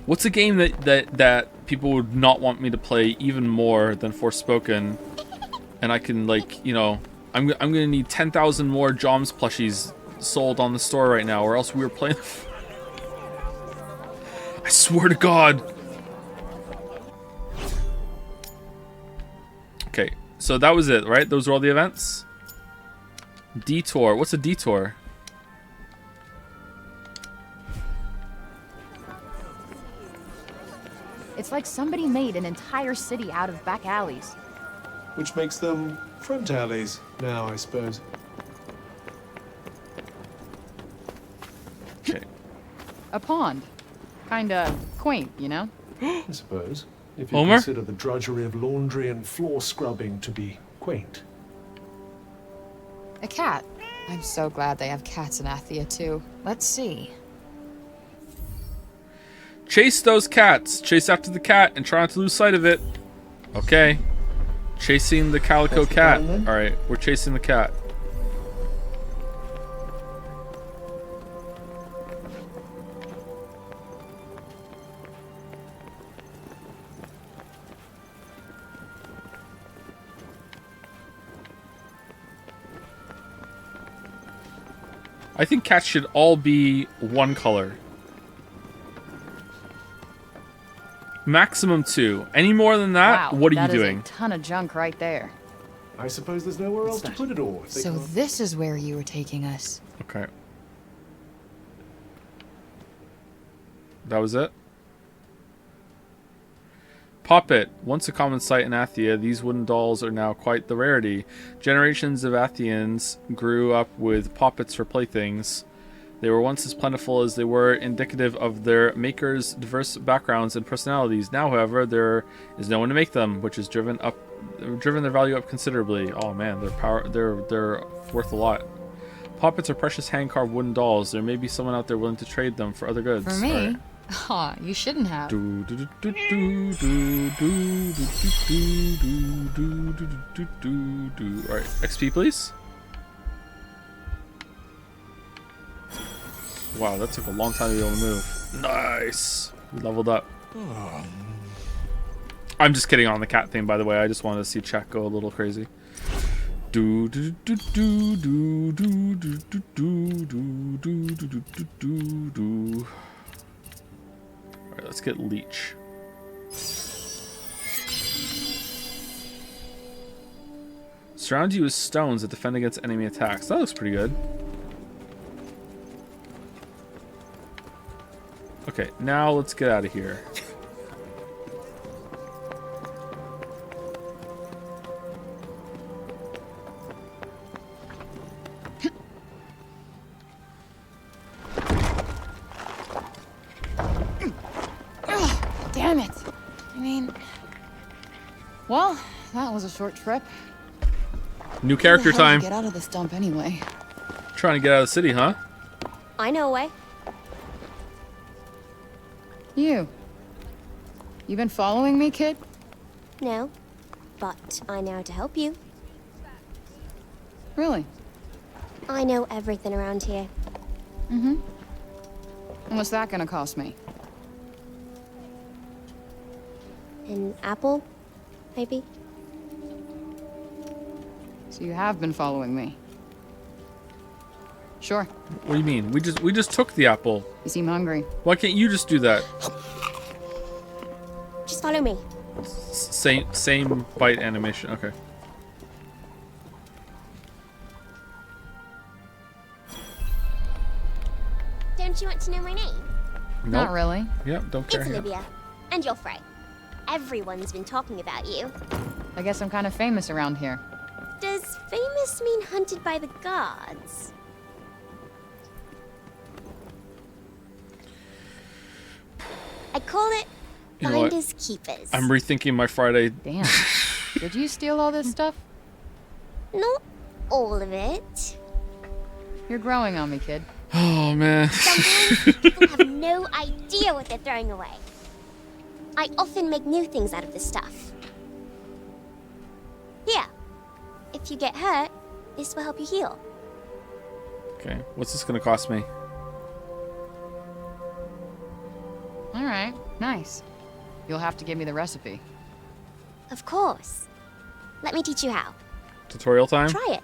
Speaker 1: What's a game that people would not want me to play even more than Forspoken? And I can, like, you know, I'm gonna need 10,000 more Joms plushies sold on the store right now, or else we were playing. I swear to God. Okay, so that was it, right? Those were all the events? Detour. What's a detour?
Speaker 2: It's like somebody made an entire city out of back alleys.
Speaker 11: Which makes them front alleys now, I suppose.
Speaker 1: Okay.
Speaker 2: A pond. Kinda quaint, you know?
Speaker 11: I suppose. If you
Speaker 1: Homer?
Speaker 11: consider the drudgery of laundry and floor scrubbing to be quaint.
Speaker 2: A cat. I'm so glad they have cats in Athia, too. Let's see.
Speaker 1: Chase those cats. Chase after the cat and try not to lose sight of it. Okay. Chasing the calico cat. Alright, we're chasing the cat. I think cats should all be one color. Maximum 2. Any more than that,
Speaker 2: Wow,
Speaker 1: what are you
Speaker 2: that is
Speaker 1: doing?
Speaker 2: a ton of junk right there.
Speaker 11: I suppose there's nowhere else to put it all. if they
Speaker 2: So
Speaker 11: can't-
Speaker 2: this is where you were taking us.
Speaker 1: Okay. That was it? Puppet. Once a common sight in Athia, these wooden dolls are now quite the rarity. Generations of Athians grew up with puppets for playthings. They were once as plentiful as they were indicative of their makers' diverse backgrounds and personalities. Now, however, there is no one to make them, which has driven their value up considerably. Oh man, they're worth a lot. Puppets are precious hand-carved wooden dolls. There may be someone out there willing to trade them for other goods.
Speaker 2: For
Speaker 1: All
Speaker 2: me?
Speaker 1: right.
Speaker 2: Aw, you shouldn't have.
Speaker 1: All right, XP, please. Wow, that took a long time to be able to move. Nice. We leveled up. I'm just kidding on the cat thing, by the way. I just wanted to see chat go a little crazy. Do do do do do do do do do do do do do do do. All right, let's get leech. Surround you with stones that defend against enemy attacks. That looks pretty good. Okay, now let's get out of here.
Speaker 2: Damn it. I mean, well, that was a short trip.
Speaker 1: New character
Speaker 2: How the hell
Speaker 1: time.
Speaker 2: did I get out of this dump anyway?
Speaker 1: Trying to get out of the city, huh?
Speaker 15: I know a way.
Speaker 2: You been following me, kid?
Speaker 15: No, but I know how to help you.
Speaker 2: Really?
Speaker 15: I know everything around here.
Speaker 2: Mm-hmm. And what's that gonna cost me?
Speaker 15: An apple, maybe?
Speaker 2: So you have been following me. Sure.
Speaker 1: What do you mean? We just took the apple.
Speaker 2: You seem hungry.
Speaker 1: Why can't you just do that?
Speaker 15: Just follow me.
Speaker 1: Same bite animation. Okay.
Speaker 15: Don't you want to know my name?
Speaker 1: Nope.
Speaker 2: Not really.
Speaker 1: Yep, don't care.
Speaker 15: It's Olivia. And you're Frey. Everyone's been talking about you.
Speaker 2: I guess I'm kind of famous around here.
Speaker 15: Does famous mean hunted by the gods? I call it
Speaker 1: You know what?
Speaker 15: finders keepers.
Speaker 1: I'm rethinking my Friday.
Speaker 2: Damn. Did you steal all this stuff?
Speaker 15: Not all of it.
Speaker 2: You're growing on me, kid.
Speaker 1: Oh man.
Speaker 15: Sometimes people have no idea what they're throwing away. I often make new things out of this stuff. Here, if you get hurt, this will help you heal.
Speaker 1: Okay, what's this gonna cost me?
Speaker 2: All right, nice. You'll have to give me the recipe.
Speaker 15: Of course. Let me teach you how.
Speaker 1: Tutorial time?
Speaker 15: Try it.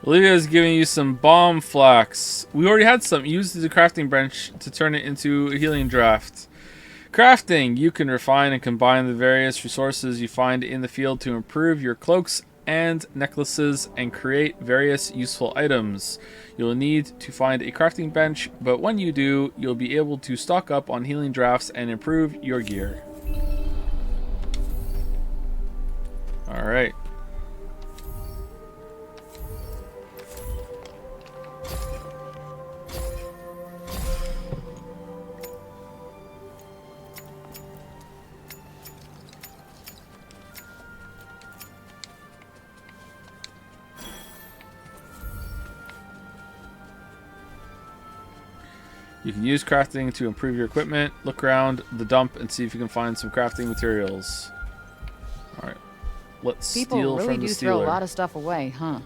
Speaker 1: Olivia is giving you some bomb flax. We already had some. Use the crafting bench to turn it into a healing draft. Crafting. You can refine and combine the various resources you find in the field to improve your cloaks and necklaces and create various useful items. You'll need to find a crafting bench, but when you do, you'll be able to stock up on healing drafts and improve your gear. Alright. You can use crafting to improve your equipment. Look around the dump and see if you can find some crafting materials. Alright. Let's
Speaker 2: People
Speaker 1: steal
Speaker 2: really
Speaker 1: from the
Speaker 2: do
Speaker 1: stealer.
Speaker 2: throw a lot of stuff away, huh?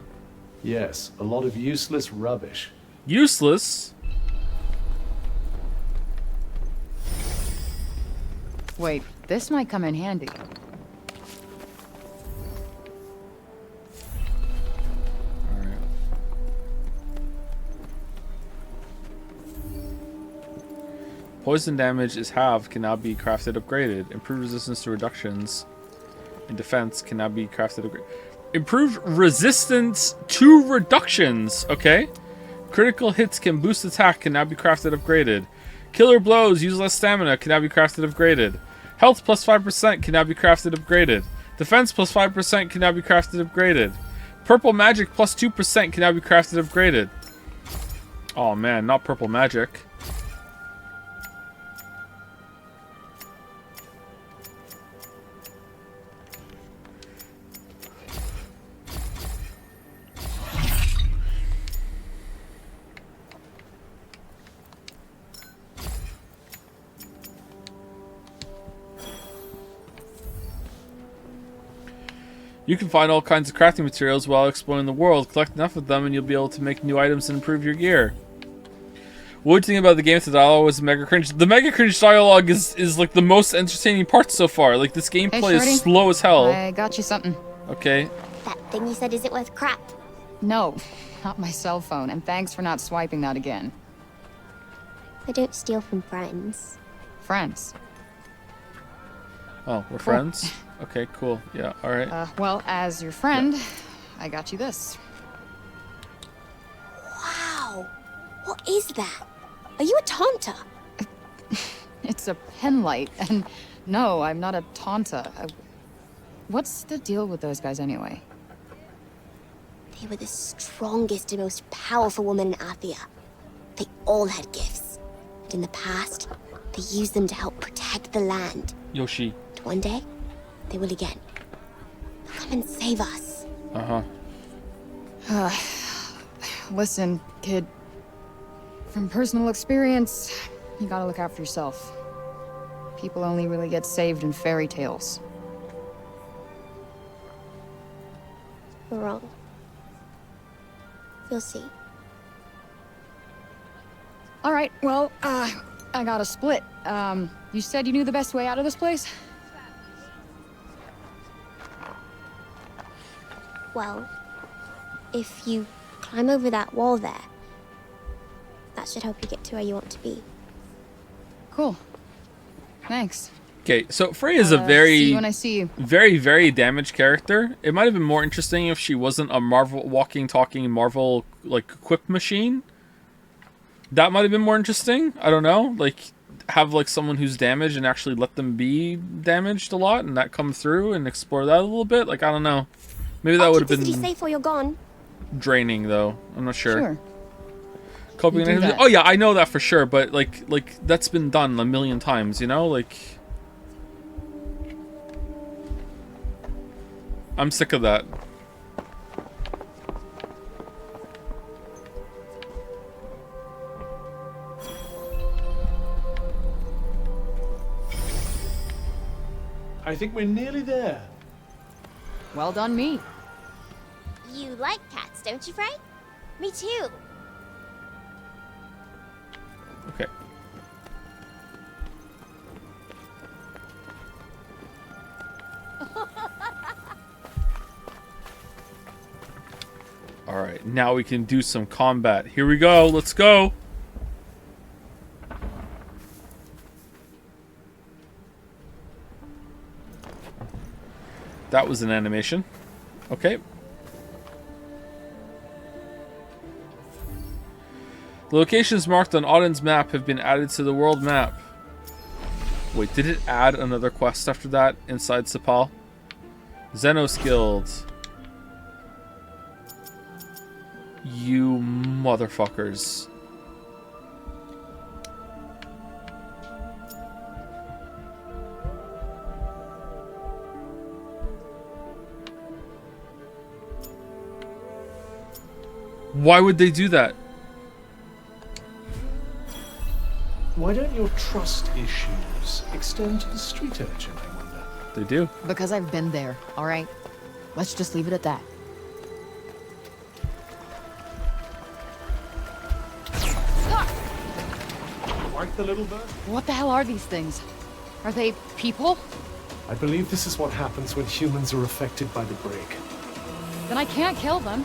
Speaker 11: Yes, a lot of useless rubbish.
Speaker 1: Useless?
Speaker 2: Wait, this might come in handy.
Speaker 1: Poison damage is halved, can now be crafted upgraded. Improved resistance to reductions in defense can now be crafted upgraded. Improved resistance to reductions, okay. Critical hits can boost attack, can now be crafted upgraded. Killer blows use less stamina, can now be crafted upgraded. Health plus 5% can now be crafted upgraded. Defense plus 5% can now be crafted upgraded. Purple magic plus 2% can now be crafted upgraded. Oh man, not purple magic. You can find all kinds of crafting materials while exploring the world. Collect enough of them and you'll be able to make new items and improve your gear. What do you think about the game? If the dialogue was mega cringe. The mega cringe dialogue is like the most entertaining part so far. Like this gameplay is slow as hell.
Speaker 2: I got you something.
Speaker 1: Okay.
Speaker 15: That thing you said isn't worth crap.
Speaker 2: No, not my cell phone, and thanks for not swiping that again.
Speaker 15: I don't steal from friends.
Speaker 2: Friends?
Speaker 1: Oh, we're friends? Okay, cool. Yeah, alright.
Speaker 2: Well, as your friend, I got you this.
Speaker 15: Wow! What is that? Are you a taunter?
Speaker 2: It's a pen light, and no, I'm not a taunter. What's the deal with those guys anyway?
Speaker 15: They were the strongest and most powerful women in Athia. They all had gifts. And in the past, they used them to help protect the land.
Speaker 1: Yoshi.
Speaker 15: And one day, they will again. They'll come and save us.
Speaker 2: Listen, kid. From personal experience, you gotta look out for yourself. People only really get saved in fairy tales.
Speaker 15: We're wrong. You'll see.
Speaker 2: All right, well, I got a split. You said you knew the best way out of this place?
Speaker 15: Well, if you climb over that wall there, that should help you get to where you want to be.
Speaker 2: Cool. Thanks.
Speaker 1: Okay, so Frey is a
Speaker 2: see you when I see you.
Speaker 1: very, very damaged character. It might have been more interesting if she wasn't a Marvel walking, talking Marvel like equip machine. That might have been more interesting. I don't know. Like have like someone who's damaged and actually let them be damaged a lot and that come through and explore that a little bit. Like I don't know. Maybe that would have been
Speaker 15: safe while you're gone.
Speaker 1: draining though. I'm not sure.
Speaker 2: Sure.
Speaker 1: Coping and
Speaker 2: that.
Speaker 1: oh yeah, I know that for sure, but like that's been done a million times, you know? Like I'm sick of that.
Speaker 11: I think we're nearly there.
Speaker 2: Well done, me.
Speaker 15: You like cats, don't you, Frey? Me too.
Speaker 1: Okay. Alright, now we can do some combat. Here we go, let's go! That was an animation. Okay. The locations marked on Auden's map have been added to the world map. Wait, did it add another quest after that inside Sepal? Xenos Guild. You motherfuckers. Why would they do that?
Speaker 11: Why don't your trust issues extend to the street urchin, I wonder?
Speaker 1: They do.
Speaker 2: Because I've been there, all right? Let's just leave it at that.
Speaker 11: Like the little bird?
Speaker 2: What the hell are these things? Are they people?
Speaker 11: I believe this is what happens when humans are affected by the break.
Speaker 2: Then I can't kill them.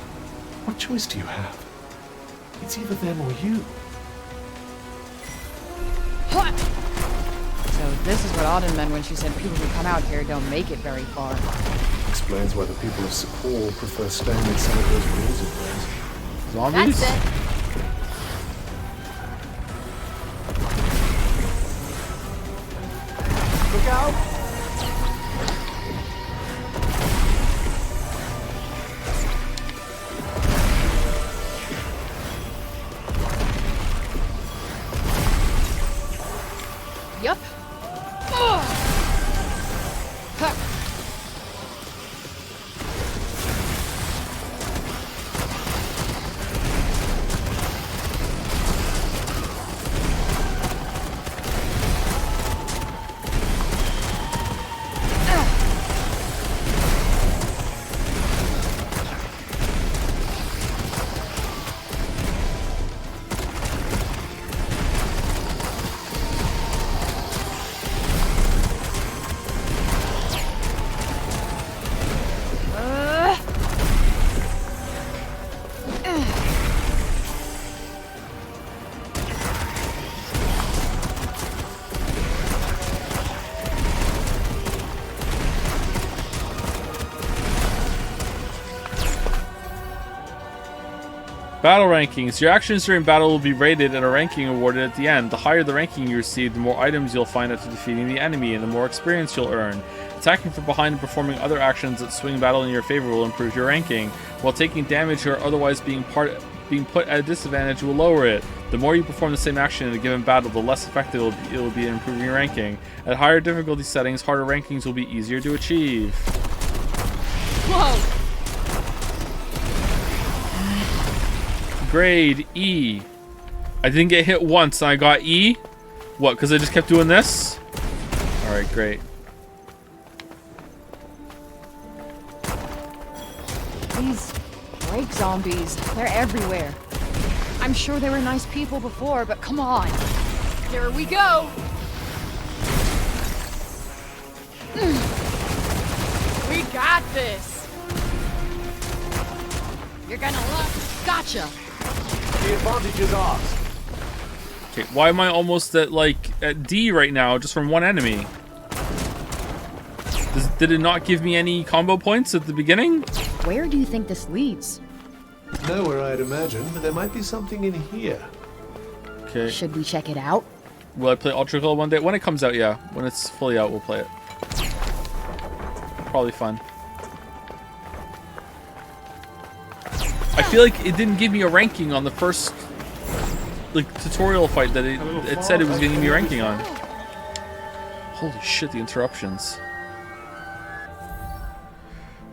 Speaker 11: What choice do you have? It's either them or you.
Speaker 2: So this is what Auden meant when she said people who come out here don't make it very far.
Speaker 11: Explains why the people of Sepal prefer staying in some of those rules of theirs.
Speaker 1: Zombies?
Speaker 2: That's it.
Speaker 12: Look out!
Speaker 2: Yup.
Speaker 1: Battle rankings. Your actions during battle will be rated and a ranking awarded at the end. The higher the ranking you receive, the more items you'll find after defeating the enemy, and the more experience you'll earn. Attacking from behind and performing other actions that swing battle in your favor will improve your ranking, while taking damage or otherwise being put at a disadvantage will lower it. The more you perform the same action in a given battle, the less effective it will be in improving your ranking. At higher difficulty settings, harder rankings will be easier to achieve.
Speaker 7: Whoa!
Speaker 1: Grade E. I didn't get hit once and I got E? What, because I just kept doing this? Alright, great.
Speaker 2: These break zombies, they're everywhere. I'm sure they were nice people before, but come on.
Speaker 5: Here we go. We got this. You're gonna look. Gotcha.
Speaker 11: The advantage is ours.
Speaker 1: Okay, why am I almost at D right now, just from one enemy? Did it not give me any combo points at the beginning?
Speaker 2: Where do you think this leads?
Speaker 11: Nowhere, I'd imagine, but there might be something in here.
Speaker 1: Okay.
Speaker 2: Should we check it out?
Speaker 1: Will I play Ultra Kill one day? When it comes out, yeah. When it's fully out, we'll play it. Probably fun. I feel like it didn't give me a ranking on the first tutorial fight that it said it was giving me a ranking on. Holy shit, the interruptions.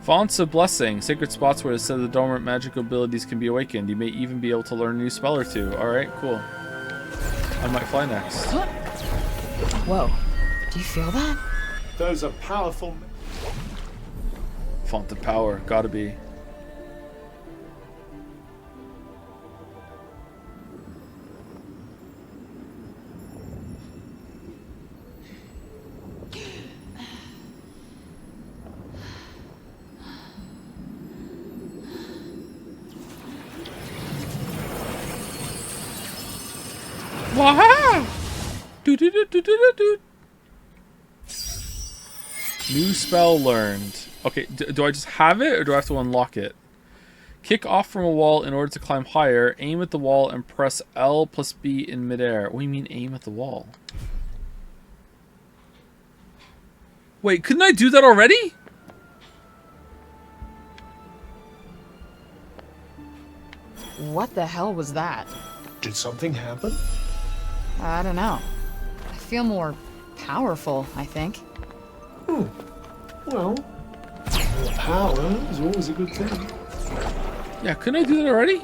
Speaker 1: Fonts of Blessing. Sacred spots where it said the dormant magical abilities can be awakened. You may even be able to learn a new spell or two. Alright, cool. I might fly next.
Speaker 2: Whoa. Do you feel that?
Speaker 11: Those are powerful...
Speaker 1: Font of Power. Gotta be. Wow! New spell learned. Okay, do I just have it or do I have to unlock it? Kick off from a wall in order to climb higher. Aim at the wall and press L plus B in midair. What do you mean aim at the wall? Wait, couldn't I do that already?
Speaker 2: What the hell was that?
Speaker 11: Did something happen?
Speaker 2: I don't know. I feel more powerful, I think.
Speaker 11: Well, more power is always a good thing.
Speaker 1: Yeah, couldn't I do that already?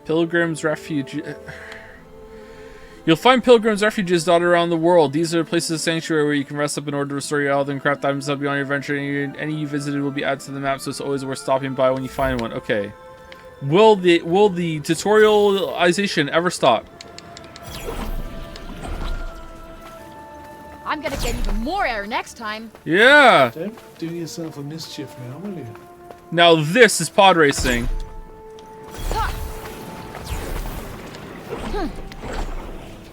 Speaker 1: Pilgrims Refuge. You'll find pilgrims' refuges dotted around the world. These are places of sanctuary where you can rest up in order to restore your health and craft items up beyond your adventure. Any you visited will be added to the map, so it's always worth stopping by when you find one. Okay. Will the tutorialization ever stop?
Speaker 5: I'm gonna get even more air next time.
Speaker 1: Yeah.
Speaker 11: Don't do yourself a mischief now, will you?
Speaker 1: Now this is pod racing.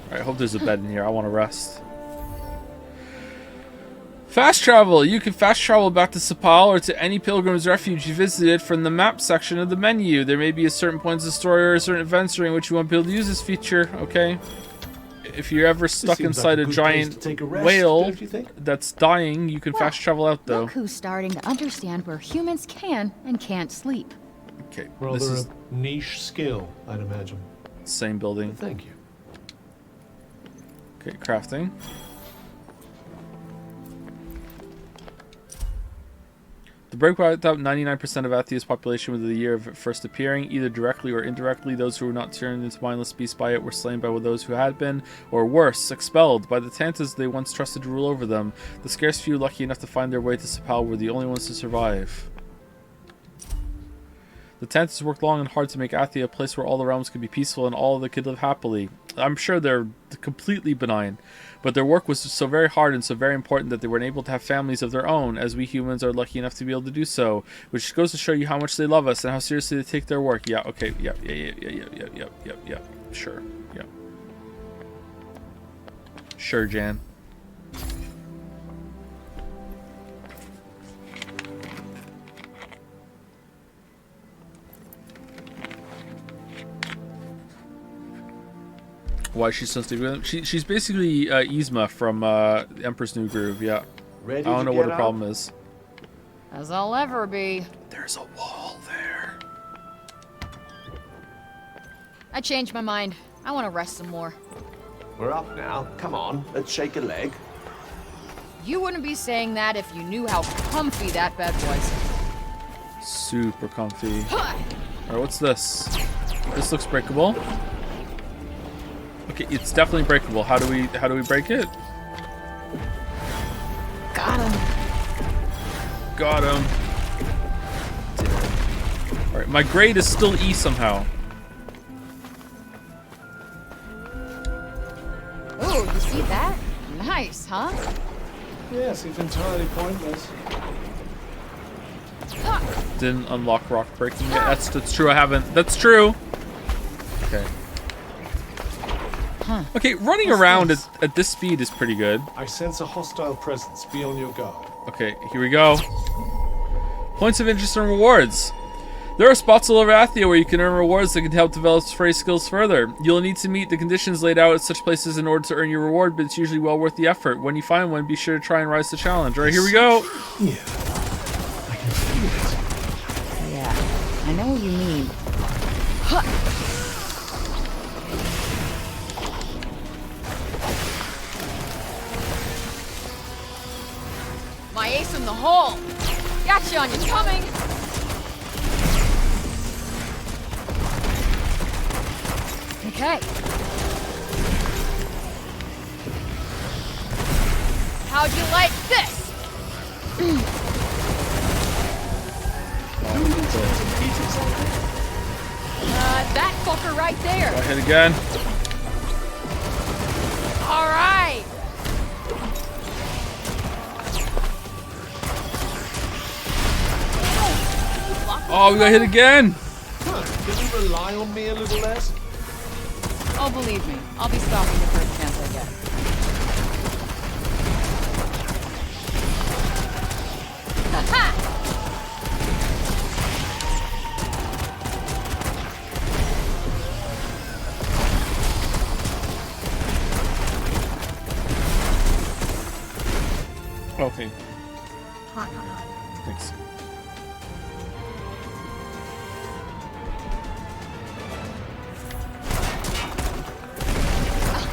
Speaker 1: Alright, I hope there's a bed in here. I want to rest. Fast travel. You can fast travel back to Sepal or to any pilgrim's refuge you visited from the map section of the menu. There may be a certain points of the story or certain events during which you won't be able to use this feature. Okay. If you're ever stuck inside a giant whale that's dying, you can fast travel out though.
Speaker 2: Look who's starting to understand where humans can and can't sleep.
Speaker 1: Okay.
Speaker 11: Rather
Speaker 1: this is
Speaker 11: a niche skill, I'd imagine.
Speaker 1: Same building.
Speaker 11: Thank you.
Speaker 1: Okay, crafting. The break wiped out 99% of Athia's population within the year of it first appearing, either directly or indirectly. Those who were not turned into mindless beasts by it were slain by those who had been, or worse, expelled by the Tantas they once trusted to rule over them. The scarce few lucky enough to find their way to Sepal were the only ones to survive. The Tantas worked long and hard to make Athia a place where all the realms could be peaceful and all of them could live happily. I'm sure they're completely benign, but their work was so very hard and so very important that they weren't able to have families of their own, as we humans are lucky enough to be able to do so, which goes to show you how much they love us and how seriously they take their work. Yeah, okay, yeah, sure, yeah. Sure, Jan. Why she's so stupid with him? She's basically Yzma from Emperor's New Groove. Yeah.
Speaker 11: Ready
Speaker 1: I don't
Speaker 11: to
Speaker 1: know what
Speaker 11: get
Speaker 1: her
Speaker 11: up?
Speaker 1: problem is.
Speaker 2: As I'll ever be.
Speaker 1: There's a wall there.
Speaker 2: I changed my mind. I want to rest some more.
Speaker 11: We're up now. Come on, let's shake a leg.
Speaker 2: You wouldn't be saying that if you knew how comfy that bed was.
Speaker 1: Super comfy. Alright, what's this? This looks breakable. Okay, it's definitely breakable. How do we break it?
Speaker 2: Got him.
Speaker 1: Got him. Alright, my grade is still E somehow.
Speaker 2: Oh, you see that? Nice, huh?
Speaker 11: Yes, it's entirely pointless.
Speaker 1: Didn't unlock rock breaking yet. That's true. I haven't. That's true. Okay.
Speaker 2: Huh.
Speaker 1: Okay, running around at this speed is pretty good.
Speaker 11: I sense a hostile presence. Be on your guard.
Speaker 1: Okay, here we go. Points of interest and rewards. There are spots all over Athia where you can earn rewards that can help develop Frey skills further. You'll need to meet the conditions laid out at such places in order to earn your reward, but it's usually well worth the effort. When you find one, be sure to try and rise the challenge. Alright, here we go.
Speaker 3: Yeah, I can feel it.
Speaker 2: Yeah, I know what you mean. My ace in the hole! Gotcha on you coming! Okay. How'd you like this? That fucker right there.
Speaker 1: Go ahead again.
Speaker 2: All right.
Speaker 1: Oh, we got hit again.
Speaker 11: Huh, can you rely on me a little less?
Speaker 2: Oh, believe me, I'll be stopping the first chance I get. Ha-ha!
Speaker 1: Okay. Thanks.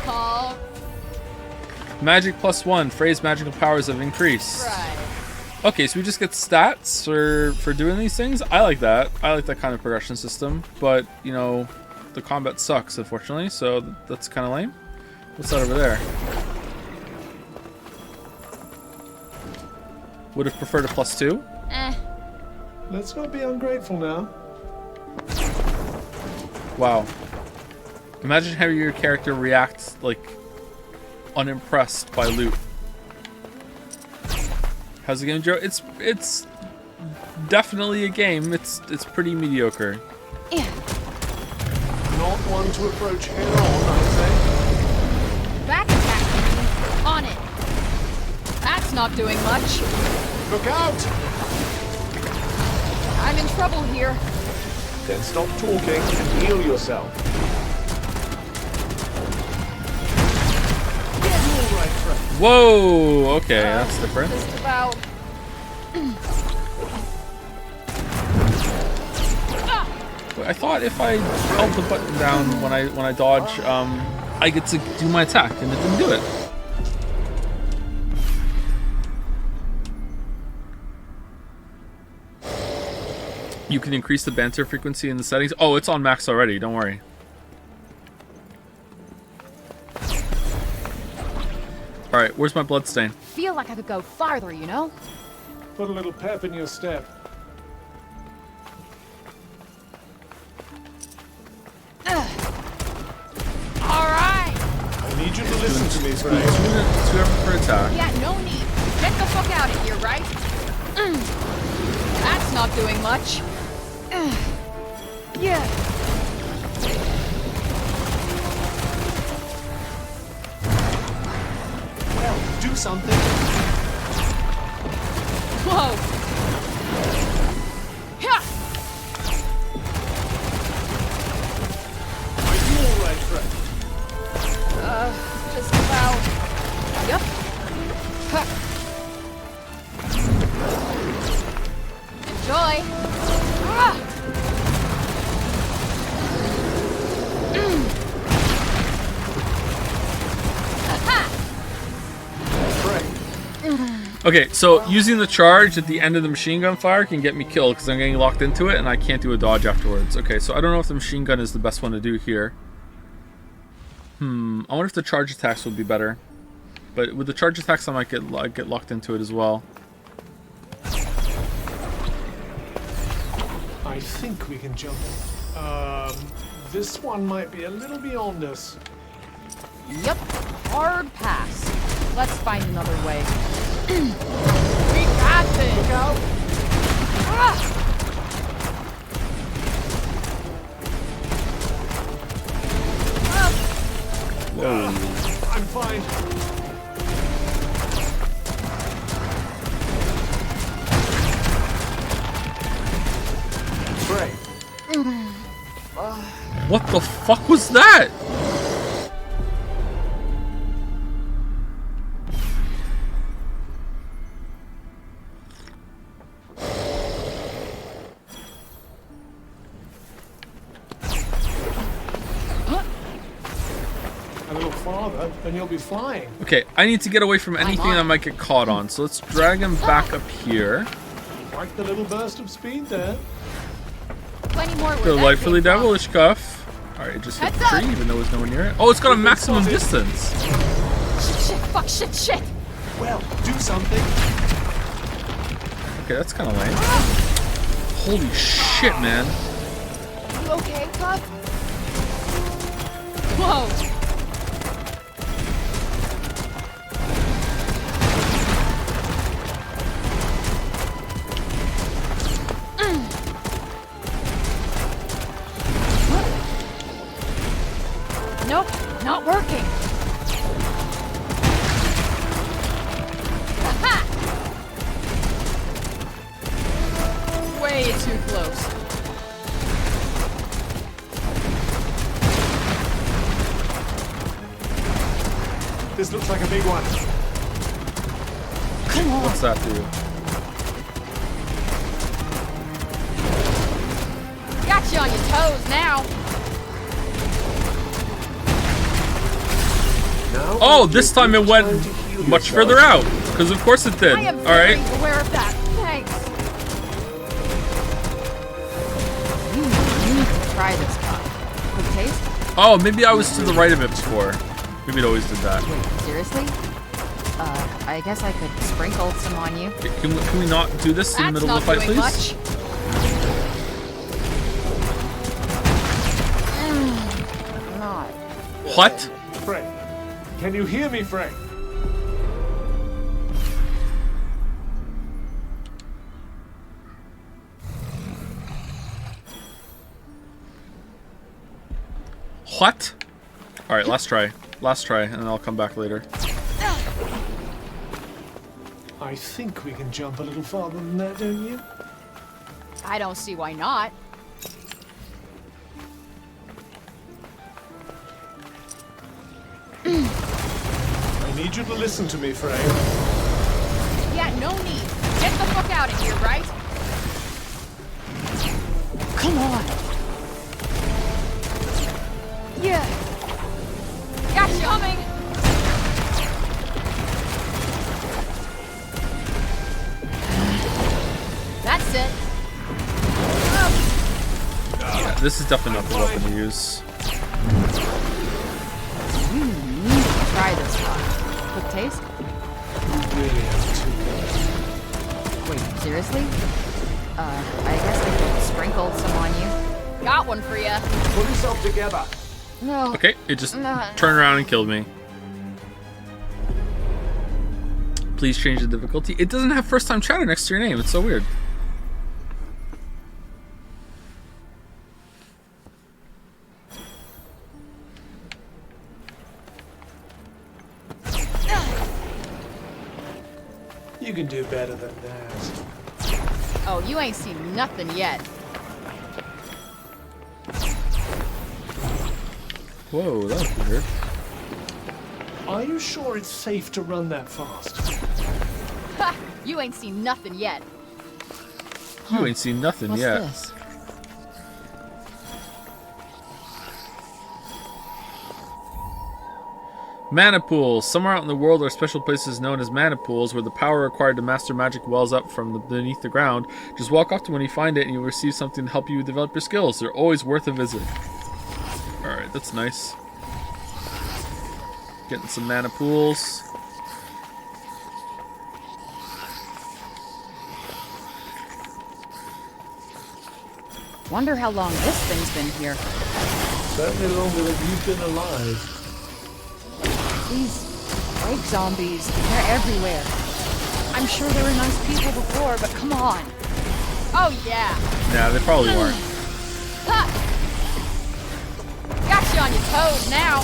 Speaker 2: Oh,
Speaker 1: Magic +1. Frey's magical powers have increased.
Speaker 2: right.
Speaker 1: Okay, so we just get stats for doing these things. I like that. I like that kind of progression system. But, you know, the combat sucks, unfortunately. So that's kind of lame. What's that over there? Would have preferred a +2.
Speaker 11: Let's not be ungrateful now.
Speaker 1: Wow. Imagine how your character reacts, like, unimpressed by loot. How's the game, Joe? It's definitely a game. It's pretty mediocre.
Speaker 11: Not one to approach head on, I say.
Speaker 2: Back attack. On it. That's not doing much.
Speaker 11: Look out!
Speaker 2: I'm in trouble here.
Speaker 11: Then stop talking and heal yourself.
Speaker 1: Whoa! Okay, that's different.
Speaker 2: Just about.
Speaker 1: I thought if I held the button down when I dodge, I get to do my attack, and it didn't do it. You can increase the banter frequency in the settings. Oh, it's on max already. Don't worry. All right, where's my bloodstain?
Speaker 2: Feel like I could go farther, you know?
Speaker 11: Put a little pep in your step.
Speaker 2: All right.
Speaker 11: I need you to listen to me, Frey.
Speaker 1: Two effort per attack.
Speaker 2: Yeah, no need. Get the fuck out of here, right? That's not doing much. Yeah.
Speaker 11: Well, do something.
Speaker 2: Whoa. Yeah.
Speaker 11: Are you all right, Frey?
Speaker 1: Okay, so using the charge at the end of the machine gun fire can get me killed because I'm getting locked into it and I can't do a dodge afterwards. Okay, so I don't know if the machine gun is the best one to do here. I wonder if the charge attacks would be better. But with the charge attacks, I might get locked into it as well.
Speaker 11: I think we can jump. This one might be a little beyond us.
Speaker 2: Yep, hard pass. Let's find another way. We got this. Go.
Speaker 1: Whoa.
Speaker 11: I'm fine. Frey.
Speaker 1: What the fuck was that?
Speaker 11: A little farther, and you'll be flying.
Speaker 1: Okay, I need to get away from anything that might get caught on. So let's drag him back up here.
Speaker 11: Quite the little burst of speed there.
Speaker 2: Plenty more.
Speaker 1: Delightfully devilish cuff. Alright, it just hit the tree even though there's no one near it. Oh, it's got a maximum distance.
Speaker 2: Shit, fuck, shit.
Speaker 11: Well, do something.
Speaker 1: Okay, that's kind of lame. Holy shit, man.
Speaker 2: You okay, Puff? Whoa. Nope, not working. Way too close.
Speaker 11: This looks like a big one.
Speaker 2: Come on.
Speaker 1: What's that do?
Speaker 2: Got you on your toes now.
Speaker 1: Oh, this time it went much further out. Because of course it did.
Speaker 2: I am very
Speaker 1: Alright.
Speaker 2: aware of that. Thanks. You need to try this stuff. Quick taste?
Speaker 1: Oh, maybe I was to the right of it before. Maybe it always did that.
Speaker 2: Wait, seriously? I guess I could sprinkle some on you.
Speaker 1: Can we not do this in the middle of the fight, please?
Speaker 2: Much. Not.
Speaker 1: What?
Speaker 11: Frey, can you hear me, Frey?
Speaker 1: What? Alright, last try. Last try, and then I'll come back later.
Speaker 11: I think we can jump a little farther than that, don't you?
Speaker 2: I don't see why not.
Speaker 11: I need you to listen to me, Frey.
Speaker 2: Yeah, no need. Get the fuck out of here, right? Come on. Yeah. Got you coming. That's it.
Speaker 1: Yeah, this is definitely not the weapon to use.
Speaker 2: You need to try this one. Quick taste?
Speaker 11: You really have to.
Speaker 2: Wait, seriously? I guess I could sprinkle some on you. Got one for ya.
Speaker 11: Pull yourself together.
Speaker 2: No.
Speaker 1: Okay, it just turned around and killed me. Please change the difficulty. It doesn't have first time chatter next to your name. It's so weird.
Speaker 11: You can do better than that.
Speaker 2: Oh, you ain't seen nothing yet.
Speaker 1: Whoa, that was weird.
Speaker 11: Are you sure it's safe to run that fast?
Speaker 2: Ha! You ain't seen nothing yet.
Speaker 1: You ain't seen nothing
Speaker 2: What's
Speaker 1: yet.
Speaker 2: this?
Speaker 1: Mana pools. Somewhere out in the world are special places known as mana pools where the power required to master magic wells up from beneath the ground. Just walk up to when you find it and you'll receive something to help you develop your skills. They're always worth a visit. Alright, that's nice. Getting some mana pools.
Speaker 2: Wonder how long this thing's been here.
Speaker 11: Certainly longer than you've been alive.
Speaker 2: These break zombies, they're everywhere. I'm sure they were nice people before, but come on. Oh, yeah.
Speaker 1: Nah, they probably weren't.
Speaker 2: Ha! Got you on your toes now.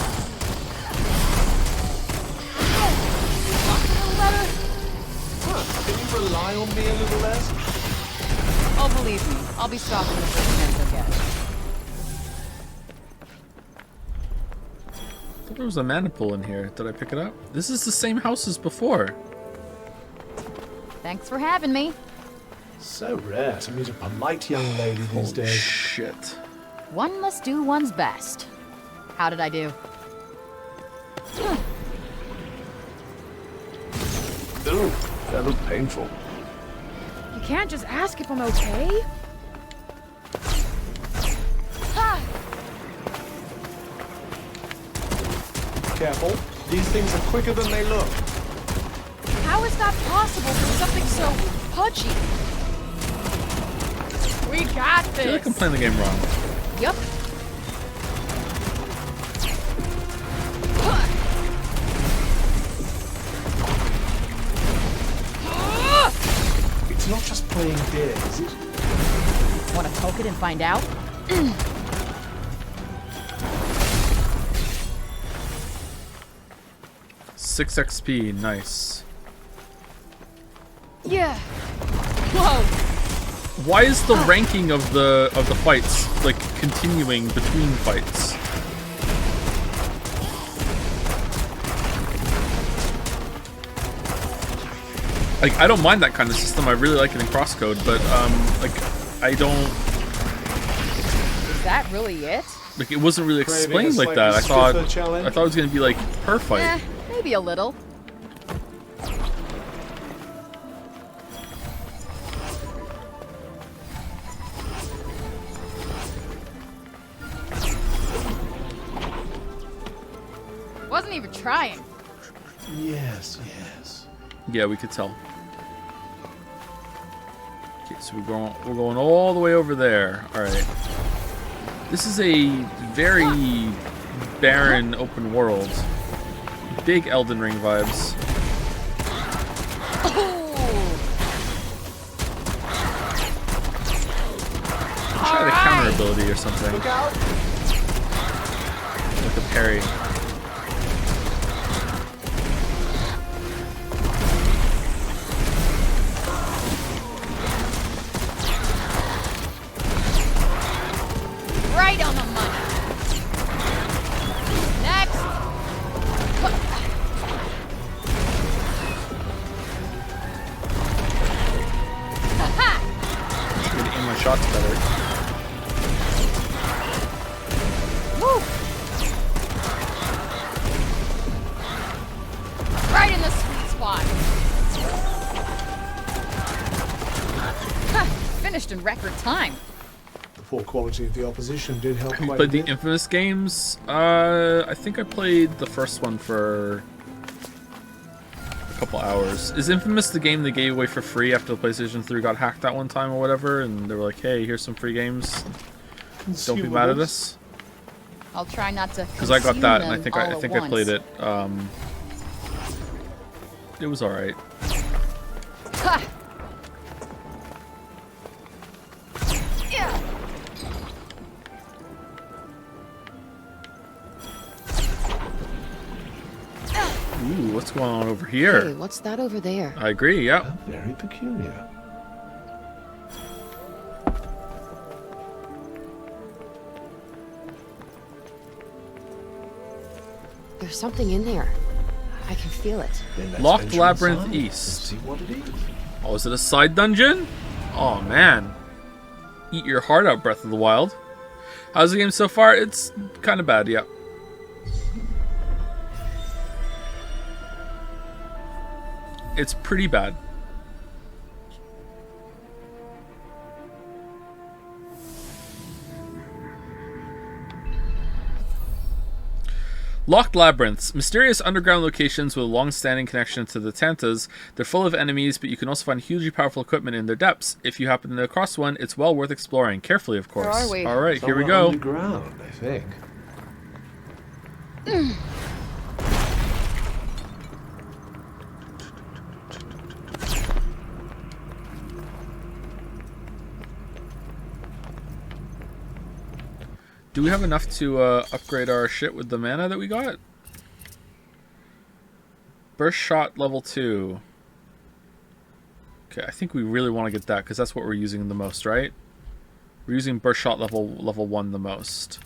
Speaker 11: Huh, can you rely on me a little less?
Speaker 2: Oh, believe me, I'll be stopping the first chance I get.
Speaker 1: I thought there was a mana pool in here. Did I pick it up? This is the same house as before.
Speaker 2: Thanks for having me.
Speaker 11: So rare to meet a polite young lady these
Speaker 1: Holy
Speaker 11: days.
Speaker 1: Shit.
Speaker 2: One must do one's best. How did I do?
Speaker 11: Ooh, that looked painful.
Speaker 2: You can't just ask if I'm okay. Ha!
Speaker 11: Careful, these things are quicker than they look.
Speaker 2: How is that possible for something so pudgy? We got
Speaker 1: I feel like I'm
Speaker 2: this.
Speaker 1: playing the game wrong.
Speaker 2: Yep.
Speaker 11: It's not just playing dead, is it?
Speaker 2: Want to poke it and find out?
Speaker 1: 6 XP, nice.
Speaker 2: Yeah. Whoa.
Speaker 1: Why is the ranking of the fights like continuing between fights? Like, I don't mind that kind of system. I really like it in Crosscode, but like I don't.
Speaker 2: Is that really it?
Speaker 1: Like, it wasn't really
Speaker 11: Craving
Speaker 1: explained
Speaker 11: a
Speaker 1: like that. I
Speaker 11: slightly
Speaker 1: thought
Speaker 11: stiffer challenge?
Speaker 1: it was gonna be like per fight.
Speaker 2: Maybe a little. Wasn't even trying.
Speaker 11: Yes, yes.
Speaker 1: Yeah, we could tell. Okay, so we're going all the way over there. All right. This is a very barren open world. Big Elden Ring vibes. Try the counter ability or something.
Speaker 11: Look out!
Speaker 1: Like a parry.
Speaker 2: Right on the money. Next.
Speaker 1: I'm gonna aim my shots better.
Speaker 2: Woo. Right in the sweet spot. Finished in record time.
Speaker 11: The poor quality of the opposition did help
Speaker 1: Have you
Speaker 11: quite a
Speaker 1: played the
Speaker 11: bit.
Speaker 1: Infamous games? I think I played the first one for a couple hours. Is Infamous the game they gave away for free after the PlayStation 3 got hacked that one time or whatever? And they were like, hey, here's some free games. Don't be mad at us.
Speaker 2: I'll try not to.
Speaker 1: Because I got
Speaker 2: consume
Speaker 1: that, and I
Speaker 2: them
Speaker 1: think
Speaker 2: all
Speaker 1: I
Speaker 2: at
Speaker 1: think I played
Speaker 2: once.
Speaker 1: it. It was all right.
Speaker 2: Ha! Yeah.
Speaker 1: Ooh, what's going on over here?
Speaker 5: Hey, what's that over there?
Speaker 1: I agree. Yep.
Speaker 11: Very peculiar.
Speaker 5: There's something in there. I can feel it.
Speaker 11: Then let's
Speaker 1: Locked
Speaker 11: venture
Speaker 1: Labyrinth
Speaker 11: inside.
Speaker 1: East.
Speaker 11: See what it is.
Speaker 1: Oh, is it a side dungeon? Oh man. Eat your heart out, Breath of the Wild. How's the game so far? It's kind of bad, yeah. It's pretty bad. Locked labyrinths. Mysterious underground locations with a long-standing connection to the Tantas. They're full of enemies, but you can also find hugely powerful equipment in their depths. If you happen to cross one, it's well worth exploring. Carefully, of course.
Speaker 2: Where are we?
Speaker 1: All right, here we
Speaker 11: Somewhere
Speaker 1: go.
Speaker 11: Underground, I think.
Speaker 1: Do we have enough to upgrade our shit with the mana that we got? Burst shot level 2. Okay, I think we really want to get that because that's what we're using the most, right? We're using burst shot level 1 the most.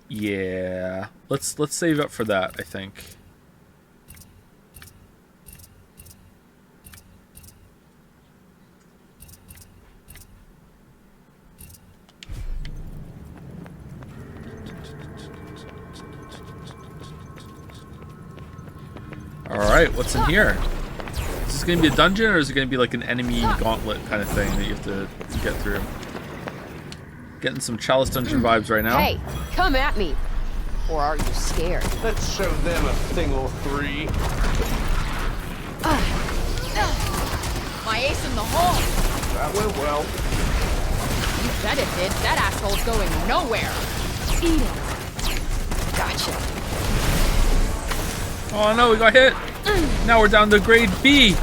Speaker 1: Yeah, let's save up for that, I think. Alright, what's in here? Is this going to be a dungeon, or is it going to be like an enemy gauntlet kind of thing that you have to get through? Getting some Chalice Dungeon vibes right now.
Speaker 5: Hey, come at me. Or are you scared?
Speaker 11: Let's show them a thing or three.
Speaker 5: My ace in the hole.
Speaker 11: That went well.
Speaker 5: You said it did. That asshole's going nowhere. Eat it. Gotcha.
Speaker 1: Oh no, we got hit. Now we're down to grade B.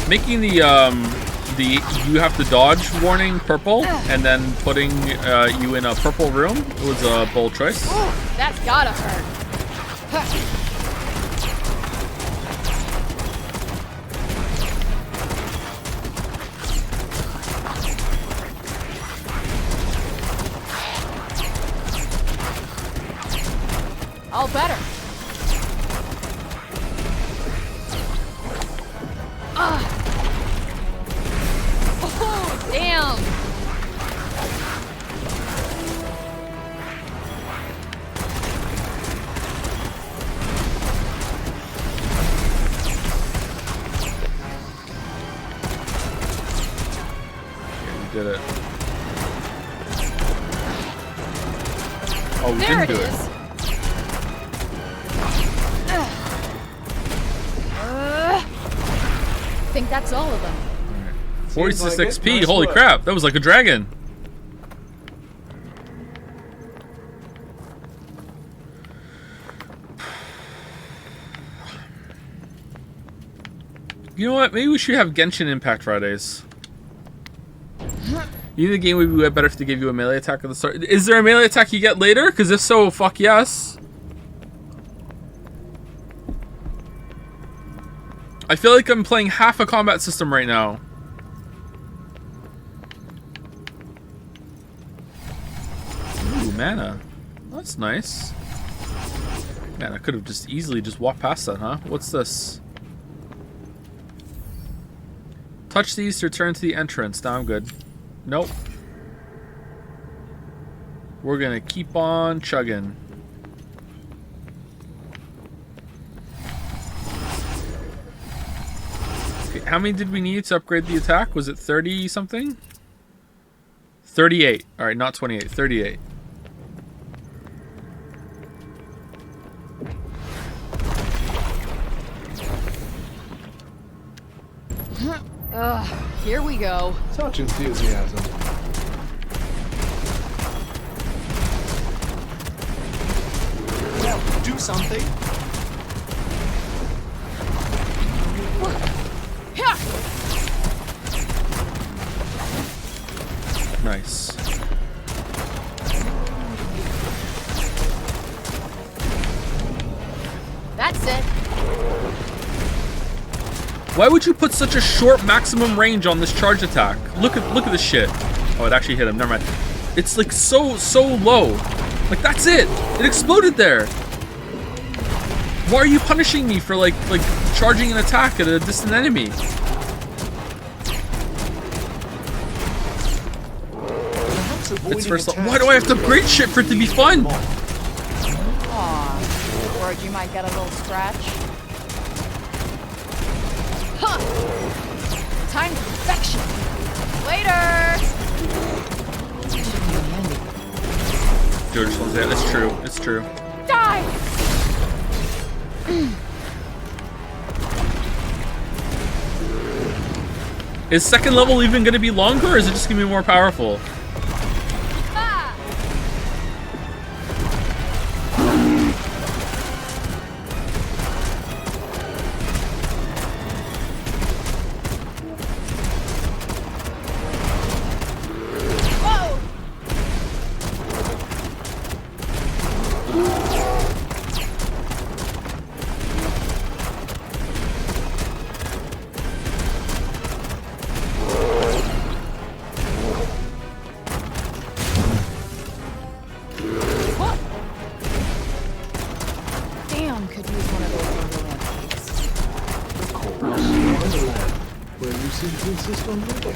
Speaker 1: Making the you have to dodge warning purple and then putting you in a purple room was a bold choice.
Speaker 5: Ooh, that's gotta hurt. All better. Oh, damn.
Speaker 1: Yeah, we did it. Oh, we
Speaker 5: There
Speaker 1: didn't do
Speaker 5: it
Speaker 1: it.
Speaker 5: is. I think that's all of them.
Speaker 1: 46
Speaker 11: like it.
Speaker 1: XP,
Speaker 11: Nice
Speaker 1: holy
Speaker 11: work.
Speaker 1: crap, that was like a dragon. You know what, maybe we should have Genshin Impact Fridays. You think the game would be way better if they gave you a melee attack at the start? Is there a melee attack you get later? Because if so, fuck yes. I feel like I'm playing half a combat system right now. Ooh, mana. That's nice. Man, I could have just easily just walked past that, huh? What's this? Touch these to return to the entrance. Now I'm good. Nope. We're gonna keep on chugging. How many did we need to upgrade the attack? Was it 30 something? 38. Alright, not 28. 38.
Speaker 5: Here we go.
Speaker 11: Such enthusiasm.
Speaker 12: Well, do something.
Speaker 1: Nice.
Speaker 5: That's it.
Speaker 1: Why would you put such a short maximum range on this charge attack? Look at this shit. Oh, it actually hit him. Never mind. It's like so low. Like that's it. It exploded there. Why are you punishing me for like charging an attack at a distant enemy?
Speaker 11: Perhaps it
Speaker 1: It's first. Why do I have to upgrade shit for it to be fun?
Speaker 2: Aw, worried you might get a little scratch. Huh! Time for perfection. Later.
Speaker 1: George one's there. It's true. It's true.
Speaker 2: Die.
Speaker 1: Is second level even going to be longer, or is it just going to be more powerful?
Speaker 2: Damn, could use one of those Wonderland cakes.
Speaker 10: Wonderland, where you seem to insist on living.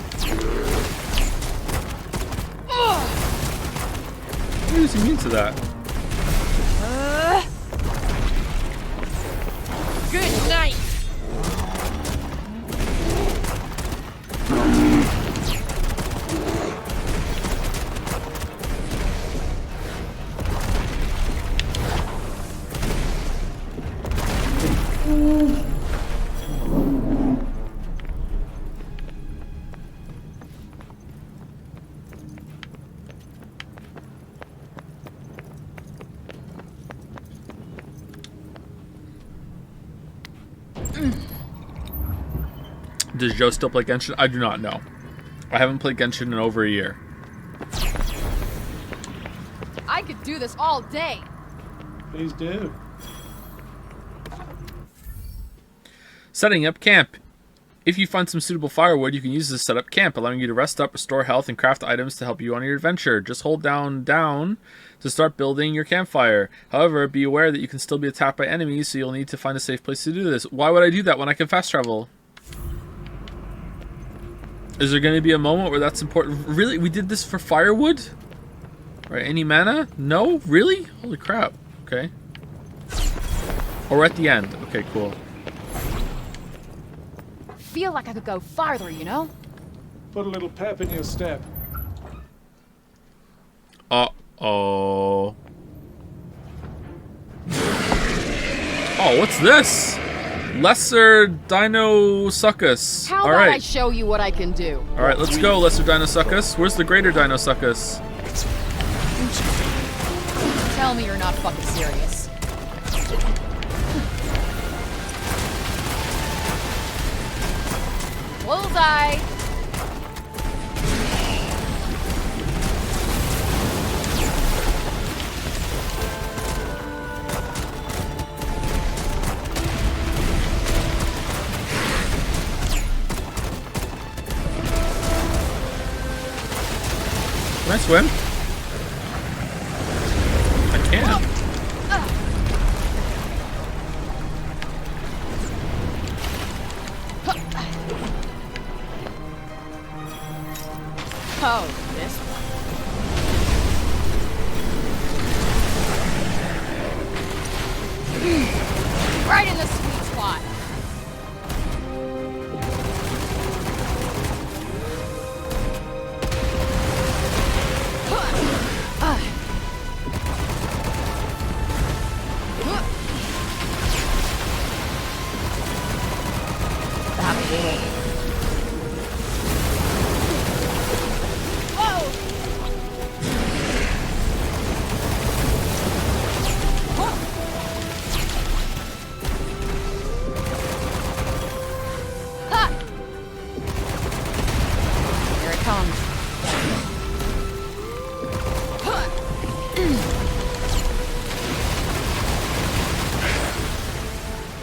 Speaker 1: What does he mean to that?
Speaker 7: Good night.
Speaker 1: Does Joe still play Genshin? I do not know. I haven't played Genshin in over a year.
Speaker 5: I could do this all day.
Speaker 11: Please do.
Speaker 1: Setting up camp. If you find some suitable firewood, you can use this to set up camp, allowing you to rest up, restore health, and craft items to help you on your adventure. Just hold down to start building your campfire. However, be aware that you can still be attacked by enemies, so you'll need to find a safe place to do this. Why would I do that when I can fast travel? Is there going to be a moment where that's important? Really? We did this for firewood? Right, any mana? No? Really? Holy crap. Okay. Or at the end. Okay, cool.
Speaker 2: Feel like I could go farther, you know?
Speaker 11: Put a little pep in your step.
Speaker 1: Uh-oh. Oh, what's this? Lesser Dinosuchus.
Speaker 5: How
Speaker 1: All
Speaker 5: about
Speaker 1: right.
Speaker 5: I show you what I can do?
Speaker 1: All right, let's go, Lesser Dinosuchus. Where's the Greater Dinosuchus?
Speaker 2: Tell me you're not fucking serious. Bullseye!
Speaker 1: Can I swim? I can.
Speaker 2: Oh, this one. Right in the sweet spot.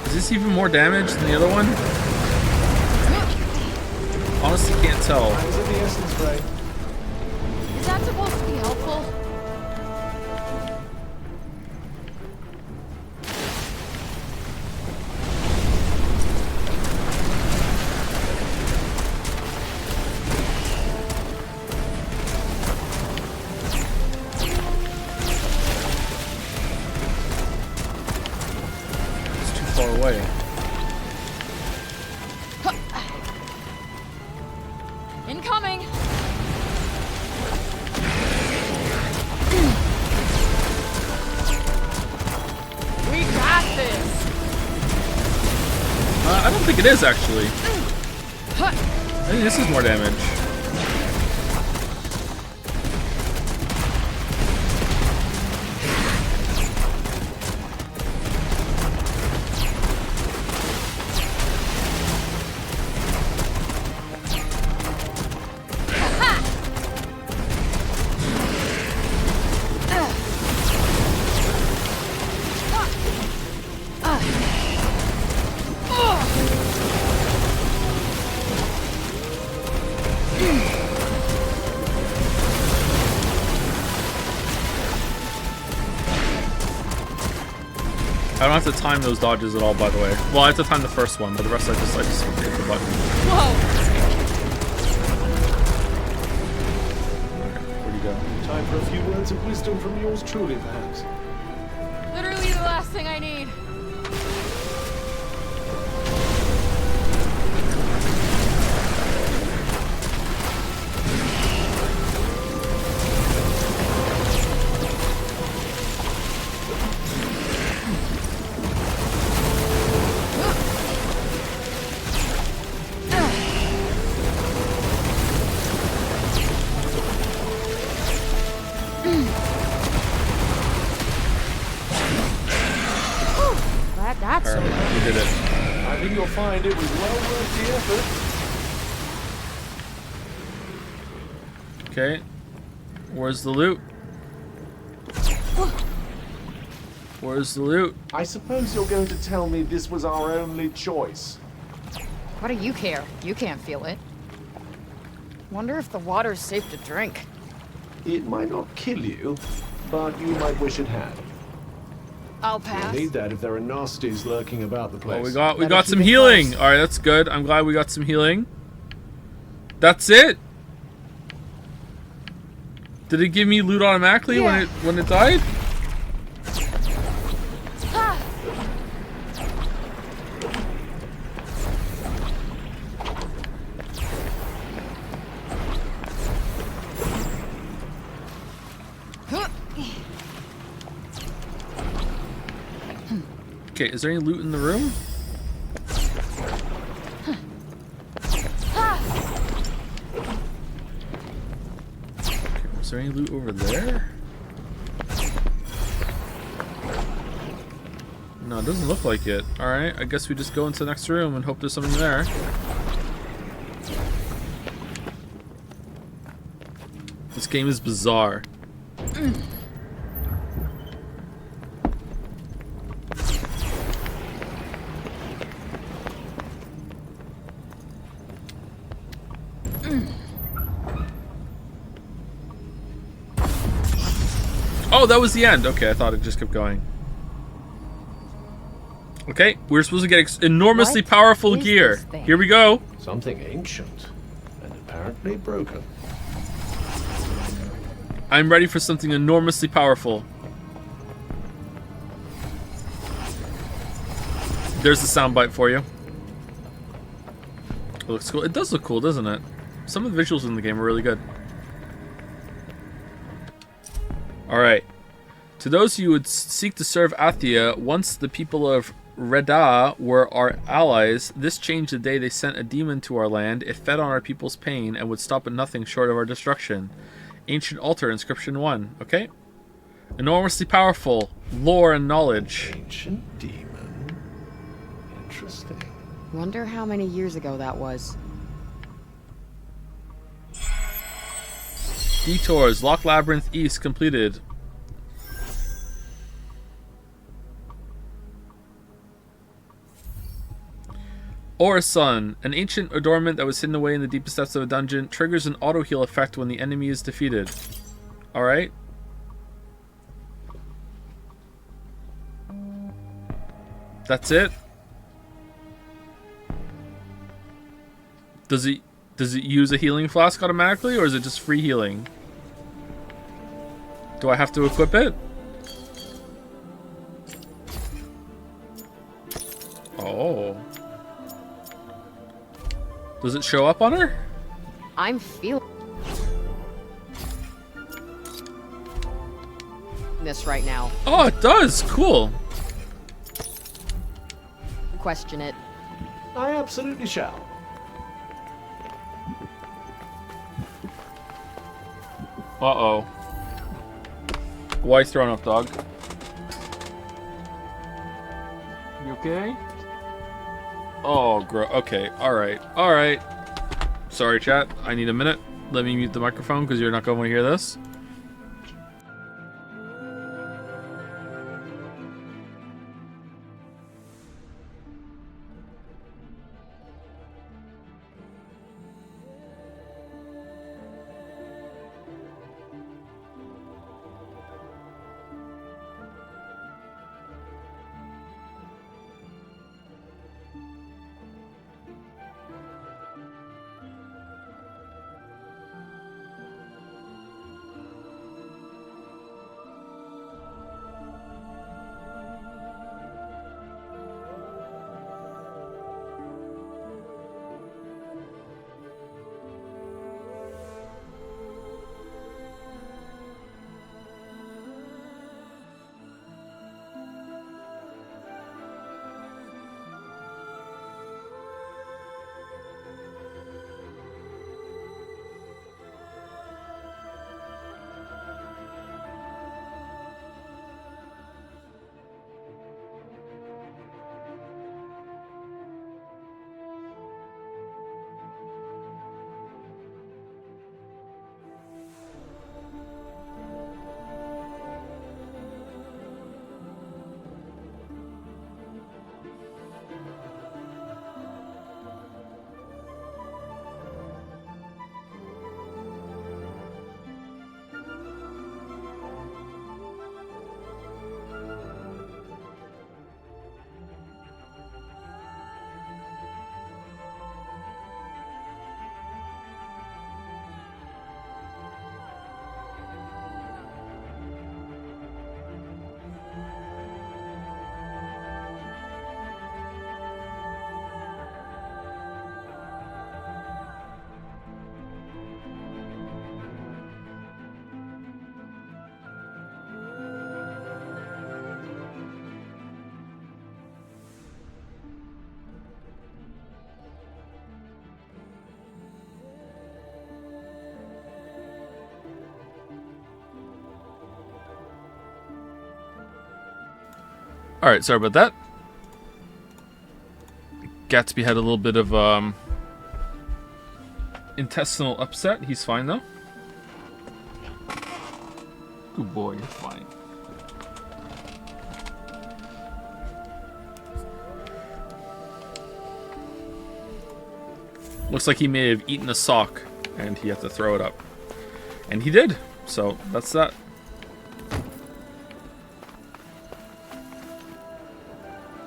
Speaker 1: Is this even more damage than the other one? Honestly, can't tell.
Speaker 2: Is that supposed to be helpful?
Speaker 1: I don't think it is, actually. I think this is more damage. I don't have to time those dodges at all, by the way. Well, I have to time the first one, but the rest I just hit the button.
Speaker 5: Whoa!
Speaker 1: Where'd he go?
Speaker 11: Time for a few words of wisdom from yours truly, perhaps.
Speaker 5: Literally the last thing I need. That's
Speaker 1: Alright, we did it.
Speaker 11: I think you'll find it was well worth the effort.
Speaker 1: Okay. Where's the loot? Where's the loot?
Speaker 11: I suppose you're going to tell me this was our only choice.
Speaker 2: What do you care? You can't feel it. Wonder if the water's safe to drink.
Speaker 11: It might not kill you, but you might wish it had.
Speaker 2: I'll
Speaker 11: You'll
Speaker 2: pass.
Speaker 11: need that if there are nasties lurking about the place.
Speaker 1: Oh, we got some healing. All right, that's good. I'm glad we got some healing. That's it. Did it give me loot automatically when it died? Okay, is there any loot in the room? Okay, is there any loot over there? No, it doesn't look like it. Alright, I guess we just go into the next room and hope there's something there. This game is bizarre. Oh, that was the end. Okay, I thought it just kept going. Okay, we're supposed to get enormously powerful gear. Here we go.
Speaker 11: Something ancient and apparently broken.
Speaker 1: I'm ready for something enormously powerful. There's the soundbite for you. It looks cool. It does look cool, doesn't it? Some of the visuals in the game are really good. Alright. To those who would seek to serve Athia, once the people of Reda were our allies, this changed the day they sent a demon to our land. It fed on our people's pain and would stop at nothing short of our destruction. Ancient altar, inscription 1. Okay. Enormously powerful. Lore and knowledge.
Speaker 11: Ancient demon. Interesting.
Speaker 2: Wonder how many years ago that was.
Speaker 1: Detours. Lock Labyrinth East completed. Orison, an ancient adornment that was hidden away in the deepest depths of a dungeon, triggers an auto-heal effect when the enemy is defeated. Alright. That's it? Does it use a healing flask automatically, or is it just free healing? Do I have to equip it? Oh. Does it show up on her?
Speaker 2: I'm feeling this right now.
Speaker 1: Oh, it does. Cool.
Speaker 2: Question it.
Speaker 11: I absolutely shall.
Speaker 1: Uh-oh. Why throwing up, dog? You okay? Oh, okay. Alright. Alright. Sorry, chat. I need a minute. Let me mute the microphone because you're not going to hear this. Alright, sorry about that. Gatsby had a little bit of intestinal upset. He's fine though. Good boy, you're fine. Looks like he may have eaten a sock and he had to throw it up. And he did. So that's that.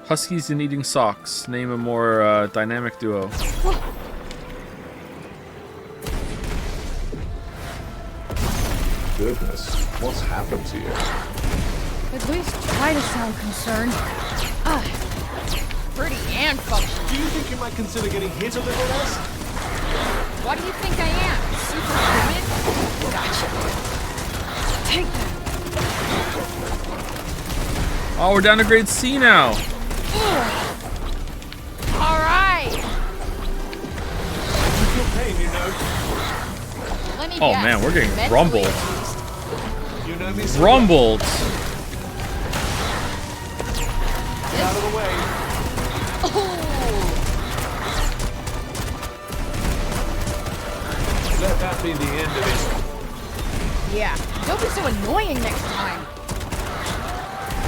Speaker 1: Huskies and eating socks. Name a more dynamic duo.
Speaker 11: Goodness, what's happened to you?
Speaker 5: At least try to sound concerned. Pretty and functional.
Speaker 11: Do you think you might consider getting hit a little less?
Speaker 5: What do you think I am? Superhuman? Gotcha. Take that.
Speaker 1: Oh, we're down to grade C now.
Speaker 5: Alright!
Speaker 11: You feel pain, you know.
Speaker 5: Let me
Speaker 1: Oh
Speaker 5: guess.
Speaker 1: man, we're getting
Speaker 5: Mentally
Speaker 1: rumbled.
Speaker 11: You know me,
Speaker 1: Rumbled.
Speaker 11: Get out of the way. Let that be the end of it.
Speaker 5: Yeah, don't be so annoying next time.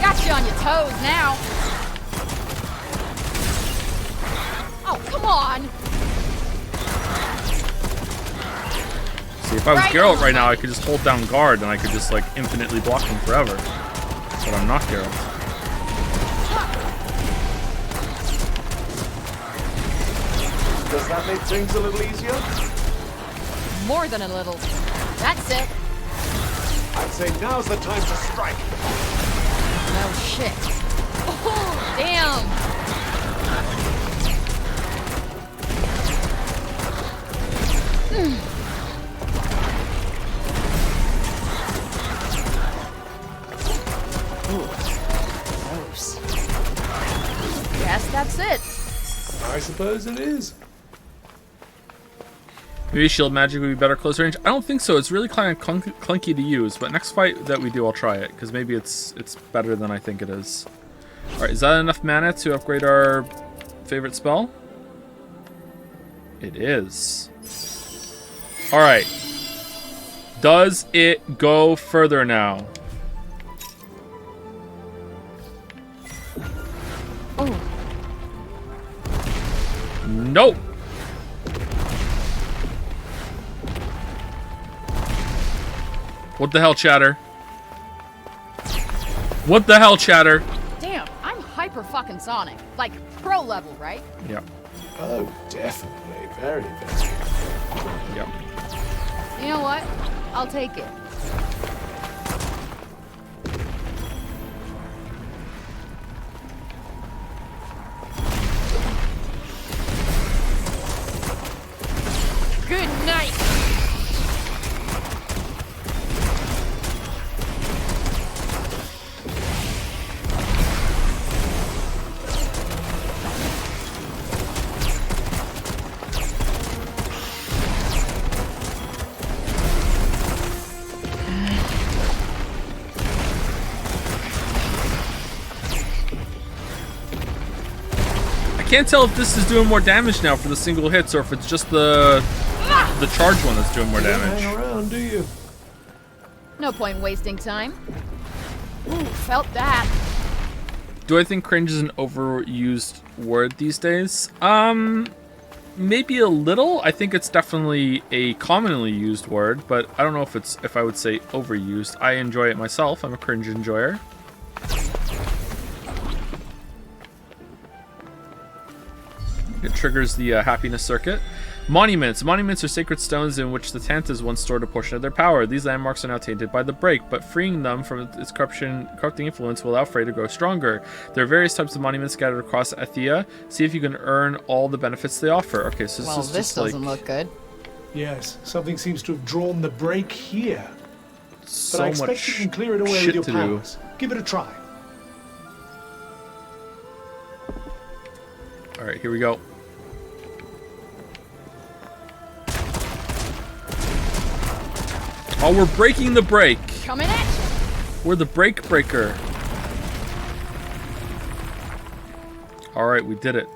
Speaker 5: Got you on your toes now. Oh, come on.
Speaker 1: See, if I was Geralt right now, I could just hold down guard and I could just like infinitely block him forever. But I'm not Geralt.
Speaker 11: Does that make things a little easier?
Speaker 5: More than a little. That's it.
Speaker 11: I'd say now's the time to strike.
Speaker 5: No shit. Oh, damn.
Speaker 2: Ooh, gross.
Speaker 5: Guess that's it.
Speaker 11: I suppose it is.
Speaker 1: Maybe shield magic would be better close range. I don't think so. It's really kind of clunky to use. But next fight that we do, I'll try it because maybe it's better than I think it is. All right, is that enough mana to upgrade our favorite spell? It is. All right. Does it go further now?
Speaker 2: Oh.
Speaker 1: Nope. What the hell, chatter? What the hell, chatter?
Speaker 2: Damn, I'm hyper fucking sonic. Like, pro level, right?
Speaker 1: Yeah.
Speaker 11: Oh, definitely. Very, very.
Speaker 1: Yep.
Speaker 2: You know what? I'll take it.
Speaker 5: Good night.
Speaker 1: I can't tell if this is doing more damage now for the single hits or if it's just the charge one that's doing more damage.
Speaker 11: Hang around, do you?
Speaker 2: No point wasting time. Ooh, felt that.
Speaker 1: Do I think cringe is an overused word these days? Maybe a little. I think it's definitely a commonly used word, but I don't know if I would say overused. I enjoy it myself. I'm a cringe enjoyer. It triggers the happiness circuit. Monuments. Monuments are sacred stones in which the Tantas once stored a portion of their power. These landmarks are now tainted by the break, but freeing them from its corrupting influence will allow Frey to grow stronger. There are various types of monuments scattered across Athea. See if you can earn all the benefits they offer. Okay, so
Speaker 2: Well, this doesn't look good.
Speaker 11: Yes, something seems to have drawn the break here.
Speaker 1: So
Speaker 11: but I expect
Speaker 1: much
Speaker 11: you can clear it away
Speaker 1: shit
Speaker 11: with your
Speaker 1: to do.
Speaker 11: powers. Give it a try.
Speaker 1: All right, here we go. Oh, we're breaking the break.
Speaker 2: Coming at you.
Speaker 1: We're the break breaker. All right, we did it.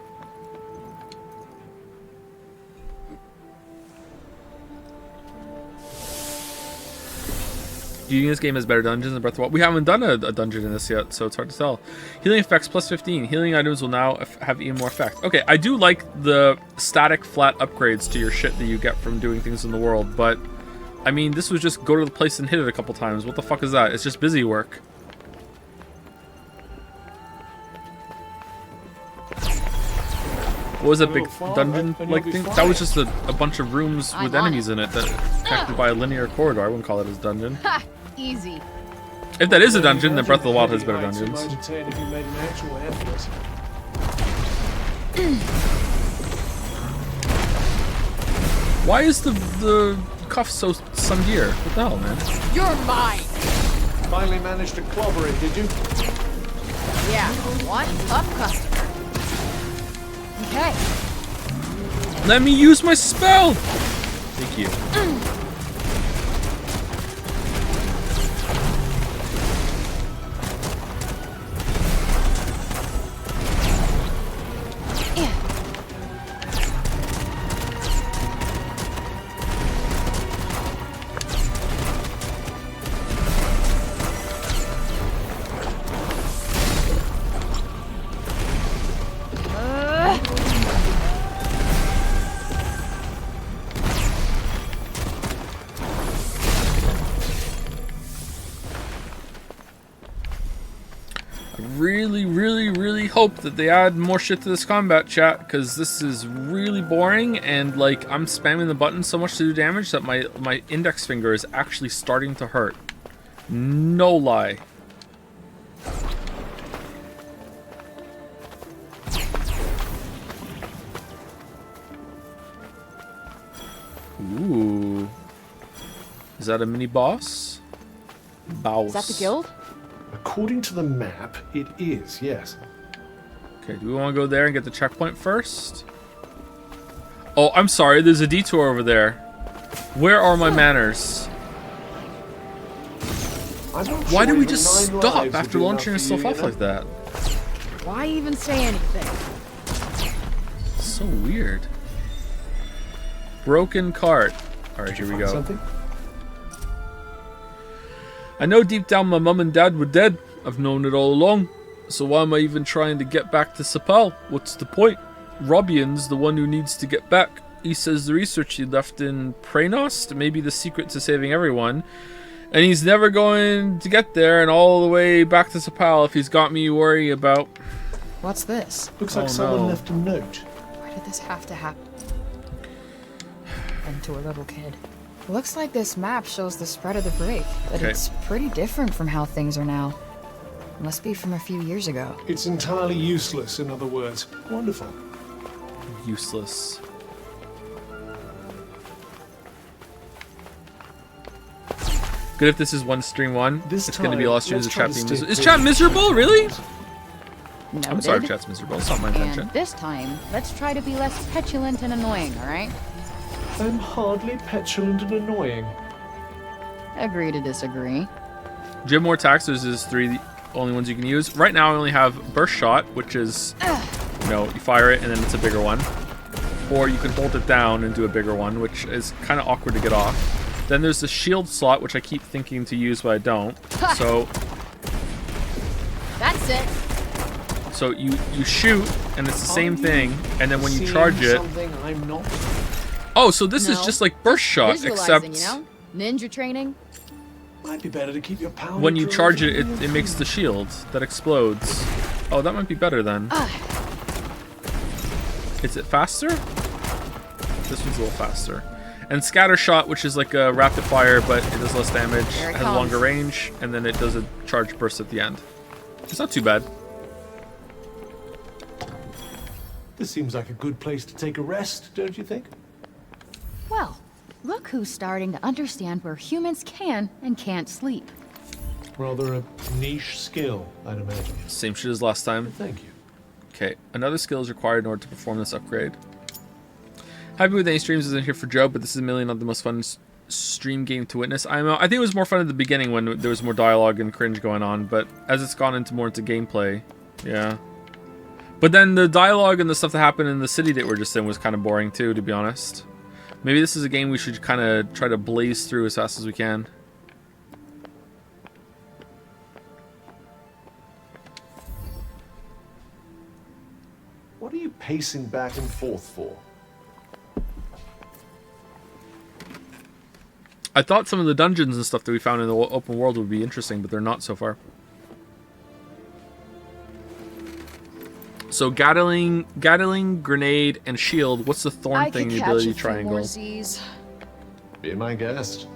Speaker 1: Do you think this game has better dungeons than Breath of the Wild? We haven't done a dungeon in this yet, so it's hard to tell. Healing effects plus 15. Healing items will now have even more effect. Okay, I do like the static flat upgrades to your shit that you get from doing things in the world, but I mean, this was just go to the place and hit it a couple times. What the fuck is that? It's just busy work. What was that big dungeon-like thing? That was just a bunch of rooms with enemies in it that connected by a linear corridor. I wouldn't call it a dungeon.
Speaker 2: Ha! Easy.
Speaker 1: If that is a dungeon, then Breath of the Wild has better dungeons.
Speaker 11: If you made an actual effort.
Speaker 1: Why is the cuff so sun-gear? What the hell, man?
Speaker 2: You're mine.
Speaker 11: Finally managed to clobber it, did you?
Speaker 2: Yeah, one up customer. Okay.
Speaker 1: Let me use my spell! Thank you. Really hope that they add more shit to this combat, chat, because this is really boring, and like I'm spamming the button so much to do damage that my index finger is actually starting to hurt. No lie. Ooh. Is that a mini boss? Boss.
Speaker 2: Is that the guild?
Speaker 11: According to the map, it is, yes.
Speaker 1: Okay, do we want to go there and get the checkpoint first? Oh, I'm sorry. There's a detour over there. Where are my manners? Why did we just stop after launching ourselves off like that?
Speaker 2: Why even say anything?
Speaker 1: So weird. Broken cart. Alright, here we go.
Speaker 11: Something?
Speaker 1: I know deep down my mum and dad were dead. I've known it all along. So why am I even trying to get back to Sapal? What's the point? Robian's the one who needs to get back. He says the research he left in Praenost may be the secret to saving everyone. And he's never going to get there and all the way back to Sapal if he's got me worry about...
Speaker 2: What's this?
Speaker 11: Looks like someone left a note.
Speaker 2: Why did this have to happen? And to a little kid. Looks like this map shows the spread of the break, but
Speaker 11: Okay.
Speaker 2: it's pretty different from how things are now. Must be from a few years ago.
Speaker 11: It's entirely useless, in other words. Wonderful.
Speaker 1: Useless. Good if this is one stream one.
Speaker 11: This
Speaker 1: it's going to be
Speaker 11: time,
Speaker 1: a lot of streams of
Speaker 11: let's try
Speaker 1: chat
Speaker 11: to
Speaker 1: being
Speaker 11: stay
Speaker 1: miserable. Is
Speaker 11: clear.
Speaker 1: chat miserable? Really? I'm sorry if
Speaker 2: Noted.
Speaker 1: chat's miserable. It's not my intention.
Speaker 2: And this time, let's try to be less petulant and annoying, alright?
Speaker 11: I'm hardly petulant and annoying.
Speaker 2: Agree to disagree.
Speaker 1: Gym more taxers is 3 the only ones you can use. Right now I only have burst shot, which is, you know, you fire it and then it's a bigger one. Or you can hold it down and do a bigger one, which is kind of awkward to get off. Then there's the shield slot, which I keep thinking to use, but I don't. So
Speaker 5: That's it.
Speaker 1: so you shoot, and it's the same thing, and then when you charge it...
Speaker 11: Something I'm not.
Speaker 1: Oh, so this is
Speaker 2: No.
Speaker 1: just like burst shot,
Speaker 2: Visualizing,
Speaker 1: except
Speaker 2: you know? Ninja training?
Speaker 11: Might be better to keep your power.
Speaker 1: when you charge it, it makes the shield that explodes. Oh, that might be better then. Is it faster? This one's a little faster. And scatter shot, which is like a rapid fire, but it does less damage,
Speaker 2: Here it
Speaker 1: has a
Speaker 2: comes.
Speaker 1: longer range, and then it does a charge burst at the end. It's not too bad.
Speaker 11: This seems like a good place to take a rest, don't you think?
Speaker 2: Well, look who's starting to understand where humans can and can't sleep.
Speaker 11: Rather a niche skill, I'd imagine.
Speaker 1: Same shit as last time.
Speaker 11: Thank you.
Speaker 1: Okay, another skill is required in order to perform this upgrade. Happy with any streams isn't here for Joe, but this is really not the most fun stream game to witness. I think it was more fun at the beginning when there was more dialogue and cringe going on, but as it's gone into more into gameplay, yeah. But then the dialogue and the stuff that happened in the city that we're just in was kind of boring too, to be honest. Maybe this is a game we should kind of try to blaze through as fast as we can.
Speaker 11: What are you pacing back and forth for?
Speaker 1: I thought some of the dungeons and stuff that we found in the open world would be interesting, but they're not so far. So Gatling, grenade, and shield. What's the thorn thing? The ability triangle.
Speaker 11: Be my guest.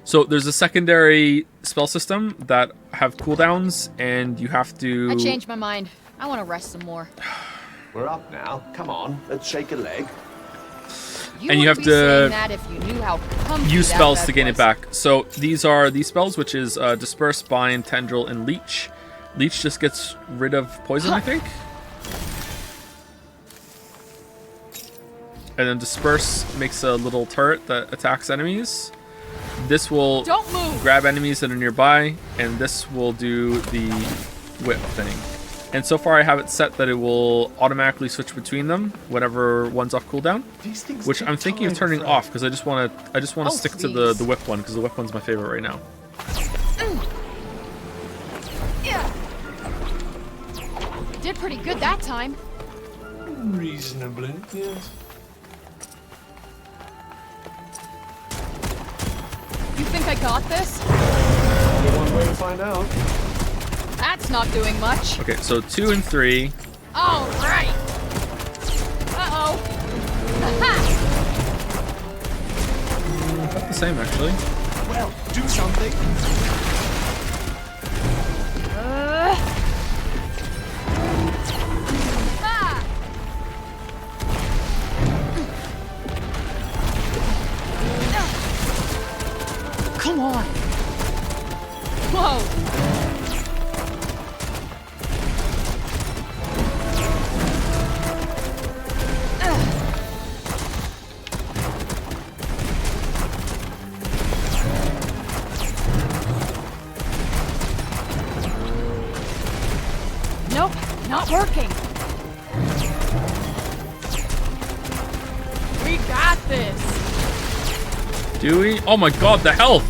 Speaker 1: So there's a secondary spell system that have cooldowns, and you have to.
Speaker 2: I changed my mind. I want to rest some more.
Speaker 11: We're up now. Come on, let's shake a leg.
Speaker 1: And you have
Speaker 2: wouldn't be saying
Speaker 1: to
Speaker 2: that if you knew how comfy
Speaker 1: use
Speaker 2: that
Speaker 1: spells
Speaker 2: bed
Speaker 1: to gain
Speaker 2: was.
Speaker 1: it back. So these are these spells, which is Disperse, Bind, Tendril, and Leech. Leech just gets rid of poison, I think. And then Disperse makes a little turret that attacks enemies. This will
Speaker 5: Don't move.
Speaker 1: grab enemies that are nearby, and this will do the whip thing. And so far I have it set that it will automatically switch between them whenever one's off cooldown, which I'm thinking of turning off because I just want to stick to the whip one because the whip one's my favorite right now.
Speaker 2: Yeah. Did pretty good that time.
Speaker 11: Reasonably, yes.
Speaker 2: You think I got this?
Speaker 11: Only one way to find out.
Speaker 2: That's not doing much.
Speaker 1: Okay, so 2 and 3.
Speaker 2: All right. Uh-oh.
Speaker 1: About the same actually.
Speaker 12: Well, do something.
Speaker 2: Come on. Whoa.
Speaker 5: this.
Speaker 1: Do we? Oh my god, the health!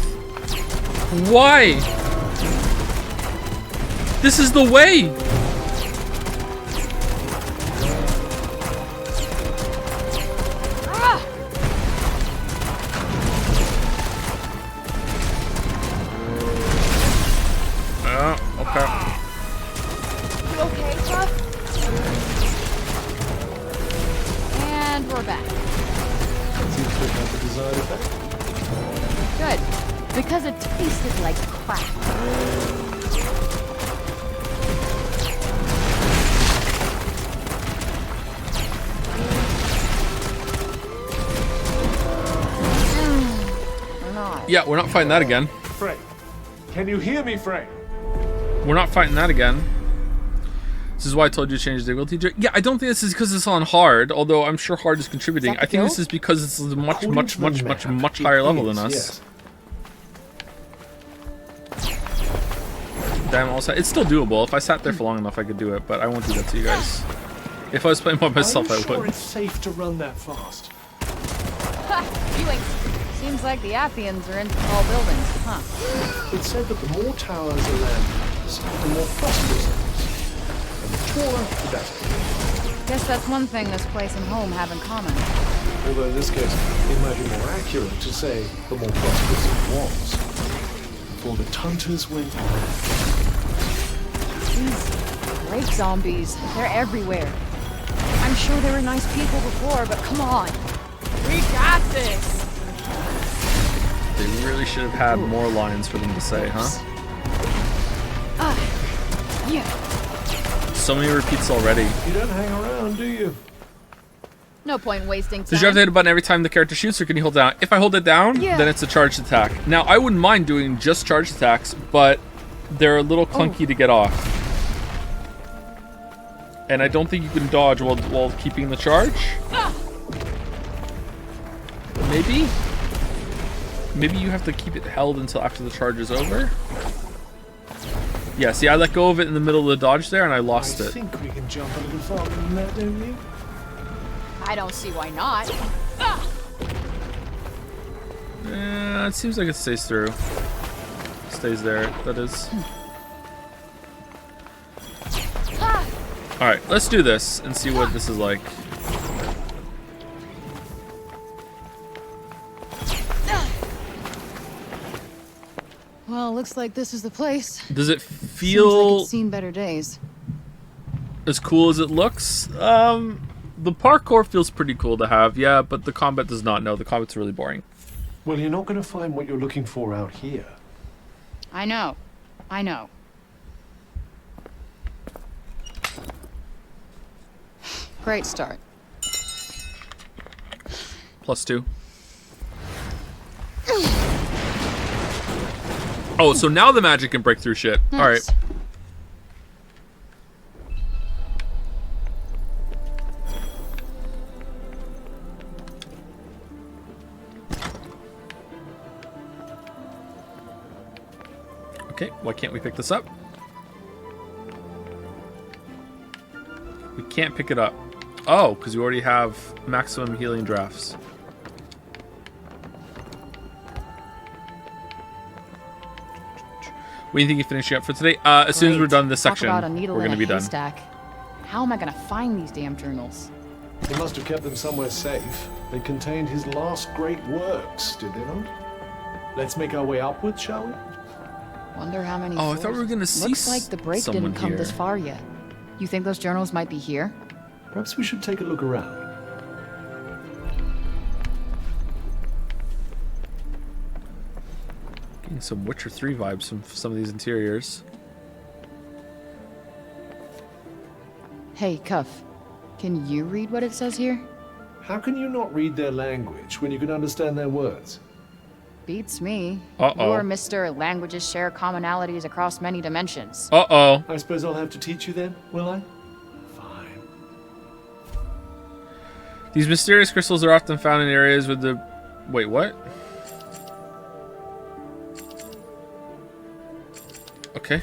Speaker 1: Why? This is the way! Okay.
Speaker 2: You okay, Puff? And we're back.
Speaker 11: Seems to have had the desired effect.
Speaker 2: Good. Because it tasted like crap.
Speaker 1: Yeah, we're not fighting that again.
Speaker 11: Frey, can you hear me, Frey?
Speaker 1: We're not fighting that again. This is why I told you to change the difficulty. Yeah, I don't think this is because it's on hard, although I'm sure hard is contributing. I think this is because it's a much higher level than us. Damn, also, it's still doable. If I sat there for long enough, I could do it, but I won't do that to you guys. If I was playing by myself, I would.
Speaker 11: It's safe to run that fast.
Speaker 2: Seems like the Athians are into tall buildings, huh?
Speaker 11: It's said that the more towers a land has, the more prosperous it is. And the taller, the better.
Speaker 2: Guess that's one thing this place and home have in common.
Speaker 11: Although in this case, it might be more accurate to say the more prosperous it was. Before the Tunters went
Speaker 2: These great zombies, they're everywhere. I'm sure they were nice people before, but come on.
Speaker 5: We got this.
Speaker 1: They really should have had more lines for them to say, huh?
Speaker 2: Yeah.
Speaker 1: So many repeats already.
Speaker 11: You don't hang around, do you?
Speaker 2: No point wasting time.
Speaker 1: Does you have to hit a button every time the character shoots, or can you hold down? If I hold it down, then it's a charged attack. Now, I wouldn't mind doing just charged attacks, but they're a little clunky to get off. And I don't think you can dodge while keeping the charge. Maybe? Maybe you have to keep it held until after the charge is over? Yeah, see, I let go of it in the middle of the dodge there, and I lost it.
Speaker 11: I think we can jump a little farther than that, don't we?
Speaker 2: I don't see why not.
Speaker 1: It seems like it stays through. Stays there, that is. Alright, let's do this and see what this is like.
Speaker 2: Well, looks like this is the place.
Speaker 1: Does it
Speaker 2: Seems
Speaker 1: feel
Speaker 2: like it's seen better days.
Speaker 1: as cool as it looks? The parkour feels pretty cool to have, yeah, but the combat does not. No, the combat's really boring.
Speaker 11: Well, you're not going to find what you're looking for out here.
Speaker 2: I know. I know. Great start.
Speaker 1: +2. Oh, so now the magic can break through shit.
Speaker 2: Nice.
Speaker 1: All right. Okay, why can't we pick this up? We can't pick it up. Oh, because you already have maximum healing drafts. What do you think you're finishing up for today? As soon as we're done this section,
Speaker 2: Talk about a needle
Speaker 1: we're
Speaker 2: in
Speaker 1: going to
Speaker 2: a
Speaker 1: be done.
Speaker 2: haystack. How am I going to find these damn journals?
Speaker 11: They must have kept them somewhere safe. They contained his last great works, did they not? Let's make our way upwards, shall we?
Speaker 2: Wonder how many.
Speaker 1: Oh, I thought we were going to see
Speaker 2: Looks like the break didn't come this far yet. You think those journals might be here?
Speaker 11: Perhaps we should take a look around.
Speaker 1: Getting some Witcher 3 vibes from some of these interiors.
Speaker 2: Hey, Cuff. Can you read what it says here?
Speaker 11: How can you not read their language when you can understand their words?
Speaker 2: Beats me.
Speaker 1: Uh-oh.
Speaker 2: You're Mr. Languages share commonalities across many dimensions.
Speaker 1: Uh-oh.
Speaker 11: I suppose I'll have to teach you then, will I?
Speaker 1: These mysterious crystals are often found in areas with the... Wait, what? Okay.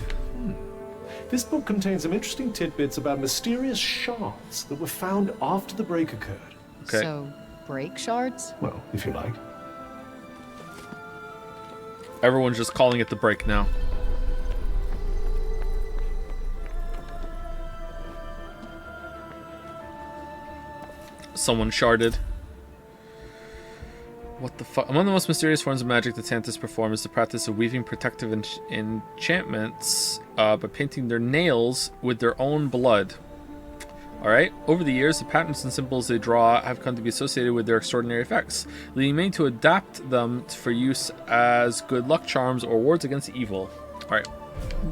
Speaker 11: This book contains some interesting tidbits about mysterious shards that were found after the break occurred.
Speaker 1: Okay.
Speaker 2: So, Break shards?
Speaker 11: Well, if you like.
Speaker 1: Everyone's just calling it the break now. Someone sharded. What the fuck? Among the most mysterious forms of magic the Tantus perform is the practice of weaving protective enchantments by painting their nails with their own blood. Alright, over the years, the patterns and symbols they draw have come to be associated with their extraordinary effects, leading many to adapt them for use as good luck charms or wards against evil. Alright.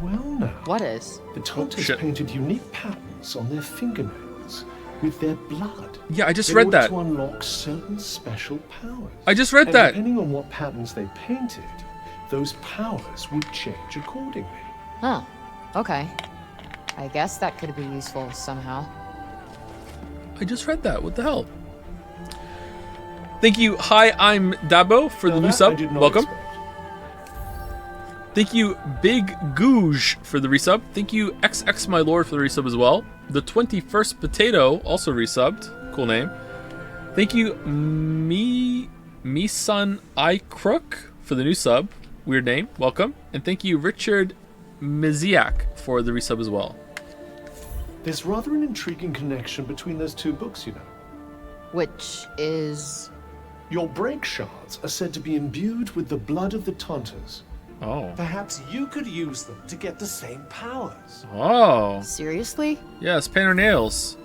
Speaker 11: Well now.
Speaker 2: What is?
Speaker 11: The Tantus painted unique patterns on their fingernails with their blood.
Speaker 1: Yeah, I just read that.
Speaker 11: To unlock certain special powers.
Speaker 1: I just read
Speaker 11: and
Speaker 1: that.
Speaker 11: Depending on what patterns they painted, those powers would change accordingly.
Speaker 2: Huh. Okay. I guess that could be useful somehow.
Speaker 1: I just read that. What the hell? Thank you. Hi, I'm Dabo for the new sub. Welcome. Thank you, Big Googe, for the resub. Thank you, XX My Lord, for the resub as well. The 21st Potato also resubbed. Cool name. Thank you, Me Son I Crook, for the new sub. Weird name. Welcome. And thank you, Richard Miziak, for the resub as well.
Speaker 11: There's rather an intriguing connection between those two books, you know.
Speaker 2: Which is...
Speaker 11: Your break shards are said to be imbued with the blood of the Tantus.
Speaker 1: Oh.
Speaker 6: Perhaps you could use them to get the same powers.
Speaker 1: Oh.
Speaker 2: Seriously?
Speaker 1: Yes, paint our nails.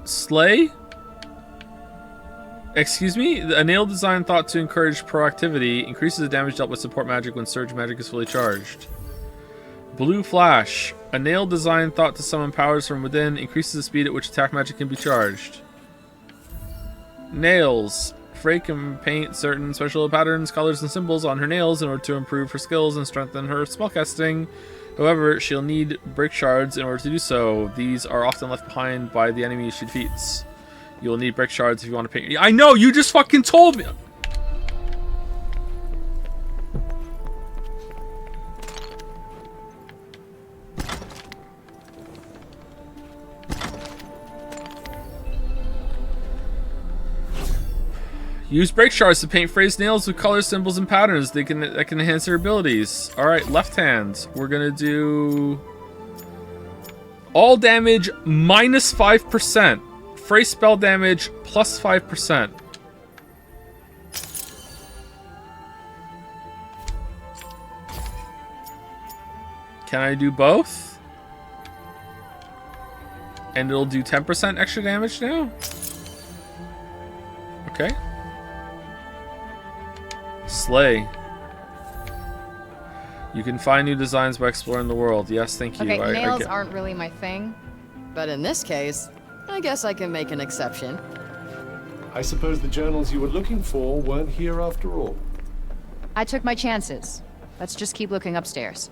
Speaker 1: Slay? Excuse me? A nail design thought to encourage proactivity increases the damage dealt with support magic when surge magic is fully charged. Blue Flash. A nail design thought to summon powers from within increases the speed at which attack magic can be charged. Nails. Frey can paint certain special patterns, colors, and symbols on her nails in order to improve her skills and strengthen her spellcasting. However, she'll need break shards in order to do so. These are often left behind by the enemy she defeats. You'll need break shards if you want to paint. I know! You just fucking told me! Use break shards to paint Frey's nails with colors, symbols, and patterns that can enhance their abilities. Alright, left hand. We're gonna do... all damage minus 5%. Frey spell damage plus 5%. Can I do both? And it'll do 10% extra damage now? Okay. Slay. You can find new designs by exploring the world. Yes, thank you.
Speaker 2: Okay, nails aren't really my thing, but in this case, I guess I can make an exception.
Speaker 11: I suppose the journals you were looking for weren't here after all.
Speaker 2: I took my chances. Let's just keep looking upstairs.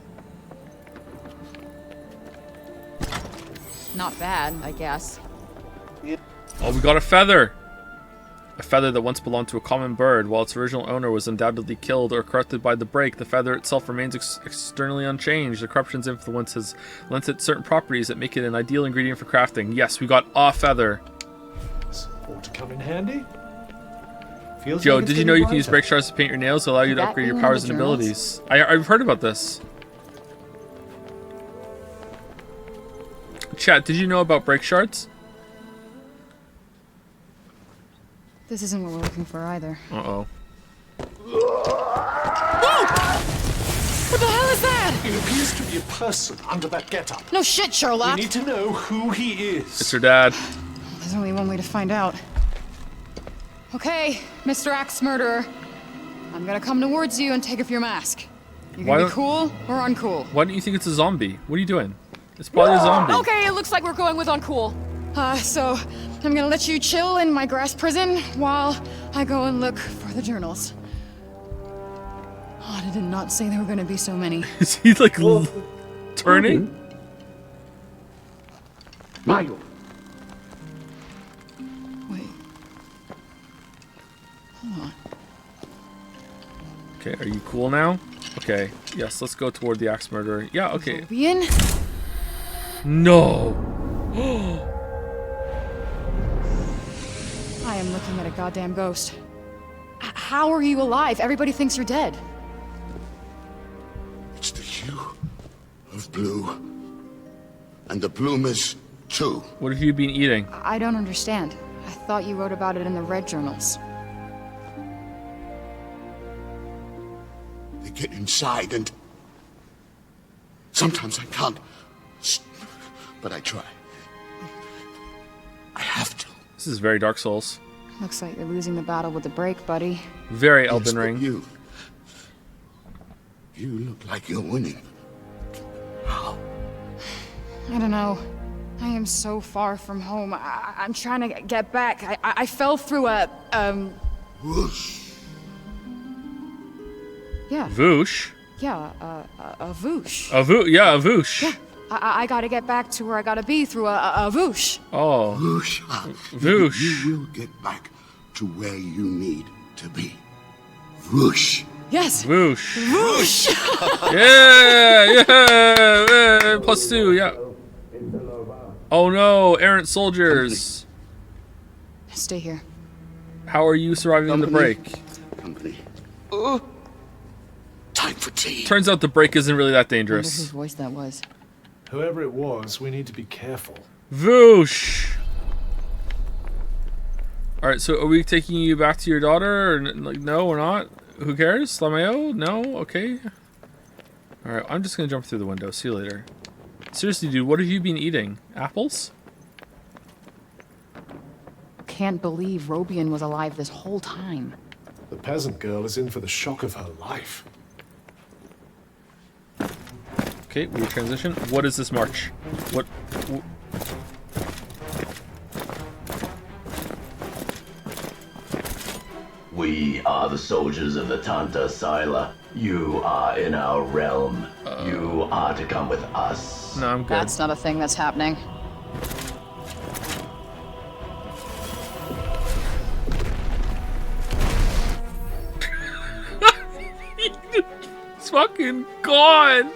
Speaker 2: Not bad, I guess.
Speaker 1: Oh, we got a feather! A feather that once belonged to a common bird. While its original owner was undoubtedly killed or corrupted by the break, the feather itself remains externally unchanged. The corruption's influence has lent it certain properties that make it an ideal ingredient for crafting. Yes, we got a feather.
Speaker 11: This ought to come in handy. Feels
Speaker 1: Joe,
Speaker 11: like
Speaker 1: did you know you can use break shards to paint your nails to allow you to upgrade your powers and abilities? I've heard about this. Chat, did you know about break shards?
Speaker 2: This isn't what we're looking for either.
Speaker 1: Uh-oh.
Speaker 2: What the hell is that?
Speaker 11: It appears to be a person under that getup.
Speaker 2: No shit, Sherlock.
Speaker 11: We need to know who he is.
Speaker 1: It's her dad.
Speaker 2: There's only one way to find out. Okay, Mr. Axe Murderer. I'm gonna come towards you and take off your mask. You gonna be cool or uncool?
Speaker 1: Why don't you think it's a zombie? What are you doing? It's probably a zombie.
Speaker 2: Okay, it looks like we're going with uncool. So I'm gonna let you chill in my grass prison while I go and look for the journals. Oh, I did not say there were gonna be so many.
Speaker 1: Is he like turning?
Speaker 3: Mayo.
Speaker 2: Wait. Hold on.
Speaker 1: Okay, are you cool now? Okay, yes, let's go toward the axe murderer. Yeah, okay.
Speaker 2: Vivian?
Speaker 1: No.
Speaker 2: I I am looking at a goddamn ghost. How are you alive? Everybody thinks you're dead.
Speaker 19: It's the hue of blue. And the bloomers, too.
Speaker 1: What have you been eating?
Speaker 2: I don't understand. I thought you wrote about it in the red journals.
Speaker 19: They get inside and... Sometimes I can't. But I try. I have to.
Speaker 1: This is very Dark Souls.
Speaker 2: Looks like you're losing the battle with the break, buddy.
Speaker 1: Very Elden Ring.
Speaker 19: You look like you're winning. How?
Speaker 2: I don't know. I am so far from home. I'm trying to get back. I fell through a,
Speaker 19: Whoosh.
Speaker 2: Yeah.
Speaker 1: Voosh?
Speaker 2: Yeah, a voosh.
Speaker 1: A voosh.
Speaker 2: Yeah. I gotta get back to where I gotta be through a voosh.
Speaker 1: Oh.
Speaker 19: Whoosh.
Speaker 1: Voosh.
Speaker 19: You will get back to where you need to be. Whoosh.
Speaker 2: Yes.
Speaker 1: Voosh.
Speaker 2: Voosh.
Speaker 1: Yeah. +2, yeah. Oh no, errant soldiers.
Speaker 2: Stay here.
Speaker 1: How are you surviving the break?
Speaker 19: Company. Time for tea.
Speaker 1: Turns out the break isn't really that
Speaker 2: I wonder
Speaker 1: dangerous.
Speaker 2: whose voice that was.
Speaker 11: Whoever it was, we need to be careful.
Speaker 1: Voosh. All right, so are we taking you back to your daughter, or like no, we're not? Who cares? Lameo? No? Okay. All right, I'm just gonna jump through the window. See you later. Seriously, dude, what have you been eating? Apples?
Speaker 2: Can't believe Robian was alive this whole time.
Speaker 11: The peasant girl is in for the shock of her life.
Speaker 1: Okay, weird transition. What is this march? What?
Speaker 20: We are the soldiers of the Tanta Sila. You are in our realm. You are to come with us.
Speaker 1: No, I'm good.
Speaker 2: That's not a thing that's happening.
Speaker 1: It's fucking gone.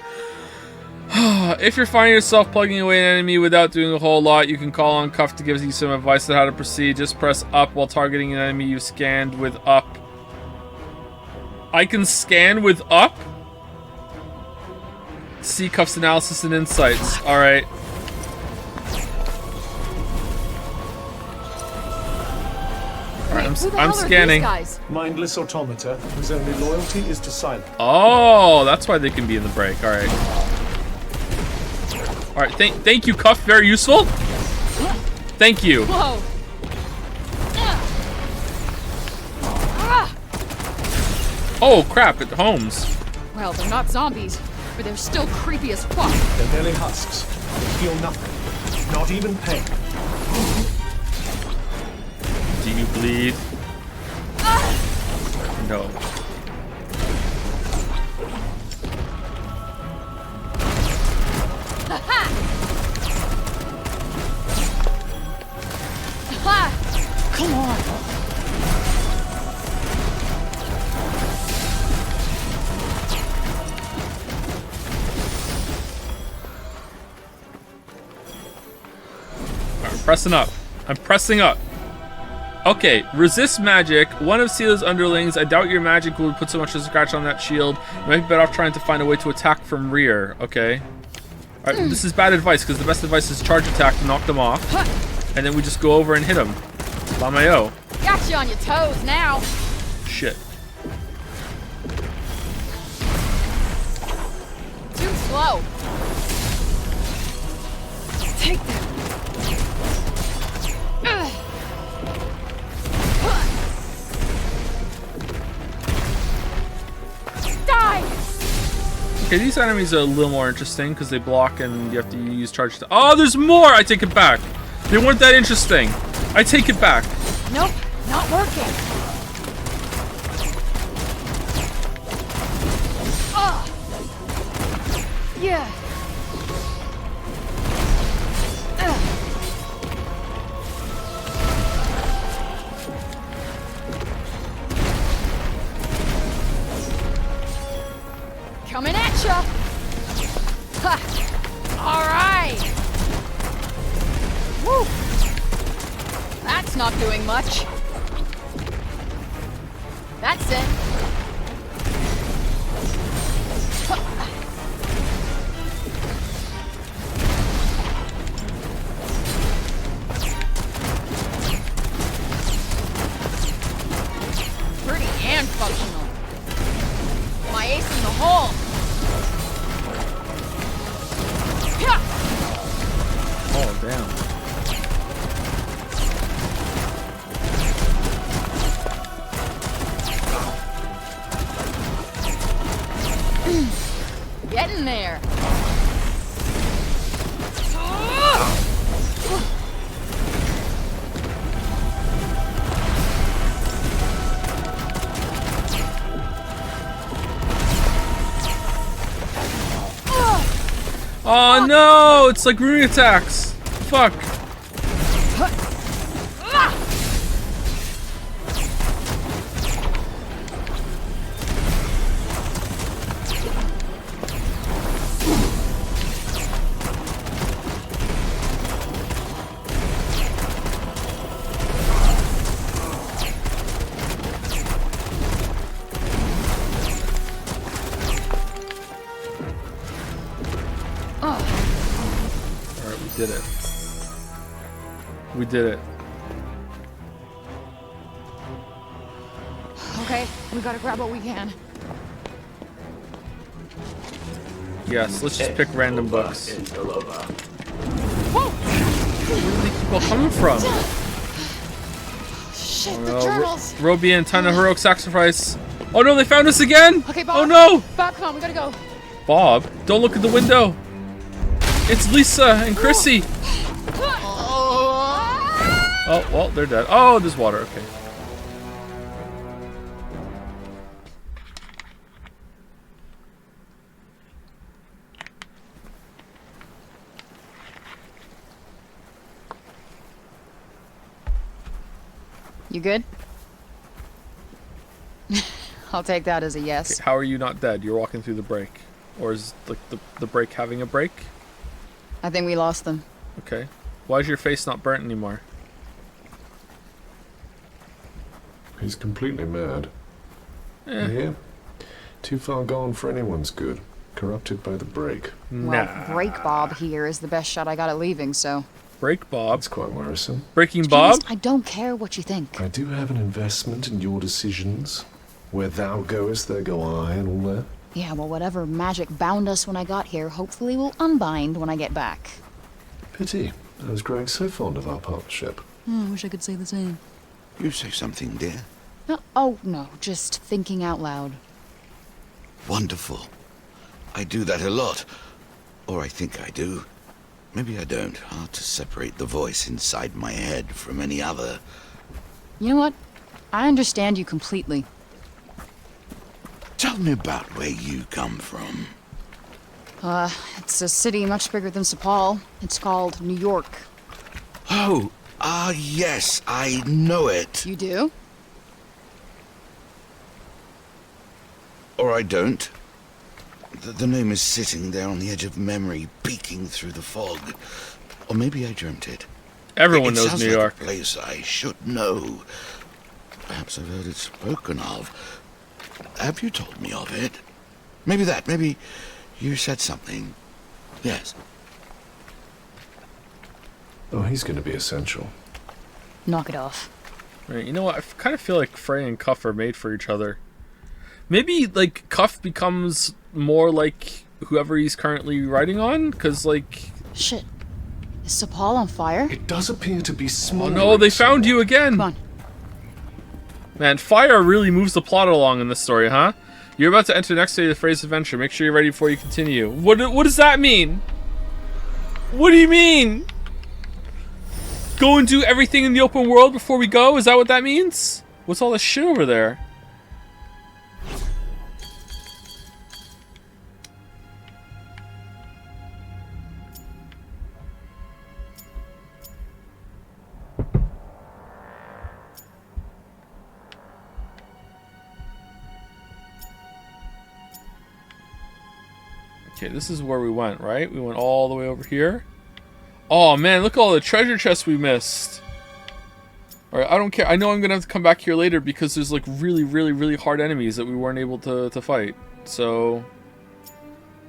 Speaker 1: If you're finding yourself plugging away an enemy without doing a whole lot, you can call on Cuff to give you some advice on how to proceed. Just press up while targeting an enemy you've scanned with up. I can scan with up? See Cuff's analysis and insights. Alright. Alright, I'm scanning.
Speaker 11: Mindless automata whose only loyalty is to silence.
Speaker 1: Oh, that's why they can be in the break. Alright. Alright, thank you, Cuff. Very useful. Thank you.
Speaker 5: Whoa.
Speaker 1: Oh, crap. It homes.
Speaker 2: Well, they're not zombies, but they're still creepy as fuck.
Speaker 11: They're merely husks. They feel nothing. Not even pain.
Speaker 1: Do you bleed? No.
Speaker 2: Come on.
Speaker 1: Alright, pressing up. I'm pressing up. Okay, resist magic. One of Sila's underlings. I doubt your magic will put so much as a scratch on that shield. You might be better off trying to find a way to attack from rear. Okay. Alright, this is bad advice, because the best advice is charge attack to knock them off. And then we just go over and hit them. Lameo.
Speaker 5: Got you on your toes now.
Speaker 1: Shit.
Speaker 5: Too slow.
Speaker 2: Take that.
Speaker 5: Die!
Speaker 1: Okay, these enemies are a little more interesting because they block and you have to use charge. Oh, there's more! I take it back. They weren't that interesting. I take it back.
Speaker 5: Nope, not working.
Speaker 2: Yeah.
Speaker 5: Coming at ya. Ha. All right. Woo. That's not doing much. That's it. Pretty and functional. My ace in the hole.
Speaker 1: Oh, damn.
Speaker 5: Get in there.
Speaker 1: Oh no! It's like rune attacks. Fuck. Alright, we did it. We did it.
Speaker 2: Okay, we gotta grab what we can.
Speaker 1: Yes, let's just pick random books.
Speaker 2: Whoa!
Speaker 1: Where do they keep all coming from?
Speaker 2: Shit, the journals!
Speaker 1: Robian, time to heroic sacrifice. Oh no, they found us again!
Speaker 2: Okay, Bob.
Speaker 1: Oh no!
Speaker 2: Bob, come on, we gotta go.
Speaker 1: Bob, don't look at the window. It's Lisa and Chrissy. Oh, well, they're dead. Oh, there's water. Okay.
Speaker 2: You good? I'll take that as a yes.
Speaker 1: Okay, how are you not dead? You're walking through the break. Or is like the break having a break?
Speaker 2: I think we lost them.
Speaker 1: Okay. Why is your face not burnt anymore?
Speaker 11: He's completely mad.
Speaker 1: Eh.
Speaker 11: Yeah. Too far gone for anyone's good. Corrupted by the break.
Speaker 2: Well, Break Bob here is the best shot I got at leaving, so...
Speaker 1: Break Bob?
Speaker 11: That's quite worrisome.
Speaker 1: Breaking
Speaker 2: To be
Speaker 1: Bob?
Speaker 2: honest, I don't care what you think.
Speaker 11: I do have an investment in your decisions. Where thou goest, there go I, and all that.
Speaker 2: Yeah, well, whatever magic bound us when I got here, hopefully will unbind when I get back.
Speaker 11: Pity. I was growing so fond of our partnership.
Speaker 2: Oh, I wish I could say the same.
Speaker 19: You say something, dear.
Speaker 2: Oh, no, just thinking out loud.
Speaker 19: Wonderful. I do that a lot. Or I think I do. Maybe I don't. Hard to separate the voice inside my head from any other.
Speaker 2: You know what? I understand you completely.
Speaker 19: Tell me about where you come from.
Speaker 2: It's a city much bigger than Sepal. It's called New York.
Speaker 19: Oh, yes, I know it.
Speaker 2: You do?
Speaker 19: Or I don't. The name is sitting there on the edge of memory, peeking through the fog. Or maybe I dreamt it.
Speaker 1: Everyone
Speaker 19: It
Speaker 1: knows
Speaker 19: sounds
Speaker 1: New
Speaker 19: like
Speaker 1: York.
Speaker 19: a place I should know. Perhaps I've heard it spoken of. Have you told me of it? Maybe that. Maybe you said something. Yes.
Speaker 11: Oh, he's going to be essential.
Speaker 2: Knock it off.
Speaker 1: Right, you know what? I kind of feel like Frey and Cuff are made for each other. Maybe, like, Cuff becomes more like whoever he's currently writing on? Because, like...
Speaker 2: Shit. Is Sepal on fire?
Speaker 11: It does appear to be small.
Speaker 1: Oh no, they found you again!
Speaker 2: Come on.
Speaker 1: Man, fire really moves the plot along in this story, huh? You're about to enter the next stage of the Frey's adventure. Make sure you're ready before you continue. What does that mean? What do you mean? Go and do everything in the open world before we go? Is that what that means? What's all this shit over there? Okay, this is where we went, right? We went all the way over here. Oh man, look at all the treasure chests we missed. Alright, I don't care. I know I'm gonna have to come back here later because there's like really, really, really hard enemies that we weren't able to fight. So...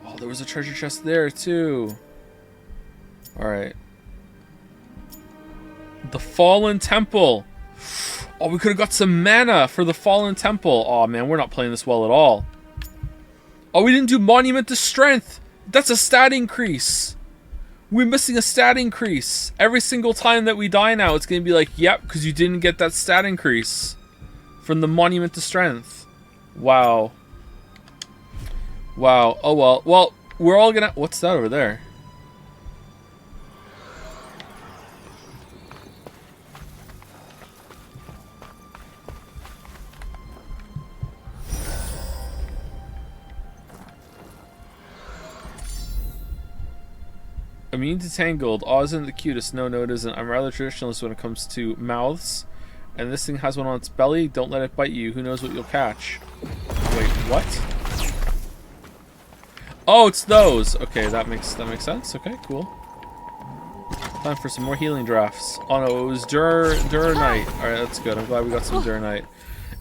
Speaker 1: Oh, there was a treasure chest there too. Alright. The Fallen Temple. Oh, we could have got some mana for the Fallen Temple. Oh man, we're not playing this well at all. Oh, we didn't do Monument to Strength. That's a stat increase. We're missing a stat increase. Every single time that we die now, it's going to be like, yep, because you didn't get that stat increase from the Monument to Strength. Wow. Wow. Oh, well. Well, we're all going to... What's that over there? Immune to Tangled. Oh, isn't the cutest? No, it isn't. I'm rather traditionalist when it comes to mouths. And this thing has one on its belly. Don't let it bite you. Who knows what you'll catch? Wait, what? Oh, it's those. Okay, that makes sense. Okay, cool. Time for some more healing drafts. Oh no, it was Night. All right, that's good. I'm glad we got some Night.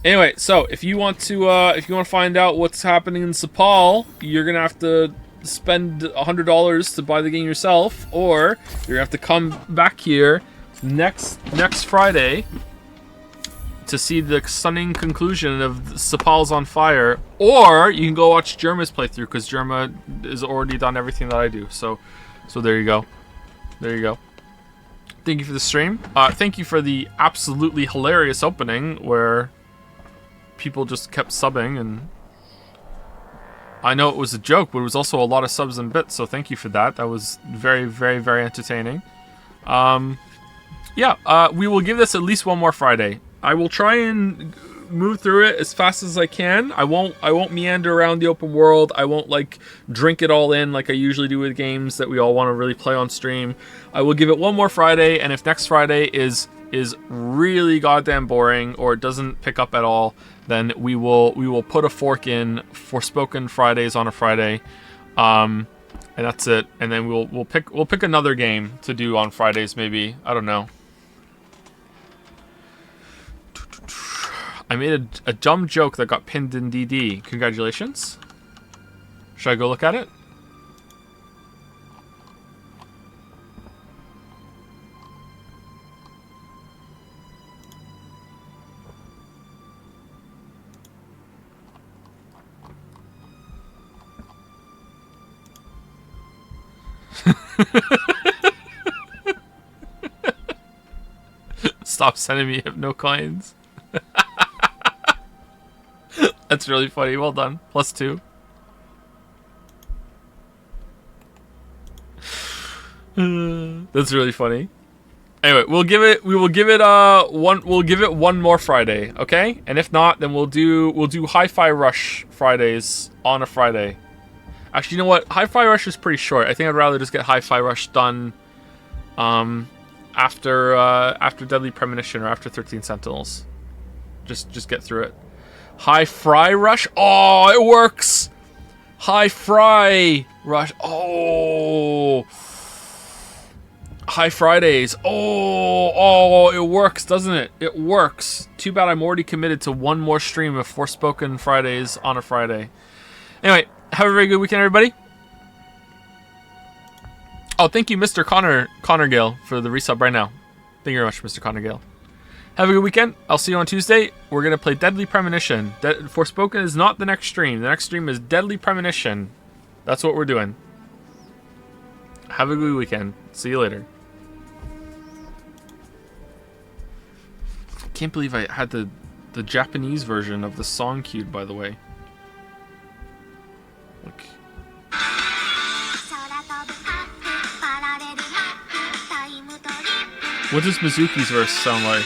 Speaker 1: Anyway, so if you want to find out what's happening in Sepal, you're gonna have to spend $100 to buy the game yourself, or you're gonna have to come back here next Friday to see the stunning conclusion of Sepal's on Fire, or you can go watch Jerma's playthrough because Jerma has already done everything that I do. So there you go. There you go. Thank you for the stream. Thank you for the absolutely hilarious opening where people just kept subbing, and I know it was a joke, but it was also a lot of subs and bits, so thank you for that. That was very, very, very entertaining. Yeah, we will give this at least one more Friday. I will try and move through it as fast as I can. I won't meander around the open world. I won't like drink it all in like I usually do with games that we all want to really play on stream. I will give it one more Friday, and if next Friday is really goddamn boring or it doesn't pick up at all, then we will put a fork in Forspoken Fridays on a Friday, and that's it. And then we'll pick another game to do on Fridays, maybe. I don't know. I made a dumb joke that got pinned in DD. Congratulations. Should I go look at it? Stop sending me hypno-coins. That's really funny. Well done. +2. That's really funny. Anyway, we will give it one more Friday, okay? And if not, then we'll do Hi-Fi Rush Fridays on a Friday. Actually, you know what? Hi-Fi Rush is pretty short. I think I'd rather just get Hi-Fi Rush done after Deadly Premonition or after 13 Sentinels. Just get through it. Hi-Fry Rush? Oh, it works! Hi-Fry Rush. Oh. High Fridays. Oh, it works, doesn't it? It works. Too bad I'm already committed to one more stream of Forspoken Fridays on a Friday. Anyway, have a very good weekend, everybody. Oh, thank you, Mr. Connor Gale, for the resub right now. Thank you very much, Mr. Connor Gale. Have a good weekend. I'll see you on Tuesday. We're going to play Deadly Premonition. Forspoken is not the next stream. The next stream is Deadly Premonition. That's what we're doing. Have a good weekend. See you later. Can't believe I had the Japanese version of the song queued, by the way. Look. What does Mizuki's verse sound like?